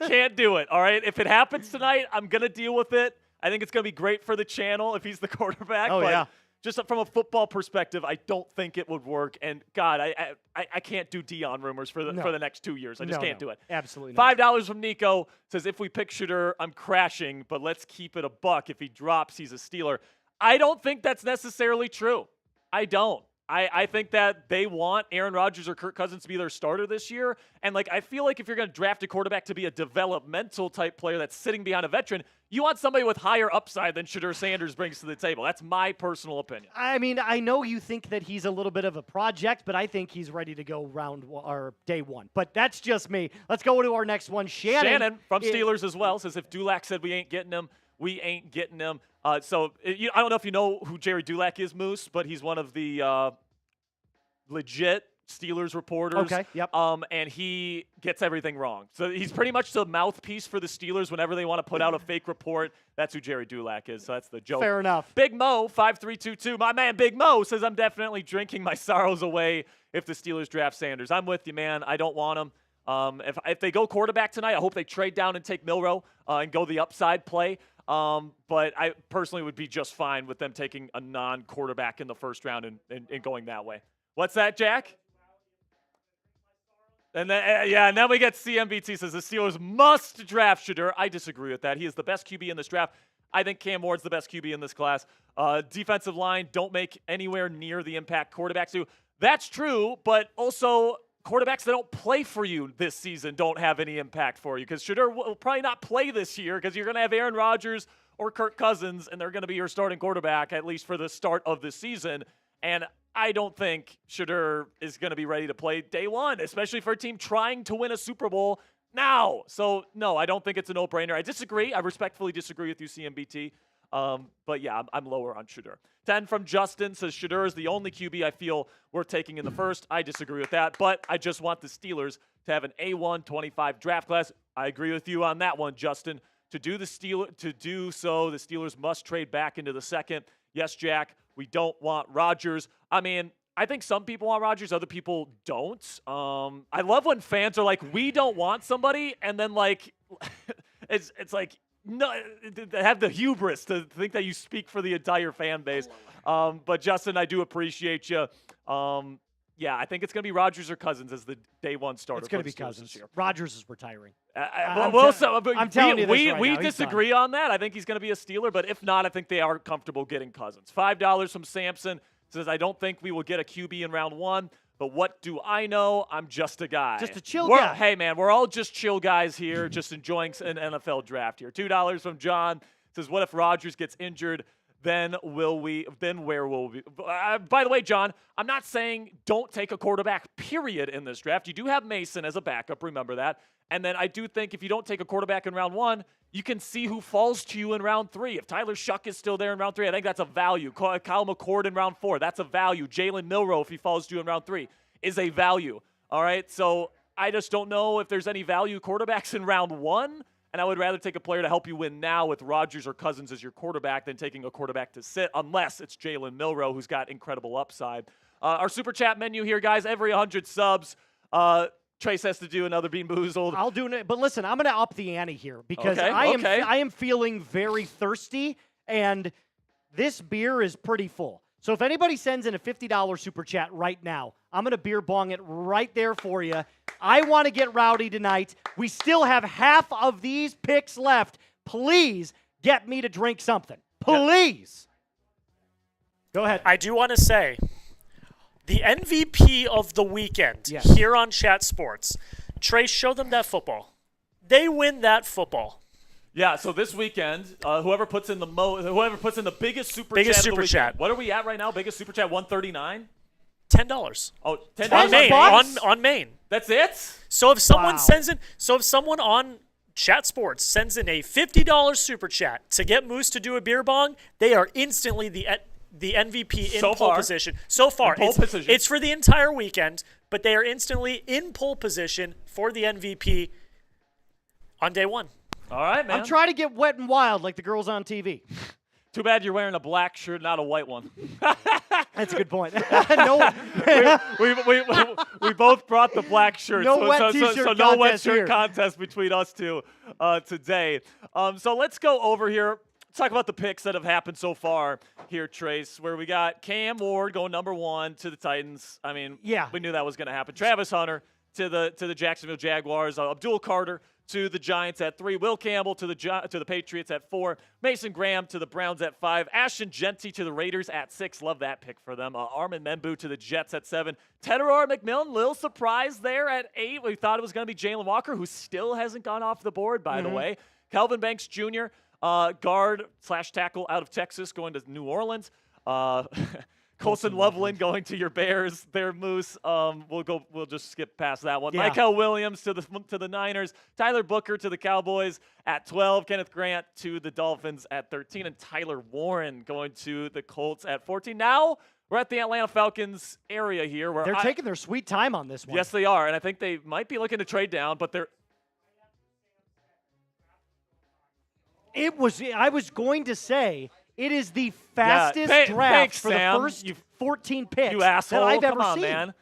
can't do it. All right. If it happens tonight, I'm gonna deal with it. I think it's gonna be great for the channel if he's the quarterback. Oh, but yeah. Just from a football perspective, I don't think it would work. And God, I can't do Deion rumors for the next 2 years. I just can't do it. Absolutely not. $5 from Nico says, if we pick Shadur, I'm crashing, but let's keep it a buck. If he drops, he's a Steeler. I don't think that's necessarily true. I don't. I think that they want Aaron Rodgers or Kirk Cousins to be their starter this year. And, I feel like if you're going to draft a quarterback to be a developmental type player that's sitting behind a veteran, you want somebody with higher upside than Shadur Sanders brings to the table. That's my personal opinion. I mean, I know you think that he's a little bit of a project, but I think he's ready to go day 1. But that's just me. Let's go to our next one. Shannon from Steelers as well says, if Dulac said we ain't getting him, we ain't getting him. I don't know if you know who Jerry Dulac is, Moose, but he's one of the legit Steelers reporters. Okay, yep. And he gets everything wrong. So he's pretty much the mouthpiece for the Steelers whenever they want to put out a fake report. That's who Jerry Dulac is. So that's the joke. Fair enough. Big Mo, 5322. My man Big Mo says, I'm definitely drinking my sorrows away if the Steelers draft Sanders. I'm with you, man. I don't want him. If they go quarterback tonight, I hope they trade down and take Milroe and go the upside play. But I personally would be just fine with them taking a non-quarterback in the first round and going that way. What's that, Jack? And then we get CMBT says the Steelers must draft Shadur. I disagree with that. He is the best QB in this draft. I think Cam Ward's the best QB in this class. Defensive line, don't make anywhere near the impact quarterbacks do. That's true, but also quarterbacks that don't play for you this season don't have any impact for you because Shedeur will probably not play this year because you're going to have Aaron Rodgers or Kirk Cousins, and they're going to be your starting quarterback, at least for the start of the season. And I don't think Shedeur is going to be ready to play day one, especially for a team trying to win a Super Bowl now. So, no, I don't think it's a no-brainer. I disagree. I respectfully disagree with you, CMBT. But, yeah, I'm lower on Shedeur. 10 from Justin says Shedeur is the only QB I feel worth taking in the first. I disagree with that, but I just want the Steelers to have an A1 25 draft class. I agree with you on that one, Justin. To do so, the Steelers must trade back into the second. Yes, Jack, we don't want Rodgers. I mean, I think some people want Rodgers, other people don't. I love when fans are like, we don't want somebody, and then, like, it's like, no, they have the hubris to think that you speak for the entire fan base. But, Justin, I do appreciate you. Yeah, I think it's going to be Rodgers or Cousins as the day one starter. It's going to be Cousins. Rodgers is retiring. I'm telling you this right we now, disagree on that. I think he's going to be a Steeler, but if not, I think they are comfortable getting Cousins. $5 from Samson says, I don't think we will get a QB in round one, but what do I know? I'm just a guy. Just a chill guy. Hey, man, we're all just chill guys here, just enjoying an NFL draft here. $2 from John says, what if Rodgers gets injured? Then where will we? By the way, John, I'm not saying don't take a quarterback, period, in this draft. You do have Mason as a backup, remember that. And then I do think if you don't take a quarterback in round one, you can see who falls to you in round three. If Tyler Shuck is still there in round three, I think that's a value. Kyle McCord in round four, that's a value. Jalen Milroe, if he falls to you in round three, is a value. All right, so I just don't know if there's any value quarterbacks in round one. And I would rather take a player to help you win now with Rodgers or Cousins as your quarterback than taking a quarterback to sit, unless it's Jalen Milroe, who's got incredible upside. Our Super Chat menu here, guys, every 100 subs, Trace has to do another Bean Boozled. I'll do it, but listen, I'm going to up the ante here because I am feeling very thirsty, and this beer is pretty full. So if anybody sends in a $50 Super Chat right now, I'm going to beer bong it right there for you. I want to get rowdy tonight. We still have half of these picks left. Please get me to drink something. Please. Yep. Go ahead. I do want to say, the MVP of the weekend here on Chat Sports, Trace, show them that football. They win that football. Yeah, so this weekend, whoever puts in the biggest super chat of the weekend. What are we at right now? Biggest super chat, $139? $10. Oh, $10 on Maine. On Maine. That's it? So if someone someone on Chat Sports sends in a $50 super chat to get Moose to do a beer bong, they are instantly the MVP in pole position. So far, it's for the entire weekend, but they are instantly in pole position for the MVP on day one. All right, man. I'm trying to get wet and wild like the girls on TV. Too bad you're wearing a black shirt, not a white one. That's a good point. we both brought the black shirts. No wet shirt contest between us two today. So let's go over here. Let's talk about the picks that have happened so far here, Trace, where we got Cam Ward going number one to the Titans. I mean, we knew that was going to happen. Travis Hunter to the Jacksonville Jaguars. Abdul Carter to the Giants at 3. Will Campbell to the Patriots at 4. Mason Graham to the Browns at 5. Ashton Genty to the Raiders at 6. Love that pick for them. Armin Membu to the Jets at 7. Tedoror McMillan, little surprise there at 8. We thought it was going to be Jalen Walker, who still hasn't gone off the board, by the way. Calvin Banks Jr., guard/tackle out of Texas, going to New Orleans. Colson Loveland going to your Bears there, Moose. We'll just skip past that one. Yeah. Mykel Williams to the Niners. Tyler Booker to the Cowboys at 12. Kenneth Grant to the Dolphins at 13. And Tyler Warren going to the Colts at 14. Now we're at the Atlanta Falcons area here. Where they're taking their sweet time on this one. Yes, they are. And I think they might be looking to trade down, but they're I was going to say, it is the fastest draft for the first 14 picks you asshole. that I've ever Come on, seen. Man.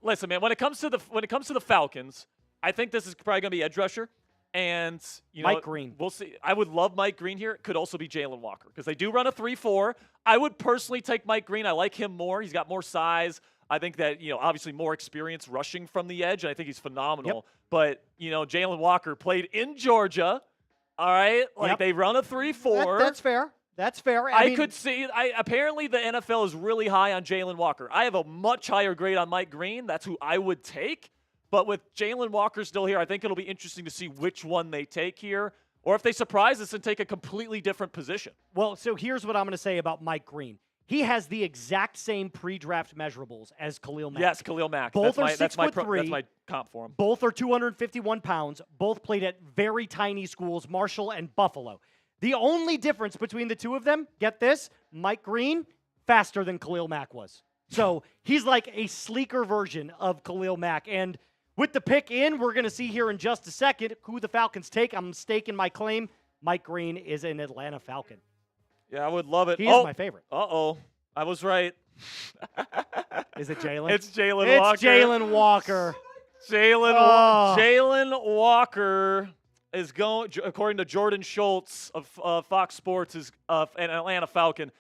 Listen, man. When it comes to the Falcons, I think this is probably going to be edge rusher, and Mike Green. We'll see. I would love Mike Green here. It could also be Jalen Walker because they do run a 3-4. I would personally take Mike Green. I like him more. He's got more size. I think that obviously more experience rushing from the edge, and I think he's phenomenal. Yep. But Jalen Walker played in Georgia. All right, they run a 3-4. That's fair. That's fair. I mean, could see. Apparently, the NFL is really high on Jalen Walker. I have a much higher grade on Mike Green. That's who I would take. But with Jalen Walker still here, I think it'll be interesting to see which one they take here, or if they surprise us and take a completely different position. Well, so here's what I'm going to say about Mike Green. He has the exact same pre-draft measurables as Khalil Mack. Yes, Khalil Mack. Both that's are 6'3". That's my comp for him. Both are 251 pounds. Both played at very tiny schools, Marshall and Buffalo. The only difference between the two of them, get this, Mike Green, faster than Khalil Mack was. So he's like a sleeker version of Khalil Mack. And with the pick in, we're going to see here in just a second who the Falcons take. I'm staking my claim. Mike Green is an Atlanta Falcon. Yeah, I would love it. He is my favorite. Uh-oh. I was right. Is it Jalen? It's Jalen Walker. It's Jalen Walker. Jalen Walker is going, according to Jordan Schultz of Fox Sports, is an Atlanta Falcon.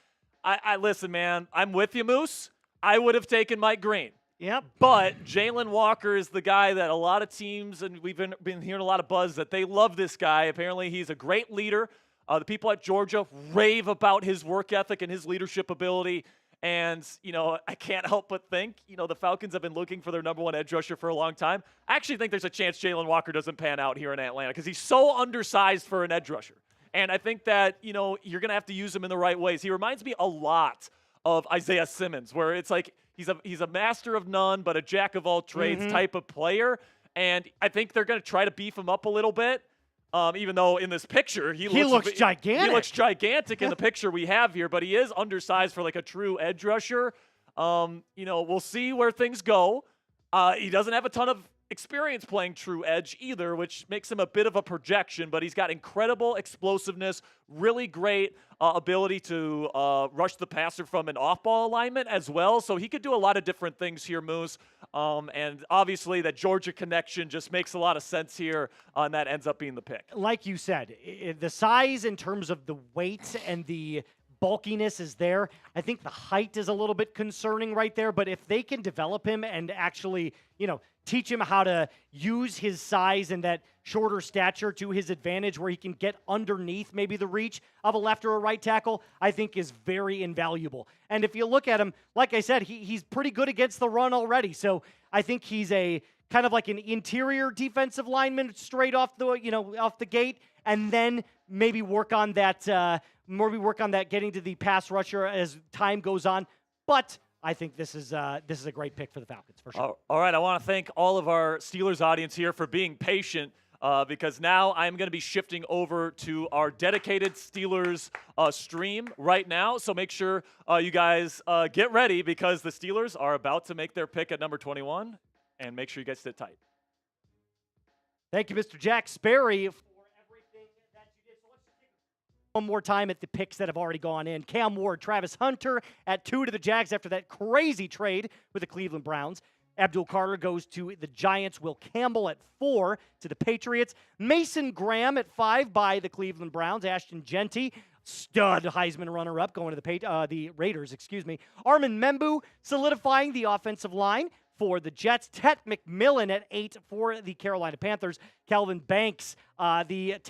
I listen, man. I'm with you, Moose. I would have taken Mike Green. Yep. But Jalen Walker is the guy that a lot of teams, and we've been hearing a lot of buzz, that they love this guy. Apparently, he's a great leader. The people at Georgia rave about his work ethic and his leadership ability. And, I can't help but think, the Falcons have been looking for their number one edge rusher for a long time. I actually think there's a chance Jalen Walker doesn't pan out here in Atlanta because he's so undersized for an edge rusher. And I think that, you're going to have to use him in the right ways. He reminds me a lot of Isaiah Simmons, where it's like he's a master of none, but a jack of all trades type of player. And I think they're going to try to beef him up a little bit. Even though in this picture he looks gigantic. He looks gigantic in the picture we have here, but he is undersized for like a true edge rusher. We'll see where things go. He doesn't have a ton of experience playing true edge either, which makes him a bit of a projection, but he's got incredible explosiveness, really great ability to rush the passer from an off-ball alignment as well. So he could do a lot of different things here, Moose. And obviously that Georgia connection just makes a lot of sense here, and that ends up being the pick. Like you said, the size in terms of the weight and the bulkiness is there. I think the height is a little bit concerning right there, but if they can develop him and actually, teach him how to use his size and that shorter stature to his advantage where he can get underneath maybe the reach of a left or a right tackle, I think is very invaluable. And if you look at him, like I said, he's pretty good against the run already. So I think he's a kind of like an interior defensive lineman straight off the gate, and then maybe work on that getting to the pass rusher as time goes on. But I think this is a great pick for the Falcons, for sure. All right, I want to thank all of our Steelers audience here for being patient because now I'm going to be shifting over to our dedicated Steelers stream right now. So make sure you guys get ready because the Steelers are about to make their pick at number 21, and make sure you guys sit tight. Thank you, Mr. Jack Sperry, for everything that you did. So let's just take one more time at the picks that have already gone in. Cam Ward, Travis Hunter at 2 to the Jags after that crazy trade with the Cleveland Browns. Abdul Carter goes to the Giants. Will Campbell at 4 to the Patriots. Mason Graham at 5 by the Cleveland Browns. Ashton Genty, stud Heisman runner-up, going to the Raiders. Armin Membu solidifying the offensive line for the Jets. Tet McMillan at 8 for the Carolina Panthers. Calvin Banks, the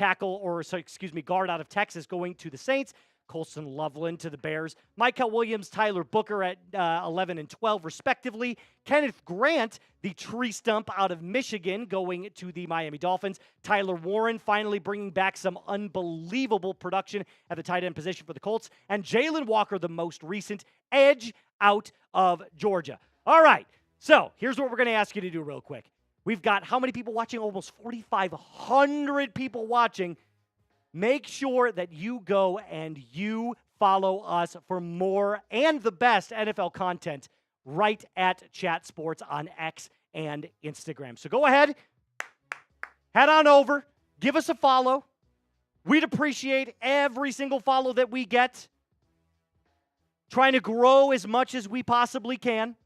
guard out of Texas, going to the Saints. Colston Loveland to the Bears. Michael Williams, Tyler Booker at 11 and 12, respectively. Kenneth Grant, the tree stump out of Michigan, going to the Miami Dolphins. Tyler Warren finally bringing back some unbelievable production at the tight end position for the Colts. And Jalen Walker, the most recent edge out of Georgia. All right, so here's what we're going to ask you to do real quick. We've got how many people watching? Almost 4,500 people watching. Make sure that you go and you follow us for more and the best NFL content right at Chat Sports on X and Instagram. So go ahead, head on over, give us a follow. We'd appreciate every single follow that we get. Trying to grow as much as we possibly can.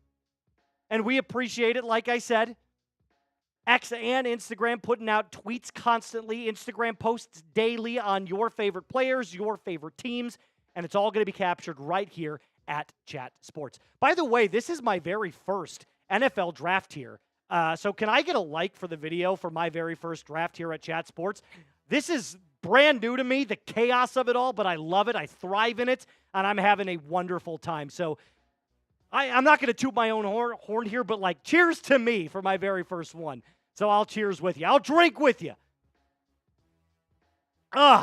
And we appreciate it, like I said. X and Instagram putting out tweets constantly. Instagram posts daily on your favorite players, your favorite teams, and it's all going to be captured right here at Chat Sports. By the way, this is my very first NFL draft here. So can I get a like for the video for my very first draft here at Chat Sports? This is brand new to me, the chaos of it all, but I love it. I thrive in it, and I'm having a wonderful time. So I'm not going to toot my own horn here, but like, cheers to me for my very first one. So I'll cheers with you. I'll drink with you.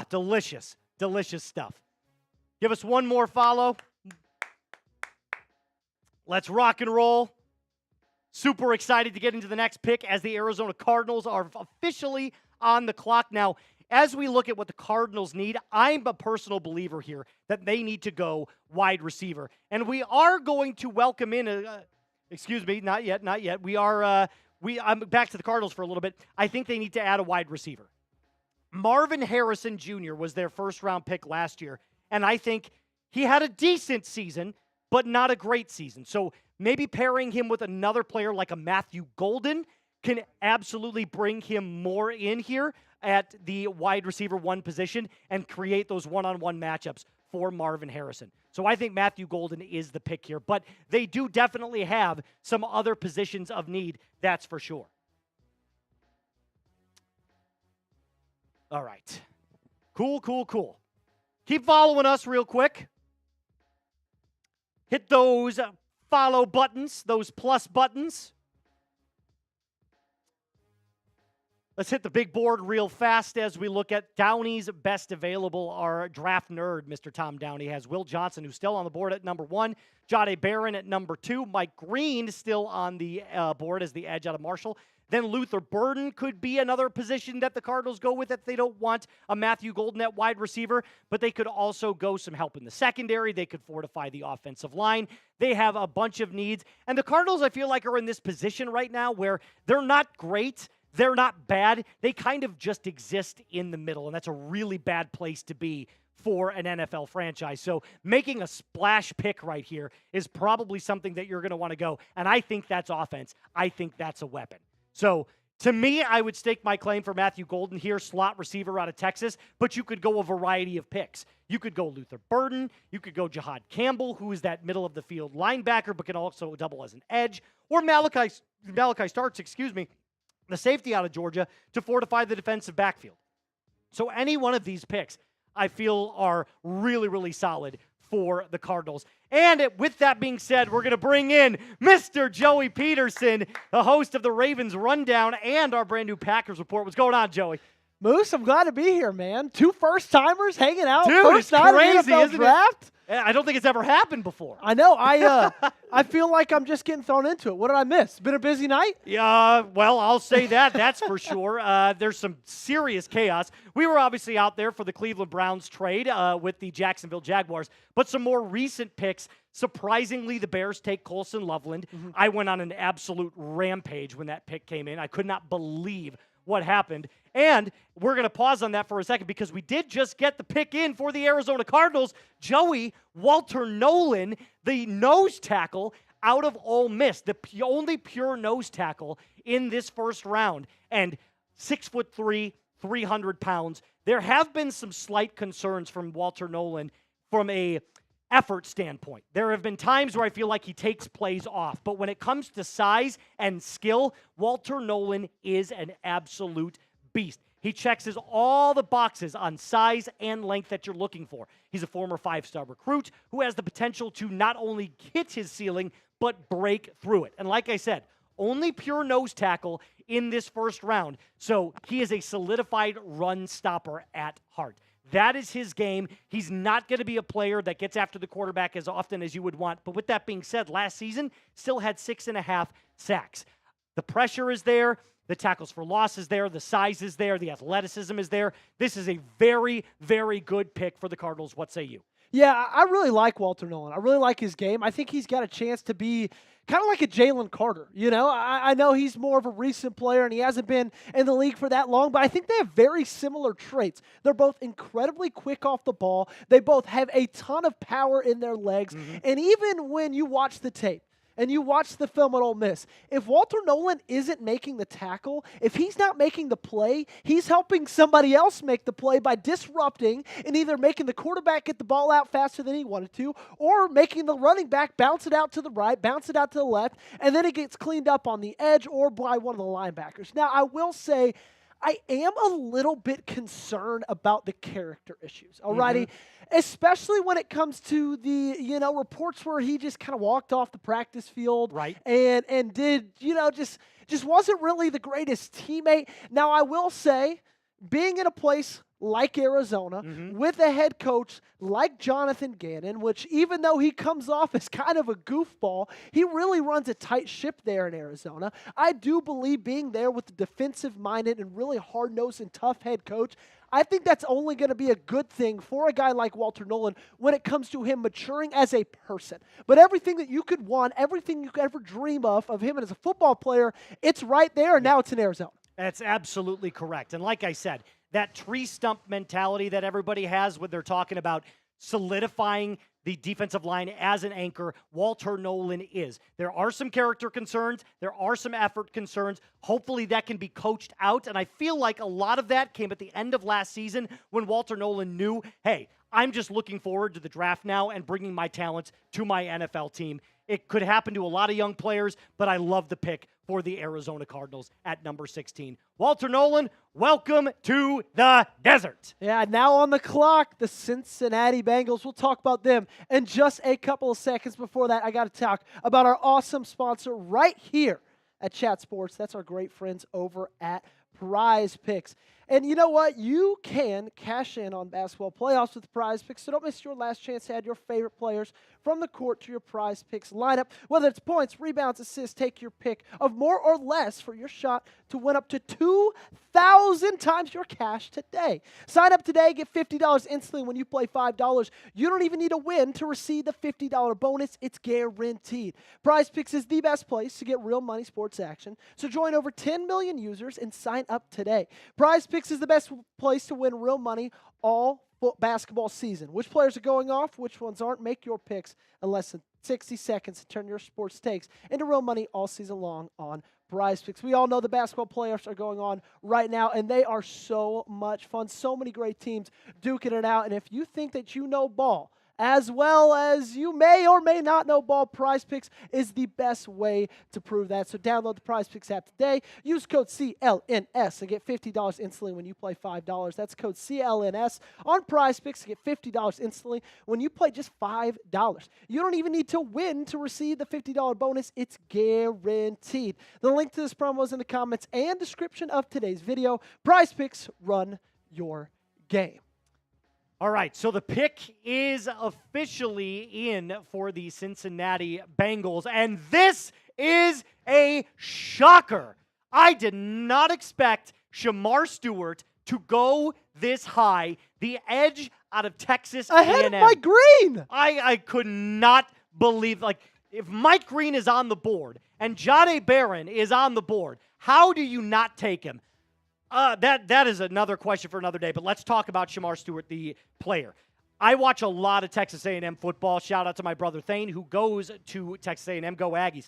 Delicious. Delicious stuff. Give us one more follow. Let's rock and roll. Super excited to get into the next pick as the Arizona Cardinals are officially on the clock. Now, as we look at what the Cardinals need, I'm a personal believer here that they need to go wide receiver. And we are going to welcome in excuse me, not yet. I'm back to the Cardinals for a little bit. I think they need to add a wide receiver. Marvin Harrison Jr. was their first-round pick last year, and I think he had a decent season, but not a great season. So maybe pairing him with another player like a Matthew Golden can absolutely bring him more in here at the wide receiver 1 position and create those one-on-one matchups for Marvin Harrison. So I think Matthew Golden is the pick here, but they do definitely have some other positions of need, that's for sure. All right. Cool. Keep following us real quick. Hit those follow buttons, those plus buttons. Let's hit the big board real fast as we look at Downey's best available. Our draft nerd, Mr. Tom Downey, has Will Johnson, who's still on the board at number 1, Jahdae Barron at number 2, Mike Green still on the board as the edge out of Marshall. Then Luther Burden could be another position that the Cardinals go with if they don't want a Matthew Golden at wide receiver, but they could also go some help in the secondary. They could fortify the offensive line. They have a bunch of needs. And the Cardinals, I feel like, are in this position right now where they're not great. They're not bad. They kind of just exist in the middle, and that's a really bad place to be for an NFL franchise. So making a splash pick right here is probably something that you're going to want to go, and I think that's offense. I think that's a weapon. So to me, I would stake my claim for Matthew Golden here, slot receiver out of Texas, but you could go a variety of picks. You could go Luther Burden. You could go Jahad Campbell, who is that middle-of-the-field linebacker, but can also double as an edge, or Malachi Starks, the safety out of Georgia, to fortify the defensive backfield. So any one of these picks, I feel, are really, really solid for the Cardinals. And with that being said, we're going to bring in Mr. Joey Peterson, the host of the Ravens Rundown and our brand new Packers Report. What's going on, Joey? Moose, I'm glad to be here, man. 2 first-timers hanging out. Dude, first it's night crazy, of the NFL isn't draft. it? I don't think it's ever happened before. I know. I feel like I'm just getting thrown into it. What did I miss? Been a busy night? Yeah, well, I'll say that's for sure. There's some serious chaos. We were obviously out there for the Cleveland Browns trade with the Jacksonville Jaguars, but some more recent picks. Surprisingly, the Bears take Colson Loveland. Mm-hmm. I went on an absolute rampage when that pick came in. I could not believe what happened. And we're going to pause on that for a second because we did just get the pick in for the Arizona Cardinals. Joey, Walter Nolan, the nose tackle out of Ole Miss, the only pure nose tackle in this first round. And 6'3", 300 pounds. There have been some slight concerns from Walter Nolan from a effort standpoint. There have been times where I feel like he takes plays off. But when it comes to size and skill, Walter Nolan is an absolute beast. He checks all the boxes on size and length that you're looking for. He's a former 5-star recruit who has the potential to not only hit his ceiling, but break through it. And like I said, only pure nose tackle in this first round. So he is a solidified run stopper at heart. That is his game. He's not going to be a player that gets after the quarterback as often as you would want. But with that being said, last season still had 6.5 sacks. The pressure is there. The tackles for loss is there. The size is there. The athleticism is there. This is a very, very good pick for the Cardinals. What say you? Yeah, I really like Walter Nolan. I really like his game. I think he's got a chance to be kind of like a Jalen Carter. You know, I know he's more of a recent player and he hasn't been in the league for that long, but I think they have very similar traits. They're both incredibly quick off the ball. They both have a ton of power in their legs. Mm-hmm. And even when you watch the tape, and you watch the film at Ole Miss, if Walter Nolan isn't making the tackle, if he's not making the play, he's helping somebody else make the play by disrupting and either making the quarterback get the ball out faster than he wanted to, or making the running back bounce it out to the right, bounce it out to the left, and then it gets cleaned up on the edge or by one of the linebackers. Now, I will say, I am a little bit concerned about the character issues, alrighty? Especially when it comes to the, reports where he just kind of walked off the practice field. Right. And did, just wasn't really the greatest teammate. Now, I will say, being in a place like Arizona, with a head coach like Jonathan Gannon, which even though he comes off as kind of a goofball, he really runs a tight ship there in Arizona. I do believe being there with the defensive-minded and really hard-nosed and tough head coach, I think that's only going to be a good thing for a guy like Walter Nolan when it comes to him maturing as a person. But everything that you could want, everything you could ever dream of him as a football player, it's right there, and now it's in Arizona. That's absolutely correct. And like I said, that tree stump mentality that everybody has when they're talking about solidifying the defensive line as an anchor, Walter Nolan is. There are some character concerns. There are some effort concerns. Hopefully that can be coached out. And I feel like a lot of that came at the end of last season when Walter Nolan knew, hey, I'm just looking forward to the draft now and bringing my talents to my NFL team. It could happen to a lot of young players, but I love the pick for the Arizona Cardinals at number 16. Walter Nolan, welcome to the desert. Yeah, now on the clock, the Cincinnati Bengals. We'll talk about them in just a couple of seconds. Before that, I got to talk about our awesome sponsor right here at Chat Sports. That's our great friends over at Prize Picks. And you know what? You can cash in on basketball playoffs with Prize Picks, so don't miss your last chance to add your favorite players from the court to your Prize Picks lineup. Whether it's points, rebounds, assists, take your pick of more or less for your shot to win up to 2,000 times your cash today. Sign up today, get $50 instantly when you play $5. You don't even need a win to receive the $50 bonus. It's guaranteed. Prize Picks is the best place to get real money sports action, so join over 10 million users and sign up today. Prize Picks is the best place to win real money all basketball season. Which players are going off, which ones aren't? Make your picks in less than 60 seconds to turn your sports takes into real money all season long on Prize Picks. We all know the basketball playoffs are going on right now, and they are so much fun. So many great teams duking it out. And if you think that you know ball, as well as you may or may not know ball, Prize Picks is the best way to prove that. So download the Prize Picks app today. Use code CLNS and get $50 instantly when you play $5. That's code CLNS on Prize Picks to get $50 instantly when you play just $5. You don't even need to win to receive the $50 bonus. It's guaranteed. The link to this promo is in the comments and description of today's video. Prize Picks, run your game. All right, so the pick is officially in for the Cincinnati Bengals, and this is a shocker. I did not expect Shamar Stewart to go this high, the edge out of Texas Ahead A&M. of Mike Green. I could not believe, if Mike Green is on the board and Jahdae Barron is on the board, how do you not take him? That is another question for another day, but let's talk about Shamar Stewart, the player. I watch a lot of Texas A&M football. Shout out to my brother Thane, who goes to Texas A&M. Go Aggies.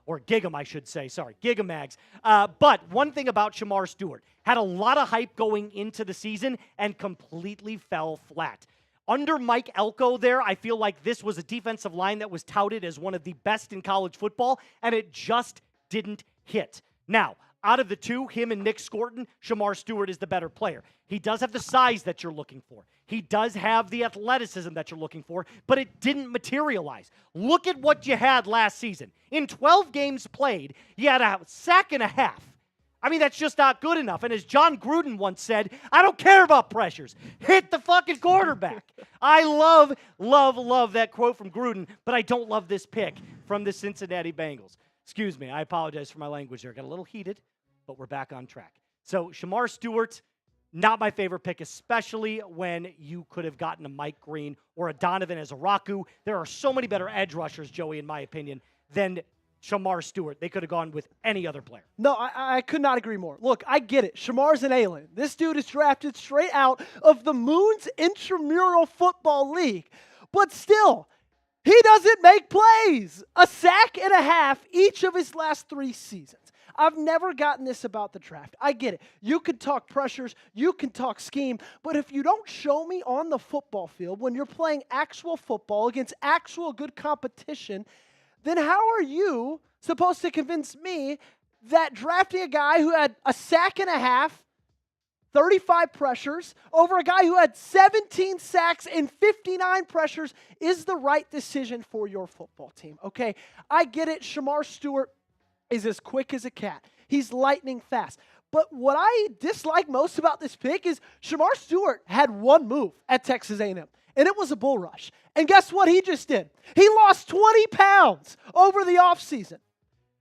Or Gig'em, I should say. Sorry, Gig'em Ags. But one thing about Shamar Stewart, had a lot of hype going into the season and completely fell flat. Under Mike Elko there, I feel like this was a defensive line that was touted as one of the best in college football, and it just didn't hit. Now, out of the two, him and Nick Scorton, Shamar Stewart is the better player. He does have the size that you're looking for. He does have the athleticism that you're looking for, but it didn't materialize. Look at what you had last season. In 12 games played, you had a sack and a half. I mean, that's just not good enough. And as John Gruden once said, I don't care about pressures. Hit the fucking quarterback. I love that quote from Gruden, but I don't love this pick from the Cincinnati Bengals. Excuse me, I apologize for my language there. Got a little heated, but we're back on track. So Shamar Stewart, not my favorite pick, especially when you could have gotten a Mike Green or a Donovan Ezaraku. There are so many better edge rushers, Joey, in my opinion, than Shamar Stewart. They could have gone with any other player. No, I could not agree more. Look, I get it. Shamar's an alien. This dude is drafted straight out of the Moon's Intramural Football League. But still, he doesn't make plays. A sack and a half each of his last 3 seasons. I've never gotten this about the draft. I get it. You can talk pressures, you can talk scheme, but if you don't show me on the football field when you're playing actual football against actual good competition, then how are you supposed to convince me that drafting a guy who had a sack and a half, 35 pressures, over a guy who had 17 sacks and 59 pressures is the right decision for your football team, okay? I get it. Shamar Stewart is as quick as a cat. He's lightning fast. But what I dislike most about this pick is Shamar Stewart had one move at Texas A&M, and it was a bull rush. And guess what he just did? He lost 20 pounds over the offseason.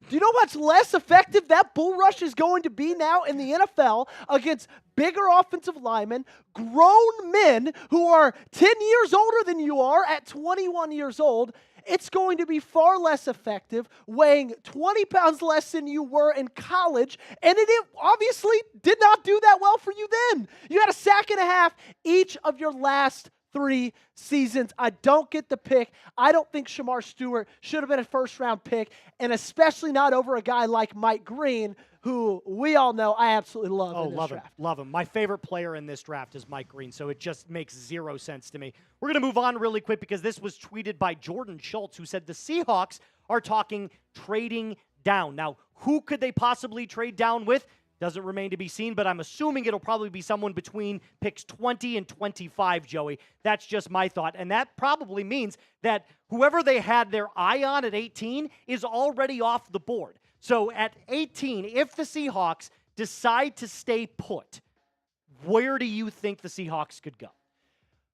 Do you know what's less effective that bull rush is going to be now in the NFL against bigger offensive linemen, grown men who are 10 years older than you are at 21 years old? It's going to be far less effective, weighing 20 pounds less than you were in college, and it obviously did not do that well for you then. You had a sack and a half each of your last 3 seasons. I don't get the pick. I don't think Shamar Stewart should have been a first-round pick, and especially not over a guy like Mike Green, who we all know I absolutely love in this draft. Love him. My favorite player in this draft is Mike Green, so it just makes zero sense to me. We're going to move on really quick because this was tweeted by Jordan Schultz, who said the Seahawks are talking trading down. Now, who could they possibly trade down with? Doesn't remain to be seen, but I'm assuming it'll probably be someone between picks 20 and 25, Joey. That's just my thought. And that probably means that whoever they had their eye on at 18 is already off the board. So at 18, if the Seahawks decide to stay put, where do you think the Seahawks could go?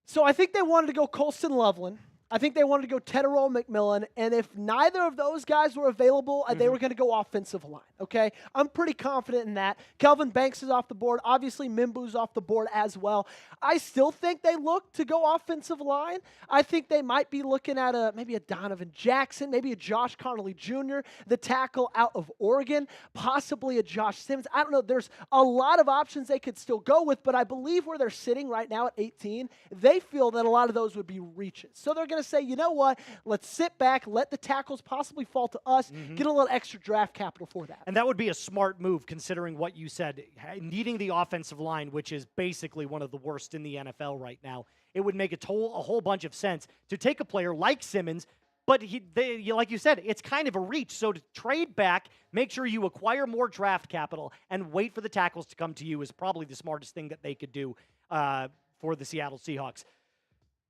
So I think they wanted to go Colston Loveland. I think they wanted to go Tetairoa McMillan, and if neither of those guys were available, they were going to go offensive line, okay? I'm pretty confident in that. Kelvin Banks is off the board. Obviously, Mimbu's off the board as well. I still think they look to go offensive line. I think they might be looking at maybe a Donovan Jackson, maybe a Josh Connolly Jr., the tackle out of Oregon, possibly a Josh Simmons. I don't know. There's a lot of options they could still go with, but I believe where they're sitting right now at 18, they feel that a lot of those would be reaches. So they're going to say, you know what, let's sit back, let the tackles possibly fall to us, get a little extra draft capital for that. And that would be a smart move considering what you said, needing the offensive line, which is basically one of the worst in the NFL right now. It would make a whole bunch of sense to take a player like Simmons, but like you said, it's kind of a reach. So to trade back, make sure you acquire more draft capital and wait for the tackles to come to you is probably the smartest thing that they could do for the Seattle Seahawks.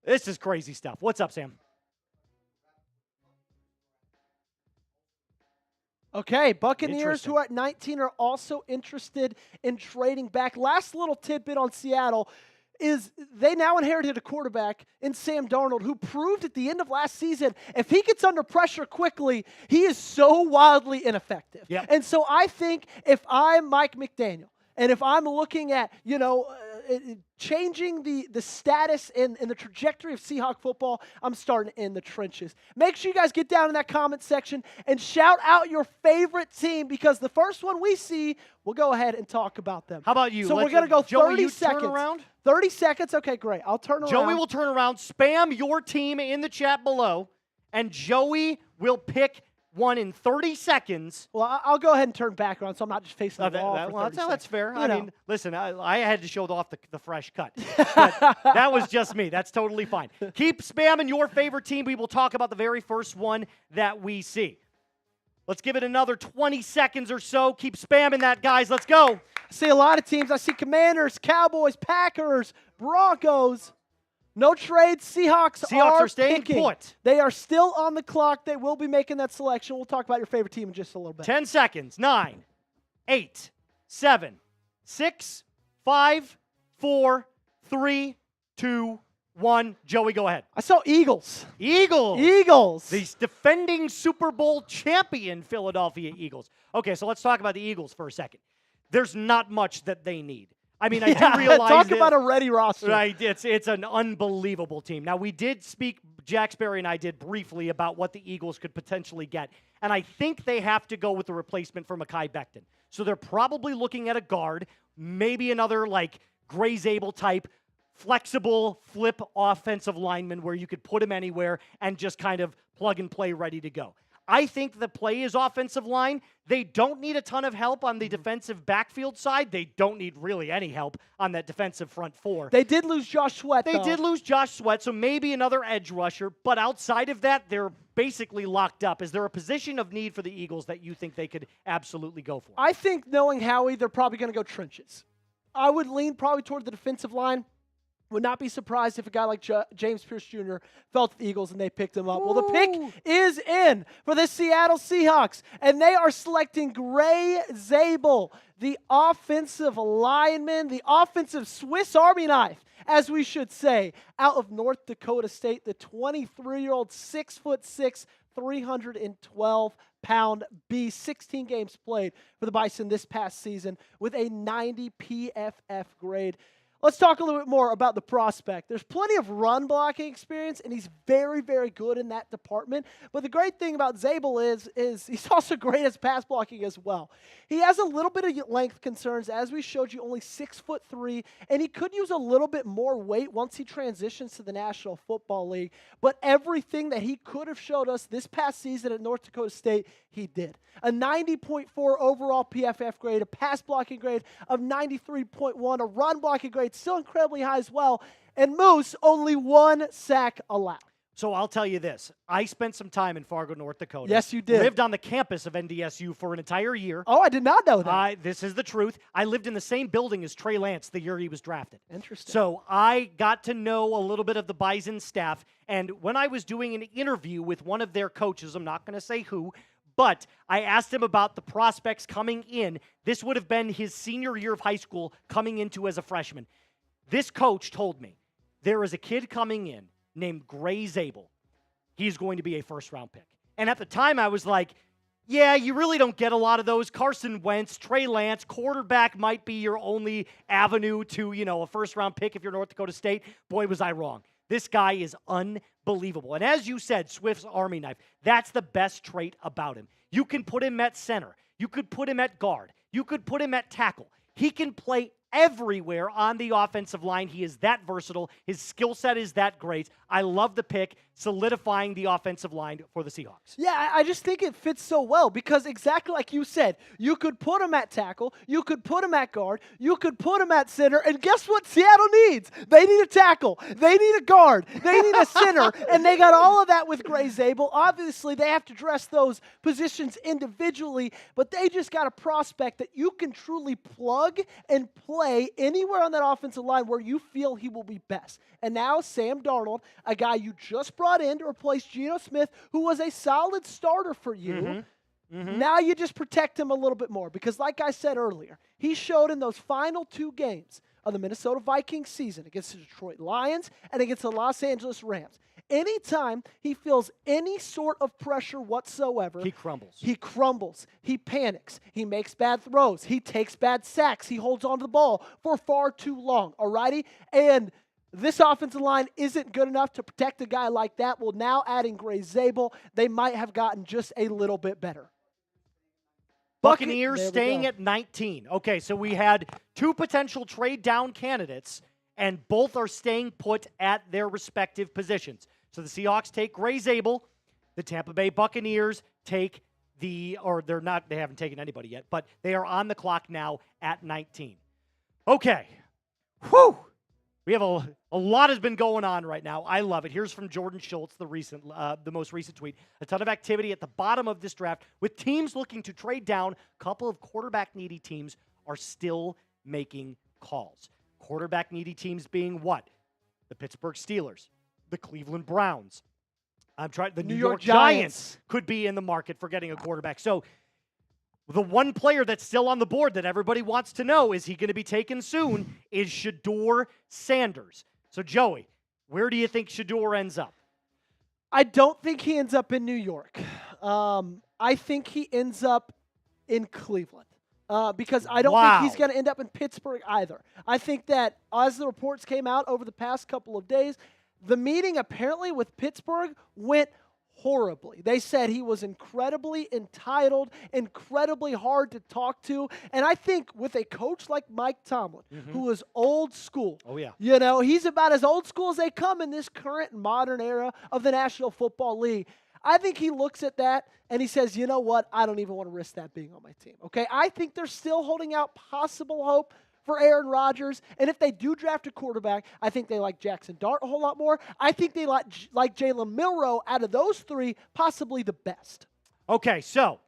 This is crazy stuff. What's up, Sam? Okay, Buccaneers, who are at 19, are also interested in trading back. Last little tidbit on Seattle is they now inherited a quarterback in Sam Darnold who proved at the end of last season if he gets under pressure quickly, he is so wildly ineffective. Yep. And so I think if I'm Mike McDaniel, and if I'm looking at, changing the status and the trajectory of Seahawk football, I'm starting in the trenches. Make sure you guys get down in that comment section and shout out your favorite team because the first one we see, we'll go ahead and talk about them. How about you? So we're going to go 30 Joey, seconds. Turn around? 30 seconds. Okay, great. I'll turn around. Joey will turn around. Spam your team in the chat below, and Joey will pick one in 30 seconds. Well, I'll go ahead and turn back around so I'm not just facing the wall for 30 seconds. That's fair. I mean, listen, I had to show off the fresh cut. But that was just me. That's totally fine. Keep spamming your favorite team. We will talk about the very first one that we see. Let's give it another 20 seconds or so. Keep spamming that, guys. Let's go. I see a lot of teams. I see Commanders, Cowboys, Packers, Broncos. No trades. Seahawks are staying picking. put. They are still on the clock. They will be making that selection. We'll talk about your favorite team in just a little bit. 10 seconds. 9, 8, 7, 6, 5, 4, 3, 2, 1. Joey, go ahead. I saw Eagles. Eagles. The defending Super Bowl champion Philadelphia Eagles. Okay, so let's talk about the Eagles for a second. There's not much that they need. I mean, I do realize talk about a ready roster. Right, it's an unbelievable team. Now, we did speak, Jack Sperry and I did briefly about what the Eagles could potentially get, and I think they have to go with the replacement for Mekhi Becton. So they're probably looking at a guard, maybe another like Gray Zabel type, flexible flip offensive lineman where you could put him anywhere and just kind of plug and play ready to go. I think the play is offensive line. They don't need a ton of help on the defensive backfield side. They don't need really any help on that defensive front four. They did lose Josh Sweat, They did lose Josh Sweat, so maybe another edge rusher. But outside of that, they're basically locked up. Is there a position of need for the Eagles that you think they could absolutely go for? I think, knowing Howie, they're probably going to go trenches. I would lean probably toward the defensive line. Would not be surprised if a guy like James Pierce Jr. fell to the Eagles and they picked him up. Well, the pick is in for the Seattle Seahawks, and they are selecting Gray Zabel, the offensive lineman, the offensive Swiss Army knife, as we should say, out of North Dakota State, the 23-year-old, 6'6", 312-pound beast, 16 games played for the Bison this past season with a 90 PFF grade. Let's talk a little bit more about the prospect. There's plenty of run blocking experience, and he's very, very good in that department. But the great thing about Zabel is he's also great as pass blocking as well. He has a little bit of length concerns, as we showed you, only 6'3", and he could use a little bit more weight once he transitions to the National Football League. But everything that he could have showed us this past season at North Dakota State, he did. A 90.4 overall PFF grade, a pass blocking grade of 93.1, a run blocking grade still incredibly high as well, and Moose, only 1 sack allowed. So I'll tell you this. I spent some time in Fargo, North Dakota. Yes, you did. Lived on the campus of NDSU for an entire year. Oh, I did not know that. This is the truth. I lived in the same building as Trey Lance the year he was drafted. Interesting. So I got to know a little bit of the Bison staff, and when I was doing an interview with one of their coaches, I'm not going to say who, but I asked him about the prospects coming in. This would have been his senior year of high school, coming into as a freshman. This coach told me there is a kid coming in named Gray Zabel. He's going to be a first-round pick. And at the time, I was like, yeah, you really don't get a lot of those. Carson Wentz, Trey Lance, quarterback might be your only avenue to, a first-round pick if you're North Dakota State. Boy, was I wrong. This guy is unbelievable. And as you said, Swift's Army knife, that's the best trait about him. You can put him at center. You could put him at guard. You could put him at tackle. He can play everywhere on the offensive line. He is that versatile. His skill set is that great. I love the pick, solidifying the offensive line for the Seahawks. Yeah, I just think it fits so well because exactly like you said, you could put him at tackle, you could put him at guard, you could put him at center, and guess what Seattle needs? They need a tackle, they need a guard, they need a center, and they got all of that with Gray Zabel. Obviously, they have to address those positions individually, but they just got a prospect that you can truly plug and play anywhere on that offensive line where you feel he will be best. And now Sam Darnold, a guy you just brought in to replace Geno Smith, who was a solid starter for you. Now you just protect him a little bit more because, like I said earlier, he showed in those final 2 games of the Minnesota Vikings season against the Detroit Lions and against the Los Angeles Rams. Anytime he feels any sort of pressure whatsoever, he crumbles. He crumbles. He panics. He makes bad throws. He takes bad sacks. He holds onto the ball for far too long. Alrighty? And this offensive line isn't good enough to protect a guy like that. Well, now adding Gray Zabel, they might have gotten just a little bit better. Buccaneers staying at 19. Okay, so we had 2 potential trade down candidates, and both are staying put at their respective positions. So the Seahawks take Gray Zabel. The Tampa Bay Buccaneers take they haven't taken anybody yet, but they are on the clock now at 19. Okay. Whew. We have a lot has been going on right now. I love it. Here's from Jordan Schultz, the most recent tweet. A ton of activity at the bottom of this draft with teams looking to trade down. A couple of quarterback-needy teams are still making calls. Quarterback-needy teams being what? The Pittsburgh Steelers, the Cleveland Browns. The New York Giants could be in the market for getting a quarterback. So the one player that's still on the board that everybody wants to know, is he going to be taken soon, is Shedeur Sanders. So, Joey, where do you think Shedeur ends up? I don't think he ends up in New York. I think he ends up in Cleveland because I don't think he's going to end up in Pittsburgh either. I think that as the reports came out over the past couple of days, the meeting apparently with Pittsburgh went horribly. They said he was incredibly entitled, incredibly hard to talk to, and I think with a coach like Mike Tomlin, who is old school, he's about as old school as they come in this current modern era of the National Football League. I think he looks at that and he says, you know what? I don't even want to risk that being on my team. Okay, I think they're still holding out possible hope for Aaron Rodgers. And if they do draft a quarterback, I think they like Jackson Dart a whole lot more. I think they like Jalen Milroe out of those three, possibly the best. Okay, so,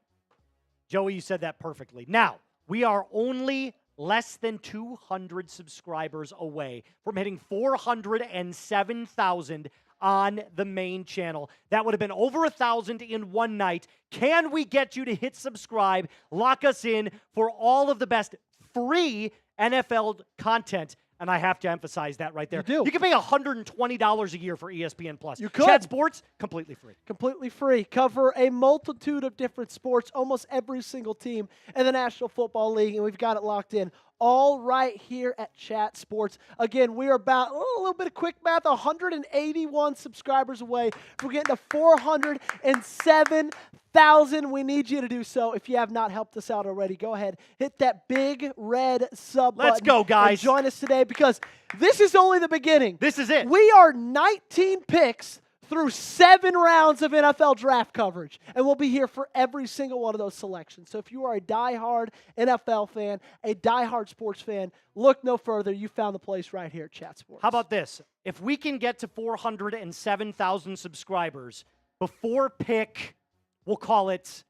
Joey, you said that perfectly. Now, we are only less than 200 subscribers away from hitting 407,000 on the main channel. That would have been over 1,000 in one night. Can we get you to hit subscribe, lock us in for all of the best free NFL content? And I have to emphasize that right there. You do. You can pay $120 a year for ESPN Plus. You could. Chat Sports, completely free. Completely free. Cover a multitude of different sports, almost every single team in the National Football League, and we've got it locked in all right here at Chat Sports. Again, we are about a little bit of quick math, 181 subscribers away from getting to 407,000. We need you to do so. If you have not helped us out already, go ahead, hit that big red sub button. Let's go, guys. And join us today because this is only the beginning. This is it. We are 19 picks through 7 rounds of NFL draft coverage, and we'll be here for every single one of those selections. So if you are a diehard NFL fan, a diehard sports fan, look no further. You found the place right here at Chat Sports. How about this? If we can get to 407,000 subscribers before pick, we'll call it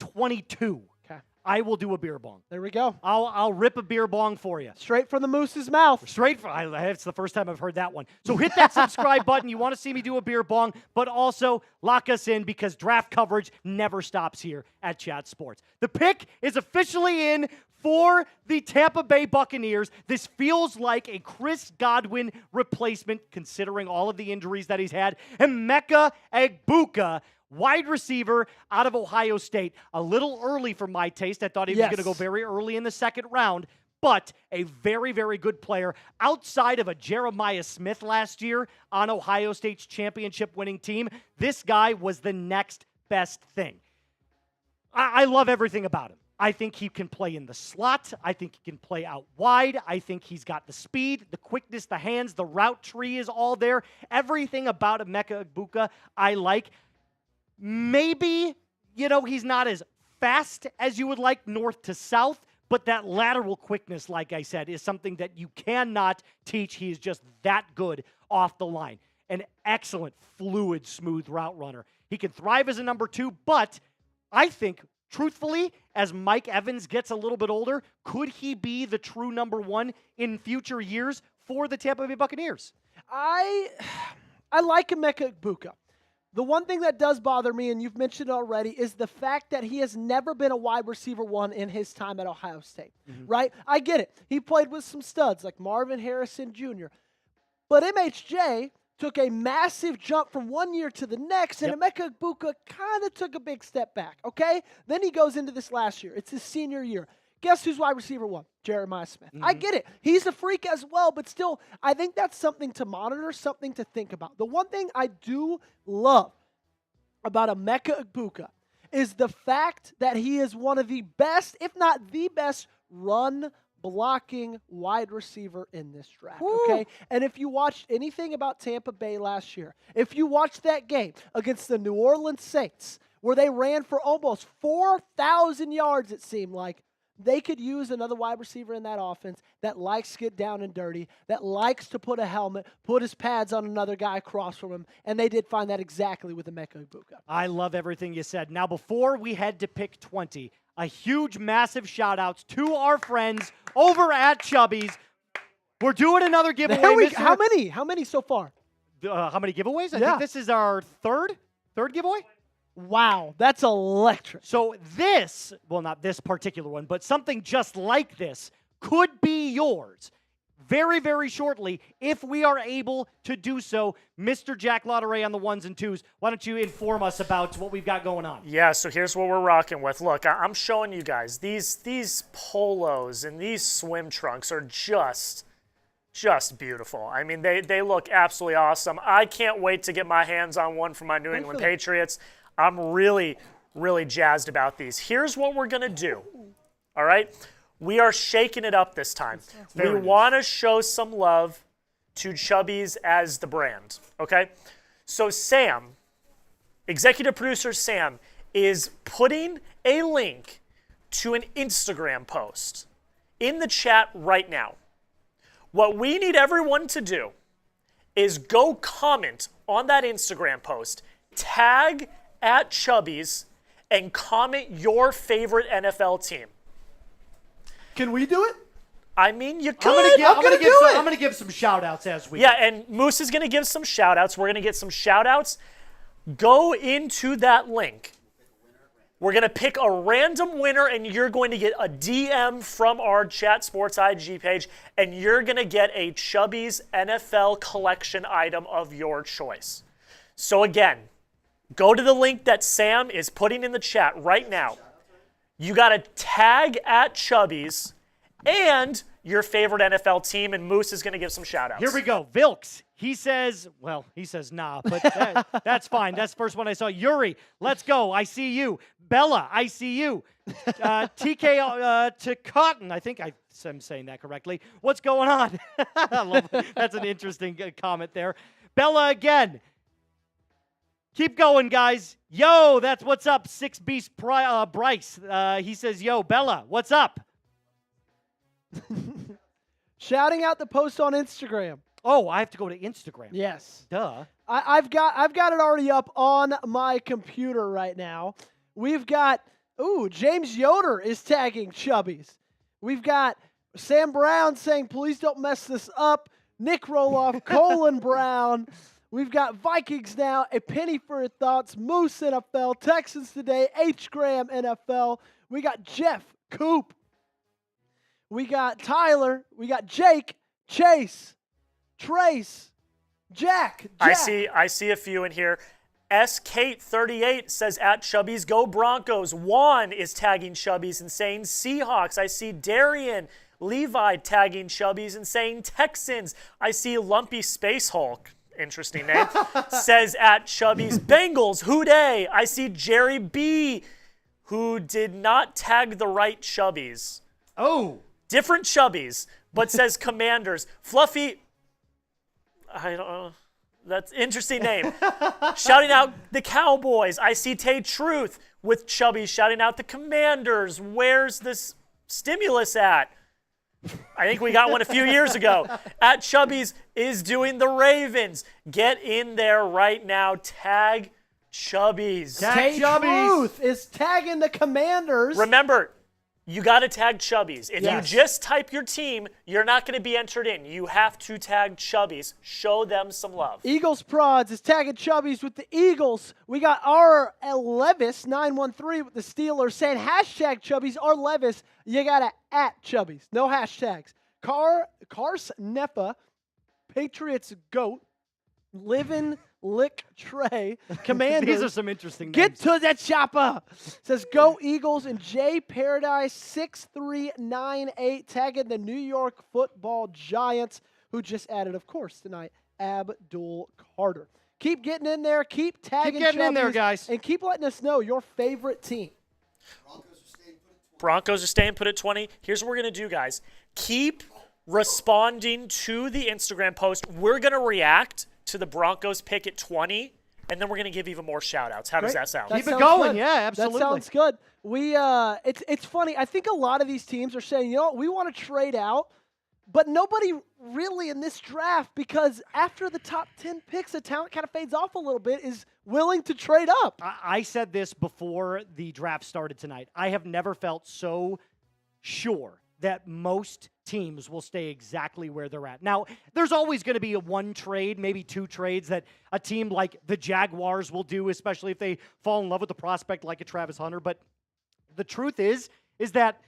22. Okay. I will do a beer bong. There we go. I'll rip a beer bong for you. Straight from the moose's mouth. Straight from, it's the first time I've heard that one. So hit that subscribe button. You want to see me do a beer bong, but also lock us in because draft coverage never stops here at Chat Sports. The pick is officially in for the Tampa Bay Buccaneers. This feels like a Chris Godwin replacement considering all of the injuries that he's had. Emeka Egbuka, wide receiver out of Ohio State. A little early for my taste. I thought he was going to go very early in the second round, but a very, very good player. Outside of a Jeremiah Smith last year on Ohio State's championship-winning team, this guy was the next best thing. I love everything about him. I think he can play in the slot. I think he can play out wide. I think he's got the speed, the quickness, the hands, the route tree is all there. Everything about Emeka Egbuka I like. Maybe, he's not as fast as you would like north to south, but that lateral quickness, like I said, is something that you cannot teach. He is just that good off the line. An excellent, fluid, smooth route runner. He can thrive as a number 2, but I think, truthfully, as Mike Evans gets a little bit older, could he be the true number 1 in future years for the Tampa Bay Buccaneers? I like Emeka Egbuka. The one thing that does bother me, and you've mentioned it already, is the fact that he has never been a wide receiver 1 in his time at Ohio State, right? I get it. He played with some studs like Marvin Harrison Jr., but MHJ took a massive jump from one year to the next, and Emeka Egbuka kind of took a big step back, okay? Then he goes into this last year. It's his senior year. Guess who's wide receiver 1? Jeremiah Smith. I get it. He's a freak as well, but still, I think that's something to monitor, something to think about. The one thing I do love about Emeka Egbuka is the fact that he is one of the best, if not the best, run-blocking wide receiver in this draft, okay? And if you watched anything about Tampa Bay last year, if you watched that game against the New Orleans Saints, where they ran for almost 4,000 yards, it seemed like, they could use another wide receiver in that offense that likes to get down and dirty, that likes to put a helmet, put his pads on another guy across from him, and they did find that exactly with Emeka Egbuka. I love everything you said. Now, before we head to pick 20, a huge, massive shout-outs to our friends over at Chubby's. We're doing another giveaway. How many? How many so far? How many giveaways? I think this is our third giveaway. Wow, that's electric. So this, well, not this particular one, but something just like this could be yours very, very shortly if we are able to do so. Mr. Jack Lotteray on the 1s and 2s, why don't you inform us about what we've got going on? Yeah, so here's what we're rocking with. Look, I'm showing you guys. These polos and these swim trunks are just beautiful. I mean, they look absolutely awesome. I can't wait to get my hands on one from my New England Patriots. I'm really, really jazzed about these. Here's what we're going to do, all right? We are shaking it up this time. We want to show some love to Chubby's as the brand, okay? So, Sam, executive producer Sam is putting a link to an Instagram post in the chat right now. What we need everyone to do is go comment on that Instagram post, tag @Chubbies, and comment your favorite NFL team. Can we do it? I mean, you could. I'm going to give some shout-outs as we Yeah, and Moose is going to give some shout-outs. We're going to get some shout-outs. Go into that link. We're going to pick a random winner, and you're going to get a DM from our Chat Sports IG page, and you're going to get a Chubbies NFL collection item of your choice. So again, go to the link that Sam is putting in the chat right now. You got to tag @Chubbies and your favorite NFL team, and Moose is going to give some shout-outs. Here we go. Vilks, he says nah, but that's fine. That's the first one I saw. Yuri, let's go. I see you. Bella, I see you. TK to Cotton, I think I'm saying that correctly. What's going on? I love it. That's an interesting comment there. Bella again. Keep going, guys. Yo, that's what's up. Six Beast Bryce. He says, yo, Bella, what's up? Shouting out the post on Instagram. Oh, I have to go to Instagram. Yes. Duh. I've got it already up on my computer right now. We've got James Yoder is tagging Chubbies. We've got Sam Brown saying, please don't mess this up. Nick Roloff, Colin Brown. We've got Vikings now, a penny for your thoughts. Moose NFL, Texans today, H Graham NFL. We got Jeff Coop. We got Tyler. We got Jake, Chase, Trace, Jack. I see a few in here. SK38 says @Chubbies, go Broncos. Juan is tagging Chubbies and saying Seahawks. I see Darian Levi tagging Chubbies and saying Texans. I see Lumpy Space Hulk, interesting name, says @Chubbies, Bengals, Houday. I see Jerry B, who did not tag the right Chubbies. Oh. Different Chubbies, but says Commanders. Fluffy, I don't know. That's an interesting name. Shouting out the Cowboys. I see Tay Truth with Chubbies shouting out the Commanders. Where's this stimulus at? I think we got one a few years ago. @Chubbies is doing the Ravens. Get in there right now. Tag Chubbies. Tay Truth is tagging the Commanders. Remember, you got to tag Chubbies. If Yes. you just type your team, you're not going to be entered in. You have to tag Chubbies. Show them some love. Eagles Prods is tagging Chubbies with the Eagles. We got R. Levis 913 with the Steelers saying #Chubbies. R. Levis, you got to @Chubbies. No hashtags. Cars Nepa, Patriots Goat, Livin' Lick Trey, Commanders. These are some interesting names. Get to that chopper. Says go Eagles, and Jay Paradise 6398 tagging the New York Football Giants, who just added, of course, tonight, Abdul Carter. Keep getting in there. Keep tagging. Keep getting in there, guys. And keep letting us know your favorite team. Broncos are staying put at 20. Here's what we're going to do, guys. Keep responding to the Instagram post. We're going to react to the Broncos pick at 20, and then we're going to give even more shout-outs. How does that sound? Keep it sounds going. good. Yeah, absolutely. That sounds good. It's funny. I think a lot of these teams are saying, you know what, we want to trade out, but nobody really in this draft, because after the top 10 picks, the talent kind of fades off a little bit, is willing to trade up. I said this before the draft started tonight. I have never felt so sure that most teams will stay exactly where they're at. Now, there's always going to be a one trade, maybe two trades that a team like the Jaguars will do, especially if they fall in love with the prospect like a Travis Hunter. But the truth is that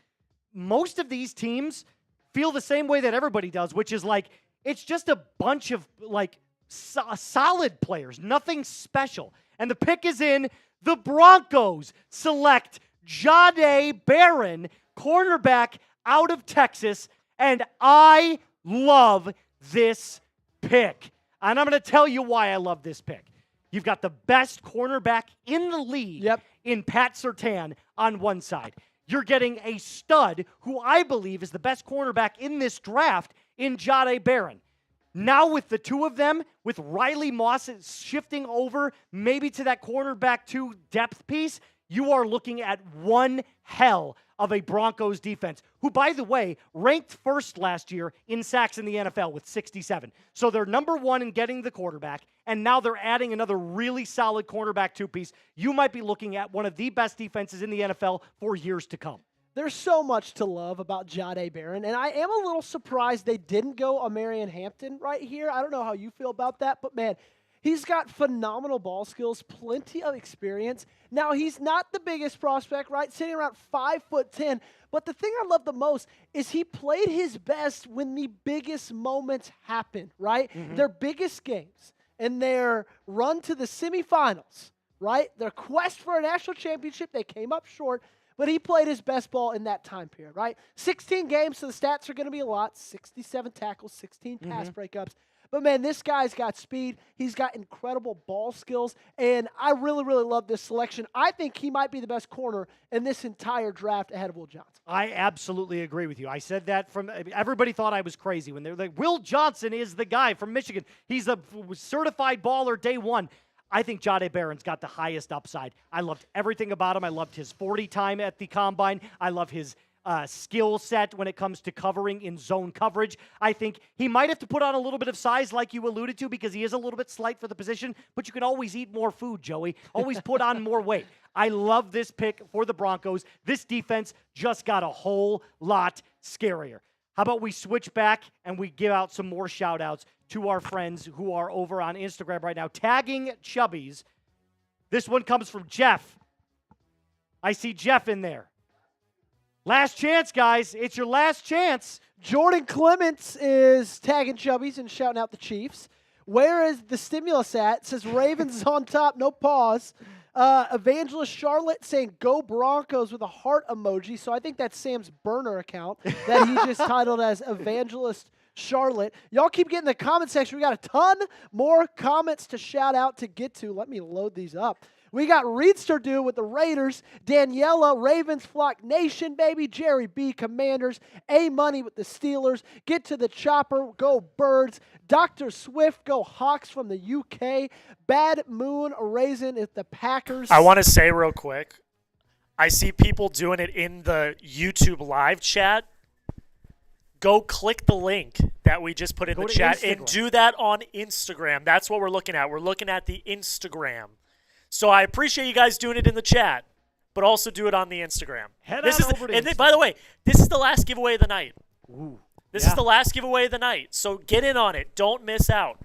most of these teams feel the same way that everybody does, which is like, it's just a bunch of like solid players, nothing special. And the pick is in. The Broncos select Jahdae Barron, cornerback out of Texas, and I love this pick. And I'm going to tell you why I love this pick. You've got the best cornerback in the league in Pat Surtain on one side. You're getting a stud who I believe is the best cornerback in this draft in Jahdae Barron. Now with the two of them, with Riley Moss shifting over maybe to that cornerback 2 depth piece, you are looking at one hell of a Broncos defense, who, by the way, ranked first last year in sacks in the NFL with 67. So they're number 1 in getting the quarterback, and now they're adding another really solid cornerback 2-piece. You might be looking at one of the best defenses in the NFL for years to come. There's so much to love about Jahdae Barron, and I am a little surprised they didn't go Amarian Hampton right here. I don't know how you feel about that, but man, he's got phenomenal ball skills, plenty of experience. Now, he's not the biggest prospect, right? Sitting around 5'10", but the thing I love the most is he played his best when the biggest moments happen, right? Their biggest games and their run to the semifinals, right? Their quest for a national championship, they came up short, but he played his best ball in that time period, right? 16 games, so the stats are going to be a lot. 67 tackles, 16 pass breakups. But, man, this guy's got speed. He's got incredible ball skills, and I really, really love this selection. I think he might be the best corner in this entire draft ahead of Will Johnson. I absolutely agree with you. I said that everybody thought I was crazy when they were like, Will Johnson is the guy from Michigan. He's a certified baller day one. I think Jahdae Barron's got the highest upside. I loved everything about him. I loved his 40 time at the combine. I love his skill set when it comes to covering in zone coverage. I think he might have to put on a little bit of size like you alluded to because he is a little bit slight for the position, but you can always eat more food, Joey. Always put on more weight. I love this pick for the Broncos. This defense just got a whole lot scarier. How about we switch back and we give out some more shout-outs to our friends who are over on Instagram right now, tagging Chubbies. This one comes from Jeff. I see Jeff in there. Last chance, guys. It's your last chance. Jordan Clements is tagging Chubbies and shouting out the Chiefs. Where is the stimulus at? It says Ravens is on top, no pause. Evangelist Charlotte saying go Broncos with a heart emoji. So I think that's Sam's burner account that he just titled as Evangelist Charlotte. Y'all keep getting in the comment section. We got a ton more comments to shout out to get to. Let me load these up. We got Reedster Dude with the Raiders, Daniela, Ravens, Flock Nation, baby, Jerry B, Commanders, A-Money with the Steelers, Get to the Chopper, go Birds, Dr. Swift, go Hawks from the UK, Bad Moon, Raisin at the Packers. I want to say real quick, I see people doing it in the YouTube live chat. Go click the link that we just put in the chat and do that on Instagram. That's what we're looking at. We're looking at the Instagram. So I appreciate you guys doing it in the chat, but also do it on the Instagram. By the way, this is the last giveaway of the night. This is the last giveaway of the night. So get in on it. Don't miss out.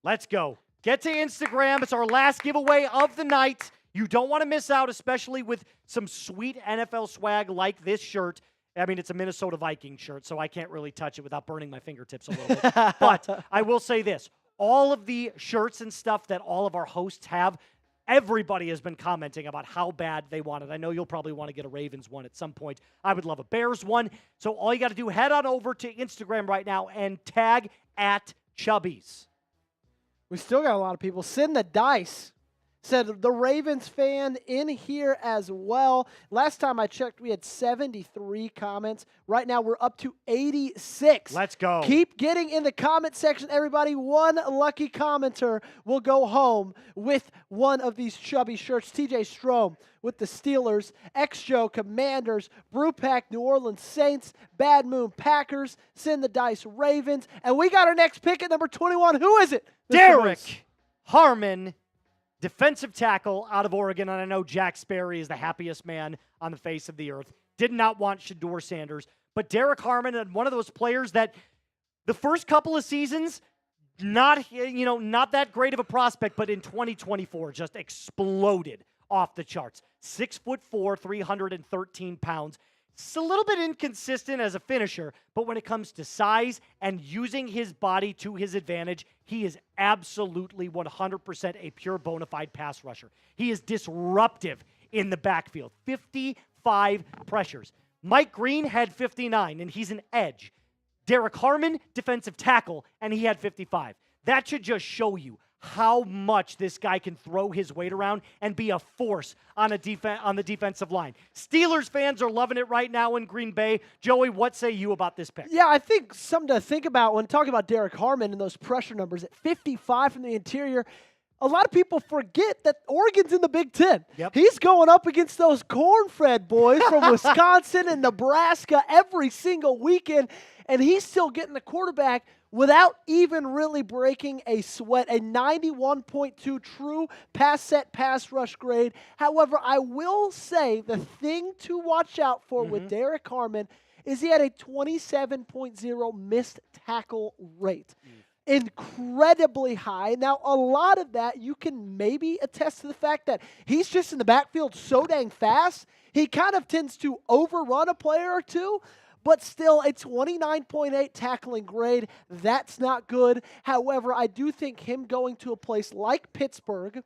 Let's go. Get to Instagram. It's our last giveaway of the night. You don't want to miss out, especially with some sweet NFL swag like this shirt. I mean, it's a Minnesota Vikings shirt, so I can't really touch it without burning my fingertips a little bit. But I will say this. All of the shirts and stuff that all of our hosts have, everybody has been commenting about how bad they want it. I know you'll probably want to get a Ravens one at some point. I would love a Bears one. So all you got to do, head on over to Instagram right now and tag at Chubbies. We still got a lot of people. Send the dice. Said the Ravens fan in here as well. Last time I checked, we had 73 comments. Right now, we're up to 86. Let's go. Keep getting in the comment section, everybody. One lucky commenter will go home with one of these chubby shirts. TJ Strom with the Steelers, X-Joe Commanders, Brewpack New Orleans Saints, Bad Moon Packers, Send the Dice Ravens. And we got our next pick at number 21. Who is it? Derek Harmon. Defensive tackle out of Oregon, and I know Jack Sperry is the happiest man on the face of the earth. Did not want Shedeur Sanders, but Derek Harmon, and one of those players that the first couple of seasons, not that great of a prospect, but in 2024 just exploded off the charts. 6'4", 313 pounds. It's a little bit inconsistent as a finisher, but when it comes to size and using his body to his advantage, he is absolutely 100% a pure bona fide pass rusher. He is disruptive in the backfield. 55 pressures. Mike Green had 59, and he's an edge. Derek Harmon, defensive tackle, and he had 55. That should just show you how much this guy can throw his weight around and be a force on the defensive line. Steelers fans are loving it right now in Green Bay. Joey, what say you about this pick? Yeah, I think something to think about when talking about Derek Harmon and those pressure numbers at 55 from the interior. A lot of people forget that Oregon's in the Big Ten. Yep. He's going up against those corn-fed boys from Wisconsin and Nebraska every single weekend, and he's still getting the quarterback without even really breaking a sweat, a 91.2 true pass set pass rush grade. However, I will say the thing to watch out for with Derek Harmon is he had a 27.0 missed tackle rate. Incredibly high. Now, a lot of that you can maybe attest to the fact that he's just in the backfield so dang fast, he kind of tends to overrun a player or two. But still, a 29.8 tackling grade, that's not good. However, I do think him going to a place like Pittsburgh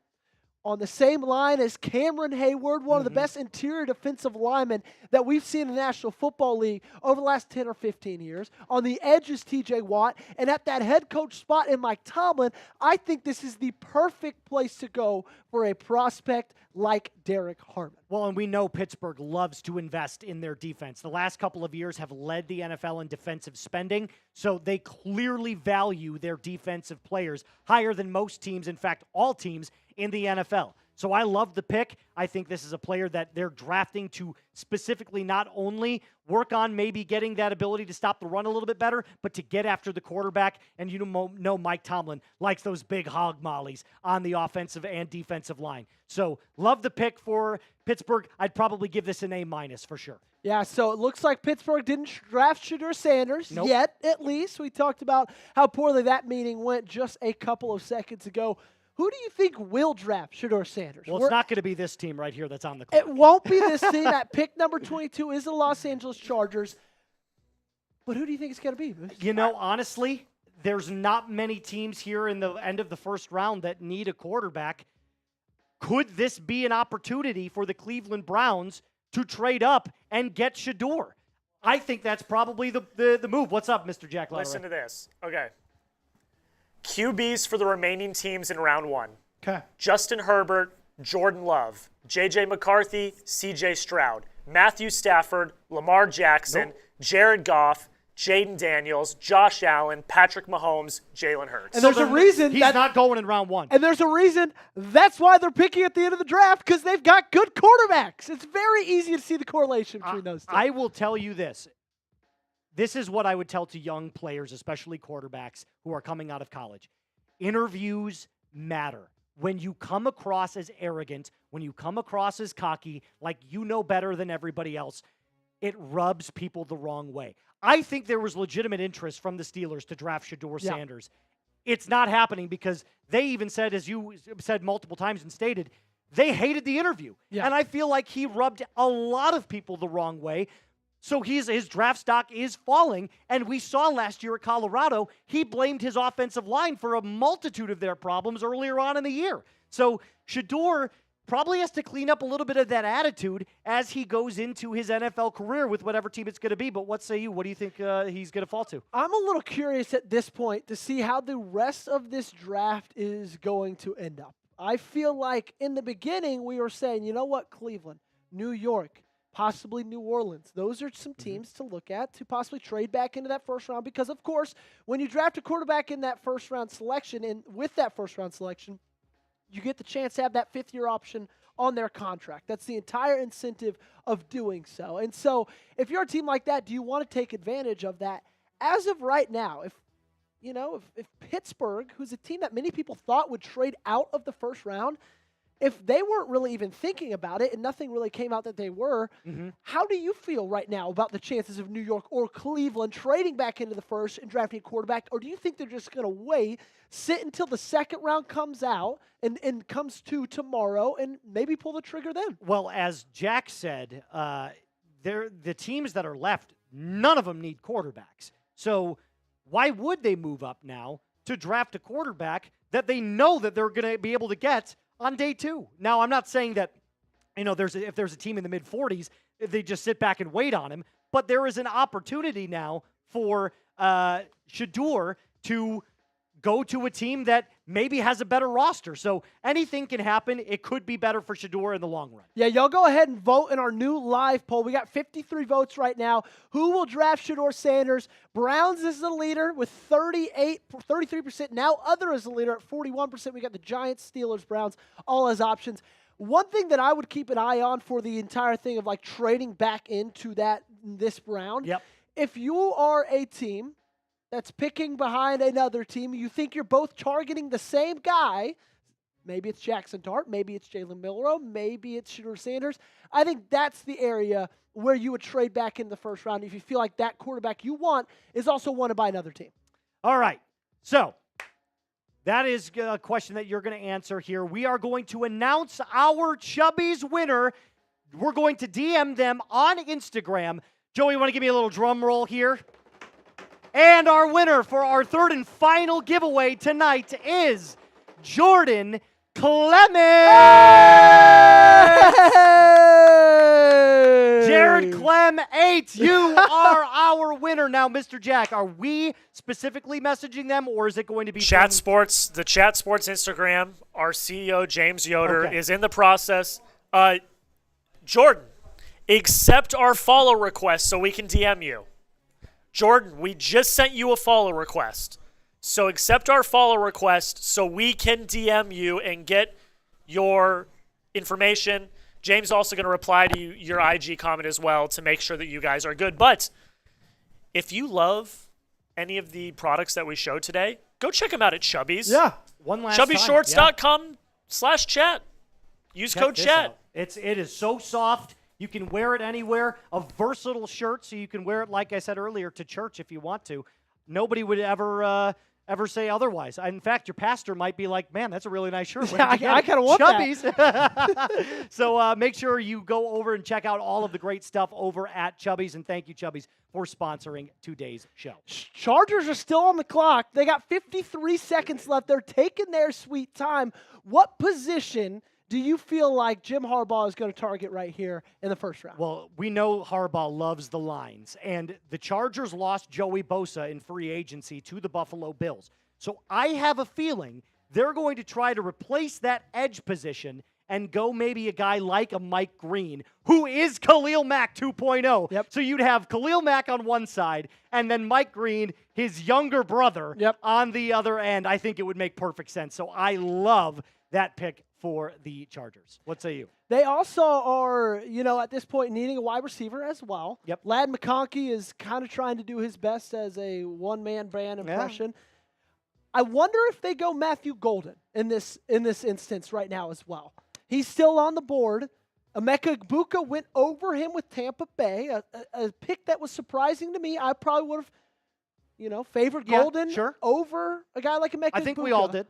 on the same line as Cameron Hayward, one of the best interior defensive linemen that we've seen in the National Football League over the last 10 or 15 years. On the edge is TJ Watt. And at that head coach spot in Mike Tomlin, I think this is the perfect place to go for a prospect like Derek Harmon. Well, and we know Pittsburgh loves to invest in their defense. The last couple of years have led the NFL in defensive spending, so they clearly value their defensive players higher than most teams, in fact, all teams in the NFL. So I love the pick. I think this is a player that they're drafting to specifically not only work on maybe getting that ability to stop the run a little bit better, but to get after the quarterback. And you know Mike Tomlin likes those big hog mollies on the offensive and defensive line. So love the pick for Pittsburgh. I'd probably give this an A- for sure. Yeah, so it looks like Pittsburgh didn't draft Shedeur Sanders yet, at least. We talked about how poorly that meeting went just a couple of seconds ago. Who do you think will draft Shedeur Sanders? Well, it's not going to be this team right here that's on the clock. It won't be this team. At pick number 22 is the Los Angeles Chargers. But who do you think it's going to be, Moose? You know, honestly, there's not many teams here in the end of the first round that need a quarterback. Could this be an opportunity for the Cleveland Browns to trade up and get Shedeur? I think that's probably the move. What's up, Mr. Jack Lottery? Listen to this. Okay. QBs for the remaining teams in round one. Okay. Justin Herbert, Jordan Love, J.J. McCarthy, C.J. Stroud, Matthew Stafford, Lamar Jackson, Jared Goff, Jaden Daniels, Josh Allen, Patrick Mahomes, Jalen Hurts. And there's a reason he's not going in round one. And there's a reason that's why they're picking at the end of the draft, because they've got good quarterbacks. It's very easy to see the correlation between those two. I will tell you this. This is what I would tell to young players, especially quarterbacks who are coming out of college. Interviews matter. When you come across as arrogant, when you come across as cocky, like you know better than everybody else, it rubs people the wrong way. I think there was legitimate interest from the Steelers to draft Shedeur Sanders. It's not happening because they even said, as you said multiple times and stated, they hated the interview. Yeah. And I feel like he rubbed a lot of people the wrong way. So his draft stock is falling, and we saw last year at Colorado, he blamed his offensive line for a multitude of their problems earlier on in the year. So Shedeur probably has to clean up a little bit of that attitude as he goes into his NFL career with whatever team it's going to be. But what say you? What do you think he's going to fall to? I'm a little curious at this point to see how the rest of this draft is going to end up. I feel like in the beginning we were saying, you know what, Cleveland, New York, possibly New Orleans. Those are some teams to look at to possibly trade back into that first round because, of course, when you draft a quarterback in that first round selection, and with that first round selection, you get the chance to have that fifth-year option on their contract. That's the entire incentive of doing so. And so if you're a team like that, do you want to take advantage of that? As of right now, if Pittsburgh, who's a team that many people thought would trade out of the first round, if they weren't really even thinking about it and nothing really came out that they were, how do you feel right now about the chances of New York or Cleveland trading back into the first and drafting a quarterback? Or do you think they're just going to wait, sit until the second round comes out and comes to tomorrow and maybe pull the trigger then? Well, as Jack said, the teams that are left, none of them need quarterbacks. So why would they move up now to draft a quarterback that they know that they're going to be able to get on day two? Now, I'm not saying that, if there's a team in the mid-40s, they just sit back and wait on him. But there is an opportunity now for Shedeur to go to a team that maybe has a better roster. So anything can happen. It could be better for Shedeur in the long run. Yeah, y'all go ahead and vote in our new live poll. We got 53 votes right now. Who will draft Shedeur Sanders? Browns is the leader with 33%. Now other is the leader at 41%. We got the Giants, Steelers, Browns, all as options. One thing that I would keep an eye on for the entire thing of like trading back into this round, if you are a team that's picking behind another team, you think you're both targeting the same guy, maybe it's Jackson Dart, maybe it's Jalen Milroe, maybe it's Shedeur Sanders, I think that's the area where you would trade back in the first round if you feel like that quarterback you want is also wanted by another team. All right, so that is a question that you're going to answer here. We are going to announce our Chubby's winner. We're going to DM them on Instagram. Joey, you want to give me a little drum roll here? And our winner for our third and final giveaway tonight is Jordan Clemens. Jared Clem 8, you are our winner. Now, Mr. Jack, are we specifically messaging them, or is it going to be the Chat Sports Instagram? Our CEO James Yoder is in the process. Jordan, accept our follow request so we can DM you. Jordan, we just sent you a follow request. So accept our follow request so we can DM you and get your information. James also going to reply to your IG comment as well to make sure that you guys are good. But if you love any of the products that we showed today, go check them out at Chubby's. Yeah, one last ChubbyShorts.com/chat. Use code chat. It is so soft. You can wear it anywhere. A versatile shirt, so you can wear it, like I said earlier, to church if you want to. Nobody would ever say otherwise. In fact, your pastor might be like, man, that's a really nice shirt. I kind of want Chubby's. That. So make sure you go over and check out all of the great stuff over at Chubby's. And thank you, Chubby's, for sponsoring today's show. Chargers are still on the clock. They got 53 seconds left. They're taking their sweet time. What position do you feel like Jim Harbaugh is going to target right here in the first round? Well, we know Harbaugh loves the lines, and the Chargers lost Joey Bosa in free agency to the Buffalo Bills. So I have a feeling they're going to try to replace that edge position and go maybe a guy like a Mike Green, who is Khalil Mack 2.0. Yep. So you'd have Khalil Mack on one side, and then Mike Green, his younger brother, on the other end. I think it would make perfect sense. So I love that pick for the Chargers. What say you? They also are, at this point needing a wide receiver as well. Yep. Ladd McConkey is kind of trying to do his best as a one-man band impression. Yeah. I wonder if they go Matthew Golden in this instance right now as well. He's still on the board. Emeka Egbuka went over him with Tampa Bay, a pick that was surprising to me. I probably would have, favored Golden over a guy like Emeka Egbuka. I think we all did.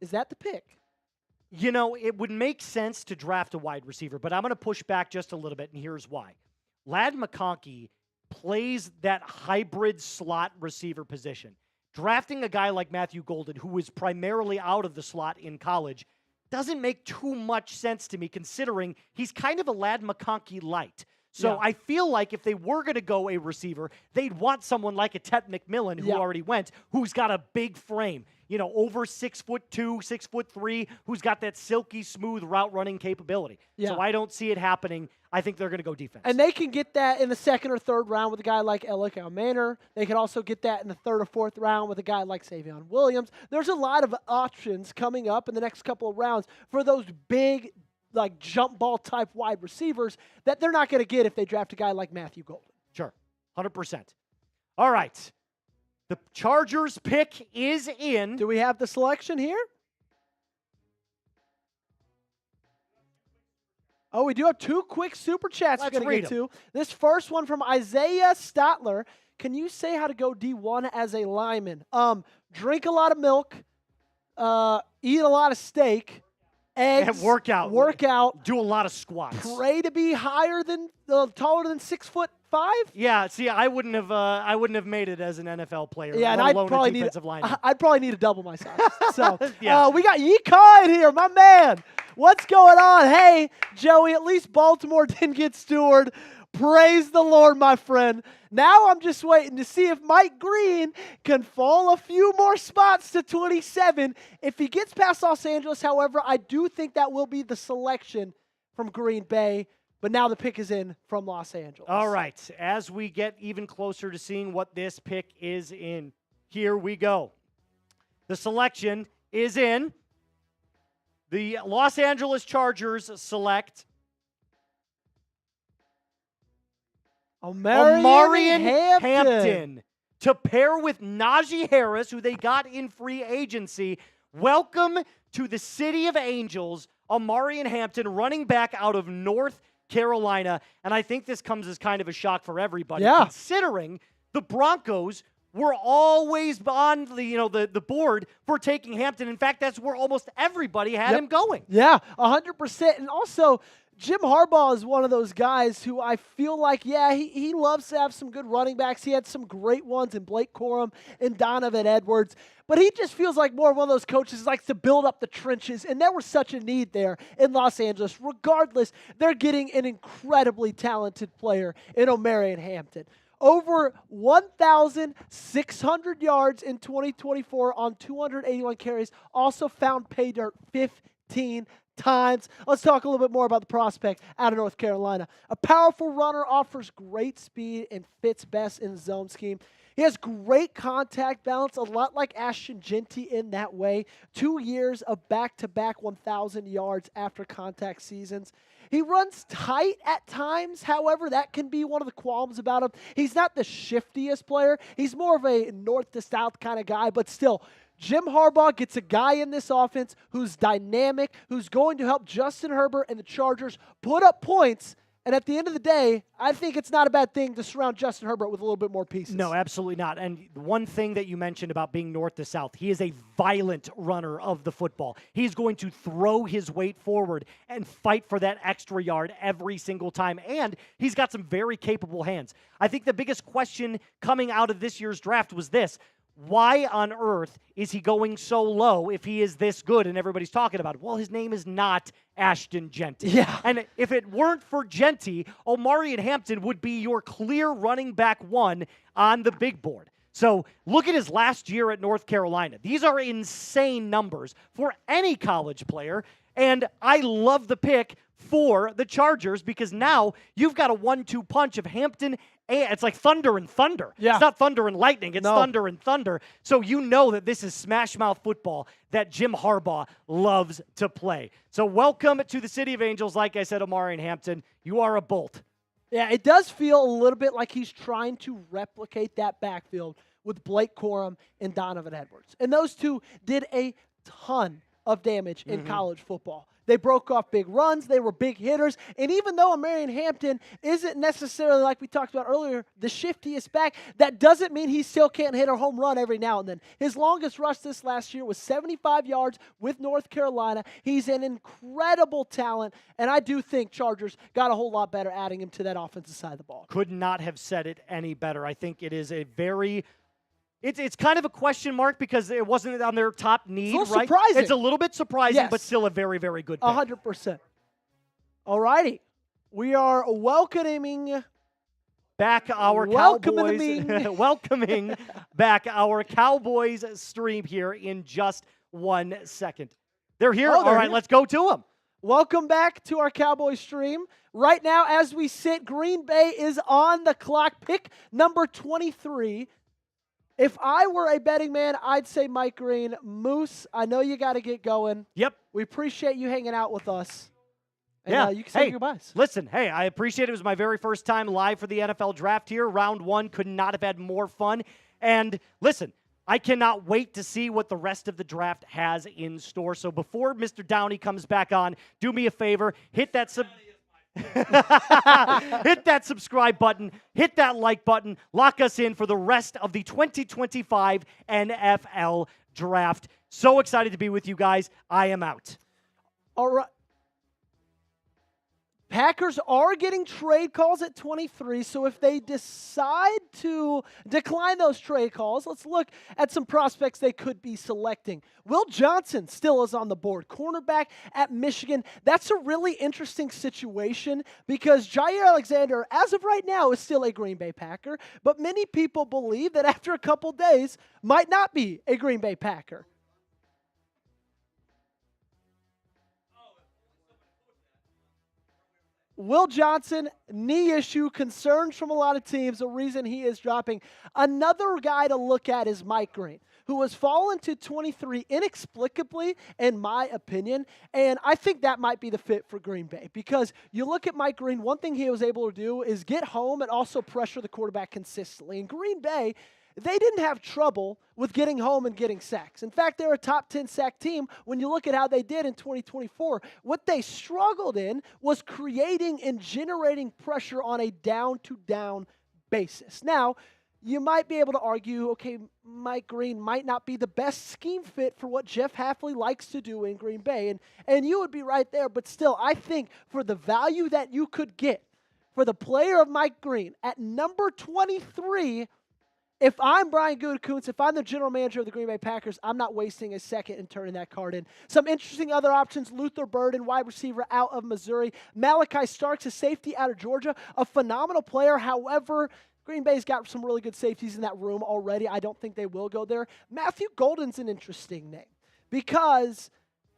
Is that the pick? It would make sense to draft a wide receiver, but I'm going to push back just a little bit, and here's why. Ladd McConkey plays that hybrid slot receiver position. Drafting a guy like Matthew Golden, who was primarily out of the slot in college, doesn't make too much sense to me, considering he's kind of a Ladd McConkey light. So I feel like if they were going to go a receiver, they'd want someone like a Ted McMillan, who already went, who's got a big frame. Over 6'2", 6'3", who's got that silky smooth route running capability. Yeah. So I don't see it happening. I think they're going to go defense. And they can get that in the second or third round with a guy like Alec Manor. They can also get that in the third or fourth round with a guy like Savion Williams. There's a lot of options coming up in the next couple of rounds for those big, like jump ball type wide receivers that they're not going to get if they draft a guy like Matthew Golden. Sure, 100%. All right. The Chargers pick is in. Do we have the selection here? Oh, we do have two quick super chats we're going to get to. This first one from Isaiah Statler. Can you say how to go D1 as a lineman? Drink a lot of milk, eat a lot of steak, eggs, and work out, do a lot of squats. Pray to be taller than 6'5". Yeah, see, I wouldn't have made it as an NFL player. Yeah, and I'd probably need to double my size. So we got Yee-Kai in here, my man. What's going on? Hey, Joey, at least Baltimore didn't get Stewart. Praise the Lord, my friend. Now I'm just waiting to see if Mike Green can fall a few more spots to 27. If he gets past Los Angeles, however, I do think that will be the selection from Green Bay. But now the pick is in from Los Angeles. All right. As we get even closer to seeing what this pick is in, here we go. The selection is in. The Los Angeles Chargers select Omarion Hampton to pair with Najee Harris, who they got in free agency. Welcome to the City of Angels, Omarion Hampton, running back out of North Carolina. And I think this comes as kind of a shock for everybody, considering the Broncos were always on the board for taking Hampton. In fact, that's where almost everybody had him going. Yeah, 100%. And also, Jim Harbaugh is one of those guys who I feel like, he loves to have some good running backs. He had some great ones in Blake Corum and Donovan Edwards. But he just feels like more of one of those coaches who likes to build up the trenches. And there was such a need there in Los Angeles. Regardless, they're getting an incredibly talented player in Omarion Hampton. Over 1,600 yards in 2024 on 281 carries. Also found pay dirt 15 times. Let's talk a little bit more about the prospect out of North Carolina. A powerful runner, offers great speed, and fits best in the zone scheme. He has great contact balance, a lot like Ashton Genty in that way. 2 years of back-to-back 1,000 yards after contact seasons. He runs tight at times. However, that can be one of the qualms about him. He's not the shiftiest player. He's more of a north to south kind of guy, but still, Jim Harbaugh gets a guy in this offense who's dynamic, who's going to help Justin Herbert and the Chargers put up points. And at the end of the day, I think it's not a bad thing to surround Justin Herbert with a little bit more pieces. No, absolutely not. And one thing that you mentioned about being north to south, he is a violent runner of the football. He's going to throw his weight forward and fight for that extra yard every single time. And he's got some very capable hands. I think the biggest question coming out of this year's draft was this: why on earth is he going so low if he is this good and everybody's talking about it? Well, his name is not Ashton Genty. Yeah. And if it weren't for Genty, Omarion Hampton would be your clear running back one on the big board. So look at his last year at North Carolina. These are insane numbers for any college player. And I love the pick for the Chargers because now you've got a 1-2 punch of Hampton. It's like thunder and thunder. Yeah. It's not thunder and lightning. It's thunder and thunder. So you know that this is smash mouth football that Jim Harbaugh loves to play. So welcome to the City of Angels. Like I said, Omarion Hampton, you are a bolt. Yeah, it does feel a little bit like he's trying to replicate that backfield with Blake Corum and Donovan Edwards. And those two did a ton of damage in college football. They broke off big runs. They were big hitters. And even though Omarion Hampton isn't necessarily, like we talked about earlier, the shiftiest back, that doesn't mean he still can't hit a home run every now and then. His longest rush this last year was 75 yards with North Carolina. He's an incredible talent, and I do think Chargers got a whole lot better adding him to that offensive side of the ball. Could not have said it any better. I think it is a very... It's kind of a question mark because it wasn't on their top need, it's a little right? surprising. It's a little bit surprising, Yes. but still a very, very good pick. 100%. All righty. We are welcoming back our Welcoming. Cowboys. Welcoming back our Cowboys stream here in just 1 second. They're here? Oh, they're All right, here. let's go to them. Welcome back to our Cowboys stream. Right now, as we sit, Green Bay is on the clock. Pick number 23. If I were a betting man, I'd say Mike Green. Moose, I know you got to get going. Yep. We appreciate you hanging out with us. And, you can say goodbyes. Listen, I appreciate it. It was my very first time live for the NFL draft here. Round 1 could not have had more fun. And listen, I cannot wait to see what the rest of the draft has in store. So before Mr. Downey comes back on, do me a favor, hit that hit that subscribe button, hit that like button, lock us in for the rest of the 2025 NFL draft. So excited to be with you guys. I am out. All right. Packers are getting trade calls at 23, so if they decide to decline those trade calls, let's look at some prospects they could be selecting. Will Johnson still is on the board, cornerback at Michigan. That's a really interesting situation because Jair Alexander, as of right now, is still a Green Bay Packer, but many people believe that after a couple days might not be a Green Bay Packer. Will Johnson, knee issue, concerns from a lot of teams, the reason he is dropping. Another guy to look at is Mike Green, who has fallen to 23 inexplicably, in my opinion, and I think that might be the fit for Green Bay because you look at Mike Green, one thing he was able to do is get home and also pressure the quarterback consistently. In Green Bay, they didn't have trouble with getting home and getting sacks. In fact, they're a top 10 sack team. When you look at how they did in 2024, what they struggled in was creating and generating pressure on a down-to-down basis. Now, you might be able to argue, okay, Mike Green might not be the best scheme fit for what Jeff Hafley likes to do in Green Bay, and you would be right there, but still, I think for the value that you could get for the player of Mike Green at number 23, if I'm Brian Gutekunst, if I'm the general manager of the Green Bay Packers, I'm not wasting a second and turning that card in. Some interesting other options, Luther Burden, wide receiver out of Missouri. Malachi Starks, a safety out of Georgia, a phenomenal player. However, Green Bay's got some really good safeties in that room already. I don't think they will go there. Matthew Golden's an interesting name because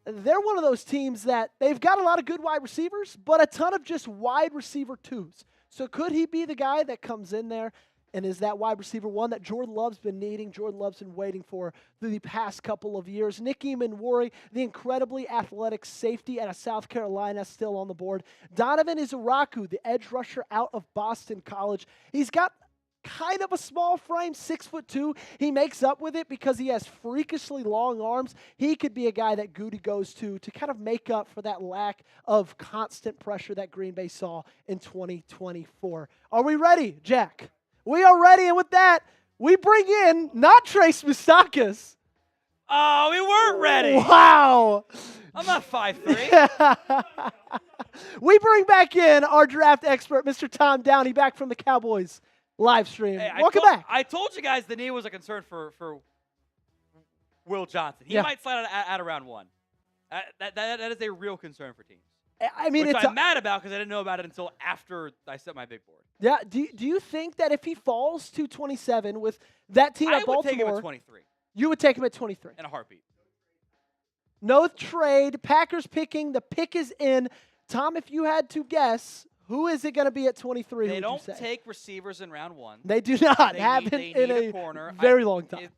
they're one of those teams that they've got a lot of good wide receivers, but a ton of just wide receiver twos. So could he be the guy that comes in there and is that wide receiver one that Jordan Love's been needing, Jordan Love's been waiting for through the past couple of years? Nicky Manwari, the incredibly athletic safety out of South Carolina, still on the board. Donovan Izaraku, the edge rusher out of Boston College. He's got kind of a small frame, 6'2". He makes up with it because he has freakishly long arms. He could be a guy that Goody goes to kind of make up for that lack of constant pressure that Green Bay saw in 2024. Are we ready, Jack? We are ready, and with that, we bring in not Trace Moustakas. Oh, we weren't ready. Wow. I'm not 5'3". We bring back in our draft expert, Mr. Tom Downey, back from the Cowboys live stream. Hey, Welcome back. I told you guys the knee was a concern for Will Johnson. He might slide out of round one. That is a real concern for teams. I mean, Which I'm mad about because I didn't know about it until after I set my big board. Yeah. Do you think that if he falls to 27 with that team at Baltimore, I would take him at 23. You would take him at 23 in a heartbeat. No trade. Packers picking. The pick is in. Tom, if you had to guess, who is it going to be at 23? They don't take receivers in round one. They do not. Haven't in a corner. Very long time.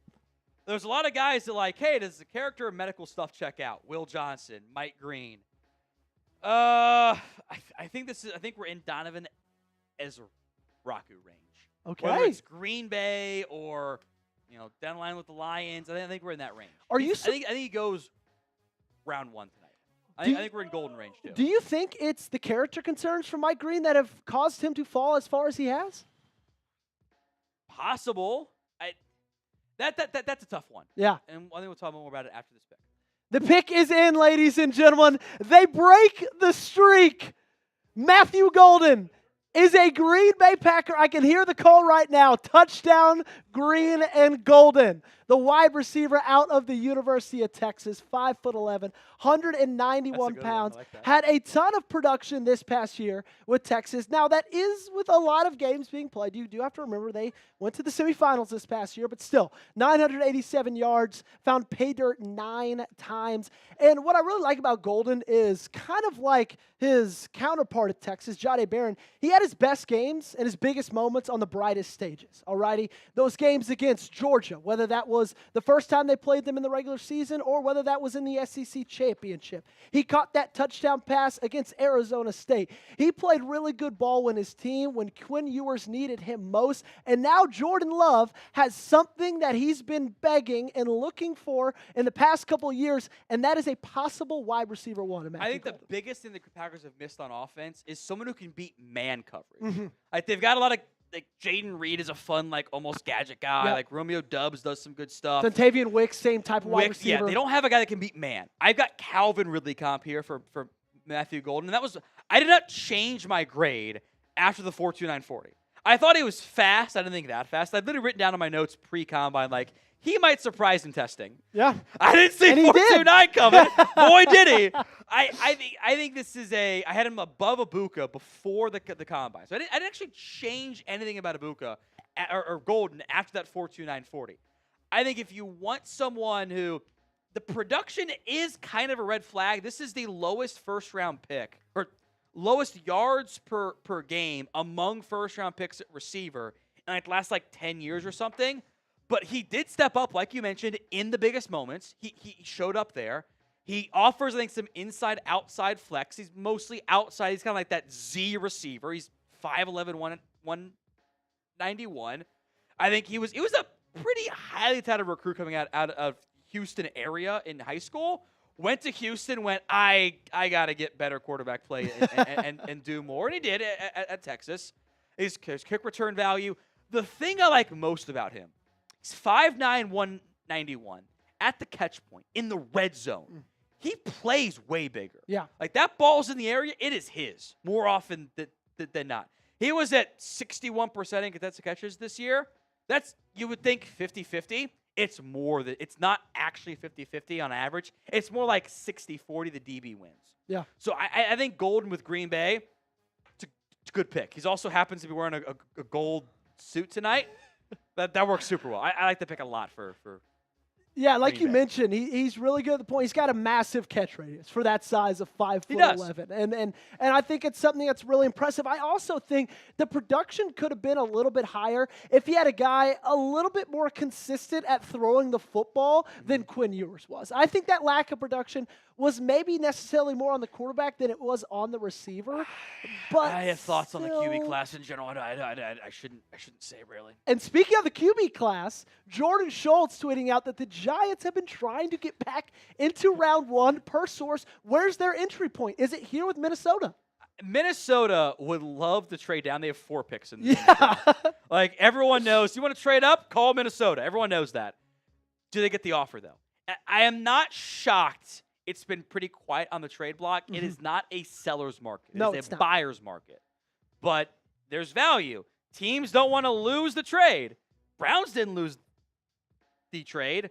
There's a lot of guys that like, hey, does the character and medical stuff check out? Will Johnson, Mike Green. I think we're in Donovan Ezraku range. Okay. Whether it's Green Bay or down the line with the Lions, I think we're in that range. I think he goes round one tonight. I think we're in golden range too. Do you think it's the character concerns from Mike Green that have caused him to fall as far as he has? Possible. That's a tough one. Yeah. And I think we'll talk more about it after this pick. The pick is in, ladies and gentlemen. They break the streak. Matthew Golden is a Green Bay Packer. I can hear the call right now. Touchdown, Green and Golden. The wide receiver out of the University of Texas, 5'11", 191 pounds. Had a ton of production this past year with Texas. Now, that is with a lot of games being played. You do have to remember they went to the semifinals this past year, but still, 987 yards, found pay dirt 9 times. And what I really like about Golden is kind of like his counterpart at Texas, Jahdae Barron. He had his best games and his biggest moments on the brightest stages, all righty? Those games against Georgia, whether that was the first time they played them in the regular season or whether that was in the SEC championship. He caught that touchdown pass against Arizona State. He played really good ball when his team, when Quinn Ewers needed him most. And now Jordan Love has something that he's been begging and looking for in the past couple of years, and that is a possible wide receiver one. I think the biggest thing the Packers have missed on offense is someone who can beat man coverage. Mm-hmm. Like they've got a lot of Jaden Reed is a fun, almost gadget guy. Yep. Like Romeo Dubs does some good stuff. Dontavian Wicks, same type of wide receiver. Yeah, they don't have a guy that can beat man. I've got Calvin Ridley comp here for Matthew Golden. And I did not change my grade after the 4.2940. I thought he was fast. I didn't think that fast. I'd literally written down in my notes pre-combine, like, he might surprise in testing. Yeah. I didn't see 4.29 coming. Boy, did he. I think this is I had him above Ibuka before the combine. So I didn't actually change anything about Ibuka or Golden after that 4.2940. I think if you want someone who the production is kind of a red flag, this is the lowest first-round pick or lowest yards per game among first-round picks at receiver in like the last 10 years or something. But he did step up, like you mentioned, in the biggest moments. He showed up there. He offers, I think, some inside-outside flex. He's mostly outside. He's kind of like that Z receiver. He's 5'11", 191. I think he was a pretty highly touted recruit coming out of Houston area in high school. Went to Houston, I got to get better quarterback play and do more. And he did at Texas. His kick return value. The thing I like most about him, he's 5'9", 191 at the catch point in the red zone. He plays way bigger. Yeah. Like that ball's in the area, it is his more often than not. He was at 61% in contested catches this year. That's, you would think 50-50. It's more than, it's not actually 50-50 on average. It's more like 60-40 the DB wins. Yeah. So I think Golden with Green Bay, it's a good pick. He also happens to be wearing a gold suit tonight. That works super well. I like the pick a lot for Yeah, like Green you Bay. mentioned, he's really good at the point. He's got a massive catch radius for that size of 5'11", and I think it's something that's really impressive. I also think the production could have been a little bit higher if he had a guy a little bit more consistent at throwing the football than Quinn Ewers was. I think that lack of production was maybe necessarily more on the quarterback than it was on the receiver. But I have thoughts on the QB still- class in general. I shouldn't say really. And speaking of the QB class, Jordan Schultz tweeting out that the Giants have been trying to get back into round one per source. Where's their entry point? Is it here with Minnesota? Minnesota would love to trade down. They have 4 picks in this. Yeah. Like, everyone knows. You want to trade up? Call Minnesota. Everyone knows that. Do they get the offer, though? I am not shocked. It's been pretty quiet on the trade block. It is not a seller's market. No, it it's is a not. buyer's market. But there's value. Teams don't want to lose the trade. Browns didn't lose the trade.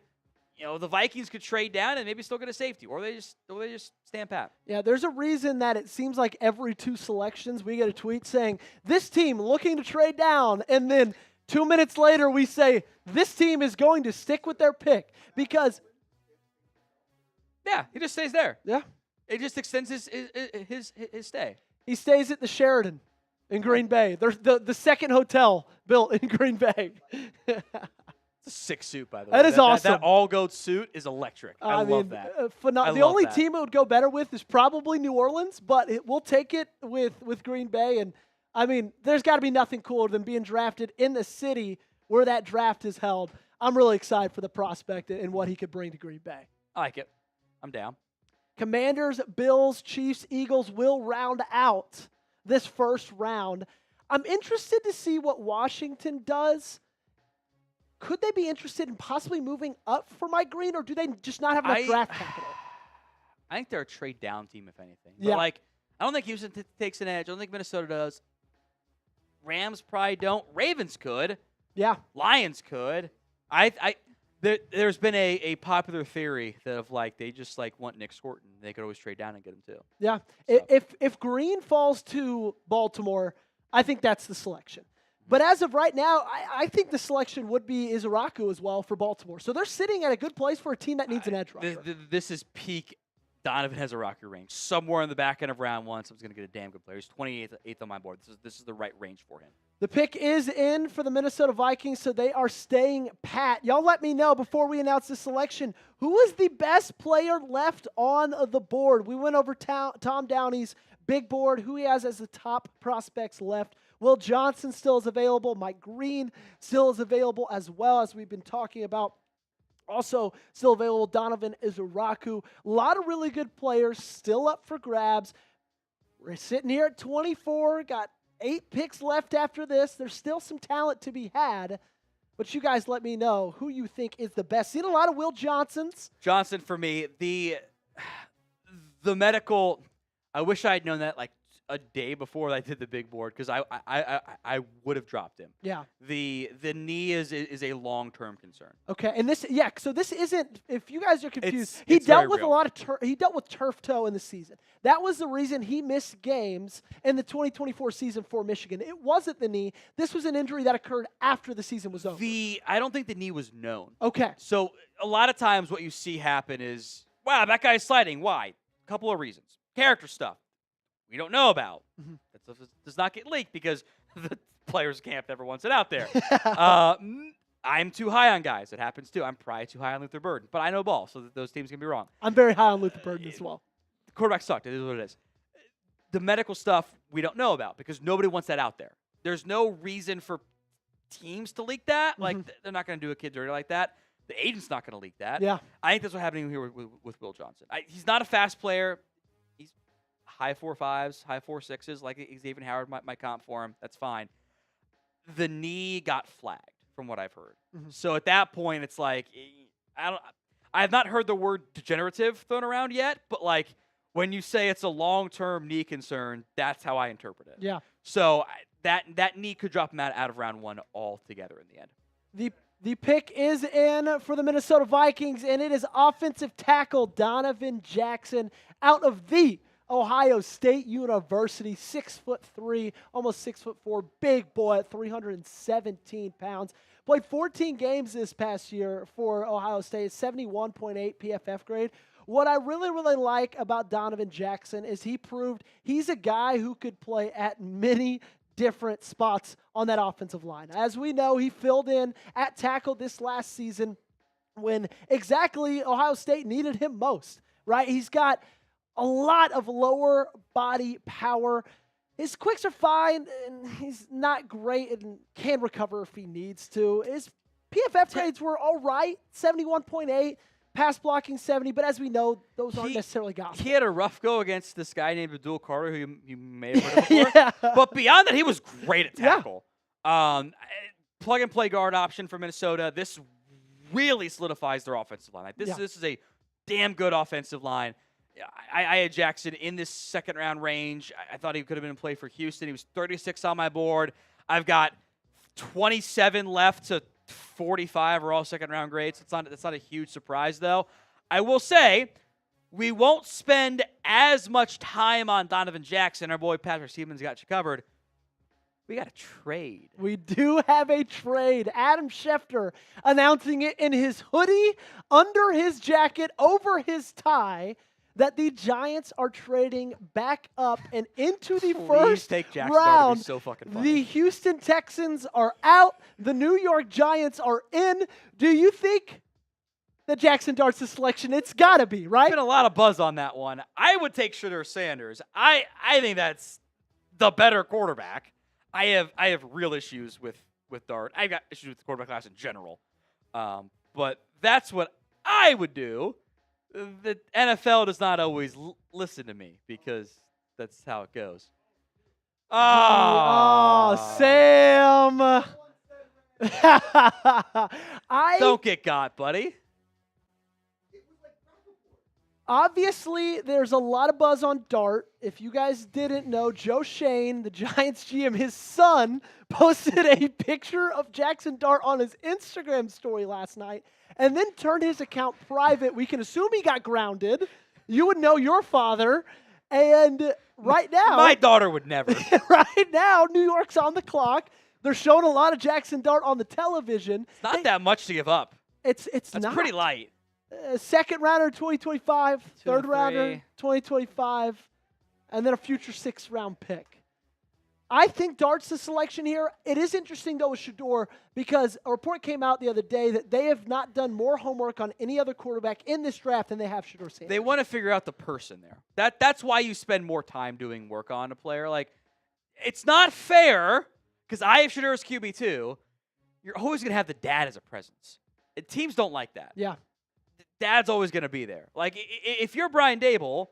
You know, the Vikings could trade down and maybe still get a safety, or they just stand pat. Yeah, there's a reason that it seems like every 2 selections we get a tweet saying, this team looking to trade down, and then 2 minutes later we say, this team is going to stick with their pick because – Yeah, he just stays there. yeah, It just extends his stay. he stays at the Sheraton in Green Bay. There's the second hotel built in Green Bay. It's a sick suit, by the way. That is awesome. That all-gold suit is electric. I love that. I The love only that. team it would go better with is probably New Orleans, but we'll take it with Green Bay. And, I mean, there's got to be nothing cooler than being drafted in the city where that draft is held. I'm really excited for the prospect and what he could bring to Green Bay. I like it. I'm down. Commanders, Bills, Chiefs, Eagles will round out this first round. I'm interested to see what Washington does. Could they be interested in possibly moving up for Mike Green, or do they just not have enough draft capital? I think they're a trade-down team, if anything. Yeah. But, I don't think Houston takes an edge. I don't think Minnesota does. Rams probably don't. Ravens could. Yeah. Lions could. There's been a popular theory that of they just want Nick Scorton. They could always trade down and get him too. Yeah. So. If Green falls to Baltimore, I think that's the selection. But as of right now, I think the selection would be Izaraku as well for Baltimore. So they're sitting at a good place for a team that needs an edge rusher. This is peak Donovan has a rocket range. Somewhere in the back end of round one, someone's going to get a damn good player. He's 28th on my board. This is the right range for him. The pick is in for the Minnesota Vikings, so they are staying pat. Y'all let me know before we announce the selection, who is the best player left on the board? We went over Tom Downey's big board, who he has as the top prospects left. Will Johnson still is available. Mike Green still is available as well, as we've been talking about. Also still available, Donovan Izaraku. A lot of really good players still up for grabs. We're sitting here at 24, got 8 picks left after this. There's still some talent to be had, but you guys let me know who you think is the best. Seen a lot of Will Johnsons. Johnson for me. The medical, I wish I had known that a day before I did the big board because I would have dropped him. Yeah. The knee is a long-term concern. Okay, and so this isn't. If you guys are confused, It's he very dealt with real. a lot of he dealt with turf toe in the season. That was the reason he missed games in the 2024 season for Michigan. It wasn't the knee. This was an injury that occurred after the season was over. I don't think the knee was known. Okay. So a lot of times what you see happen is, wow, that guy's sliding. Why? A couple of reasons. Character stuff we don't know about. That stuff does not get leaked because the players camp never wants it out there. I'm too high on guys. It happens too. I'm probably too high on Luther Burden, but I know ball, so those teams can be wrong. I'm very high on Luther Burden as well. The quarterback sucked. It is what it is. The medical stuff we don't know about because nobody wants that out there. There's no reason for teams to leak that. Like, they're not going to do a kid dirty like that. The agent's not going to leak that. Yeah. I think that's what's happening here with Will Johnson. He's not a fast player. He's high 4.5s, high 4.6s, like Xavier Howard might comp for him. That's fine. The knee got flagged, from what I've heard. So at that point, it's like, I have not heard the word degenerative thrown around yet, but like when you say it's a long-term knee concern, that's how I interpret it. Yeah. So that knee could drop him out of round one altogether in the end. The pick is in for the Minnesota Vikings, and it is offensive tackle Donovan Jackson out of the Ohio State University, 6'3", almost 6'4", big boy at 317 pounds. Played 14 games this past year for Ohio State, 71.8 PFF grade. What I really, really like about Donovan Jackson is he proved he's a guy who could play at many different spots on that offensive line. As we know, he filled in at tackle this last season when exactly Ohio State needed him most, right? He's got a lot of lower body power. His quicks are fine, and he's not great and can recover if he needs to. His PFF grades were all right, 71.8. Pass blocking 70, but as we know, those aren't necessarily gospel. He had a rough go against this guy named Abdul Carter, who you may have heard of before. Yeah. But beyond that, he was great at tackle. Plug-and-play guard option for Minnesota. This really solidifies their offensive line. Like this is a damn good offensive line. I had Jackson in this second-round range. I thought he could have been in play for Houston. He was 36 on my board. I've got 27 left to 45 are all second-round grades. That's not a huge surprise, though. I will say we won't spend as much time on Donovan Jackson. Our boy Patrick Siemens got you covered. We got a trade. We do have a trade. Adam Schefter announcing it in his hoodie, under his jacket, over his tie, that the Giants are trading back up and into the first take Jackson. round. That would be so fucking funny. The Houston Texans are out. The New York Giants are in. Do you think that Jackson Dart's the selection? It's got to be, right? There's been a lot of buzz on that one. I would take Shedeur Sanders. I think that's the better quarterback. I have real issues with Dart. I've got issues with the quarterback class in general. But that's what I would do. The NFL does not always listen to me because that's how it goes. Oh, Sam. Don't get got, buddy. Obviously, there's a lot of buzz on Dart. If you guys didn't know, Joe Shane, the Giants GM, his son, posted a picture of Jackson Dart on his Instagram story last night and then turned his account private. We can assume he got grounded. You would know your father. And right now... My daughter would never. Right now, New York's on the clock. They're showing a lot of Jackson Dart on the television. It's not that much to give up. That's That's pretty light. Second rounder 2025, third 2 rounder 2025, and then a future 6th round pick. I think Dart's the selection here. It is interesting, though, with Shedeur because a report came out the other day that they have not done more homework on any other quarterback in this draft than they have Shedeur Sanders. They want to figure out the person there. That's why you spend more time doing work on a player. Like, it's not fair because I have Shedeur as QB too. You're always going to have the dad as a presence. Teams don't like that. Yeah. Dad's always going to be there. Like, if you're Brian Dable,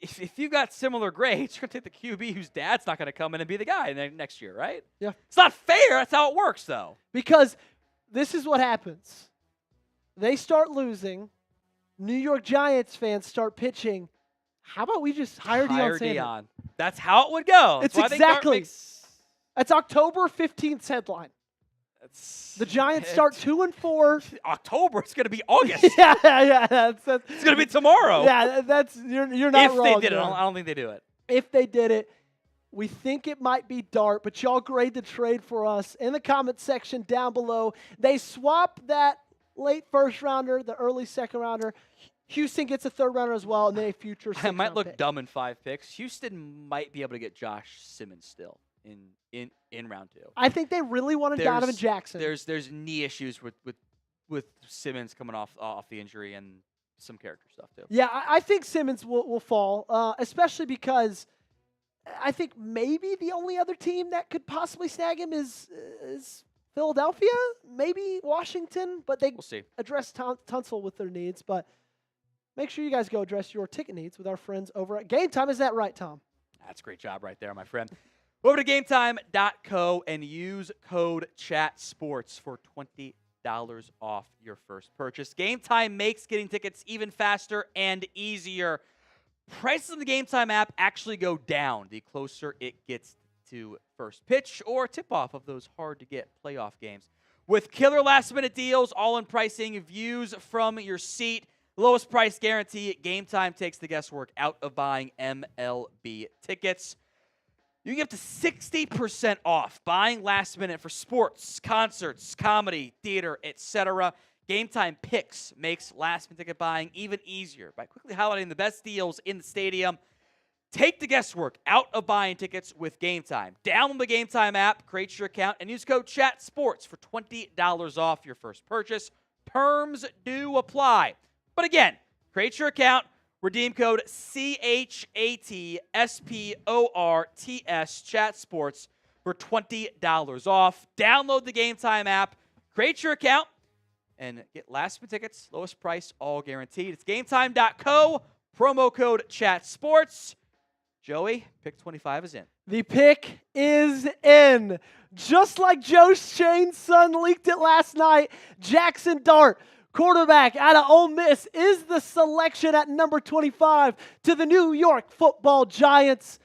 if you got similar grades, you're going to take the QB whose dad's not going to come in and be the guy next year, right? Yeah. It's not fair. That's how it works, though. Because this is what happens. They start losing. New York Giants fans start pitching, How about we just hire Deion Sanders? Deion. That's how it would go. It's That's why I think Dart exactly. That's October 15th headline. The Giants start 2-4. October. It's going to be August. yeah. It's It's going to be tomorrow. Yeah, you're not wrong. If they did it, there. I don't think they do it. If they did it, we think it might be Dart, but y'all grade the trade for us in the comment section down below. They swap that late first rounder, the early second rounder. Houston gets a third rounder as well, and then a future I might look pick. dumb in 5 picks. Houston might be able to get Josh Simmons still in round 2. I think they really wanted Donovan Jackson. There's knee issues with Simmons coming off the injury and some character stuff too. Yeah, I think Simmons will fall, especially because I think maybe the only other team that could possibly snag him is Philadelphia, maybe Washington, but We'll see. address Tunsil with their needs. But make sure you guys go address your ticket needs with our friends over at Game Time. Is that right, Tom? That's a great job right there, my friend. Over to GameTime.co and use code ChatSports for $20 off your first purchase. Game Time makes getting tickets even faster and easier. Prices in the Game Time app actually go down the closer it gets to first pitch or tip-off of those hard-to-get playoff games. With killer last-minute deals, all-in pricing, views from your seat, lowest price guarantee, Game Time takes the guesswork out of buying MLB tickets. You can get up to 60% off buying last minute for sports, concerts, comedy, theater, etc. Game Time Picks makes last minute ticket buying even easier by quickly highlighting the best deals in the stadium. Take the guesswork out of buying tickets with Game Time. Download the Game Time app, create your account, and use code ChatSports for $20 off your first purchase. Terms do apply. But again, create your account. Redeem code CHATSPORTS ChatSports for $20 off. Download the Game Time app, create your account, and get last-minute tickets, lowest price, all guaranteed. It's GameTime.co, promo code ChatSports. Joey, pick 25 is in. The pick is in. Just like Joe Shane's son leaked it last night, Jackson Dart, quarterback out of Ole Miss, is the selection at number 25 to the New York Football Giants.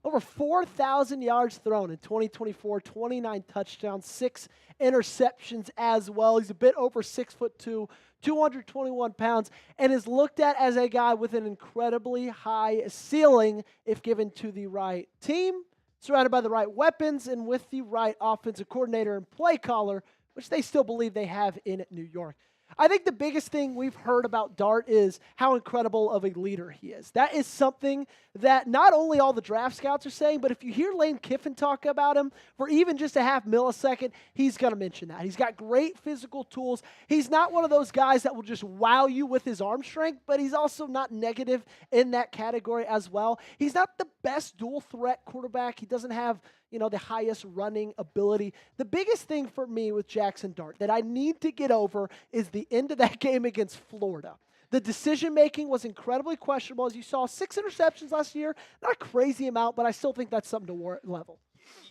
Over 4,000 yards thrown in 2024, 29 touchdowns, 6 interceptions as well. He's a bit over 6'2", 221 pounds, and is looked at as a guy with an incredibly high ceiling if given to the right team, surrounded by the right weapons, and with the right offensive coordinator and play caller, which they still believe they have in New York. I think the biggest thing we've heard about Dart is how incredible of a leader he is. That is something that not only all the draft scouts are saying, but if you hear Lane Kiffin talk about him for even just a half millisecond, he's going to mention that. He's got great physical tools. He's not one of those guys that will just wow you with his arm strength, but he's also not negative in that category as well. He's not the best dual threat quarterback. He doesn't have the highest running ability. The biggest thing for me with Jackson Dart that I need to get over is the end of that game against Florida. The decision-making was incredibly questionable. As you saw, 6 interceptions last year. Not a crazy amount, but I still think that's something to level.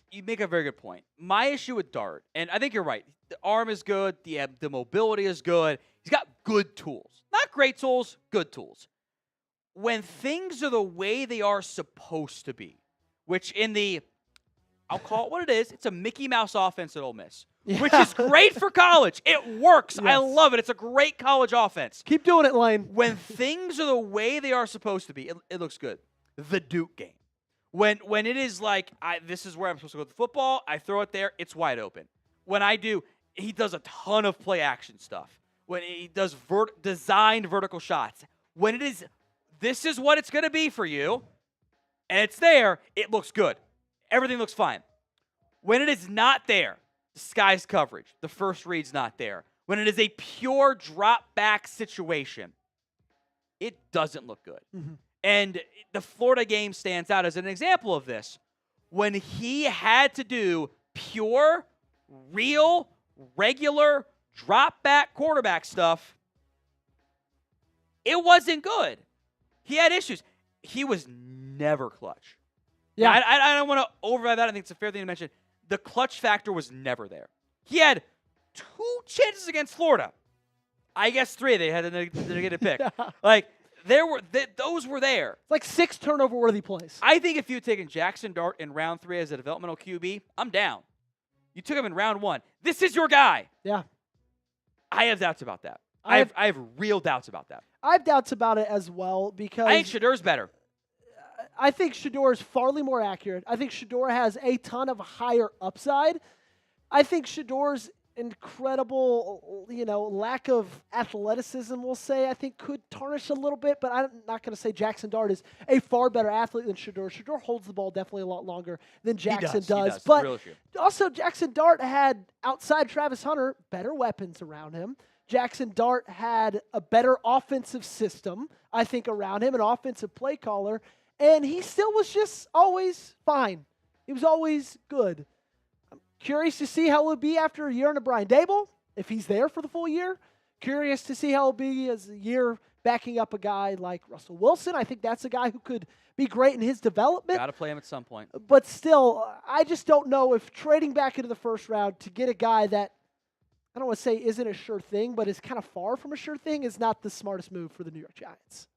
You make a very good point. My issue with Dart, and I think you're right, the arm is good, the mobility is good. He's got good tools. Not great tools, good tools. When things are the way they are supposed to be, which I'll call it what it is. It's a Mickey Mouse offense at Ole Miss, which is great for college. It works. Yes. I love it. It's a great college offense. Keep doing it, Lane. When things are the way they are supposed to be, it looks good. The Duke game. When it is like, this is where I'm supposed to go with the football, I throw it there, it's wide open. When I do, he does a ton of play action stuff. When he does designed vertical shots. When it is, this is what it's going to be for you, and it's there, it looks good. Everything looks fine. When it is not there, disguised coverage, the first read's not there. When it is a pure drop back situation, it doesn't look good. Mm-hmm. And the Florida game stands out as an example of this. When he had to do pure, real, regular, drop back quarterback stuff, it wasn't good. He had issues. He was never clutch. Yeah, I don't want to override that. I think it's a fair thing to mention. The clutch factor was never there. He had 2 chances against Florida. I guess 3. They had a negative pick. those were there. It's like 6 turnover-worthy plays. I think if you had taken Jackson Dart in round 3 as a developmental QB, I'm down. You took him in round 1. This is your guy. Yeah. I have doubts about that. I have real doubts about that. I have doubts about it as well because I think Shadur's better. I think Shador is far more accurate. I think Shador has a ton of higher upside. I think Shador's incredible, lack of athleticism, we'll say, I think could tarnish a little bit, but I'm not going to say Jackson Dart is a far better athlete than Shador. Shador holds the ball definitely a lot longer than Jackson does. But also Jackson Dart had, outside Travis Hunter, better weapons around him. Jackson Dart had a better offensive system, I think, around him, an offensive play caller, and he still was just always fine. He was always good. Curious to see how it would be after a year under Brian Daboll, if he's there for the full year. Curious to see how it will be as a year backing up a guy like Russell Wilson. I think that's a guy who could be great in his development. Got to play him at some point. But still, I just don't know if trading back into the first round to get a guy that, I don't want to say isn't a sure thing, but is kind of far from a sure thing, is not the smartest move for the New York Giants.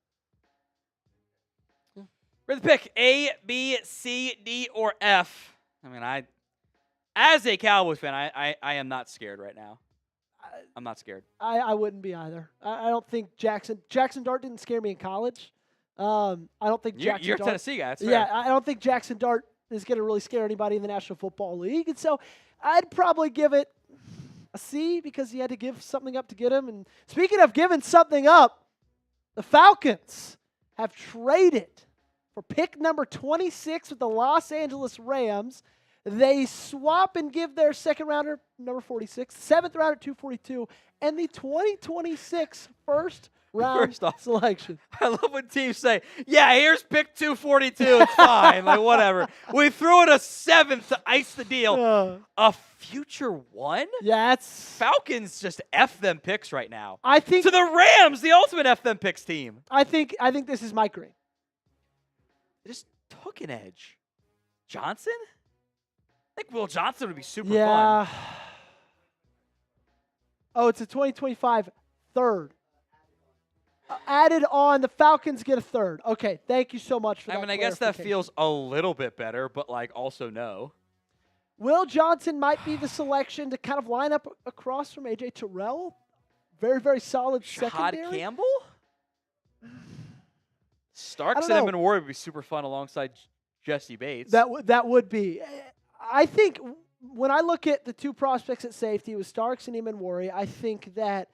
We're the pick A, B, C, D, or F. I mean, as a Cowboys fan, I am not scared right now. I'm not scared. I wouldn't be either. I don't think Jackson Dart didn't scare me in college. I don't think Jackson You're a Dart, Tennessee guy. That's fair. Yeah, I don't think Jackson Dart is going to really scare anybody in the National Football League. And so I'd probably give it a C because he had to give something up to get him. And speaking of giving something up, the Falcons have traded for pick number 26 with the Los Angeles Rams. They swap and give their second rounder, number 46, seventh rounder, 242, and the 2026 first round selection. I love when teams say, yeah, here's pick 242. It's fine. Like, whatever. We threw in a 7th to ice the deal. A future 1? Yeah, Falcons just F them picks right now. I think to the Rams, the ultimate F them picks team. I think this is Mike Green. They just took an edge. Johnson? I think Will Johnson would be super fun. fun. Oh, it's a 2025 third. Added on, the Falcons get a third. Okay, thank you so much for that. I mean, I guess that feels a little bit better, but also no. Will Johnson might be the selection to kind of line up across from A.J. Terrell. Very, very solid secondary. Todd Campbell? Starks and Evan Ward would be super fun alongside Jesse Bates. That would be. I think when I look at the two prospects at safety with Starks and Eamon Worry, I think that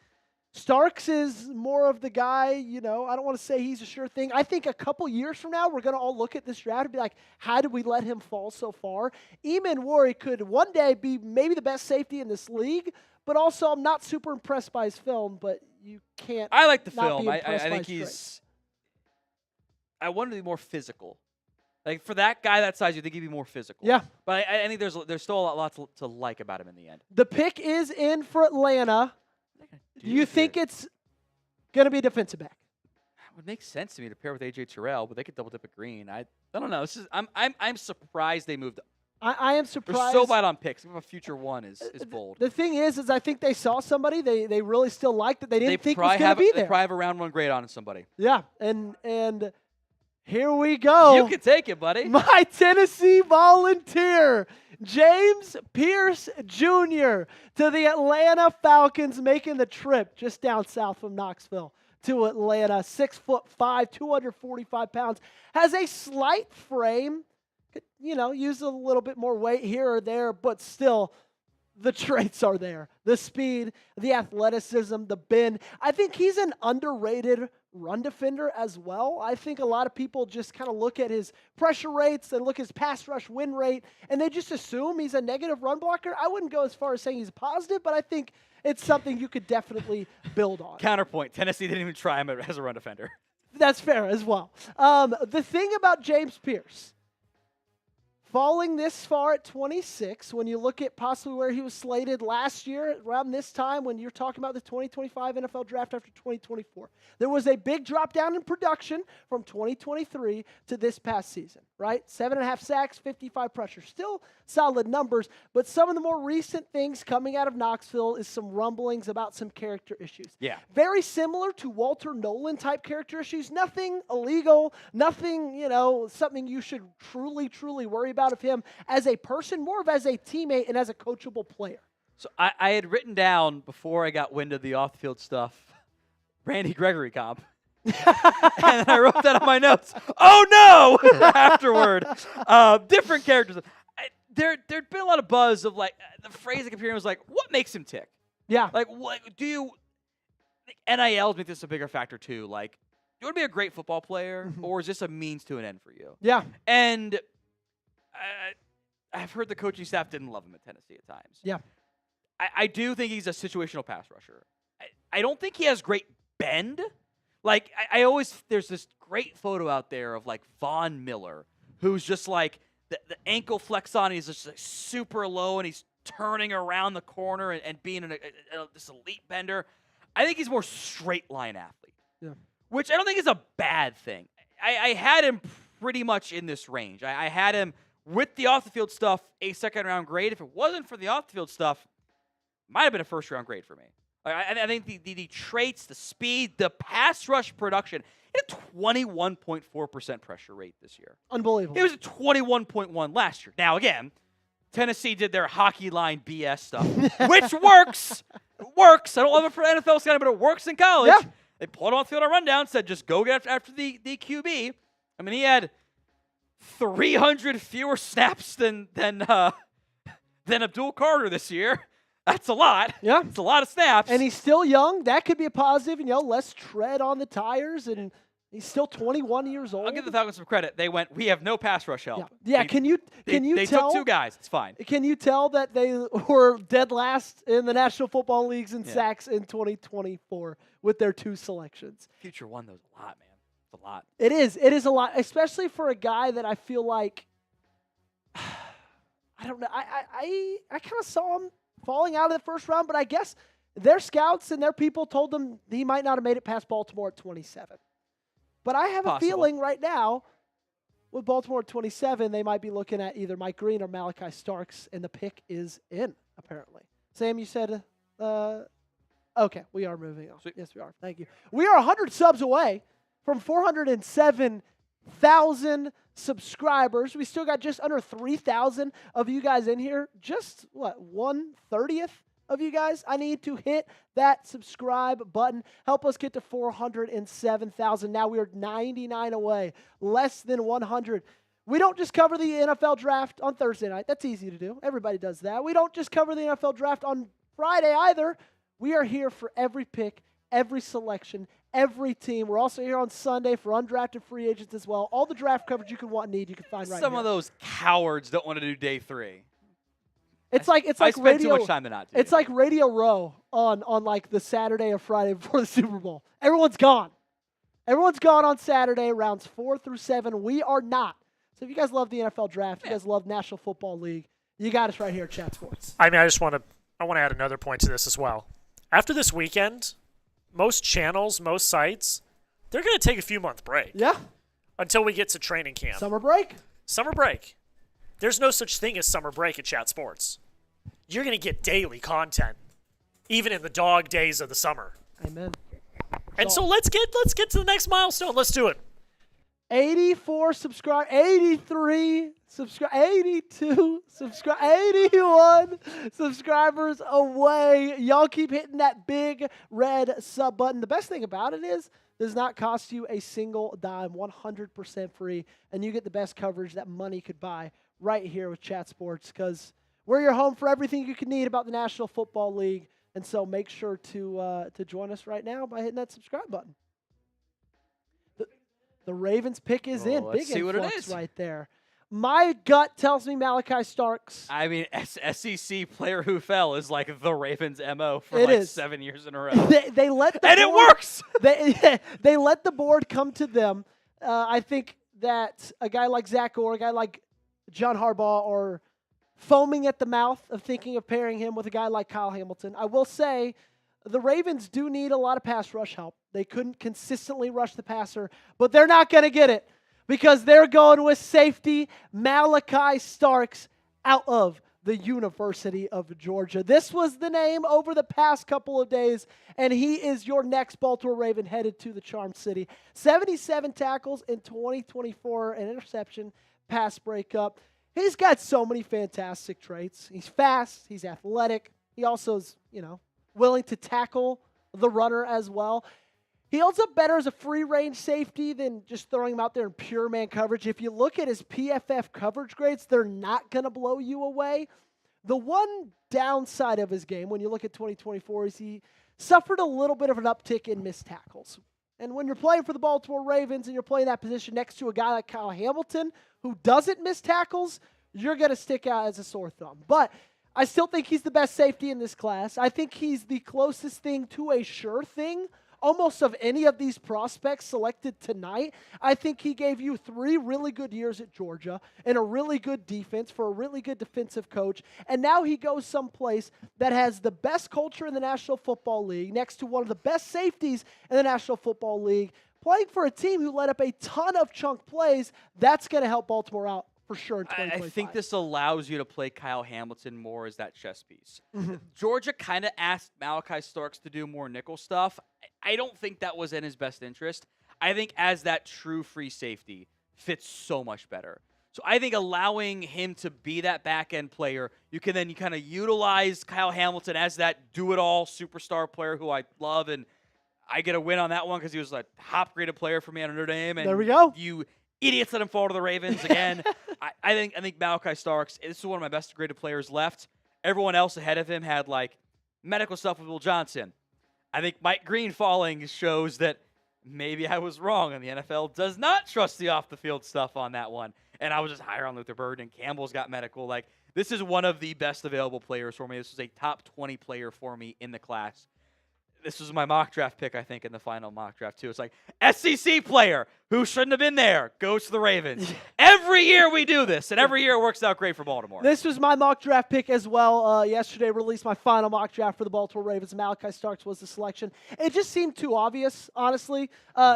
Starks is more of the guy, I don't want to say he's a sure thing. I think a couple years from now, we're going to all look at this draft and be like, how did we let him fall so far? Eamon Worry could one day be maybe the best safety in this league, but also I'm not super impressed by his film, but you can't. I like the not film. be I impressed by think his he's. traits. I want him to be more physical. Like, for that guy that size, you think he'd be more physical. Yeah. But I think there's still a lot to like about him in the end. The pick is in for Atlanta. Do you think it's going to be a defensive back? It would make sense to me to pair with A.J. Terrell, but they could double dip at Green. I don't know. I'm surprised they moved. I am surprised. They're so bad on picks. Even a future 1 is bold. The thing is I think they saw somebody they really still liked that they didn't think was going to be there. They probably have a round 1 grade on somebody. Yeah, and here we go. You can take it, buddy. My Tennessee Volunteer, James Pierce Jr. to the Atlanta Falcons, making the trip just down south from Knoxville to Atlanta. 6'5", 245 pounds. Has a slight frame. Could, use a little bit more weight here or there, but still, the traits are there. The speed, the athleticism, the bend. I think he's an underrated run defender as well. I think a lot of people just kind of look at his pressure rates and look at his pass rush win rate, and they just assume he's a negative run blocker. I wouldn't go as far as saying he's positive, but I think it's something you could definitely build on. Counterpoint, Tennessee didn't even try him as a run defender. That's fair as well. The thing about James Pierce, falling this far at 26, when you look at possibly where he was slated last year, around this time, when you're talking about the 2025 NFL Draft after 2024, there was a big drop down in production from 2023 to this past season, right? 7.5 sacks, 55 pressures. Still solid numbers, but some of the more recent things coming out of Knoxville is some rumblings about some character issues. Yeah. Very similar to Walter Nolan type character issues. Nothing illegal, nothing, something you should truly worry about of him as a person, more of as a teammate and as a coachable player. So I had written down before I got wind of the off-field stuff, Randy Gregory comp. And I wrote that on my notes. Oh, no! Afterward. Different characters. There'd been a lot of buzz of, the phrase I kept hearing was, what makes him tick? Yeah. What do you – NILs make this a bigger factor, too. Do you want to be a great football player, or is this a means to an end for you? Yeah. And I've heard the coaching staff didn't love him at Tennessee at times. Yeah. I do think he's a situational pass rusher. I don't think he has great bend. I always – there's this great photo out there of, Von Miller, who's just, the ankle flex on, he's just super low, and he's turning around the corner and being this elite bender. I think he's more straight line athlete, which I don't think is a bad thing. I had him pretty much in this range. I had him with the off-the-field stuff, a second-round grade. If it wasn't for the off-the-field stuff, might have been a first-round grade for me. I think the traits, the speed, the pass rush production, he had a 21.4% pressure rate this year. Unbelievable. It was a 21.1 last year. Now, again, Tennessee did their hockey line BS stuff, which works. It works. I don't love it for NFL scouting, but it works in college. Yeah. They pulled off the field on rundown, said just go get after the QB. I mean, he had 300 fewer snaps than Abdul Carter this year. That's a lot. Yeah. It's a lot of snaps. And he's still young. That could be a positive, less tread on the tires, and he's still 21 years old. I'll give the Falcons some credit. They went, we have no pass rush help. Yeah. They tell? took two guys. It's fine. Can you tell that they were dead last in the National Football Leagues in sacks in 2024 with their 2 selections? Future one, though, is a lot, man. It's a lot. It is. It is a lot, especially for a guy that I feel like, I don't know. I kind of saw him falling out of the first round, but I guess their scouts and their people told them he might not have made it past Baltimore at 27. But I have a feeling right now, with Baltimore at 27, they might be looking at either Mike Green or Malachi Starks, and the pick is in, apparently. Sam, you said, okay, we are moving on. Sweet. Yes, we are. Thank you. We are 100 subs away from 407,000 subscribers. We still got just under 3,000 of you guys in here. Just, 1/30th of you guys? I need to hit that subscribe button. Help us get to 407,000. Now we are 99 away, less than 100. We don't just cover the NFL draft on Thursday night. That's easy to do. Everybody does that. We don't just cover the NFL draft on Friday either. We are here for every pick, every selection, every team. We're also here on Sunday for undrafted free agents as well. All the draft coverage you can want and need, you can find right here. Some of those cowards don't want to do day 3. It's like I spend radio, too much time to not do It's it. like Radio Row on the Saturday or Friday before the Super Bowl. Everyone's gone. Everyone's gone on Saturday, rounds 4 through 7. We are not. So if you guys love the NFL draft, you guys love National Football League, you got us right here at Chat Sports. I want to add another point to this as well. After this weekend, most channels, most sites, they're going to take a few-month break. Yeah. Until we get to training camp. Summer break. Summer break. There's no such thing as summer break at Chat Sports. You're going to get daily content, even in the dog days of the summer. Amen. And so let's get to the next milestone. Let's do it. 84 subscribers, 83 subscribers, 82 subscribers, 81 subscribers away. Y'all keep hitting that big red sub button. The best thing about it is, it does not cost you a single dime, 100% free, and you get the best coverage that money could buy right here with Chat Sports, because we're your home for everything you can need about the National Football League. And so make sure to join us right now by hitting that subscribe button. The Ravens pick is in. Let's Big see what it influx is. right there. My gut tells me Malachi Starks. I mean, SEC player who fell is like the Ravens' MO for It is. 7 years in a row. They let the And it works! They let the board come to them. I think that a guy like Zach Orr, a guy like John Harbaugh are foaming at the mouth of thinking of pairing him with a guy like Kyle Hamilton. I will say the Ravens do need a lot of pass rush help. They couldn't consistently rush the passer, but they're not going to get it because they're going with safety Malachi Starks out of the University of Georgia. This was the name over the past couple of days, and he is your next Baltimore Raven headed to the Charm City. 77 tackles in 2024, an interception, pass breakup. He's got so many fantastic traits. He's fast. He's athletic. He also is, willing to tackle the runner as well. He holds up better as a free-range safety than just throwing him out there in pure man coverage. If you look at his PFF coverage grades, they're not going to blow you away. The one downside of his game, when you look at 2024, is he suffered a little bit of an uptick in missed tackles. And when you're playing for the Baltimore Ravens and you're playing that position next to a guy like Kyle Hamilton, who doesn't miss tackles, you're going to stick out as a sore thumb. But I still think he's the best safety in this class. I think he's the closest thing to a sure thing almost of any of these prospects selected tonight. I think he gave you 3 really good years at Georgia and a really good defense for a really good defensive coach. And now he goes someplace that has the best culture in the National Football League next to one of the best safeties in the National Football League, playing for a team who let up a ton of chunk plays. That's going to help Baltimore out for sure in 2025. I think this allows you to play Kyle Hamilton more as that chess piece. Georgia kind of asked Malachi Starks to do more nickel stuff. I don't think that was in his best interest. I think as that true free safety fits so much better. So I think allowing him to be that back-end player, you can then kind of utilize Kyle Hamilton as that do-it-all superstar player who I love, and I get a win on that one because he was a top-graded player for me at Notre Dame. And there we go. You idiots let him fall to the Ravens again. I think Malachi Starks, this is one of my best graded players left. Everyone else ahead of him had medical stuff with Will Johnson. I think Mike Green falling shows that maybe I was wrong, and the NFL does not trust the off the field stuff on that one. And I was just higher on Luther Burden, and Campbell's got medical. This is one of the best available players for me. This was a top 20 player for me in the class. This was my mock draft pick, I think, in the final mock draft, too. It's SEC player who shouldn't have been there goes to the Ravens. Every year we do this, and every year it works out great for Baltimore. This was my mock draft pick as well. Yesterday released my final mock draft for the Baltimore Ravens. Malachi Starks was the selection. It just seemed too obvious, honestly.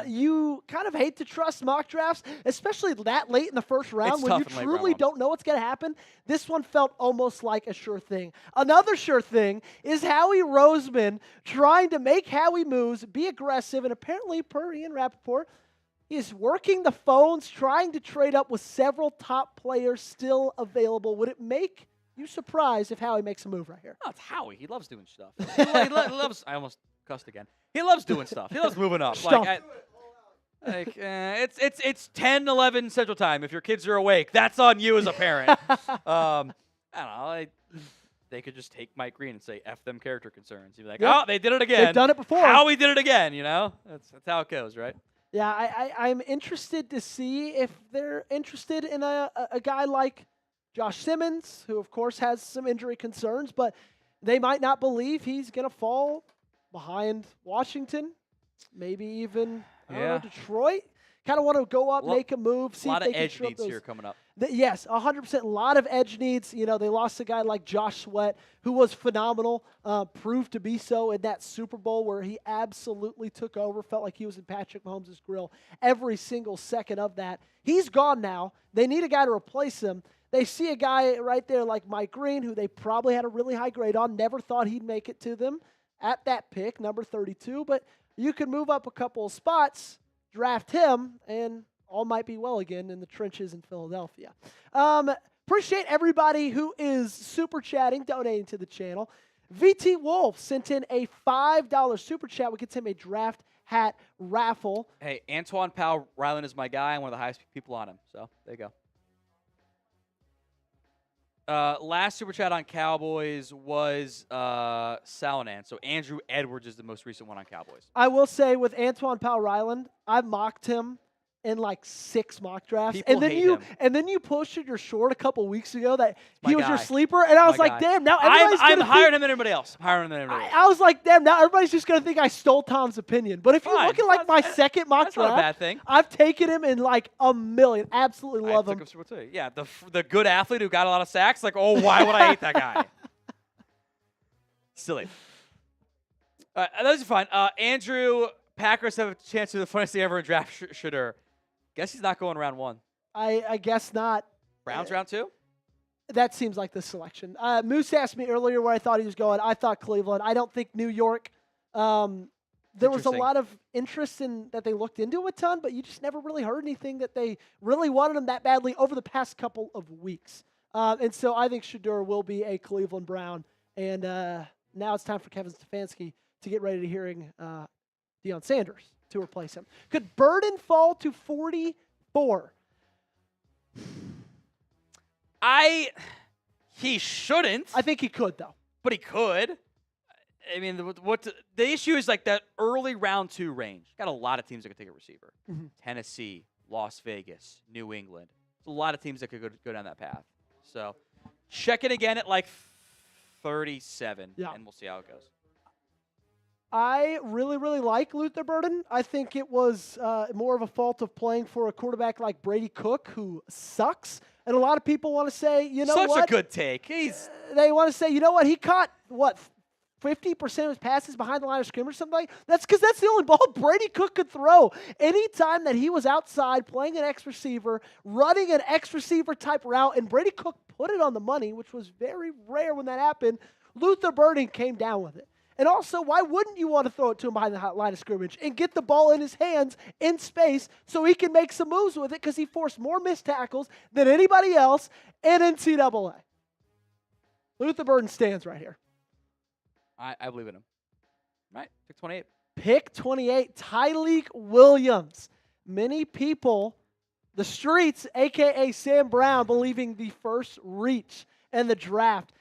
You kind of hate to trust mock drafts, especially that late in the first round when you truly don't know what's going to happen. This one felt almost like a sure thing. Another sure thing is Howie Roseman trying to make Howie moves, be aggressive, and apparently, per Ian Rappaport, he is working the phones, trying to trade up with several top players still available. Would it make you surprised if Howie makes a move right here? Oh, it's Howie. He loves doing stuff. He loves. I almost cussed again. He loves doing stuff. He loves moving up. It's 10, 11 Central Time. If your kids are awake, that's on you as a parent. I don't know. They could just take Mike Green and say, F them character concerns. You'd be like, Yep. oh, they did it again. They've done it before. Howie did it again, That's how it goes, right? Yeah, I'm interested to see if they're interested in a guy like Josh Simmons, who, of course, has some injury concerns, but they might not believe he's going to fall behind Washington, maybe even Detroit. Kind of want to go up, make a move, see if they can. A lot of edge needs here coming up. Yes, 100%. A lot of edge needs. They lost a guy like Josh Sweat, who was phenomenal, proved to be so in that Super Bowl where he absolutely took over, felt like he was in Patrick Mahomes' grill every single second of that. He's gone now. They need a guy to replace him. They see a guy right there like Mike Green, who they probably had a really high grade on, never thought he'd make it to them at that pick, number 32. But you can move up a couple of spots, draft him, and all might be well again in the trenches in Philadelphia. Appreciate everybody who is super chatting, donating to the channel. VT Wolf sent in a $5 super chat. We get him a draft hat raffle. Hey, Antoine Powell Ryland is my guy. I'm one of the highest people on him. So there you go. Last super chat on Cowboys was Salanan. So Andrew Edwards is the most recent one on Cowboys. I will say with Antoine Powell Ryland, I mocked him in like 6 mock drafts. People and then hate you him. and then you posted your short a couple weeks ago that he was your guy. sleeper, and I was My like, guy. damn, now everybody's I'm gonna higher think, than everybody else. I'm higher than everybody else. I was like, damn, now everybody's just gonna think I stole Tom's opinion. But if you Fine. look at like my second mock That's not a draft, bad thing. I've taken him in like a million. Absolutely love him. Yeah, the good athlete who got a lot of sacks. Like, oh, why would I hate that guy? Silly. Those are fine. Andrew, Packers have a chance to do the funniest thing ever in draft. Shooter. Guess he's not going round 1. I guess not. Browns round 2? That seems like the selection. Moose asked me earlier where I thought he was going. I thought Cleveland. I don't think New York. There was a lot of interest in that they looked into a ton, but you just never really heard anything that they really wanted him that badly over the past couple of weeks. And so I think Shedeur will be a Cleveland Brown. And now it's time for Kevin Stefanski to get ready to hearing Deion Sanders to replace him. Could Burden fall to 44? He shouldn't. I think he could, though. But he could. I mean, the issue is like that early round 2 range. Got a lot of teams that could take a receiver. Mm-hmm. Tennessee, Las Vegas, New England. There's a lot of teams that could go down that path. So check it again at like 37, and we'll see how it goes. I really, really like Luther Burden. I think it was more of a fault of playing for a quarterback like Brady Cook, who sucks. And a lot of people want to say, you know what? Such a good take. They want to say, you know what? He caught, 50% of his passes behind the line of scrimmage or something like that? That's because that's the only ball Brady Cook could throw. Anytime that he was outside playing an X receiver, running an X receiver type route, and Brady Cook put it on the money, which was very rare when that happened, Luther Burden came down with it. And also, why wouldn't you want to throw it to him behind the line of scrimmage and get the ball in his hands in space so he can make some moves with it, because he forced more missed tackles than anybody else in NCAA. Luther Burden stands right here. I believe in him. Right, pick 28. Pick 28, Tyleek Williams. Many people, the streets, a.k.a. Sam Brown, believing the first reach in the draft.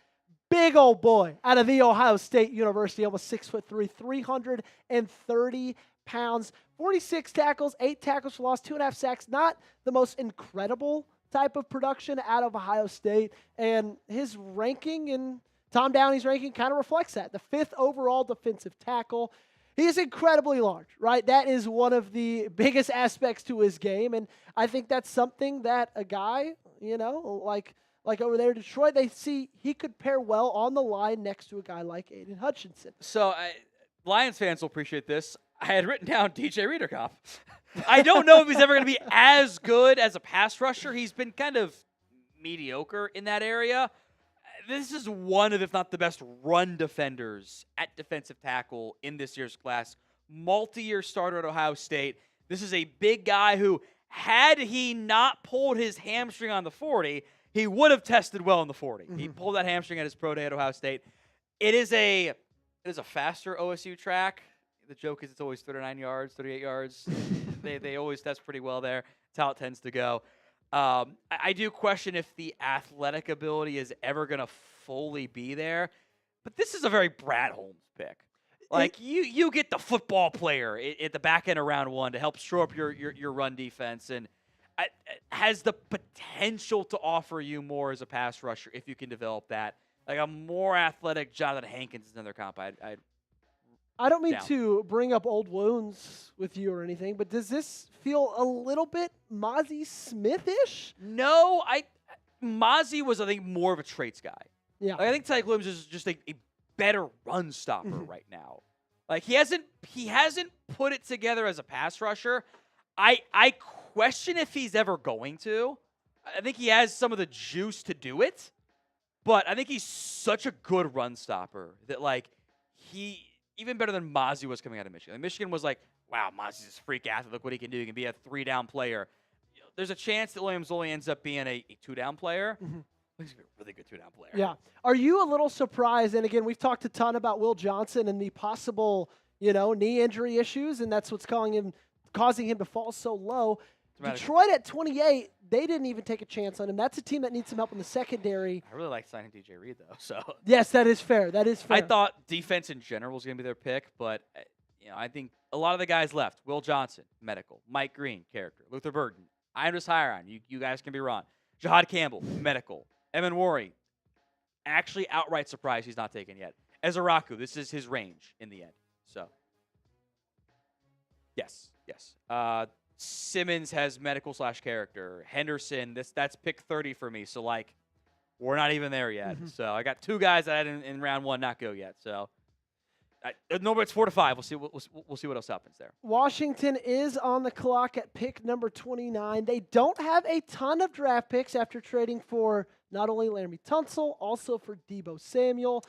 Big old boy out of The Ohio State University, almost 6'3", 330 pounds, 46 tackles, 8 tackles for loss, 2.5 sacks. Not the most incredible type of production out of Ohio State. And his ranking and Tom Downey's ranking kind of reflects that. The 5th overall defensive tackle. He is incredibly large, right? That is one of the biggest aspects to his game. And I think that's something that a guy, like over there in Detroit, they see he could pair well on the line next to a guy like Aiden Hutchinson. So Lions fans will appreciate this. I had written down DJ Reederkopf. I don't know if he's ever going to be as good as a pass rusher. He's been kind of mediocre in that area. This is one of, if not the best, run defenders at defensive tackle in this year's class. Multi-year starter at Ohio State. This is a big guy who, had he not pulled his hamstring on the 40, he would have tested well in the 40. Mm-hmm. He pulled that hamstring at his pro day at Ohio State. It is a faster OSU track. The joke is it's always 39 yards, 38 yards. They always test pretty well there. That's how it tends to go. I do question if the athletic ability is ever going to fully be there. But this is a very Brad Holmes pick. Like, you get the football player at the back end of round 1 to help shore up your run defense, and has the potential to offer you more as a pass rusher if you can develop that. Like a more athletic Jonathan Hankins is another comp. I don't mean to bring up old wounds with you or anything, but does this feel a little bit Mozzie Smith-ish? No, Mozzie was, I think, more of a traits guy. Yeah. Like, I think Tyleek Williams is just a better run stopper right now. Like, he hasn't put it together as a pass rusher. I question if he's ever going to. I think he has some of the juice to do it, but I think he's such a good run stopper that, like, he even better than Mozzie was coming out of Michigan. Like, Michigan was like, wow, Mozzie's this freak athlete. Look what he can do. He can be a 3-down player. There's a chance that Williams only ends up being a 2-down player. Mm-hmm. He's going to be a really good 2-down player. Yeah. Are you a little surprised? And again, we've talked a ton about Will Johnson and the possible, knee injury issues, and that's what's causing him to fall so low. Detroit at 28, they didn't even take a chance on him. That's a team that needs some help in the secondary. I really like signing DJ Reed, though. So yes, that is fair. That is fair. I thought defense in general was going to be their pick, but I think a lot of the guys left. Will Johnson, medical. Mike Green, character. Luther Burden. Andres Hiron. You guys can be wrong. Jahad Campbell, medical. Evan Worry. Actually, outright surprised he's not taken yet. Ezeraku, this is his range in the end. So, yes. Simmons has medical / character. Henderson, that's pick 30 for me. So, like, we're not even there yet. Mm-hmm. So, I got 2 guys that I had in round 1 not go yet. So, no, but it's 4 to 5. We'll see what else happens there. Washington is on the clock at pick number 29. They don't have a ton of draft picks after trading for not only Laramie Tunsil, also for Deebo Samuel.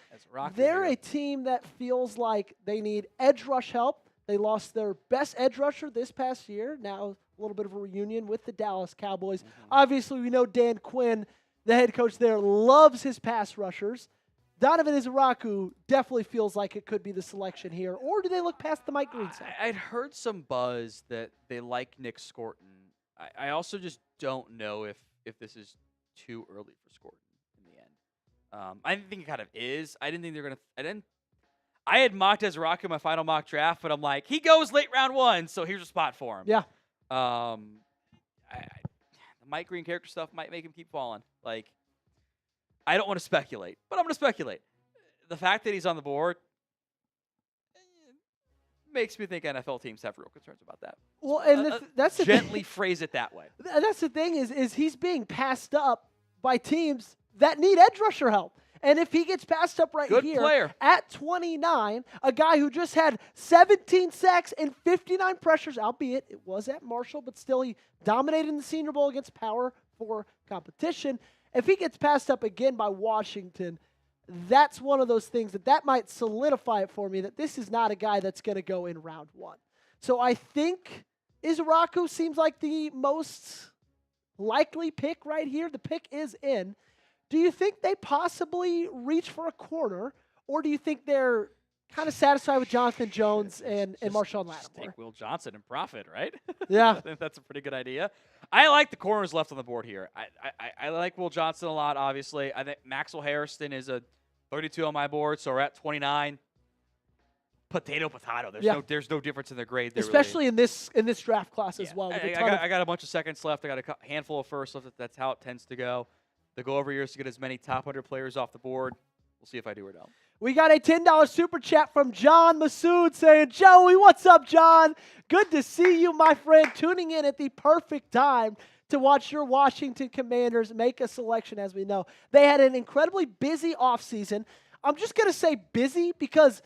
They're a team that feels like they need edge rush help. They lost their best edge rusher this past year. Now a little bit of a reunion with the Dallas Cowboys. Mm-hmm. Obviously, we know Dan Quinn, the head coach there, loves his pass rushers. Donovan Ezeraku definitely feels like it could be the selection here. Or do they look past the Mike Green side? I'd heard some buzz that they like Nick Scorton. I also just don't know if this is too early for Scorton in the end. I think it kind of is. I didn't think they're going to – I had mocked Ezeraku in my final mock draft, but I'm like, he goes late round 1, so here's a spot for him. Yeah. The Mike Green character stuff might make him keep falling. Like, I don't want to speculate, but I'm going to speculate. The fact that he's on the board makes me think NFL teams have real concerns about that. Well, and that's the gently phrase it that way. That's the thing is he's being passed up by teams that need edge rusher help. And if he gets passed up right here player. At 29, a guy who just had 17 sacks and 59 pressures, albeit it was at Marshall, but still he dominated in the Senior Bowl against Power 4 competition. If he gets passed up again by Washington, that's one of those things that might solidify it for me that this is not a guy that's going to go in round 1. So I think Ezeraku seems like the most likely pick right here. The pick is in. Do you think they possibly reach for a corner, or do you think they're kind of satisfied with Jonathan Jones and Marshawn Lattimore? Just take Will Johnson and profit, right? Yeah. I think that's a pretty good idea. I like the corners left on the board here. I like Will Johnson a lot, obviously. I think Maxwell Harrison is a 32 on my board, so we're at 29. Potato. There's no difference in their grade there, especially really. in this draft class as well. I got a bunch of seconds left. I got a handful of firsts left. That's how it tends to go. The goal every year is to get as many top 100 players off the board. We'll see if I do or don't. We got a $10 super chat from John Masood saying, Joey, what's up, John? Good to see you, my friend, tuning in at the perfect time to watch your Washington Commanders make a selection. As we know, they had an incredibly busy offseason. I'm just going to say busy because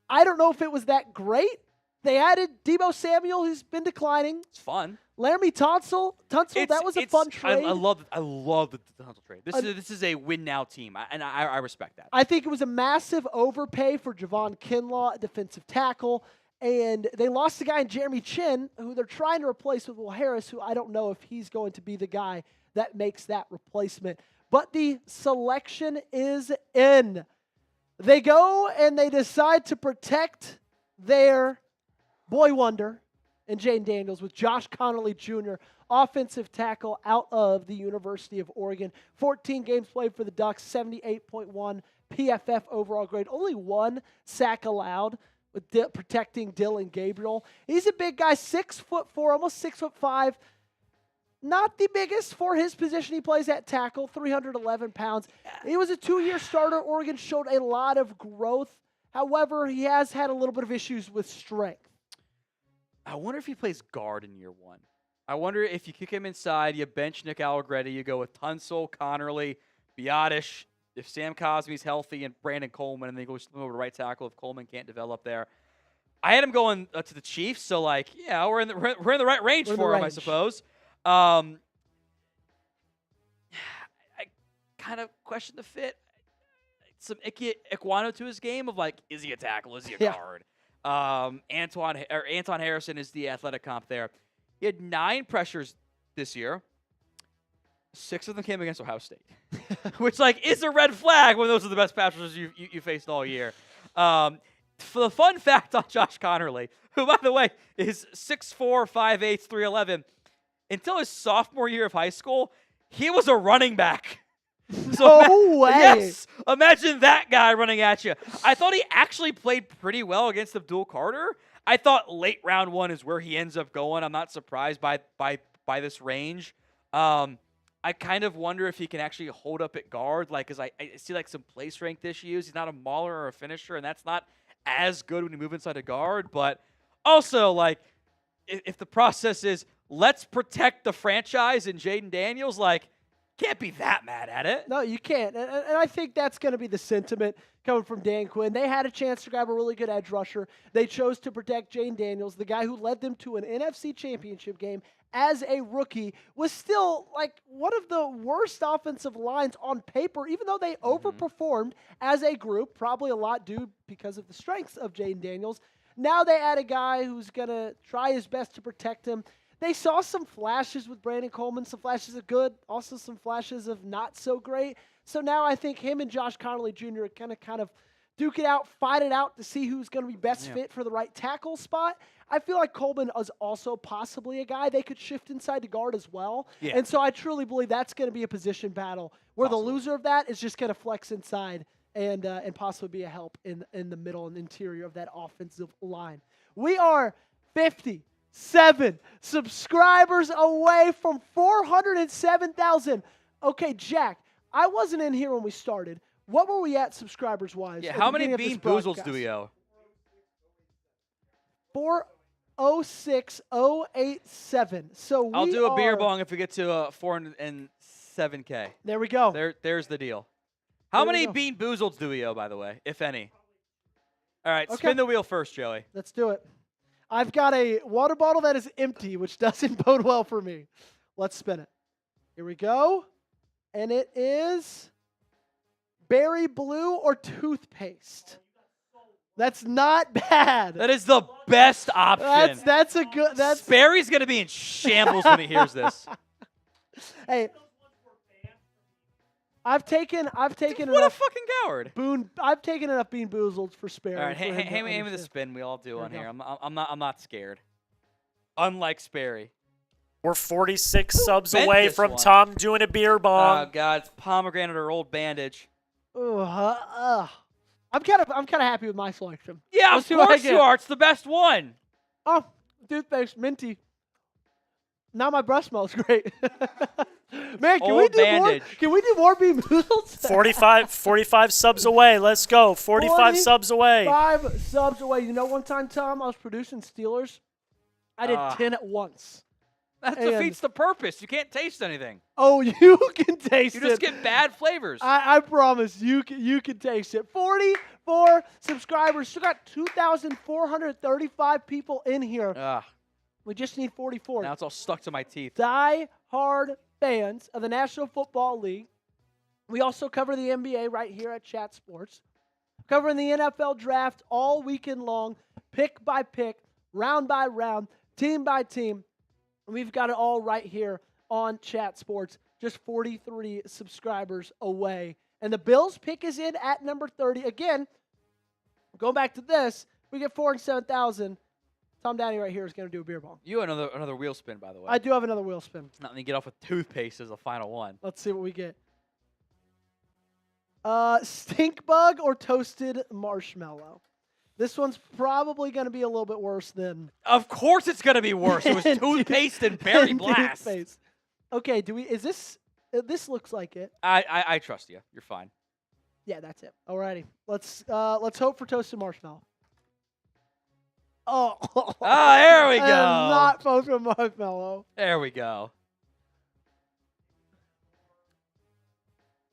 I don't know if it was that great. They added Deebo Samuel, who's been declining. It's fun. Laramie Tunsil, that was a fun trade. I love the Tunsil trade. This is a win-now team, and I respect that. I think it was a massive overpay for Javon Kinlaw, a defensive tackle, and they lost a guy in Jeremy Chin, who they're trying to replace with Will Harris, who I don't know if he's going to be the guy that makes that replacement. But the selection is in. They go and they decide to protect their boy wonder and Jane Daniels with Josh Connolly Jr., offensive tackle out of the University of Oregon. 14 games played for the Ducks, 78.1 PFF overall grade. Only 1 sack allowed with protecting Dylan Gabriel. He's a big guy, 6'4", almost 6'5". Not the biggest for his position. He plays at tackle, 311 pounds. He was a 2-year starter. Oregon showed a lot of growth. However, he has had a little bit of issues with strength. I wonder if he plays guard in year 1. I wonder if you kick him inside, you bench Nick Allegretti, you go with Tunsil, Connerly, Biotish, if Sam Cosme's healthy, and Brandon Coleman, and then you go over to right tackle if Coleman can't develop there. I had him going to the Chiefs, so we're in the right range for him, I suppose. I kind of question the fit. Some Iquano to his game of is he a tackle? Is he a guard? Anton Harrison is the athletic comp there. He had 9 pressures this year. 6 of them came against Ohio State, which is a red flag when those are the best pass rushers you faced all year. For the fun fact on Josh Connerly, who by the way is 6'4", 5'8", 311, until his sophomore year of high school, he was a running back. So no way. Yes. Imagine that guy running at you. I thought he actually played pretty well against Abdul Carter. I thought late round 1 is where he ends up going. I'm not surprised by this range. I kind of wonder if he can actually hold up at guard, because I see like some play strength issues. He's not a mauler or a finisher, and that's not as good when you move inside a guard. But also, like, if the process is let's protect the franchise and Jaden Daniels, can't be that mad at it. No, you can't. And I think that's going to be the sentiment coming from Dan Quinn. They had a chance to grab a really good edge rusher. They chose to protect Jaden Daniels, the guy who led them to an NFC championship game as a rookie, was still one of the worst offensive lines on paper, even though they overperformed as a group, probably a lot due because of the strengths of Jaden Daniels. Now they add a guy who's going to try his best to protect him. They saw some flashes with Brandon Coleman, some flashes of good, also some flashes of not so great. So now I think him and Josh Connolly Jr. are kind of duke it out, fight it out to see who's going to be best fit for the right tackle spot. I feel like Coleman is also possibly a guy they could shift inside to guard as well. Yeah. And so I truly believe that's going to be a position battle where the loser of that is just going to flex inside and possibly be a help in the middle and interior of that offensive line. We are 57 subscribers away from 407,000. Okay, Jack, I wasn't in here when we started. What were we at subscribers-wise? Yeah, how many Bean Boozles do we owe? 406,087. So I'll do a beer bong if we get to 407K. There we go. There's the deal. How many Bean Boozles do we owe, by the way, if any? All right, spin the wheel first, Joey. Let's do it. I've got a water bottle that is empty, which doesn't bode well for me. Let's spin it. Here we go. And it is berry blue or toothpaste. That's not bad. That is the best option. That's a good. Sperry's gonna be in shambles when he hears this. Hey, I've taken what enough. What a fucking coward. I've taken enough Bean Boozled for Sperry. All right, hand me the spin we all do on here. I'm not scared. Unlike Sperry. We're 46 subs away from Tom doing a beer bong. Oh God, it's pomegranate or old bandage. I'm kind of happy with my selection. Yeah, of course you are. It's the best one. Oh, toothpaste, minty. Now my breath smells great. Man, can we do more? Can we do more Bean Boozles? 45 subs away. Let's go. 45 subs away. 5 subs away. You know, one time, Tom, I was producing Steelers. I did 10 at once. That defeats the purpose. You can't taste anything. Oh, you can taste it. You just get bad flavors. I promise you can taste it. 44 subscribers. Still got 2,435 people in here. We just need 44. Now it's all stuck to my teeth. Die-hard fans of the National Football League. We also cover the NBA right here at Chat Sports. Covering the NFL draft all weekend long, pick by pick, round by round, team by team. We've got it all right here on Chat Sports, just 43 subscribers away. And the Bills pick is in at number 30. Again, going back to this, we get 407,000. Tom Downey right here is going to do a beer bong. You have another wheel spin, by the way. I do have another wheel spin. Not let me get off with toothpaste as the final one. Let's see what we get. Stink bug or toasted marshmallow? This one's probably going to be a little bit worse than... Of course it's going to be worse. It was toothpaste and berry blast. Toothpaste. Okay, is this... This looks like it. I trust you. You're fine. Yeah, that's it. Alrighty. Let's hope for toasted marshmallow. Oh. There we go. Not toasted marshmallow. There we go.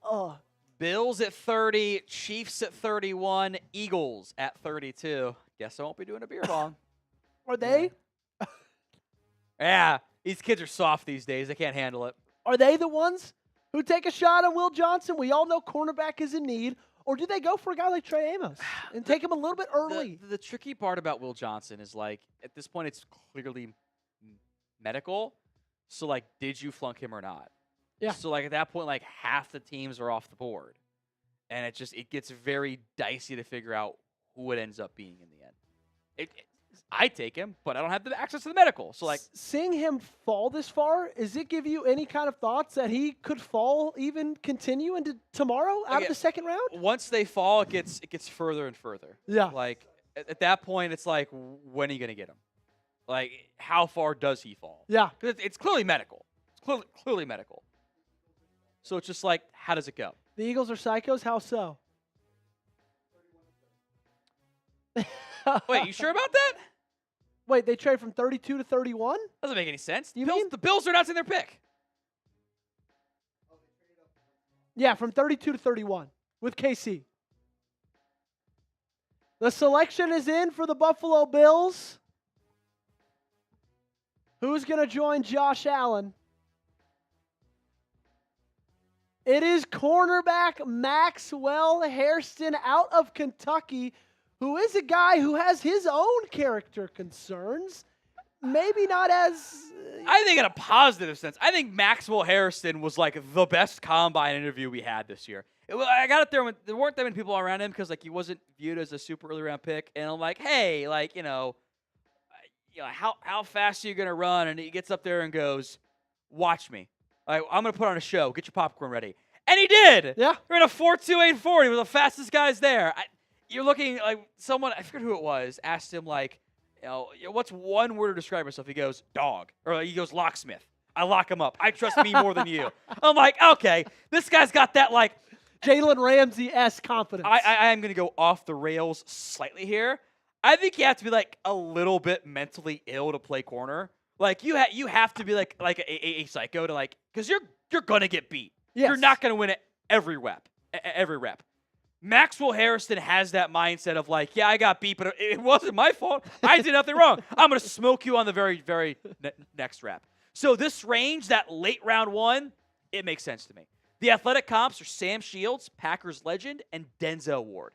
Oh. Bills at 30, Chiefs at 31, Eagles at 32. Guess I won't be doing a beer bong. Are they? Yeah, these kids are soft these days. They can't handle it. Are they the ones who take a shot on Will Johnson? We all know cornerback is in need. Or do they go for a guy like Trey Amos and take him a little bit early? The tricky part about Will Johnson is, at this point, it's clearly medical. So, did you flunk him or not? Yeah. So, at that point, half the teams are off the board. And it gets very dicey to figure out who it ends up being in the end. I take him, but I don't have the access to the medical. So, seeing him fall this far, does it give you any kind of thoughts that he could fall, even continue into tomorrow out of the second round? Once they fall, it gets further and further. Yeah. at that point, it's like, when are you going to get him? Like, how far does he fall? Yeah. Because it's clearly medical. It's clearly medical. So it's just like, how does it go? The Eagles are psychos? How so? Wait, you sure about that? Wait, they trade from 32 to 31? Doesn't make any sense. You mean? The Bills are announcing their pick. Yeah, from 32 to 31 with KC. The selection is in for the Buffalo Bills. Who's going to join Josh Allen? It is cornerback Maxwell Hairston out of Kentucky, who is a guy who has his own character concerns. Maybe not as... I think in a positive sense. I think Maxwell Hairston was like the best combine interview we had this year. I got it there when there weren't that many people around him because like he wasn't viewed as a super early round pick. And I'm like, hey, like, how fast are you going to run? And he gets up there and goes, watch me. Like, I'm going to put on a show. Get your popcorn ready. And he did. Yeah. We're in a 4.2840. He was the fastest guys there. You're looking like someone, I forget who it was, asked him like, what's one word to describe yourself? He goes, dog. Or he goes, locksmith. I lock him up. I trust me more than you. I'm like, okay, this guy's got that like. Jalen Ramsey-esque confidence. I am going to go off the rails slightly here. I think you have to be like a little bit mentally ill to play corner. Like you have to be like a psycho to like, because you're going to get beat. Yes. You're not going to win it every rep. Maxwell Hairston has that mindset of like, yeah, I got beat, but it wasn't my fault. I did nothing wrong. I'm going to smoke you on the very, very next rep. So this range, that late round one, it makes sense to me. The athletic comps are Sam Shields, Packers legend, and Denzel Ward.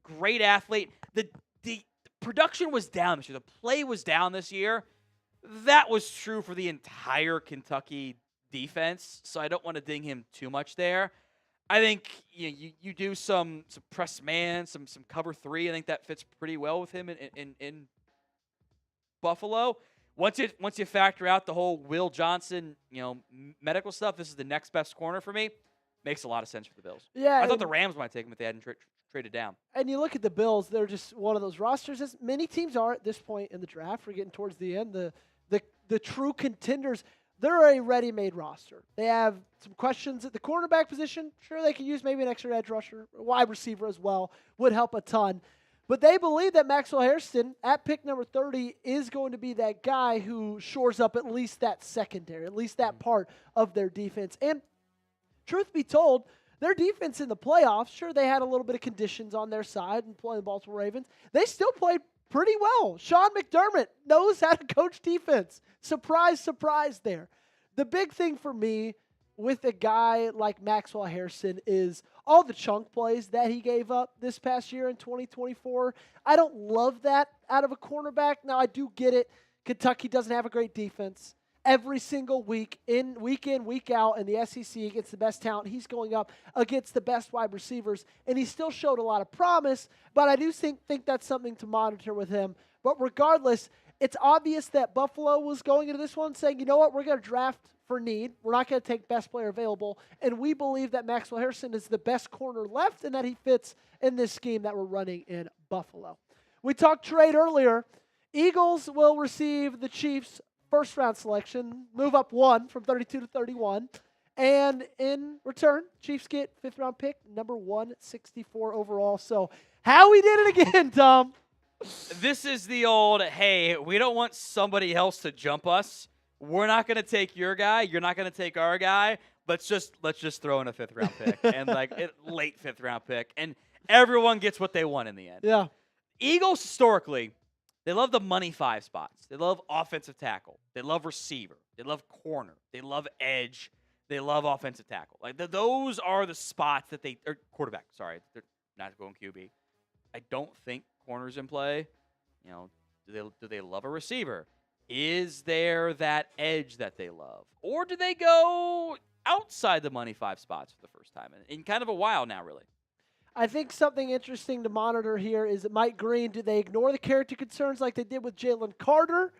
Great athlete. The production was down this year. The play was down this year. That was true for the entire Kentucky defense, so I don't want to ding him too much there. I think you do some press man, some cover three. I think that fits pretty well with him in Buffalo. Once you factor out the whole Will Johnson, medical stuff, this is the next best corner for me. Makes a lot of sense for the Bills. Yeah, I thought the Rams might take him if they hadn't traded down. And you look at the Bills; they're just one of those rosters, as many teams are at this point in the draft. We're getting towards the end. The true contenders. They're a ready-made roster. They have some questions at the cornerback position. Sure, they could use maybe an extra edge rusher, a wide receiver as well. Would help a ton. But they believe that Maxwell Hairston, at pick number 30, is going to be that guy who shores up at least that secondary, at least that part of their defense. And truth be told, their defense in the playoffs, sure, they had a little bit of conditions on their side and playing the Baltimore Ravens. They still played pretty well. Sean McDermott knows how to coach defense. Surprise, surprise there. The big thing for me with a guy like Maxwell Hairston is all the chunk plays that he gave up this past year in 2024. I don't love that out of a cornerback. Now, I do get it. Kentucky doesn't have a great defense. Every single week in, week out in the SEC against the best talent, he's going up against the best wide receivers, and he still showed a lot of promise, but I do think that's something to monitor with him. But regardless, it's obvious that Buffalo was going into this one saying, you know what, we're going to draft for need. We're not going to take best player available, and we believe that Maxwell Hairston is the best corner left and that he fits in this scheme that we're running in Buffalo. We talked trade earlier. Eagles will receive the Chiefs' first-round selection, move up one from 32 to 31, and in return, Chiefs get fifth-round pick, number 164 overall. So how we did it again, Tom. This is the old, hey, we don't want somebody else to jump us. We're not going to take your guy. You're not going to take our guy. Let's just throw in a fifth-round pick and late fifth-round pick, and everyone gets what they want in the end. Yeah. Eagles historically, they love the money five spots. They love offensive tackle. They love receiver. They love corner. They love edge. They love offensive tackle. Like those are the spots that or quarterback. Sorry, they're not going QB. I don't think corners in play. Do they love a receiver? Is there that edge that they love, or do they go outside the money five spots for the first time in kind of a while now, really? I think something interesting to monitor here is that Mike Green, do they ignore the character concerns like they did with Jalen Carter?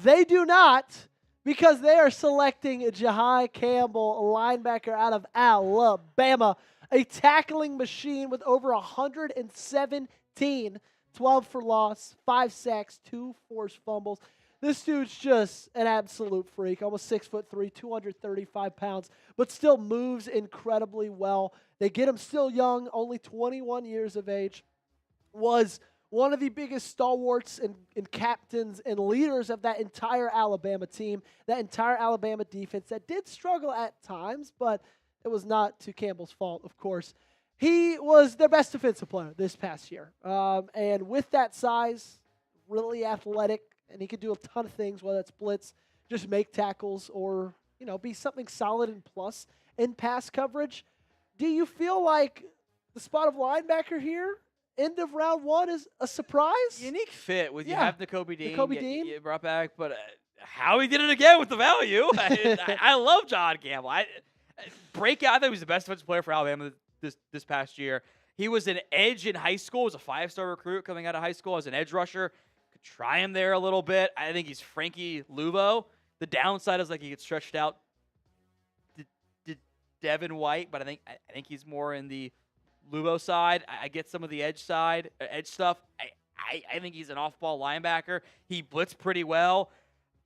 They do not, because they are selecting Jahai Campbell, a linebacker out of Alabama, a tackling machine with over 117 12 for loss, 5 sacks, 2 forced fumbles. This dude's just an absolute freak, almost 6'3", 235 pounds, but still moves incredibly well. They get him still young, only 21 years of age. Was one of the biggest stalwarts and captains and leaders of that entire Alabama team, that entire Alabama defense that did struggle at times, but it was not to Campbell's fault, of course. He was their best defensive player this past year. And with that size, really athletic, and he could do a ton of things, whether it's blitz, just make tackles, or, be something solid and plus in pass coverage. Do you feel like the spot of linebacker here, end of round 1, is a surprise? Unique fit with you Yeah. have Nakobe Dean. Nakobe Dean. You brought back, but how he did it again with the value. I love John Campbell. Breakout. I think he was the best defensive player for Alabama this past year. He was an edge in high school. He was a 5-star recruit coming out of high school as an edge rusher. Could try him there a little bit. I think he's Frankie Luvo. The downside is like he gets stretched out to Devin White, but I think he's more in the Luvo side. I get some of the edge stuff. I think he's an off-ball linebacker. He blitzed pretty well.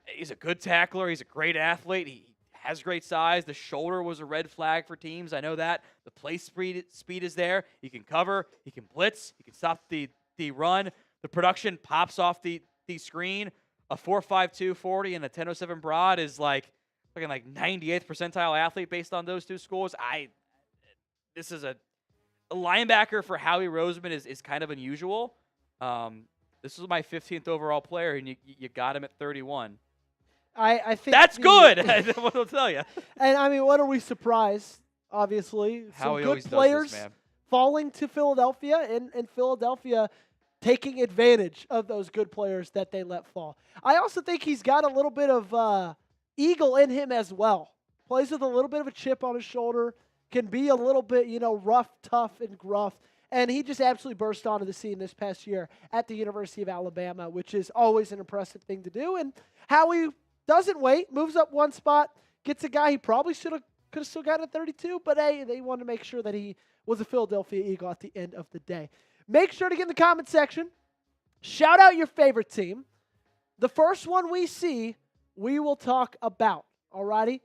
He's a good tackler. He's a great athlete. He has great size. The shoulder was a red flag for teams. I know that. The play speed is there. He can cover. He can blitz. He can stop the run. The production pops off the screen. A 4.52 40 and a 10.07 broad is like 98th percentile athlete based on those two scores. This is a linebacker for Howie Roseman is kind of unusual. This is my 15th overall player, and you got him at 31. I think that's good. What I'll tell you. And what are we surprised? Obviously, How some he good always does players this, man. falling to Philadelphia, and Philadelphia taking advantage of those good players that they let fall. I also think he's got a little bit of eagle in him as well. Plays with a little bit of a chip on his shoulder. Can be a little bit, rough, tough, and gruff. And he just absolutely burst onto the scene this past year at the University of Alabama, which is always an impressive thing to do. And Howie doesn't wait, moves up one spot, gets a guy he probably could have still gotten at 32, but hey, they wanted to make sure that he was a Philadelphia Eagle at the end of the day. Make sure to get in the comment section. Shout out your favorite team. The first one we see, we will talk about. Alrighty?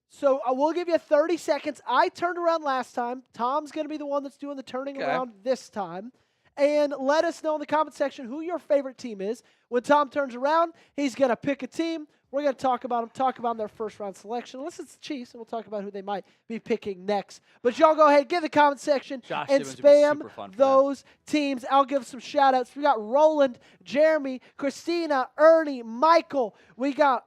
So I will give you 30 seconds. I turned around last time. Tom's going to be the one that's doing the turning around this time. And let us know in the comment section who your favorite team is. When Tom turns around, he's going to pick a team. We're going to talk about their first-round selection. Unless it's the Chiefs, and we'll talk about who they might be picking next. But y'all go ahead, get in the comment section and spam those teams. I'll give some shout-outs. We got Roland, Jeremy, Christina, Ernie, Michael. We got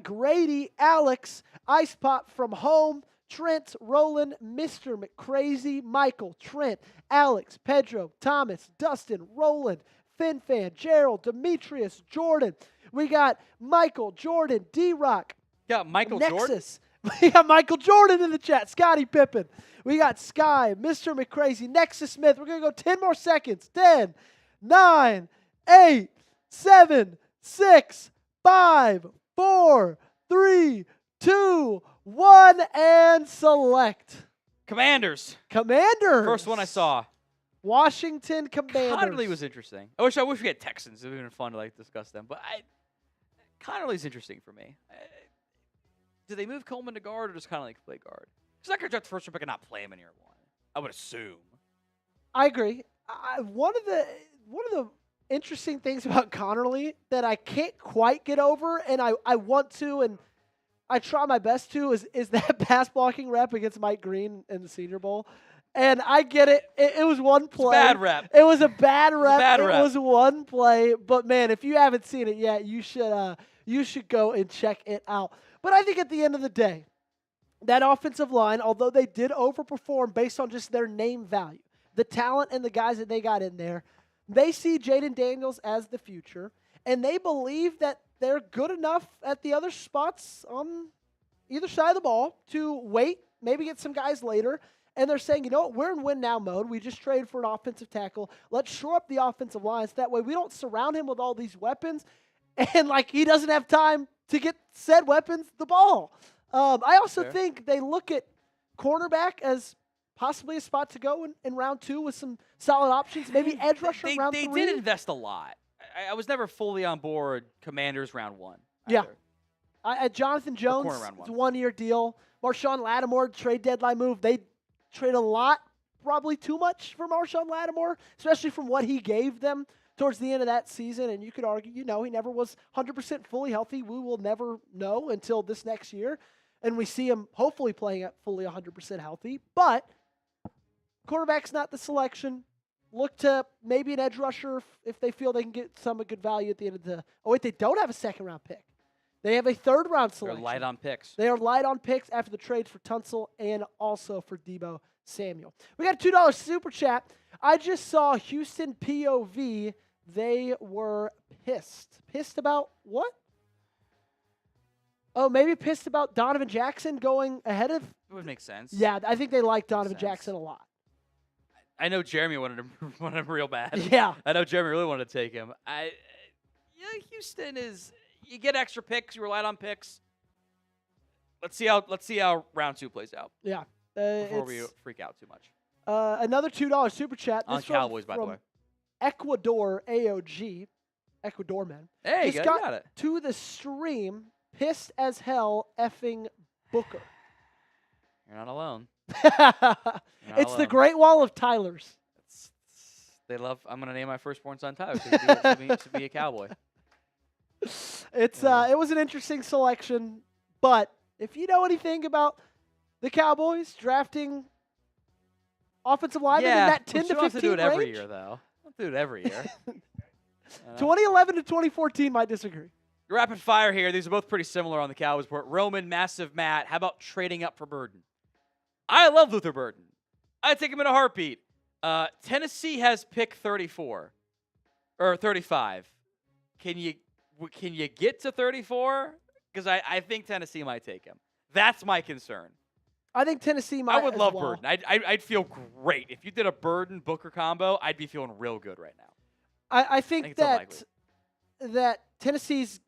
Grady, Alex, Ice Pop from home, Trent, Roland, Mr. McCrazy, Michael, Trent, Alex, Pedro, Thomas, Dustin, Roland, FinFan, Gerald, Demetrius, Jordan. We got Michael, Jordan, D-Rock. Yeah, Michael Nexus. Jordan. We got Michael Jordan in the chat. Scotty Pippen. We got Sky, Mr. McCrazy, Nexus Smith. We're going to go 10 more seconds. 10, 9, 8, 7, 6, 5, 4, 3, 2, 1, and select. Commanders. First one I saw. Washington Commanders. Connerly was interesting. I wish we had Texans. It would have been fun to discuss them. But Connerly's interesting for me. Do they move Coleman to guard or does Connerly play guard? He's not going to draft the first round pick and not play him in year 1. I would assume. I agree. One of the interesting things about Connerly that I can't quite get over, and I want to, and I try my best to, is that pass blocking rep against Mike Green in the Senior Bowl. And I get it. It was one play. Bad rep. It was a bad rep. It was one play. But man, if you haven't seen it yet, you should go and check it out. But I think at the end of the day, that offensive line, although they did overperform based on just their name value, the talent and the guys that they got in there, they see Jaden Daniels as the future, and they believe that they're good enough at the other spots on either side of the ball to wait, maybe get some guys later. And they're saying, you know what, we're in win-now mode. We just traded for an offensive tackle. Let's shore up the offensive line so that way we don't surround him with all these weapons and, he doesn't have time to get said weapons the ball. I also think they look at cornerback as possibly a spot to go in round 2 with some solid options. Maybe edge rusher in round 3. They did invest a lot. I was never fully on board Commanders round 1. Yeah. Jonathan Jones, it's a 1-year deal. Marshawn Lattimore, trade deadline move. They trade a lot, probably too much for Marshawn Lattimore, especially from what he gave them towards the end of that season. And you could argue, he never was 100% fully healthy. We will never know until this next year. And we see him hopefully playing at fully 100% healthy. But quarterback's not the selection. Look to maybe an edge rusher if they feel they can get some good value at the end of the – oh, wait, they don't have a second-round pick. They have a third-round selection. They're light on picks. They are light on picks after the trades for Tunsil and also for Deebo Samuel. We got a $2 super chat. I just saw Houston POV. They were pissed. Pissed about what? Oh, maybe pissed about Donovan Jackson going ahead of. It would make sense. Yeah, I think they like Donovan Jackson a lot. I know Jeremy wanted him real bad. Yeah. I know Jeremy really wanted to take him. Houston is. You get extra picks. You relied on picks. Let's see how round 2 plays out. Yeah. Before we freak out too much. Another $2 super chat. On This Cowboys, by the way. Ecuador AOG. Ecuadorman. Hey, just you got it. To the stream, pissed as hell, effing Booker. You're not alone. It's the Great Wall of Tylers. They love. I'm gonna name my firstborn son Tyler to be a Cowboy. It was an interesting selection, but if you know anything about the Cowboys drafting offensive linemen in that 10 to 15 range, do it every range, year though. Don't do it every year. 2011 to 2014 might disagree. Rapid fire here. These are both pretty similar on the Cowboys report. Roman, Massive Matt. How about trading up for Burden? I love Luther Burden. I'd take him in a heartbeat. Tennessee has pick 34 or 35. Can you get to 34? Because I think Tennessee might take him. That's my concern. I think Tennessee might. I would love well. Burden. I'd feel great if you did a Burden Booker combo. I'd be feeling real good right now. I think that Tennessee's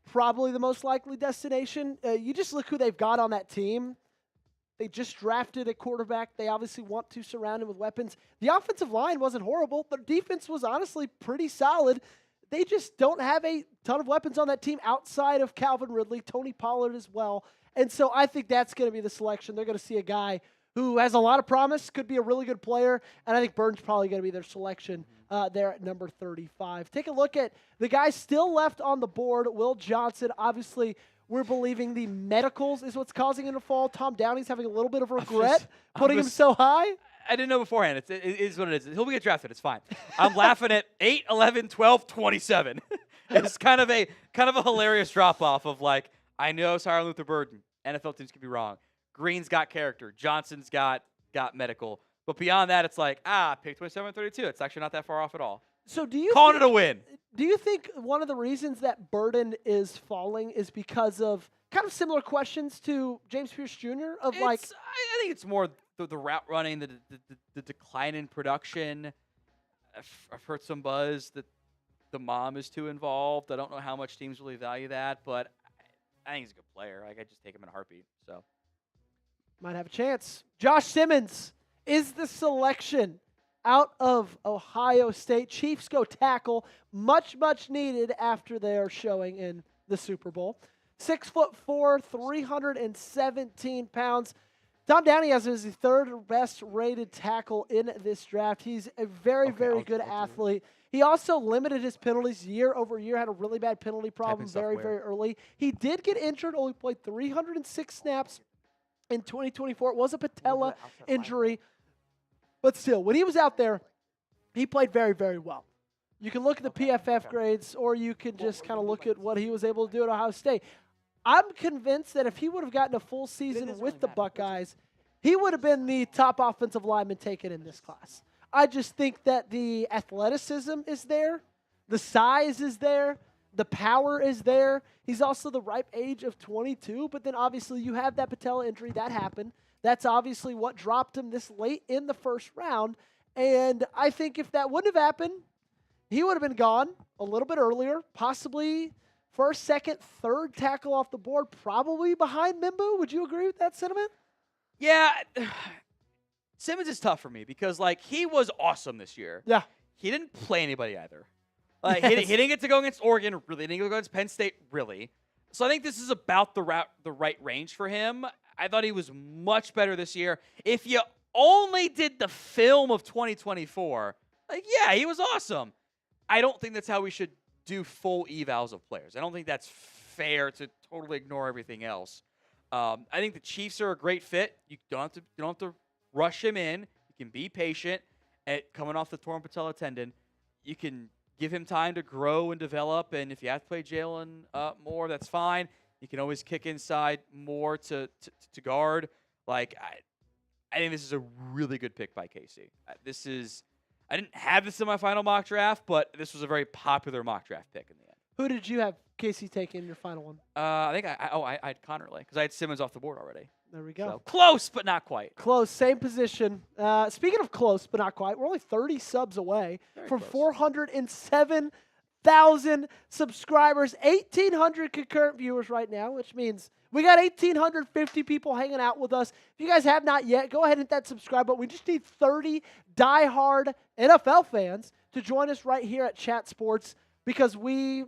probably the most likely destination. You just look who they've got on that team. They just drafted a quarterback. They obviously want to surround him with weapons. The offensive line wasn't horrible. Their defense was honestly pretty solid. They just don't have a ton of weapons on that team outside of Calvin Ridley, Tony Pollard as well. And so I think that's going to be the selection. They're going to see a guy who has a lot of promise, could be a really good player, and I think Burden's probably going to be their selection there at number 35. Take a look at the guy still left on the board, Will Johnson. Obviously, we're believing the medicals is what's causing him to fall. Tom Downey's having a little bit of regret putting him so high. I didn't know beforehand. It is what it is. He'll get drafted. It's fine. I'm laughing at 8, 11, 12, 27. It's kind of a hilarious drop-off of like, I know Cyril Luther Burden. NFL teams could be wrong. Green's got character. Johnson's got medical. But beyond that, it's like, pick 27 and 32. It's actually not that far off at all. So do you calling it a win? Do you think one of the reasons that Burden is falling is because of kind of similar questions to James Pierce Jr. I think it's more the route running, the decline in production. I've heard some buzz that the mom is too involved. I don't know how much teams really value that, but I think he's a good player. Like, I'd just take him in a heartbeat. So might have a chance. Josh Simmons is the selection out of Ohio State. Chiefs go tackle. Much needed after their showing in the Super Bowl. 6'4", 317 pounds. Tom Downey has his third best rated tackle in this draft. He's a very good athlete. He also limited his penalties year over year, had a really bad penalty problem very early. He did get injured, only played 306 snaps in 2024. It was a patella injury. But still, when he was out there, he played very well. You can look at the PFF grades, or you can just kind of look at what he was able to do at Ohio State. I'm convinced that if he would have gotten a full season with the Buckeyes, he would have been the top offensive lineman taken in this class. I just think that the athleticism is there, the size is there, the power is there. He's also the ripe age of 22, but then obviously you have that patella injury. That happened. That's obviously what dropped him this late in the first round. And I think if that wouldn't have happened, he would have been gone a little bit earlier, possibly first, second, third tackle off the board, probably behind Mimbu. Would you agree with that sentiment? Yeah. Simmons is tough for me because, like, he was awesome this year. Yeah. He didn't play anybody either. Like, he didn't get to go against Oregon, really. He didn't get to go against Penn State, really. So I think this is about the right range for him. I thought he was much better this year. If you only did the film of 2024, like, yeah, he was awesome. I don't think that's how we should do full evals of players. I don't think that's fair to totally ignore everything else. I think the Chiefs are a great fit. You don't have to rush him in. You can be patient. Coming off the torn patella tendon, you can give him time to grow and develop. And if you have to play Jalen more, that's fine. You can always kick inside more to guard. Like, I think this is a really good pick by Casey. I didn't have this in my final mock draft, but this was a very popular mock draft pick in the end. Who did you have Casey take in your final one? I think I had Connerly because I had Simmons off the board already. There we go. So, close, but not quite. Close, same position. Speaking of close, but not quite, we're only 30 subs away from 407,000 subscribers, 1,800 concurrent viewers right now, which means we got 1,850 people hanging out with us. If you guys have not yet, go ahead and hit that subscribe button. We just need 30 diehard NFL fans to join us right here at Chat Sports because we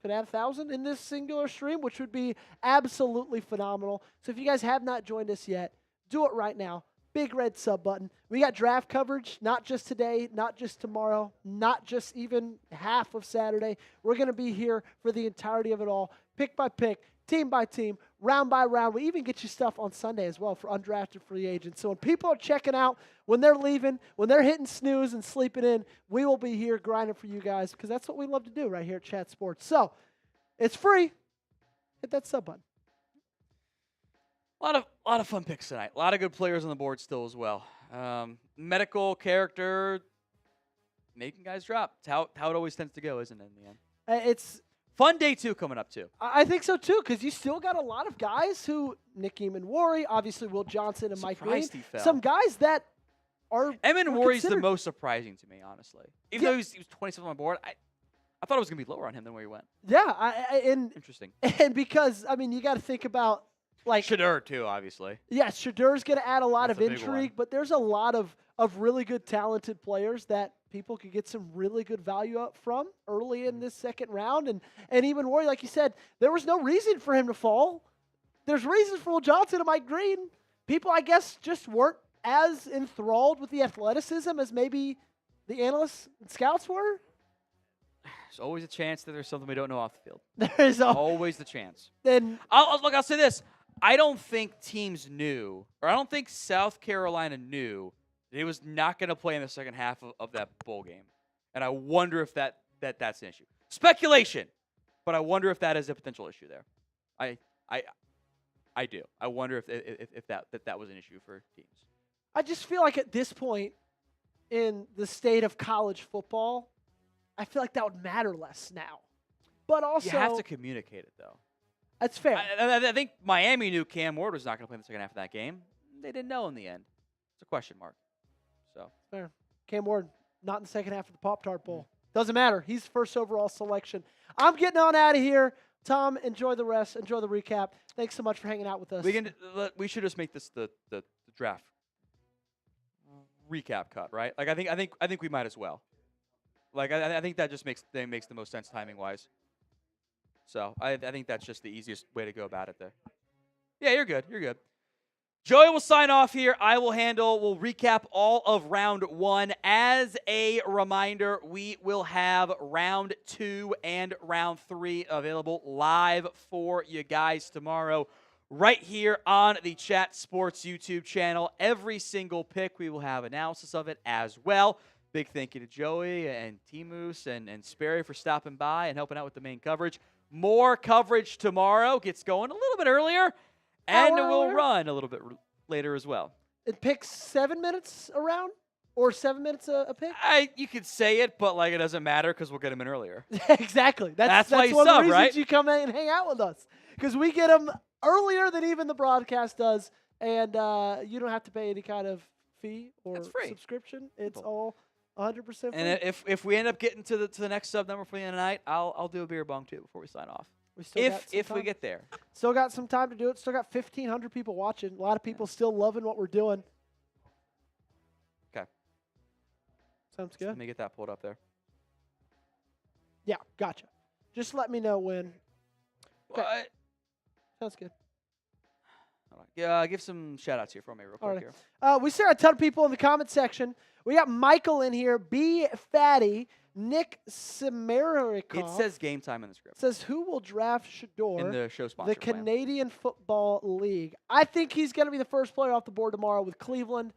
could add 1,000 in this singular stream, which would be absolutely phenomenal. So if you guys have not joined us yet, do it right now. Big red sub button. We got draft coverage, not just today, not just tomorrow, not just even half of Saturday. We're going to be here for the entirety of it all, pick by pick, team by team, round by round. We even get you stuff on Sunday as well for undrafted free agents. So when people are checking out, when they're leaving, when they're hitting snooze and sleeping in, we will be here grinding for you guys because that's what we love to do right here at Chat Sports. So it's free. Hit that sub button. A lot of fun picks tonight. A lot of good players on the board still as well. Medical character, making guys drop. It's how it always tends to go, isn't it, in the end? It's fun day 2 coming up, too. I think so, too, because you still got a lot of guys who, Nick Eamon-Worry, obviously Will Johnson and Mike Green. Some guys that are Eamon-Worry's the most surprising to me, honestly. Even though he was 27th on my board, I thought it was going to be lower on him than where he went. Yeah. Interesting. And because, I mean, you got to think about, like, Shedeur, too, obviously. Yeah, Shedur's going to add a lot That's of a big intrigue, one. but there's a lot of really good, talented players that people could get some really good value up from early in this second round. And even Worry, like you said, there was no reason for him to fall. There's reasons for Will Johnson and Mike Green. People, I guess, just weren't as enthralled with the athleticism as maybe the analysts and scouts were. There's always a chance that there's something we don't know off the field. There's always the chance. Then I'll say this. I don't think teams knew, or I don't think South Carolina knew that he was not going to play in the second half of that bowl game. And I wonder if that's an issue. Speculation, but I wonder if that is a potential issue there. I do. I wonder if that was an issue for teams. I just feel like at this point in the state of college football, I feel like that would matter less now. But also, you have to communicate it, though. That's fair. I think Miami knew Cam Ward was not going to play in the second half of that game. They didn't know in the end. It's a question mark. So fair. Cam Ward, not in the second half of the Pop-Tart Bowl. Doesn't matter. He's first overall selection. I'm getting on out of here. Tom, enjoy the rest. Enjoy the recap. Thanks so much for hanging out with us. We should just make this the draft recap cut, right? Like I think we might as well. Like I think that just makes the most sense timing wise. So I think that's just the easiest way to go about it there. Yeah, you're good. You're good. Joey will sign off here. We'll recap all of round 1. As a reminder, we will have round 2 and round 3 available live for you guys tomorrow right here on the Chat Sports YouTube channel. Every single pick, we will have analysis of it as well. Big thank you to Joey and T-Moose and Sperry for stopping by and helping out with the main coverage. More coverage tomorrow. Gets going a little bit earlier, and we'll run a little bit later as well. It picks 7 minutes around, or 7 minutes a pick? You could say it, but like it doesn't matter because we'll get them in earlier. Exactly. That's why you one of sub, the reasons right? you come in and hang out with us, because we get them earlier than even the broadcast does, and you don't have to pay any kind of fee or subscription. It's all 100% free. And if we end up getting to the next sub number for the end of the night, I'll do a beer bong too before we sign off. If we get there. Still got some time to do it. Still got 1,500 people watching. A lot of people still loving what we're doing. Sounds good. Let me get that pulled up there. Yeah, gotcha. Just let me know when. Okay. What? Sounds good. Hold on. Yeah, give some shout-outs here for me real quick right. here. We see a ton of people in the comment section. We got Michael in here, B. Fatty, Nick Semerikov. It says game time in the script. Says, who will draft Shador? In the show sponsor The plan. Canadian Football League. I think he's going to be the first player off the board tomorrow with Cleveland.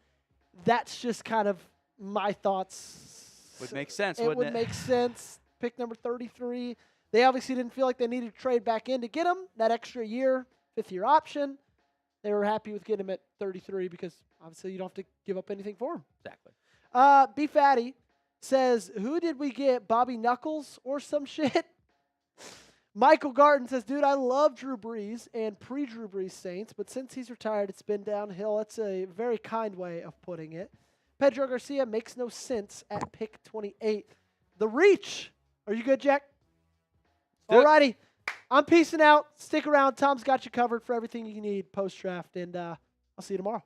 That's just kind of my thoughts. Would make sense, It wouldn't would make sense. Pick number 33. They obviously didn't feel like they needed to trade back in to get him that extra year, 5th-year option. They were happy with getting him at 33 because obviously you don't have to give up anything for him. Exactly. B. Fatty says, who did we get? Bobby Knuckles or some shit? Michael Garten says, dude, I love Drew Brees and pre-Drew Brees Saints, but since he's retired, it's been downhill. That's a very kind way of putting it. Pedro Garcia makes no sense at pick 28. The reach. Are you good, Jack? Alrighty. I'm peacing out. Stick around. Tom's got you covered for everything you need post-draft, and I'll see you tomorrow.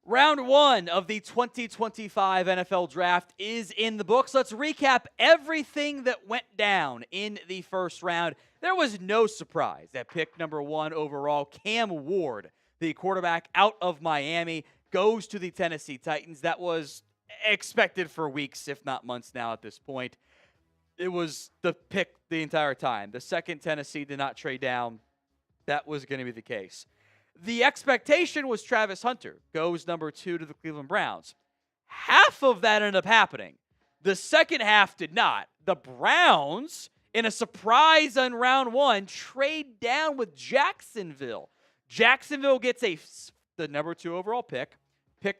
Round 1 of the 2025 NFL Draft is in the books. Let's recap everything that went down in the first round. There was no surprise at pick number 1 overall. Cam Ward, the quarterback out of Miami, goes to the Tennessee Titans. That was expected for weeks, if not months now at this point. It was the pick the entire time. The second Tennessee did not trade down, that was going to be the case. The expectation was Travis Hunter goes number 2 to the Cleveland Browns. Half of that ended up happening. The second half did not. The Browns, in a surprise on round 1, trade down with Jacksonville. Jacksonville gets the number 2 overall pick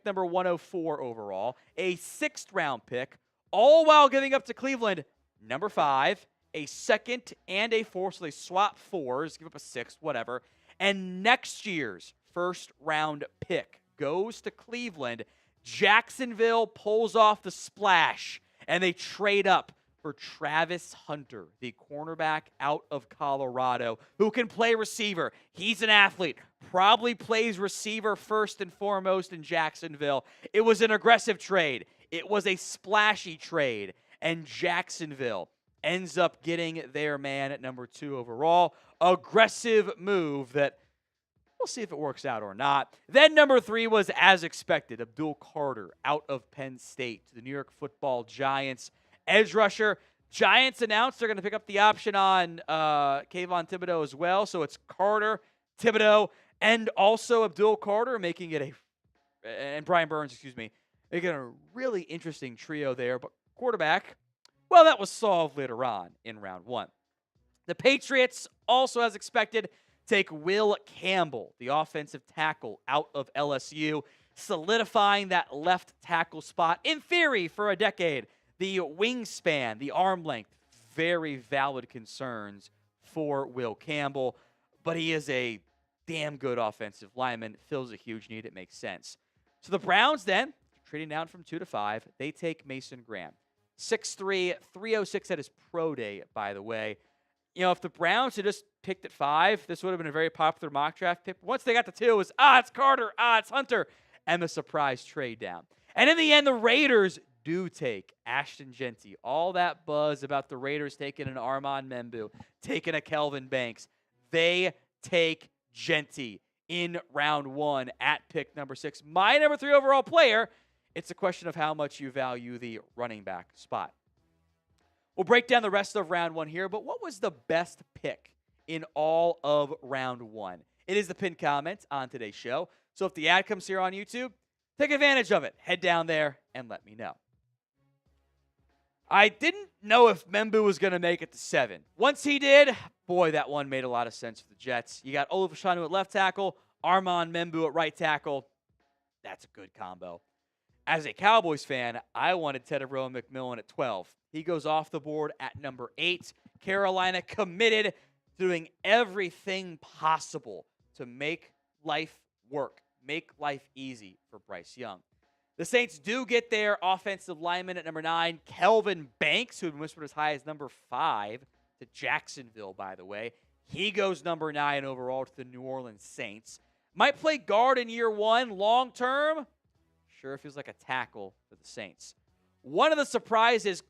number 104 overall, a 6th round pick, all while giving up to Cleveland number 5, a 2nd, and a 4th. So they swap 4s, give up a 6th, whatever. And next year's first round pick goes to Cleveland. Jacksonville pulls off the splash, and they trade up for Travis Hunter, the cornerback out of Colorado, who can play receiver. He's an athlete, probably plays receiver first and foremost in Jacksonville. It was an aggressive trade. It was a splashy trade, and Jacksonville ends up getting their man at number 2 overall. Aggressive move that we'll see if it works out or not. Then number 3 was, as expected, Abdul Carter out of Penn State to the New York Football Giants. Edge rusher. Giants announced they're going to pick up the option on Kayvon Thibodeau as well. So it's Carter, Thibodeau, and also Abdul Carter, making it and Brian Burns, making a really interesting trio there. But quarterback, well, that was solved later on in round 1. The Patriots, also as expected, take Will Campbell, the offensive tackle out of LSU, solidifying that left tackle spot, in theory, for a decade. The wingspan, the arm length, very valid concerns for Will Campbell, but he is a damn good offensive lineman, fills a huge need, it makes sense. So the Browns then, trading down from 2 to 5, they take Mason Graham. 6'3", 306 at his pro day, by the way. You know, if the Browns had just picked at 5, this would have been a very popular mock draft pick. Once they got to 2, it was, it's Carter, it's Hunter, and the surprise trade down. And in the end, the Raiders do take Ashton Genty. All that buzz about the Raiders taking an Armand Membu, taking a Kelvin Banks. They take Genty in round 1 at pick number 6. My number 3 overall player. It's a question of how much you value the running back spot. We'll break down the rest of round 1 here, but what was the best pick in all of round 1? It is the pinned comment on today's show. So if the ad comes here on YouTube, take advantage of it. Head down there and let me know. I didn't know if Membu was going to make it to 7. Once he did, boy, that one made a lot of sense for the Jets. You got Olaf Shanu at left tackle, Armand Membu at right tackle. That's a good combo. As a Cowboys fan, I wanted Tedero McMillan at 12. He goes off the board at number 8. Carolina committed to doing everything possible to make life work, make life easy for Bryce Young. The Saints do get their offensive lineman at number 9, Kelvin Banks, who had been whispered as high as number 5 to Jacksonville, by the way. He goes number 9 overall to the New Orleans Saints. Might play guard in year 1. Long term, sure feels like a tackle for the Saints. One of the surprises,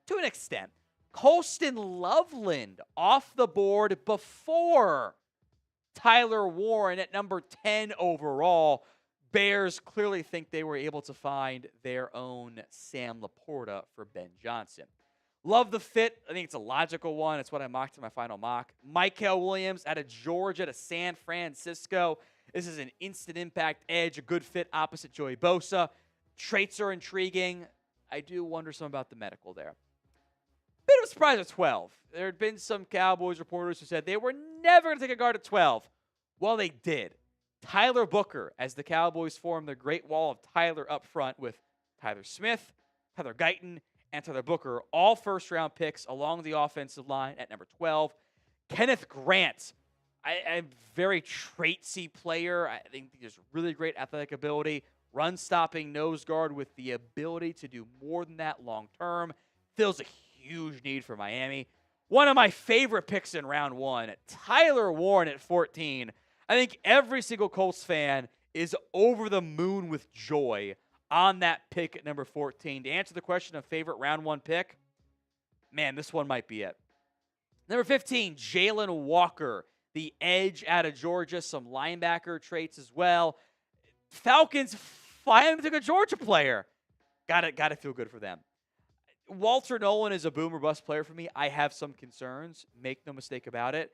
to an extent, Colston Loveland off the board before Tyler Warren at number 10 overall. Bears clearly think they were able to find their own Sam Laporta for Ben Johnson. Love the fit. I think it's a logical one. It's what I mocked in my final mock. Mykel Williams out of Georgia to San Francisco. This is an instant impact edge, a good fit opposite Joey Bosa. Traits are intriguing. I do wonder some about the medical there. Bit of a surprise at 12. There had been some Cowboys reporters who said they were never going to take a guard at 12. Well, they did. Tyler Booker, as the Cowboys form their great wall of Tyler up front with Tyler Smith, Tyler Guyton, and Tyler Booker, all first-round picks along the offensive line at number 12. Kenneth Grant, a very traitsy player. I think he has really great athletic ability, run-stopping nose guard with the ability to do more than that long-term. Fills a huge need for Miami. One of my favorite picks in round 1, Tyler Warren at 14. I think every single Colts fan is over the moon with joy on that pick at number 14. To answer the question of favorite round 1 pick, man, this one might be it. Number 15, Jalen Walker, the edge out of Georgia, some linebacker traits as well. Falcons finally took a Georgia player. Got to feel good for them. Walter Nolan is a boom or bust player for me. I have some concerns. Make no mistake about it.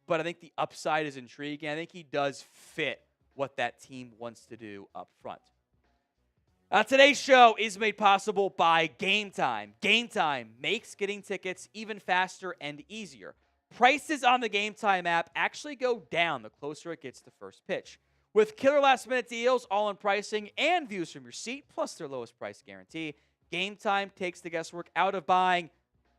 But I think the upside is intriguing. I think he does fit what that team wants to do up front. Today's show is made possible by Game Time. Game Time makes getting tickets even faster and easier. Prices on the Game Time app actually go down the closer it gets to first pitch. With killer last-minute deals, all-in pricing, and views from your seat, plus their lowest price guarantee, Game Time takes the guesswork out of buying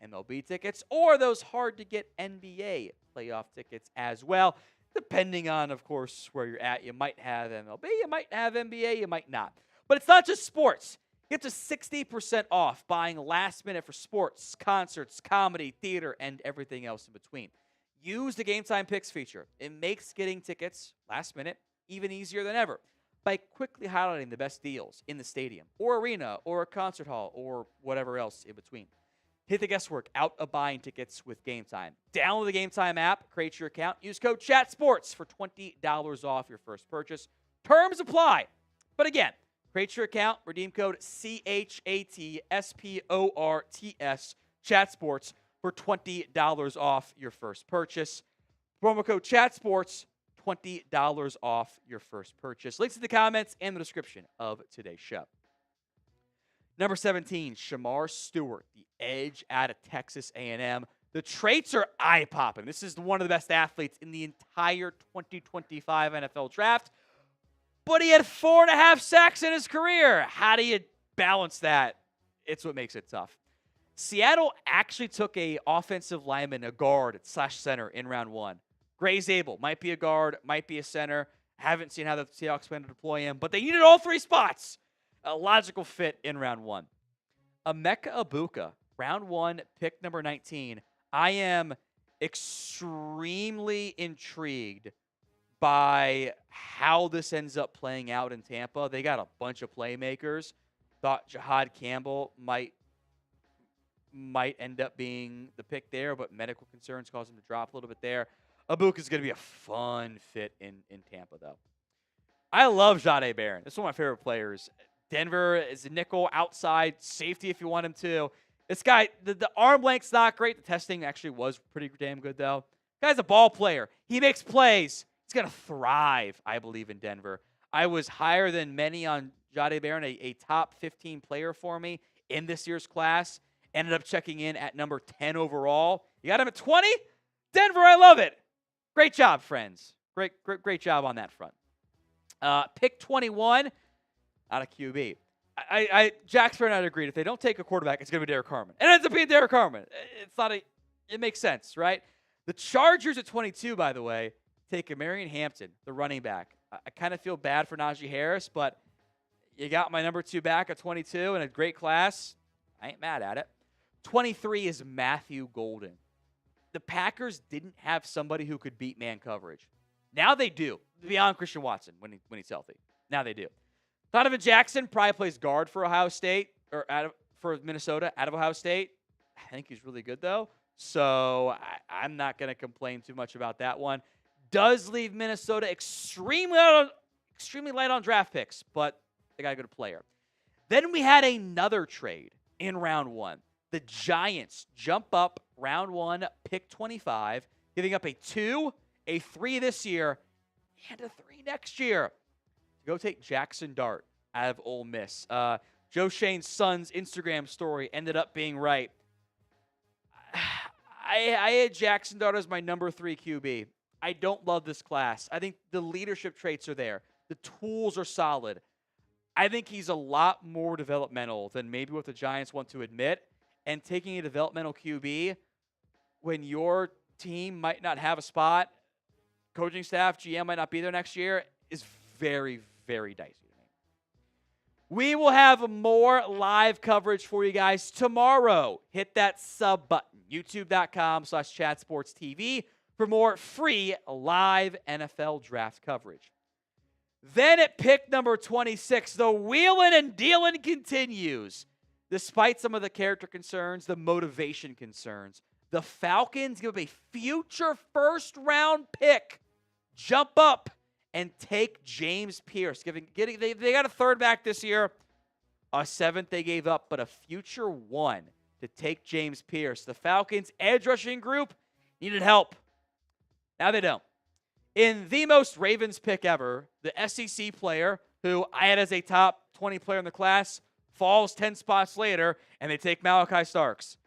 MLB tickets or those hard-to-get NBA playoff tickets as well. Depending on, of course, where you're at, you might have MLB, you might have NBA, you might not. But it's not just sports. Get to 60% off buying last minute for sports, concerts, comedy, theater, and everything else in between. Use the Game Time Picks feature. It makes getting tickets last minute even easier than ever by quickly highlighting the best deals in the stadium or arena or a concert hall or whatever else in between. Hit the guesswork out of buying tickets with Game Time. Download the Game Time app, create your account, use code CHATSPORTS for $20 off your first purchase. Terms apply. But again, create your account, redeem code CHATSPORTS, CHATSPORTS, for $20 off your first purchase. Promo code CHATSPORTS, $20 off your first purchase. Links in the comments and the description of today's show. Number 17, Shamar Stewart, the edge out of Texas A&M. The traits are eye-popping. This is one of the best athletes in the entire 2025 NFL draft. But he had 4.5 sacks in his career. How do you balance that? It's what makes it tough. Seattle actually took a offensive lineman, a guard / center in round 1. Gray Zabel might be a guard, might be a center. Haven't seen how the Seahawks plan to deploy him, but they needed all 3 spots. A logical fit in round 1. Emeka Egbuka, round 1, pick number 19. I am extremely intrigued by how this ends up playing out in Tampa. They got a bunch of playmakers. Thought Jahad Campbell might end up being the pick there, but medical concerns caused him to drop a little bit there. Egbuka is going to be a fun fit in Tampa, though. I love Jahdae Barron. This is one of my favorite players. Denver is a nickel, outside, safety if you want him to. This guy, the arm length's not great. The testing actually was pretty damn good, though. Guy's a ball player. He makes plays. He's going to thrive, I believe, in Denver. I was higher than many on Jahdae Barron, a top 15 player for me in this year's class. Ended up checking in at number 10 overall. You got him at 20? Denver, I love it. Great job, friends. Great job on that front. Pick 21 out of QB. Jack's fair and I agreed. If they don't take a quarterback, it's going to be Derek Carman. And it ends up being Derek Carman. It makes sense, right? The Chargers at 22, by the way, take Marion Hampton, the running back. I kind of feel bad for Najee Harris, but you got my number 2 back at 22 in a great class. I ain't mad at it. 23 is Matthew Golden. the Packers didn't have somebody who could beat man coverage. Now they do, beyond Christian Watson when he's healthy. Now they do. Donovan Jackson probably plays guard for Ohio State, or for Minnesota out of Ohio State. I think he's really good, though. So I'm not going to complain too much about that one. Does leave Minnesota extremely light on draft picks, but they got a good player. Then we had another trade in round 1. The Giants jump up round 1, pick 25, giving up a 2, a 3 this year, and a 3 next year to go take Jackson Dart out of Ole Miss. Joe Shane's son's Instagram story ended up being right. I had Jackson Dart as my number 3 QB. I don't love this class. I think the leadership traits are there. The tools are solid. I think he's a lot more developmental than maybe what the Giants want to admit. And taking a developmental QB when your team might not have a spot, coaching staff, GM might not be there next year, is very, very dicey to me. We will have more live coverage for you guys tomorrow. Hit that sub button, youtube.com/chatsportstv for more free live NFL draft coverage. Then at pick number 26, the wheeling and dealing continues. Despite some of the character concerns, the motivation concerns, the Falcons give up a future first-round pick, jump up, and take James Pierce. They got a third back this year, a 7th they gave up, but a future 1 to take James Pierce. The Falcons' edge rushing group needed help. Now they don't. In the most Ravens pick ever, the SEC player, who I had as a top 20 player in the class, falls 10 spots later, and they take Malachi Starks.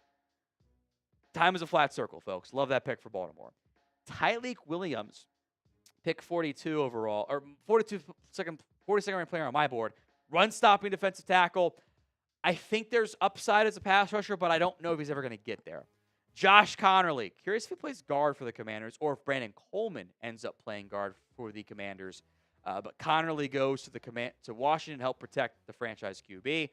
Time is a flat circle, folks. Love that pick for Baltimore. Tyleik Williams, pick 42 overall, or 42nd ranked player on my board. Run-stopping defensive tackle. I think there's upside as a pass rusher, but I don't know if he's ever going to get there. Josh Connerly. Curious if he plays guard for the Commanders or if Brandon Coleman ends up playing guard for the Commanders. But Connerly goes to Washington to help protect the franchise QB.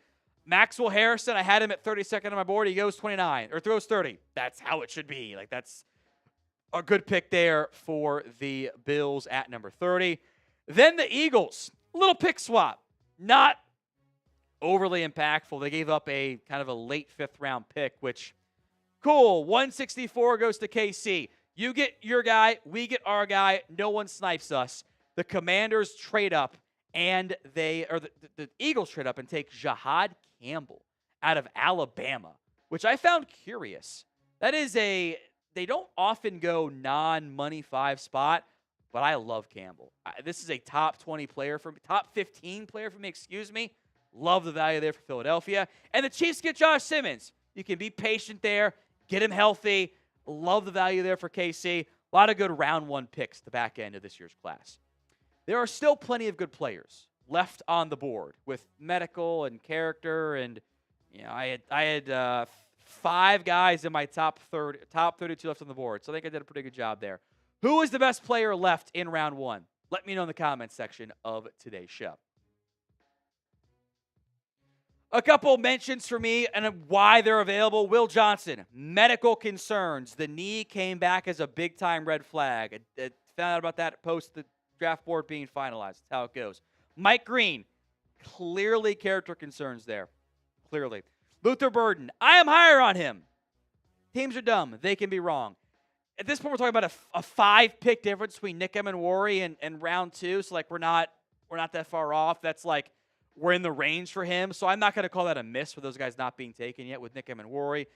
Maxwell Harrison, I had him at 32nd on my board. He goes 29 or throws 30. That's how it should be. That's a good pick there for the Bills at number 30. Then the Eagles, little pick swap, not overly impactful. They gave up a kind of a late 5th round pick, which cool. 164 goes to KC. You get your guy, we get our guy. No one snipes us. The Commanders trade up, and the Eagles trade up and take Jahad Campbell out of Alabama, which I found curious. They don't often go non-money 5 spot, but I love Campbell. This is a top 20 player for me, top 15 player for me, excuse me. Love the value there for Philadelphia. And the Chiefs get Josh Simmons. You can be patient there, get him healthy. Love the value there for KC. A lot of good round 1 picks at the back end of this year's class. There are still plenty of good players left on the board with medical and character, and I had 5 guys in my top 32 left on the board, so I think I did a pretty good job there. Who is the best player left in round 1? Let me know in the comments section of today's show. A couple mentions for me and why they're available. Will Johnson, medical concerns. The knee came back as a big-time red flag. I found out about that post the draft board being finalized. That's how it goes. Mike Green, clearly character concerns there. Clearly. Luther Burden, I am higher on him. Teams are dumb. They can be wrong. At this point, we're talking about a 5-pick difference between Nick Emenwari and round 2. So, we're not that far off. That's we're in the range for him. So, I'm not going to call that a miss for those guys not being taken yet with Nick Emenwari.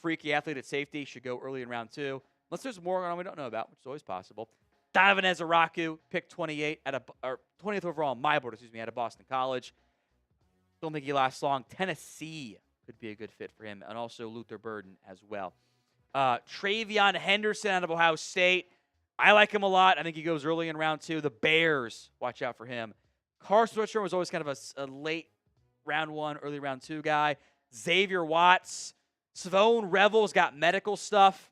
Freaky athlete at safety should go early in round 2. Unless there's more going on we don't know about, which is always possible. Donovan Ezeraku, pick 28 or 20th overall on my board, out of Boston College. Don't think he lasts long. Tennessee could be a good fit for him, and also Luther Burden as well. Travion Henderson out of Ohio State. I like him a lot. I think he goes early in round 2. The Bears, watch out for him. Carson Switzer was always kind of a late round 1, early round 2 guy. Xavier Watts. Savone Revel's got medical stuff.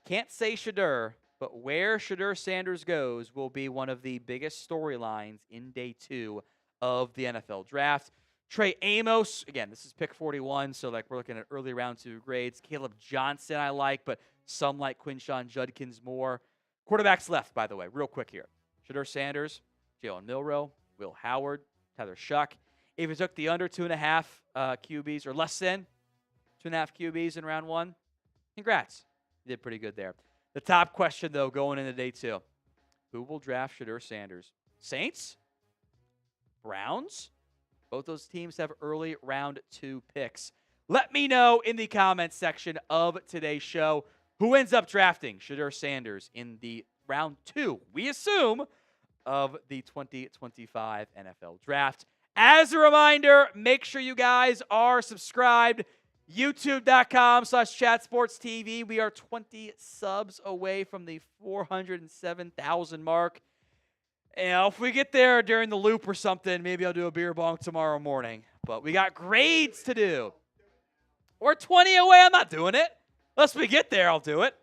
Can't say Shadur, but where Shadur Sanders goes will be one of the biggest storylines in day 2 of the NFL draft. Trey Amos, again, this is pick 41, so we're looking at early round 2 grades. Caleb Johnson I like, but Some like Quinshon Judkins more. Quarterbacks left, by the way, real quick here. Shedeur Sanders, Jalen Milroe, Will Howard, Tyler Shuck. If you took the under 2.5 QBs or less than 2.5 QBs in round 1, congrats. You did pretty good there. The top question, though, going into day 2. Who will draft Shedeur Sanders? Saints? Browns? Both those teams have early round 2 picks. Let me know in the comments section of today's show who ends up drafting Shedeur Sanders in the round 2, we assume, of the 2025 NFL Draft. As a reminder, make sure you guys are subscribed. YouTube.com/ChatSportsTV. We are 20 subs away from the 407,000 mark. And if we get there during the loop or something, maybe I'll do a beer bong tomorrow morning. But we got grades to do. We're 20 away. I'm not doing it. Unless we get there, I'll do it.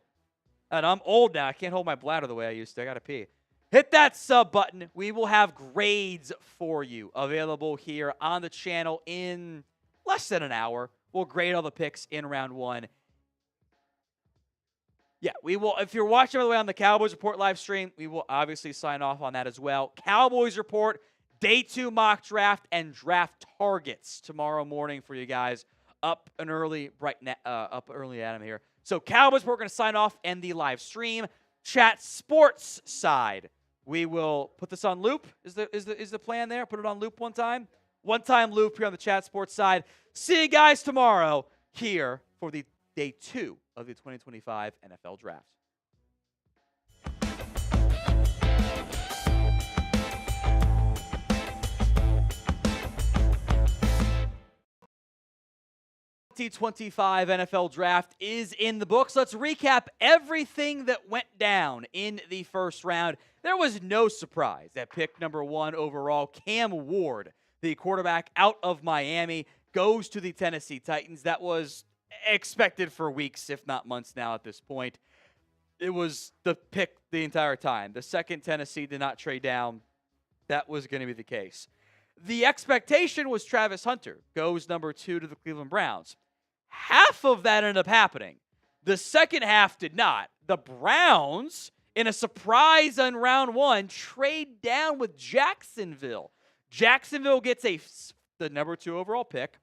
And I'm old now. I can't hold my bladder the way I used to. I got to pee. Hit that sub button. We will have grades for you available here on the channel in less than an hour. We'll grade all the picks in round 1. Yeah, we will. If you're watching, by the way, on the Cowboys Report live stream, we will obviously sign off on that as well. Cowboys Report, day 2 mock draft, and draft targets tomorrow morning for you guys. Up early, Adam here. So Cowboys, we're going to sign off and the live stream. Chat Sports side, we will put this on loop. Is the plan there? Put it on loop one time. One-time loop here on the Chat Sports side. See you guys tomorrow here for the day 2 of the 2025 NFL Draft. The 2025 NFL Draft is in the books. Let's recap everything that went down in the first round. There was no surprise at pick number 1 overall. Cam Ward, the quarterback out of Miami, goes to the Tennessee Titans. That was expected for weeks, if not months now at this point. It was the pick the entire time. The second Tennessee did not trade down, that was going to be the case. The expectation was Travis Hunter goes number 2 to the Cleveland Browns. Half of that ended up happening. The second half did not. The Browns, in a surprise on round 1, trade down with Jacksonville. Jacksonville gets the number 2 overall pick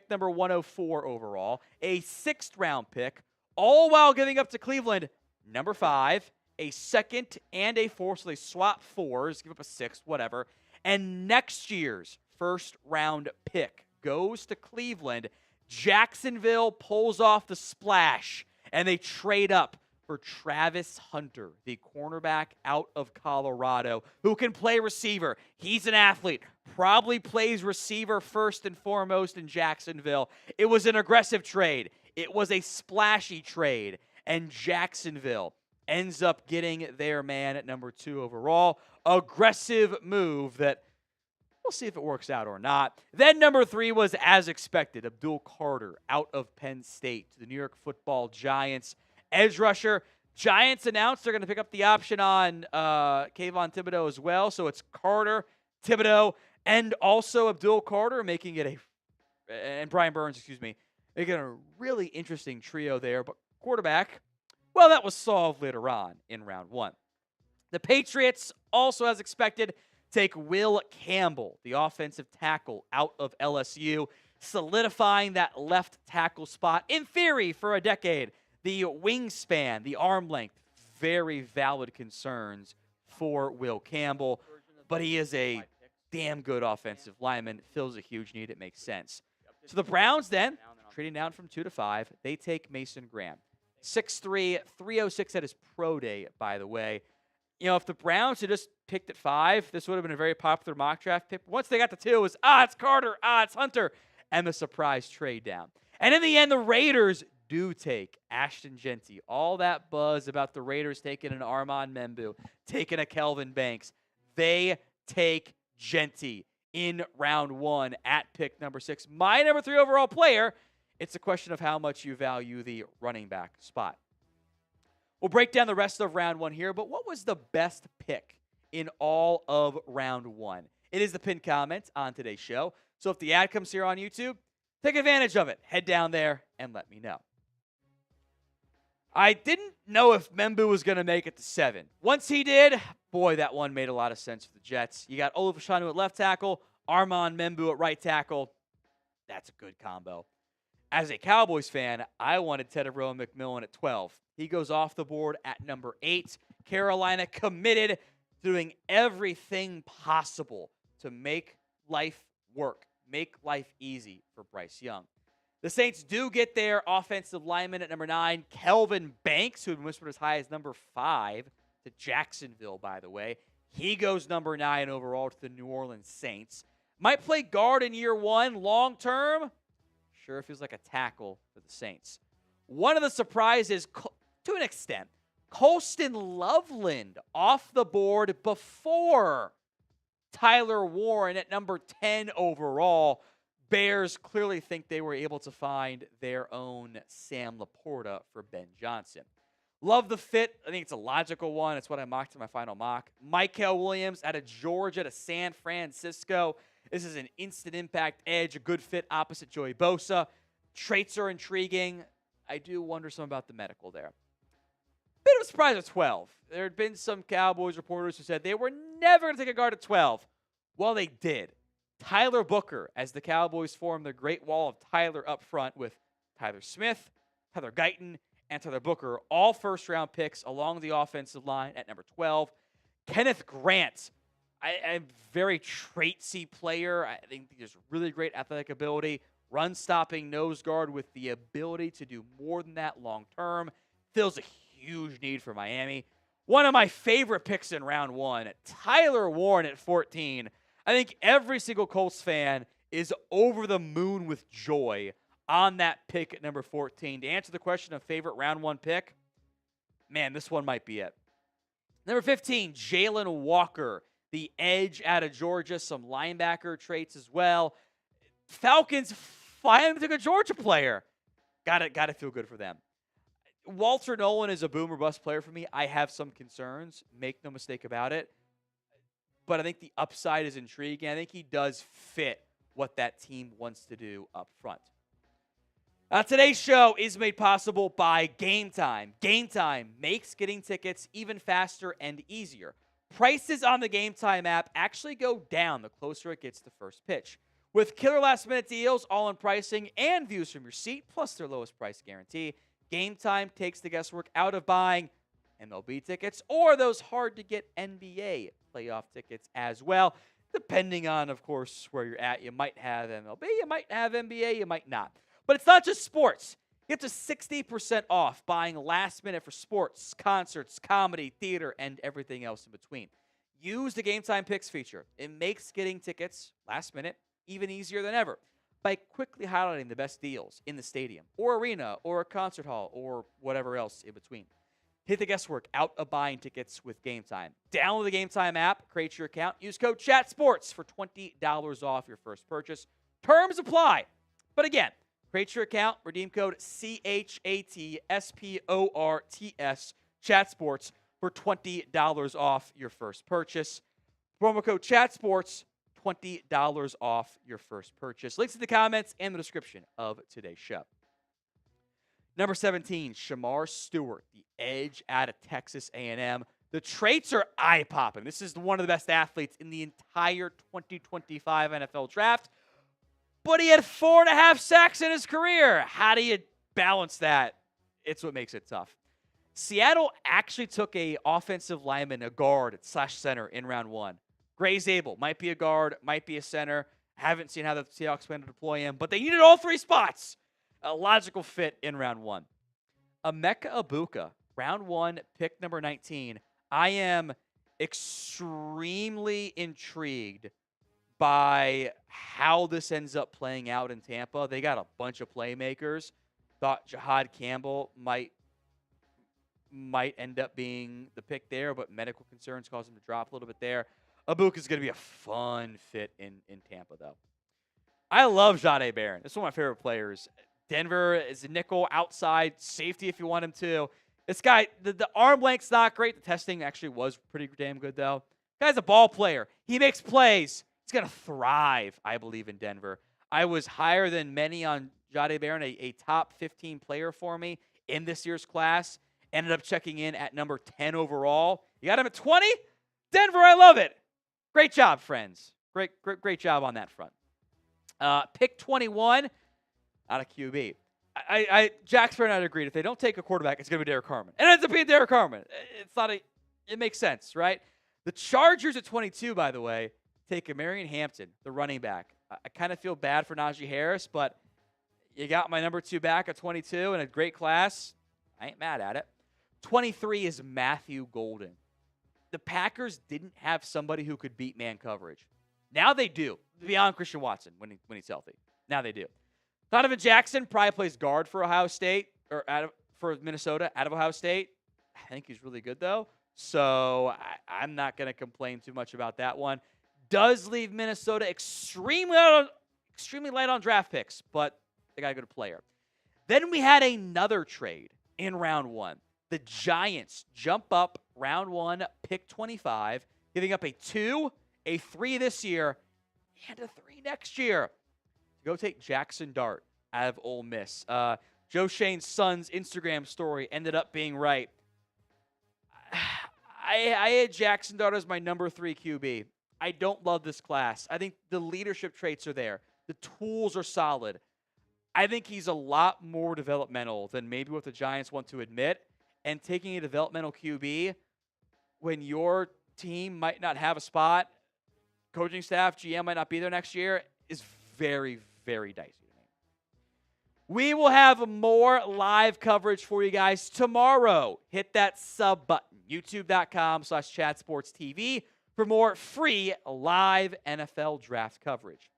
number 104 overall, a 6th round pick, all while giving up to Cleveland number 5, a 2nd, and a 4th. So they swap 4s, give up a 6th, whatever. And next year's first round pick goes to Cleveland. Jacksonville pulls off the splash, and they trade up for Travis Hunter, the cornerback out of Colorado, who can play receiver. He's an athlete, probably plays receiver first and foremost in Jacksonville. It was an aggressive trade. It was a splashy trade, and Jacksonville ends up getting their man at number 2 overall. Aggressive move that we'll see if it works out or not. Then number 3 was, as expected, Abdul Carter out of Penn State to the New York Football Giants. Edge rusher. Giants announced they're going to pick up the option on Kayvon Thibodeau as well. So it's Carter, Thibodeau, and also Abdul Carter, making it and Brian Burns, making it a really interesting trio there. But quarterback, well, that was solved later on in round 1. The Patriots, also as expected, take Will Campbell, the offensive tackle out of LSU, solidifying that left tackle spot, in theory, for a decade. The wingspan, the arm length, very valid concerns for Will Campbell, but he is a damn good offensive lineman, fills a huge need, it makes sense. So the Browns then, trading down from 2 to 5, they take Mason Graham. 6'3", 306 at his pro day, by the way. If the Browns had just picked at 5, this would have been a very popular mock draft pick. Once they got to 2, it was, it's Carter, it's Hunter, and the surprise trade down. And in the end, the Raiders do take Ashton Genty. All that buzz about the Raiders taking an Armand Membu, taking a Kelvin Banks. They take Genty in round 1 at pick number 6. My number 3 overall player. It's a question of how much you value the running back spot. We'll break down the rest of round 1 here, but what was the best pick in all of round 1? It is the pinned comment on today's show. So if the ad comes here on YouTube, take advantage of it. Head down there and let me know. I didn't know if Membu was going to make it to 7. Once he did, boy, that one made a lot of sense for the Jets. You got Olaf Shanu at left tackle, Armand Membu at right tackle. That's a good combo. As a Cowboys fan, I wanted Tedero McMillan at 12. He goes off the board at number 8. Carolina committed to doing everything possible to make life work, make life easy for Bryce Young. The Saints do get their offensive lineman at number 9, Kelvin Banks, who had been whispered as high as number 5 to Jacksonville, by the way. He goes number 9 overall to the New Orleans Saints. Might play guard in year 1. Long term, sure feels like a tackle for the Saints. One of the surprises, to an extent, Colston Loveland off the board before Tyler Warren at number 10 overall. Bears clearly think they were able to find their own Sam Laporta for Ben Johnson. Love the fit. I think it's a logical one. It's what I mocked in my final mock. Mykel Williams out of Georgia to San Francisco. This is an instant impact edge, a good fit opposite Joey Bosa. Traits are intriguing. I do wonder some about the medical there. Bit of a surprise at 12. There had been some Cowboys reporters who said they were never going to take a guard at 12. Well, they did. Tyler Booker, as the Cowboys form the Great Wall of Tyler up front with Tyler Smith, Tyler Guyton, and Tyler Booker, all first-round picks along the offensive line at number 12. Kenneth Grant, a very traitsy player. I think there's really great athletic ability, run-stopping nose guard with the ability to do more than that long-term. Fills a huge need for Miami. One of my favorite picks in round 1, Tyler Warren at 14. I think every single Colts fan is over the moon with joy on that pick at number 14. To answer the question of favorite round 1 pick, man, this one might be it. Number 15, Jalen Walker, the edge out of Georgia, some linebacker traits as well. Falcons finally took a Georgia player. Got to feel good for them. Walter Nolan is a boom or bust player for me. I have some concerns. Make no mistake about it. But I think the upside is intriguing. I think he does fit what that team wants to do up front. Today's show is made possible by Game Time. Game Time makes getting tickets even faster and easier. Prices on the Game Time app actually go down the closer it gets to first pitch. With killer last-minute deals, all-in pricing, and views from your seat, plus their lowest price guarantee, Game Time takes the guesswork out of buying MLB tickets or those hard-to-get NBA playoff tickets as well. Depending on, of course, where you're at, you might have MLB, you might have NBA, you might not. But it's not just sports. Get to 60% off buying last minute for sports, concerts, comedy, theater, and everything else in between. Use the Game Time Picks feature. It makes getting tickets last minute even easier than ever by quickly highlighting the best deals in the stadium or arena or a concert hall or whatever else in between. Hit the guesswork out of buying tickets with Game Time. Download the Game Time app, create your account, use code CHATSPORTS for $20 off your first purchase. Terms apply. But again, create your account, redeem code CHATSPORTS, CHATSPORTS, for $20 off your first purchase. Promo code CHATSPORTS, $20 off your first purchase. Links in the comments and the description of today's show. Number 17, Shamar Stewart, the edge out of Texas A&M. The traits are eye-popping. This is one of the best athletes in the entire 2025 NFL draft. But he had 4.5 sacks in his career. How do you balance that? It's what makes it tough. Seattle actually took a offensive lineman, a guard / center in round 1. Gray Zabel might be a guard, might be a center. Haven't seen how the Seahawks plan to deploy him, but they needed all 3 spots. A logical fit in round 1. Emeka Egbuka, round 1, pick number 19. I am extremely intrigued by how this ends up playing out in Tampa. They got a bunch of playmakers. Thought Jahad Campbell might end up being the pick there, but medical concerns caused him to drop a little bit there. Egbuka is going to be a fun fit in Tampa, though. I love Jahdae Barron. This is one of my favorite players. Denver is a nickel, outside, safety if you want him to. This guy, the arm length's not great. The testing actually was pretty damn good, though. Guy's a ball player. He makes plays. He's going to thrive, I believe, in Denver. I was higher than many on Jahdae Barron, a top 15 player for me in this year's class. Ended up checking in at number 10 overall. You got him at 20? Denver, I love it. Great job, friends. Great job on that front. Pick 21 out of QB. Jackson and I agreed. If they don't take a quarterback, it's going to be Derek Harmon. And it ends up being Derek Harmon. It makes sense, right? The Chargers at 22, by the way, take a Marion Hampton, the running back. I kind of feel bad for Najee Harris, but you got my number 2 back at 22 in a great class. I ain't mad at it. 23 is Matthew Golden. The Packers didn't have somebody who could beat man coverage. Now they do, beyond Christian Watson when he's healthy. Now they do. Donovan Jackson probably plays guard for Ohio State or for Minnesota out of Ohio State. I think he's really good, though. So I'm not going to complain too much about that one. Does leave Minnesota extremely light on draft picks, but they got a good player. Then we had another trade in round 1. The Giants jump up round 1, pick 25, giving up a 2, a 3 this year, and a 3 next year. Go take Jackson Dart out of Ole Miss. Joe Shane's son's Instagram story ended up being right. I had Jackson Dart as my number 3 QB. I don't love this class. I think the leadership traits are there. The tools are solid. I think he's a lot more developmental than maybe what the Giants want to admit. And taking a developmental QB when your team might not have a spot, coaching staff, GM might not be there next year, is very, very dicey to me. We will have more live coverage for you guys tomorrow. Hit that sub button, youtube.com/chatsportstv for more free live NFL draft coverage.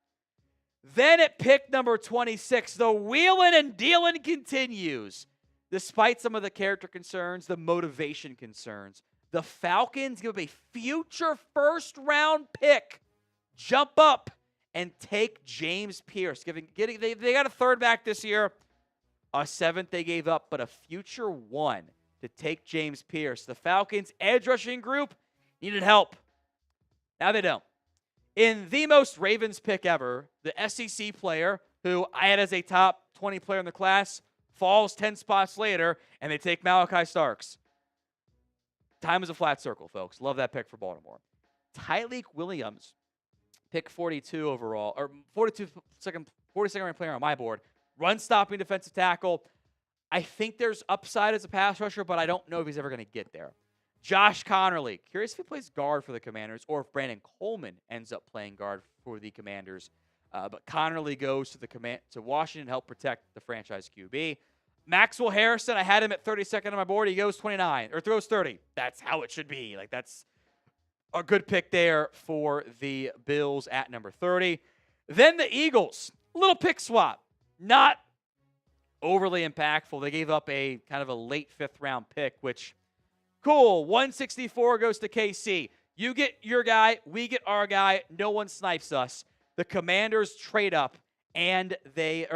Then at pick number 26, the wheeling and dealing continues. Despite some of the character concerns, the motivation concerns, the Falcons give up a future first-round pick, jump up, and take James Pierce. They got a 3rd back this year, a 7th they gave up, but a future 1 to take James Pierce. The Falcons' edge rushing group needed help. Now they don't. In the most Ravens pick ever, the SEC player, who I had as a top 20 player in the class, falls 10 spots later, and they take Malachi Starks. Time is a flat circle, folks. Love that pick for Baltimore. Tyleik Williams, pick 42 overall, or 42nd ranked player on my board. Run-stopping defensive tackle. I think there's upside as a pass rusher, but I don't know if he's ever going to get there. Josh Connerly. Curious if he plays guard for the Commanders or if Brandon Coleman ends up playing guard for the Commanders. But Connerly goes to Washington to help protect the franchise QB. Maxwell Harrison, I had him at 32nd on my board. He goes 29 or throws 30. That's how it should be. That's a good pick there for the Bills at number 30. Then the Eagles, a little pick swap, not overly impactful. They gave up a kind of a late 5th round pick, which cool. 164 goes to KC. You get your guy, we get our guy. No one snipes us. The Commanders trade up, and the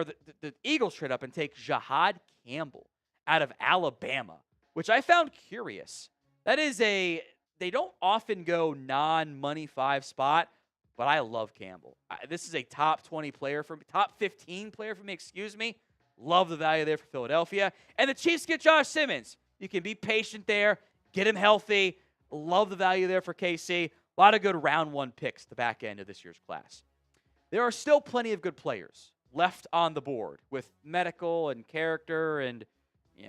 Eagles trade up and take Jahad Campbell out of Alabama, which I found curious. That is they don't often go non-money 5 spot, but I love Campbell. This is a top 20 player for me, top 15 player for me, excuse me. Love the value there for Philadelphia. And the Chiefs get Josh Simmons. You can be patient there, get him healthy. Love the value there for KC. A lot of good round 1 picks at the back end of this year's class. There are still plenty of good players left on the board with medical and character, and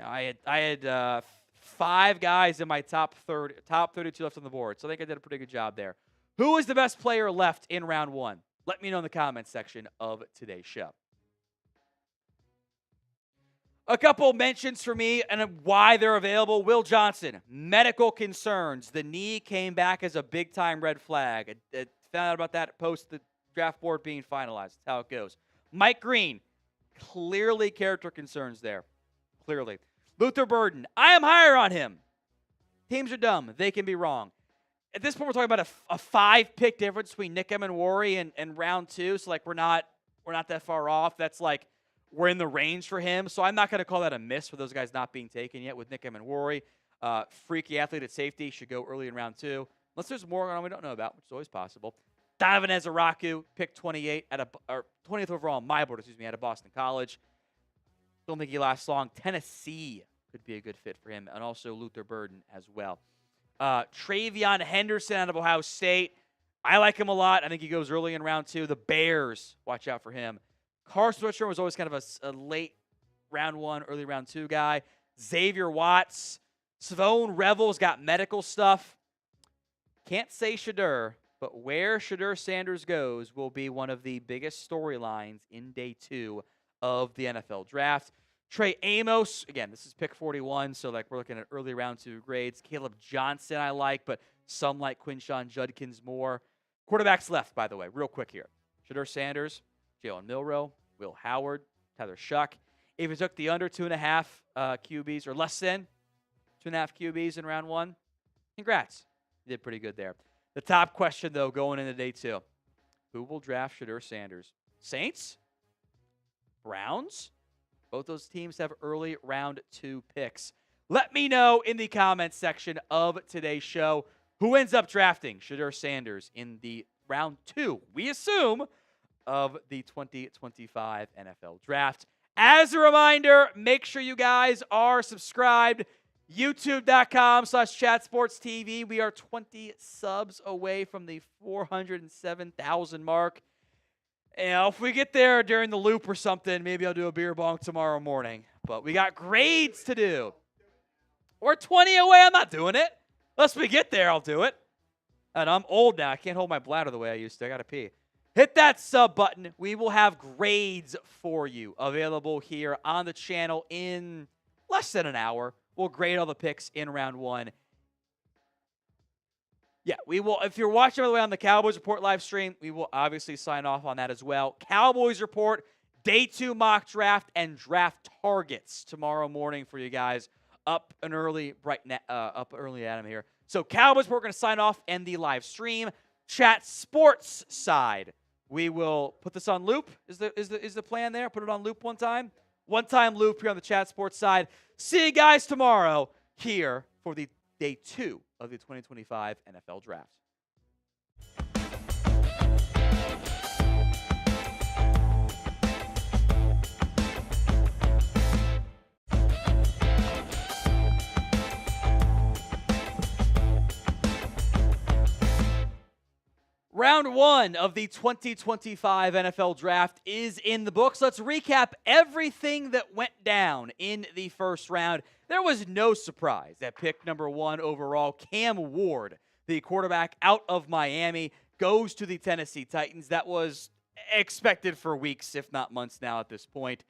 I had 5 guys in my top 32 left on the board, so I think I did a pretty good job there. Who is the best player left in round 1? Let me know in the comments section of today's show. A couple mentions for me and why they're available. Will Johnson, medical concerns. The knee came back as a big-time red flag. I found out about that post the draft board being finalized. That's how it goes. Mike Green, clearly character concerns there. Clearly. Luther Burden, I am higher on him. Teams are dumb. They can be wrong. At this point, we're talking about a 5-pick difference between Nick Emenwari and round 2. So, we're not that far off. That's we're in the range for him. So I'm not going to call that a miss for those guys not being taken yet with Nick Emenwari. Freaky athlete at safety should go early in round 2. Unless there's more on we don't know about, which is always possible. Donovan Ezeraku, pick 28 or 20th overall on my board, out of Boston College. Don't think he lasts long. Tennessee could be a good fit for him, and also Luther Burden as well. Travion Henderson out of Ohio State. I like him a lot. I think he goes early in round 2. The Bears, watch out for him. Carson Switzer was always kind of a late round 1, early round 2 guy. Xavier Watts. Savone Revel's got medical stuff. Can't say Shadur, but where Shadur Sanders goes will be one of the biggest storylines in day 2 of the NFL draft. Trey Amos, again, this is pick 41, so like we're looking at early round 2 grades. Caleb Johnson I like, but some like Quinshon Judkins more. Quarterbacks left, by the way, real quick here. Shadur Sanders, Jalen Milroe, Will Howard, Tyler Shuck. If you took the under 2.5 QBs, or less than 2.5 QBs in round 1, congrats. You did pretty good there. The top question, though, going into day 2. Who will draft Shadur Sanders? Saints? Browns? Both those teams have early round 2 picks. Let me know in the comments section of today's show who ends up drafting Shadur Sanders in the round 2, we assume, of the 2025 NFL Draft. As a reminder, make sure you guys are subscribed. YouTube.com/ChatSportsTV. We are 20 subs away from the 407,000 mark. And if we get there during the loop or something, maybe I'll do a beer bong tomorrow morning. But we got grades to do. We're 20 away. I'm not doing it. Unless we get there, I'll do it. And I'm old now. I can't hold my bladder the way I used to. I got to pee. Hit that sub button. We will have grades for you available here on the channel in less than an hour. We'll grade all the picks in round 1. Yeah, we will. If you're watching, by the way, on the Cowboys Report live stream, we will obviously sign off on that as well. Cowboys Report, day 2 mock draft, and draft targets tomorrow morning for you guys. Up and early, up early, Adam here. So Cowboys, we're going to sign off and the live stream. Chat Sports side, we will put this on loop. Is the plan there? Put it on loop one time loop here on the Chat Sports side. See you guys tomorrow here for the day 2 of the 2025 NFL Draft. Round 1 of the 2025 NFL Draft is in the books. Let's recap everything that went down in the first round. There was no surprise at pick number 1 overall. Cam Ward, the quarterback out of Miami, goes to the Tennessee Titans. That was expected for weeks, if not months now at this point.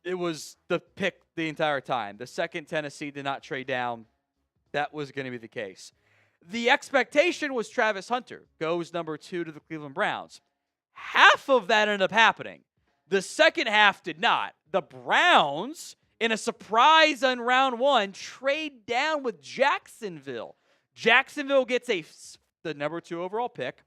It was the pick the entire time. The second Tennessee did not trade down, that was going to be the case. The expectation was Travis Hunter goes number 2 to the Cleveland Browns. Half of that ended up happening. The second half did not. The Browns, in a surprise on round 1, trade down with Jacksonville. Jacksonville gets the number 2 overall pick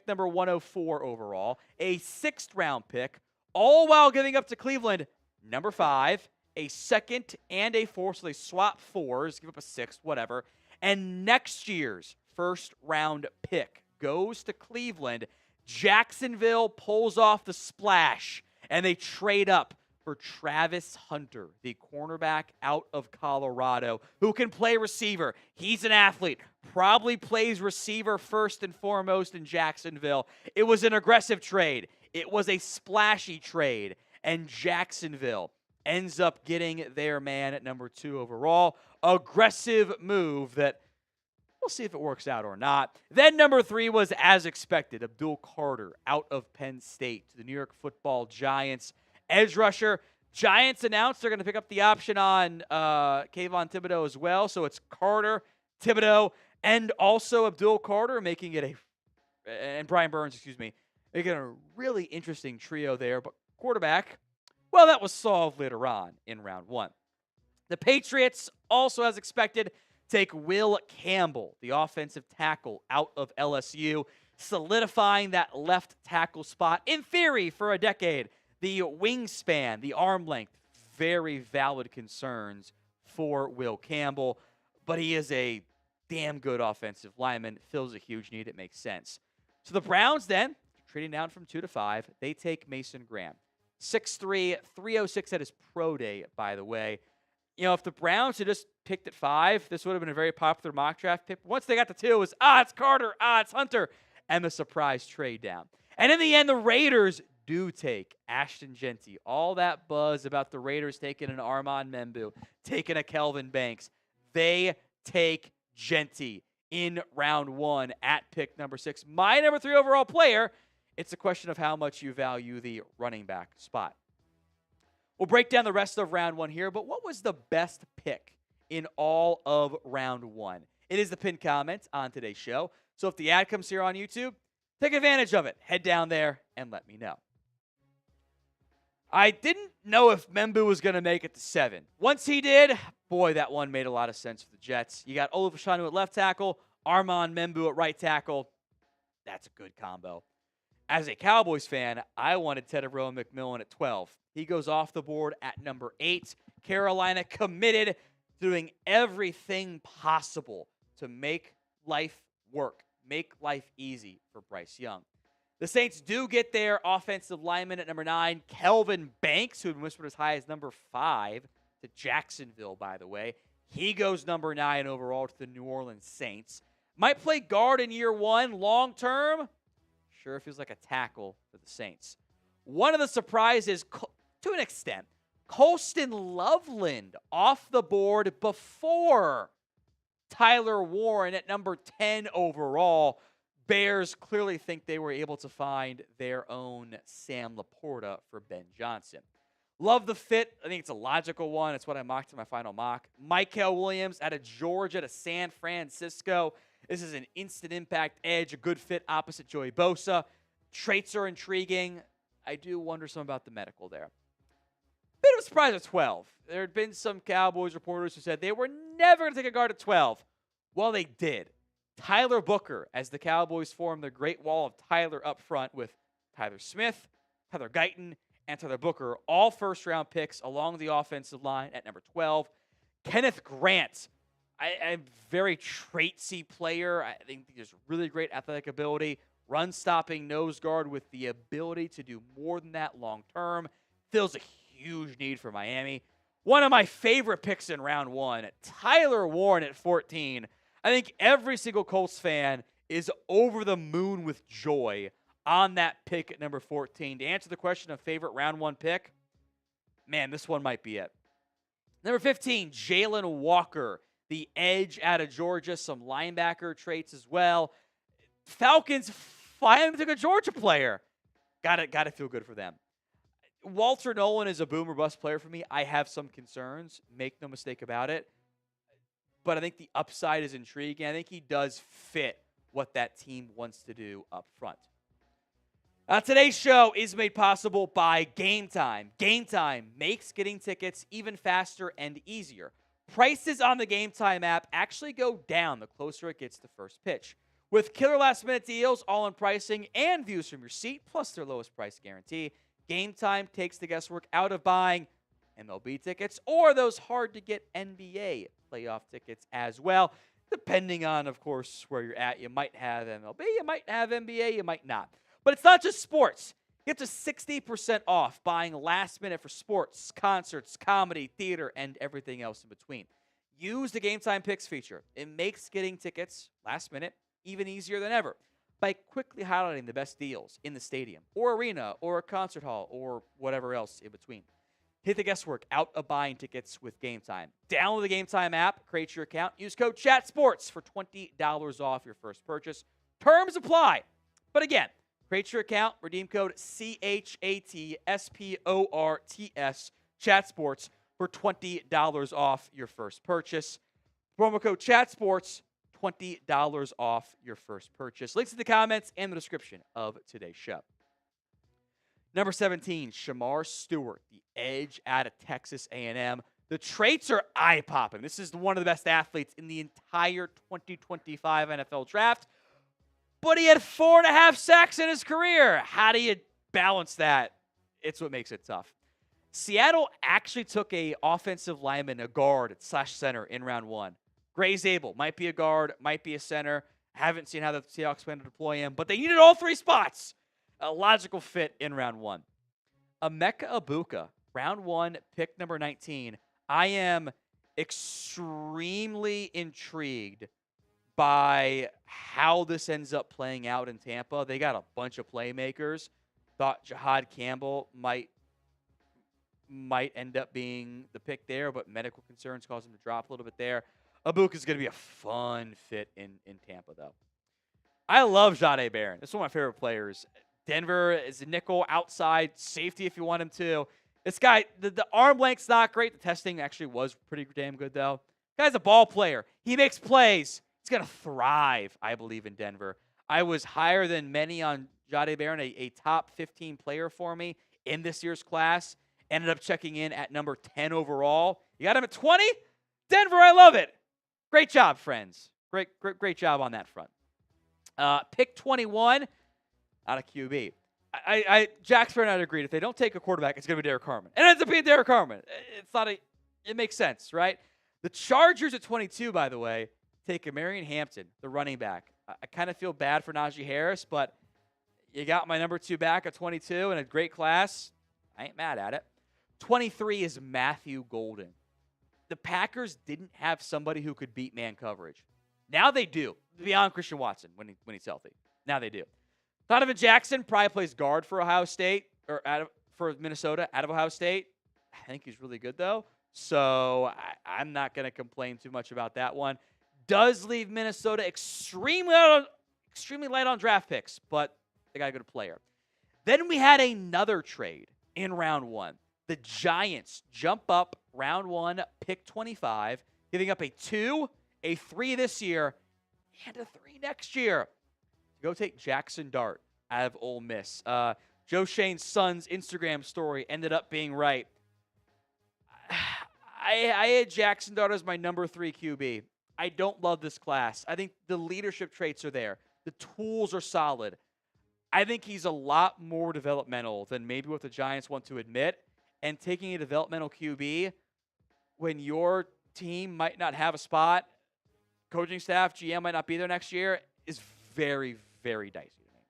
number 104 overall, a 6th round pick, all while giving up to Cleveland number 5, a 2nd, and a 4th. So they swap 4s, give up a 6th, whatever. And next year's first round pick goes to Cleveland. Jacksonville pulls off the splash, and they trade up for Travis Hunter, the cornerback out of Colorado, who can play receiver. He's an athlete, probably plays receiver first and foremost in Jacksonville. It was an aggressive trade. It was a splashy trade, and Jacksonville ends up getting their man at number 2 overall. Aggressive move that we'll see if it works out or not. Then number 3 was, as expected, Abdul Carter out of Penn State to the New York Football Giants. Edge rusher. Giants announced they're going to pick up the option on Kayvon Thibodeau as well. So it's Carter, Thibodeau, and also Abdul Carter, making it and Brian Burns, making it a really interesting trio there. But quarterback, well, that was solved later on in round 1. The Patriots, also as expected, take Will Campbell, the offensive tackle out of LSU, solidifying that left tackle spot, in theory, for a decade. The wingspan, the arm length, very valid concerns for Will Campbell, but he is a damn good offensive lineman, fills a huge need, it makes sense. So the Browns then, trading down from 2 to 5, they take Mason Graham. 6'3", 306 at his pro day, by the way. if the Browns had just picked at 5, this would have been a very popular mock draft pick. Once they got to 2, it was, it's Carter, it's Hunter, and the surprise trade down. And in the end, the Raiders do take Ashton Genty. All that buzz about the Raiders taking an Armand Membu, taking a Kelvin Banks. They take Genty in round 1 at pick number 6. My number 3 overall player. It's a question of how much you value the running back spot. We'll break down the rest of round 1 here, but what was the best pick in all of round 1? It is the pinned comment on today's show. So if the ad comes here on YouTube, take advantage of it. Head down there and let me know. I didn't know if Membu was going to make it to 7. Once he did, boy, that one made a lot of sense for the Jets. You got Olaf Fashanu at left tackle, Armand Membu at right tackle. That's a good combo. As a Cowboys fan, I wanted Teterow McMillan at 12. He goes off the board at number 8. Carolina committed to doing everything possible to make life work, make life easy for Bryce Young. The Saints do get their offensive lineman at number 9, Kelvin Banks, who had been whispered as high as number 5 to Jacksonville, by the way. He goes number 9 overall to the New Orleans Saints. Might play guard in year 1. Long term, sure feels like a tackle for the Saints. One of the surprises, to an extent, Colston Loveland off the board before Tyler Warren at number 10 overall. Bears clearly think they were able to find their own Sam Laporta for Ben Johnson. Love the fit. I think it's a logical one. It's what I mocked in my final mock. Mykel Williams out of Georgia to San Francisco. This is an instant impact edge, a good fit opposite Joey Bosa. Traits are intriguing. I do wonder some about the medical there. Bit of a surprise at 12. There had been some Cowboys reporters who said they were never going to take a guard at 12. Well, they did. Tyler Booker, as the Cowboys form their great wall of Tyler up front with Tyler Smith, Tyler Guyton, and Tyler Booker, all first-round picks along the offensive line at number 12. Kenneth Grant, a very traitsy player. I think he has really great athletic ability, run-stopping nose guard with the ability to do more than that long-term. Fills a huge need for Miami. One of my favorite picks in round 1, Tyler Warren at 14. I think every single Colts fan is over the moon with joy on that pick at number 14. To answer the question of favorite round 1 pick, man, this one might be it. Number 15, Jalen Walker, the edge out of Georgia, some linebacker traits as well. Falcons finally took a Georgia player. Got to feel good for them. Walter Nolan is a boom or bust player for me. I have some concerns. Make no mistake about it. But I think the upside is intriguing. I think he does fit what that team wants to do up front. Today's show is made possible by Game Time. Game Time makes getting tickets even faster and easier. Prices on the Game Time app actually go down the closer it gets to first pitch. With killer last-minute deals, all-in pricing, and views from your seat, plus their lowest price guarantee, Game Time takes the guesswork out of buying MLB tickets or those hard-to-get NBA playoff tickets as well. Depending on, of course, where you're at, you might have MLB, you might have NBA, you might not. But it's not just sports. Get to 60% off buying last minute for sports, concerts, comedy, theater, and everything else in between. Use the Game Time Picks feature. It makes getting tickets last minute even easier than ever by quickly highlighting the best deals in the stadium or arena or a concert hall or whatever else in between. Hit the guesswork out of buying tickets with Game Time. Download the Game Time app, create your account, use code CHATSPORTS for $20 off your first purchase. Terms apply. But again, create your account, redeem code CHATSPORTS, CHATSPORTS, for $20 off your first purchase. Promo code CHATSPORTS, $20 off your first purchase. Links in the comments and the description of today's show. Number 17, Shamar Stewart, the edge out of Texas A&M. The traits are eye-popping. This is one of the best athletes in the entire 2025 NFL draft. But he had 4.5 sacks in his career. How do you balance that? It's what makes it tough. Seattle actually took a offensive lineman, a guard / center in round 1. Gray Zabel might be a guard, might be a center. Haven't seen how the Seahawks plan to deploy him, but they needed all 3 spots. A logical fit in round 1. Emeka Egbuka, round 1, pick number 19, I am extremely intrigued by how this ends up playing out in Tampa. They got a bunch of playmakers. Thought Jahad Campbell might end up being the pick there, but medical concerns caused him to drop a little bit there. Abuka's going to be a fun fit in Tampa, though. I love Jahdae Barron. This is one of my favorite players. Denver is a nickel, outside, safety if you want him to. This guy, the arm length's not great. The testing actually was pretty damn good, though. Guy's a ball player. He makes plays. He's going to thrive, I believe, in Denver. I was higher than many on Jahdae Barron, a top 15 player for me in this year's class. Ended up checking in at number 10 overall. You got him at 20? Denver, I love it. Great job, friends. Great job on that front. Pick 21, not a QB. Jacksonville and I agreed. If they don't take a quarterback, it's going to be Derek Carman. And it ends up being Derek Carman. It makes sense, right? The Chargers at 22, by the way, take a Marion Hampton, the running back. I kind of feel bad for Najee Harris, but you got my number 2 back at 22 in a great class. I ain't mad at it. 23 is Matthew Golden. The Packers didn't have somebody who could beat man coverage. Now they do, beyond Christian Watson when he's healthy. Now they do. Donovan Jackson probably plays guard for Ohio State or for Minnesota out of Ohio State. I think he's really good, though. So I'm not going to complain too much about that one. Does leave Minnesota extremely light on draft picks, but they got a good player. Then we had another trade in round 1. The Giants jump up round 1, pick 25, giving up a 2, a 3 this year, and a 3 next year. To go take Jackson Dart out of Ole Miss. Joe Shane's son's Instagram story ended up being right. I had Jackson Dart as my number 3 QB. I don't love this class. I think the leadership traits are there. The tools are solid. I think he's a lot more developmental than maybe what the Giants want to admit. And taking a developmental QB when your team might not have a spot, coaching staff, GM might not be there next year, is very, very dicey to me.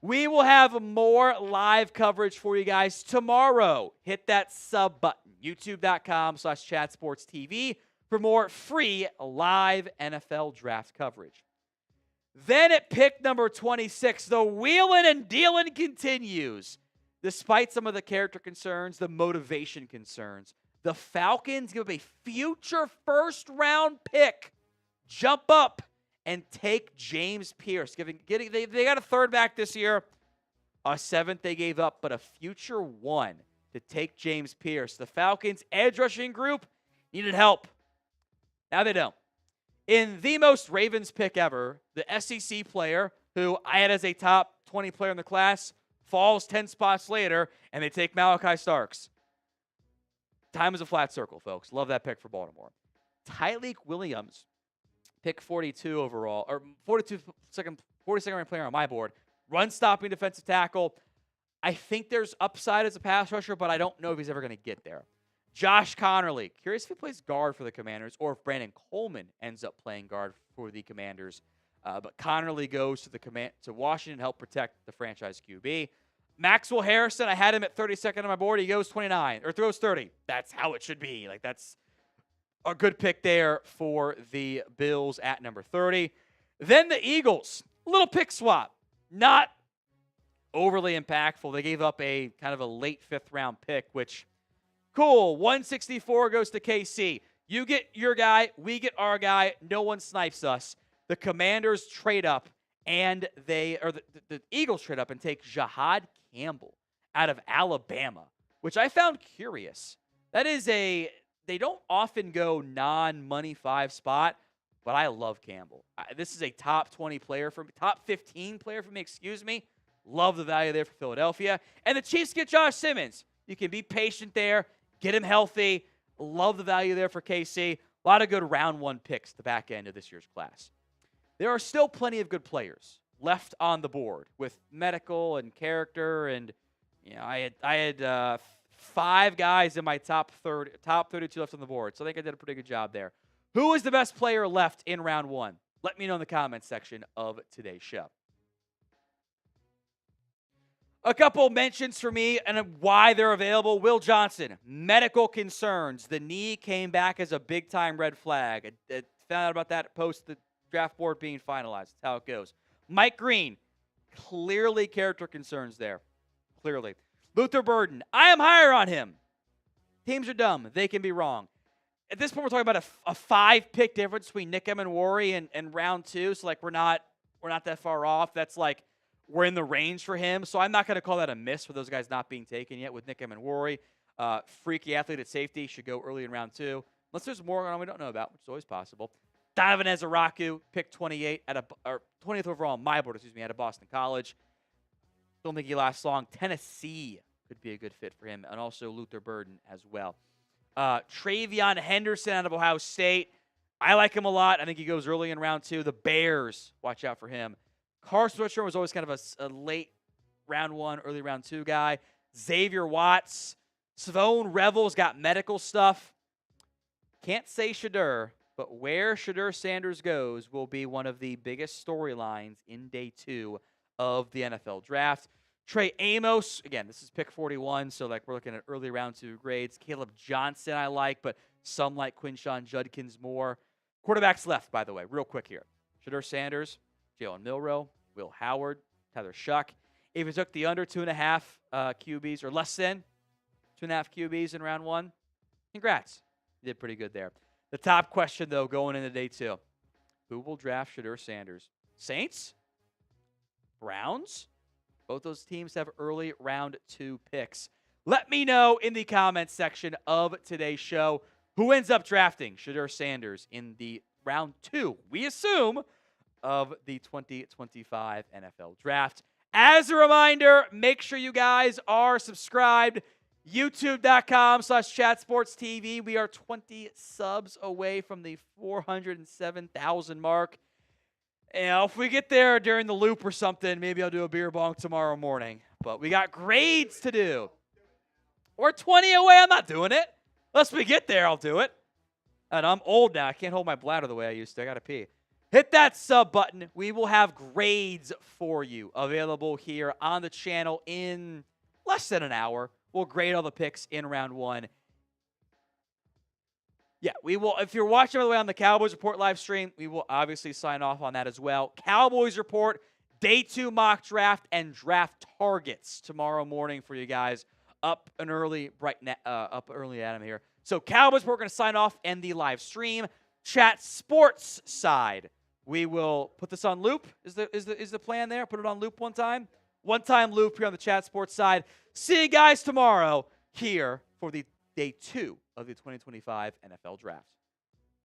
We will have more live coverage for you guys tomorrow. Hit that sub button, youtube.com/chatsportstv for more free live NFL draft coverage. Then at pick number 26, the wheeling and dealing continues. Despite some of the character concerns, the motivation concerns, the Falcons give up a future first-round pick, jump up, and take James Pierce. They got a 3rd back this year, a 7th they gave up, but a future 1 to take James Pierce. The Falcons' edge rushing group needed help. Now they don't. In the most Ravens pick ever, the SEC player, who I had as a top 20 player in the class, falls 10 spots later, and they take Malachi Starks. Time is a flat circle, folks. Love that pick for Baltimore. Tyleik Williams, pick 42 overall, or 42nd ranked player on my board. Run-stopping defensive tackle. I think there's upside as a pass rusher, but I don't know if he's ever going to get there. Josh Connerly. Curious if he plays guard for the Commanders or if Brandon Coleman ends up playing guard for the Commanders. But Connerly goes to Washington to help protect the franchise QB. Maxwell Harrison, I had him at 32nd on my board. He goes 29 or throws 30. That's how it should be. That's a good pick there for the Bills at number 30. Then the Eagles, a little pick swap. Not overly impactful. They gave up a kind of a late 5th round pick, which cool. 164 goes to KC. You get your guy, we get our guy. No one snipes us. The Commanders trade up, and the Eagles trade up and take Jahad Campbell out of Alabama, which I found curious. That is they don't often go non-money 5 spot, but I love Campbell. This is a top 20 player for me, top 15 player for me, excuse me. Love the value there for Philadelphia. And the Chiefs get Josh Simmons. You can be patient there, get him healthy. Love the value there for KC. A lot of good round 1 picks at the back end of this year's class. There are still plenty of good players left on the board with medical and character, and I had 5 guys in my top 32 left on the board, so I think I did a pretty good job there. Who is the best player left in round 1? Let me know in the comments section of today's show. A couple mentions for me and why they're available. Will Johnson, medical concerns. The knee came back as a big-time red flag. I found out about that post the draft board being finalized. That's how it goes. Mike Green, clearly character concerns there. Clearly. Luther Burden, I am higher on him. Teams are dumb. They can be wrong. At this point, we're talking about a 5-pick difference between Nick Emenwari and round 2. So, like, we're not that far off. That's like we're in the range for him. So I'm not going to call that a miss for those guys not being taken yet with Nick Emenwari. Freaky athlete at safety should go early in round 2. Unless there's more going on we don't know about, which is always possible. Donovan Ezeraku, pick 28 or 20th overall on my board, out of Boston College. Don't think he lasts long. Tennessee could be a good fit for him, and also Luther Burden as well. Travion Henderson out of Ohio State. I like him a lot. I think he goes early in round 2. The Bears, watch out for him. Carson Switzer was always kind of a late round 1, early round 2 guy. Xavier Watts. Savone Revel's got medical stuff. Can't say Shedeur, but where Shedeur Sanders goes will be one of the biggest storylines in day 2 of the NFL draft. Trey Amos, again, this is pick 41, so like we're looking at early round 2 grades. Caleb Johnson I like, but some like Quinshon Judkins more. Quarterbacks left, by the way, real quick here. Shedeur Sanders, Jalen Milroe, Will Howard, Tyler Shuck. If you took the under 2.5 QBs, or less than 2.5 QBs in round 1, congrats. You did pretty good there. The top question, though, going into day 2. Who will draft Shedeur Sanders? Saints? Browns? Both those teams have early round 2 picks. Let me know in the comments section of today's show who ends up drafting Shedeur Sanders in the round 2, we assume, of the 2025 NFL Draft. As a reminder, make sure you guys are subscribed. YouTube.com/chatsportstv. We are 20 subs away from the 407,000 mark. And if we get there during the loop or something, maybe I'll do a beer bong tomorrow morning. But we got grades to do. We're 20 away. I'm not doing it. Unless we get there, I'll do it. And I'm old now. I can't hold my bladder the way I used to. I got to pee. Hit that sub button. We will have grades for you available here on the channel in less than an hour. We'll grade all the picks in round 1. Yeah, we will. If you're watching, by the way, on the Cowboys Report live stream, we will obviously sign off on that as well. Cowboys Report, day 2 mock draft, and draft targets tomorrow morning for you guys. Up early, Adam here. So Cowboys Report, we're going to sign off and the live stream. Chat Sports side, we will put this on loop. Is the plan there? Put it on loop one time. One-time loop here on the Chat Sports side. See you guys tomorrow here for the day 2 of the 2025 NFL Draft.